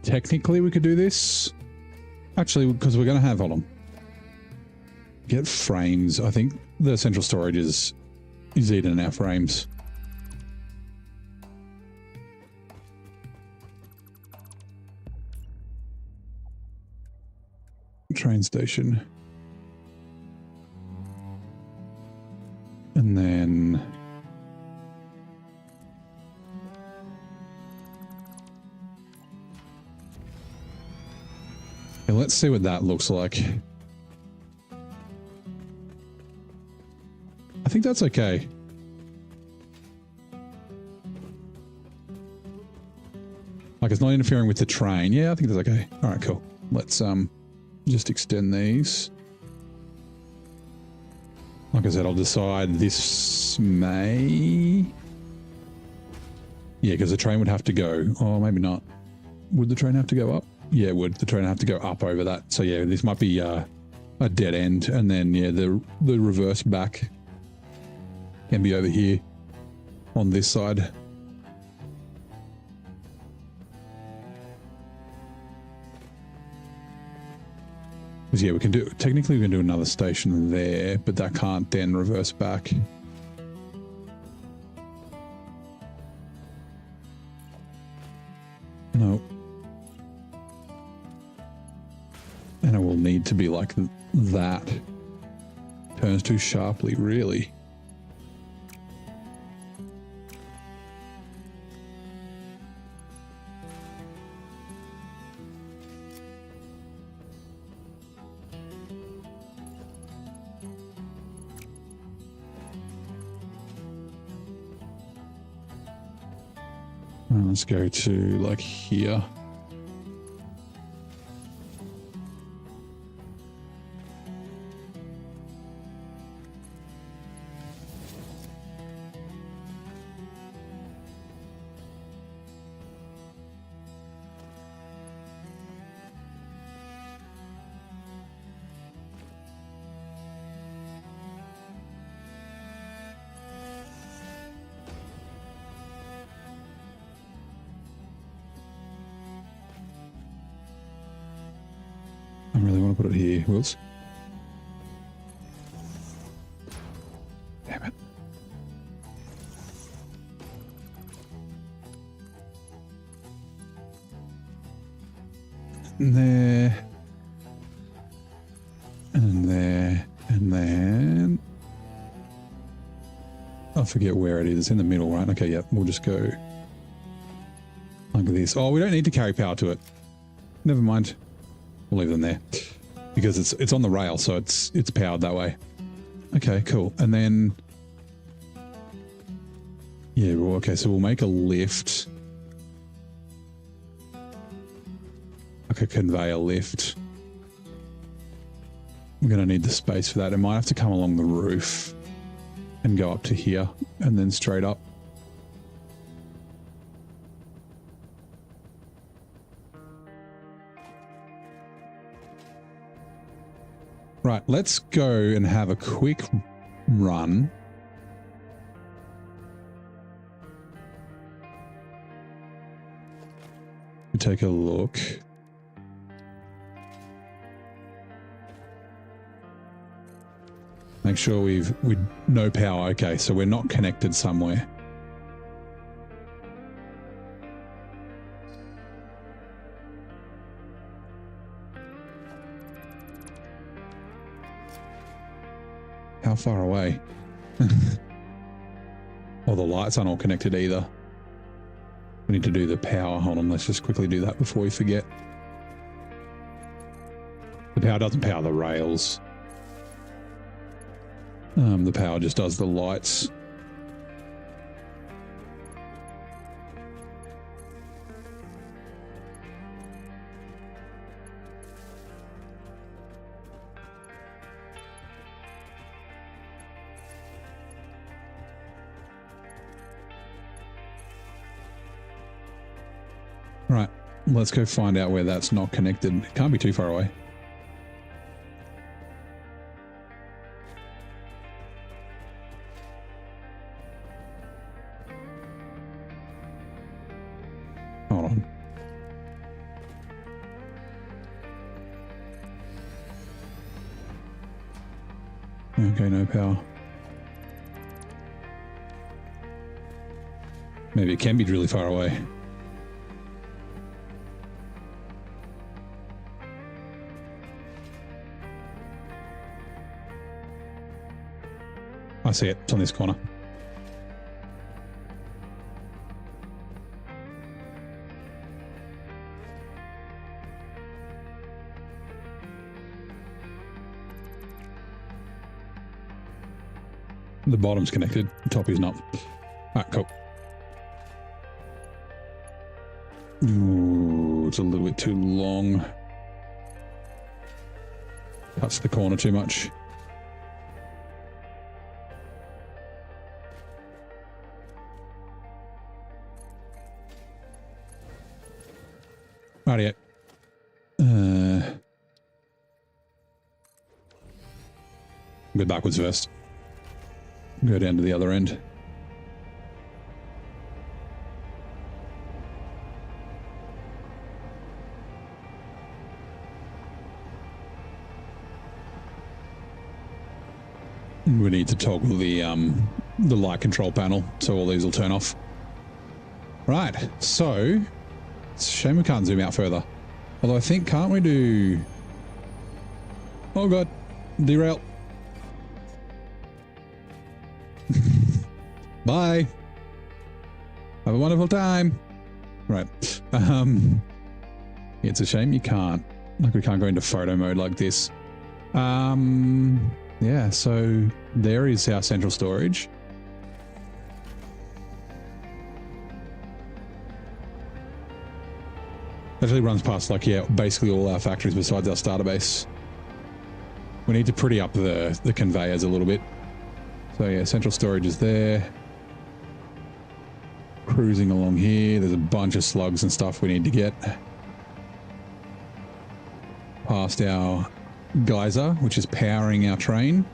Technically, we could do this. Actually, because we're going to have, hold on. Get frames. I think the central storage is eating our frames. Train station. And then... Okay, let's see what that looks like. I think that's okay. Like, it's not interfering with the train. Yeah, I think that's okay. All right, cool. Let's just extend these. Like I said, I'll decide this may... Yeah, because the train would have to go. Oh, maybe not. Would the train have to go up? Yeah, it would. The train have to go up over that. So yeah, this might be a dead end. And then, yeah, the reverse back can be over here on this side. Because yeah, we can do, technically we can do another station there, but that can't then reverse back. No. And it will need to be like that. Turns too sharply, really. Let's go to like here. I really want to put it here, Wills. Damn it. And there. And there. And then... I forget where it is. It's in the middle, right? Okay, yeah. We'll just go like this. Oh, we don't need to carry power to it. Never mind. We'll leave them there because it's on the rail, so it's powered that way. Okay, cool. And then yeah, well, okay, so we'll make a lift, like a conveyor lift. We're going to need the space for that. It might have to come along the roof and go up to here and then straight up. Right, let's go and have a quick run. Take a look. Make sure we no power. Okay, so we're not connected somewhere. How far away? Well, the lights aren't all connected either. We need to do the power. Hold on, let's just quickly do that before we forget. The power doesn't power the rails. The power just does the lights. Right, let's go find out where that's not connected. It can't be too far away. Hold on. Okay, no power. Maybe it can be really far away. I see it. It's on this corner. The bottom's connected. The top is not. All right, cool. Ooh, it's a little bit too long. Cuts the corner too much. Rightio. Go backwards first. Go down to the other end. We need to toggle the light control panel so all these will turn off. Right, so it's a shame we can't zoom out further. Although I think, can't we do... Oh god, derail. Bye. Have a wonderful time. Right. It's a shame you can't. Like, we can't go into photo mode like this. Yeah, so there is our central storage. Actually runs past like, yeah, basically all our factories besides our starter base. We need to pretty up the conveyors a little bit. So yeah, central storage is there. Cruising along here. There's a bunch of slugs and stuff we need to get. Past our geyser, which is powering our train.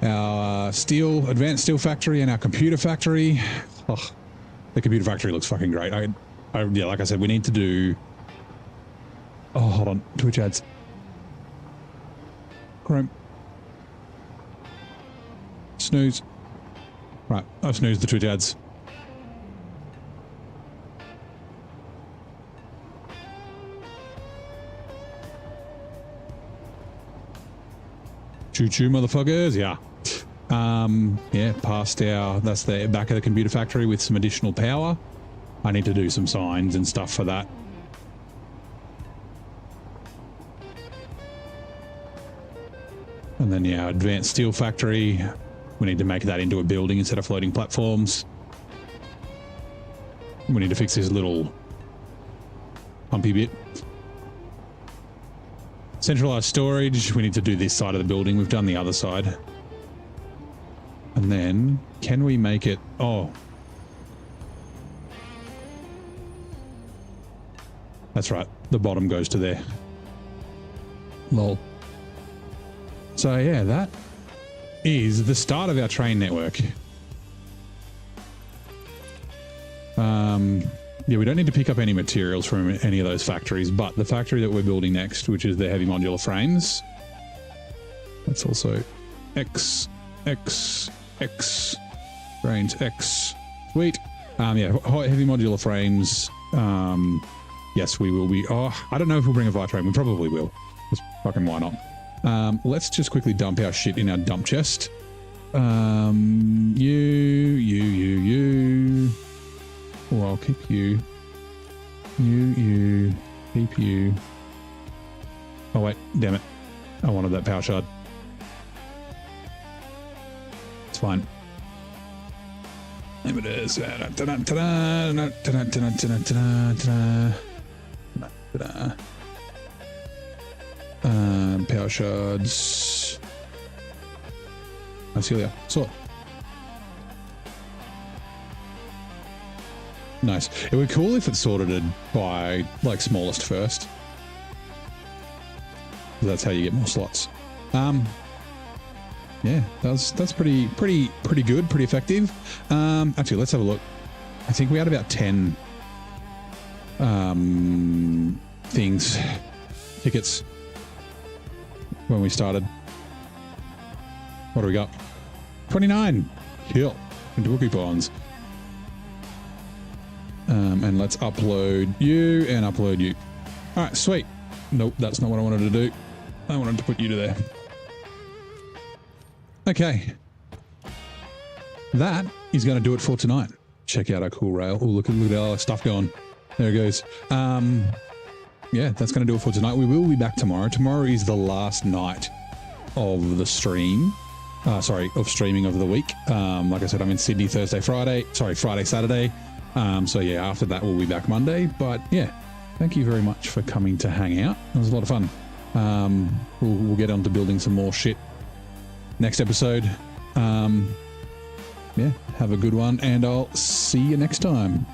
Our advanced steel factory and our computer factory. Oh, the computer factory looks fucking great. Yeah, like I said, we need to do... Oh, hold on. Twitch ads. Chrome. Snooze. Right, I've snoozed the Twitch ads. Choo-choo, motherfuckers. Yeah. Yeah, past that's the back of the computer factory with some additional power. I need to do some signs and stuff for that. And then, yeah, advanced steel factory. We need to make that into a building instead of floating platforms. We need to fix this little pumpy bit. Centralized storage. We need to do this side of the building. We've done the other side. And then, can we make it... Oh. That's right. The bottom goes to there. Lol. So, yeah, that is the start of our train network. Yeah, we don't need to pick up any materials from any of those factories, but the factory that we're building next, which is the heavy modular frames, that's also X, range X. Sweet. Yeah, heavy modular frames. Yes, we will be. Oh, I don't know if we'll bring a fire train. We probably will. Just fucking why not? Let's just quickly dump our shit in our dump chest. You. Or I'll keep you. You, keep you. Oh wait, damn it. I wanted that power shard. It's fine. There it is. Power shards. Celia. Sort. Nice. It would be cool if it sorted by like smallest first. That's how you get more slots. Yeah, that's pretty good, pretty effective. Actually, let's have a look. I think we had about 10 tickets when we started. What do we got? 29. Cool. Into coupons. And let's upload you and upload you. All right, sweet. Nope, that's not what I wanted to do. I wanted to put you to there. Okay. That is going to do it for tonight. Check out our cool rail. Oh, look at all our stuff going. There it goes. Yeah, that's going to do it for tonight. We will be back tomorrow. Tomorrow is the last night of the stream. Of streaming of the week. Like I said, I'm in Sydney Friday, Saturday. So yeah, after that we'll be back Monday. But yeah, thank you very much for coming to hang out. It was a lot of fun. We'll get on to building some more shit next episode. Yeah, have a good one, and I'll see you next time.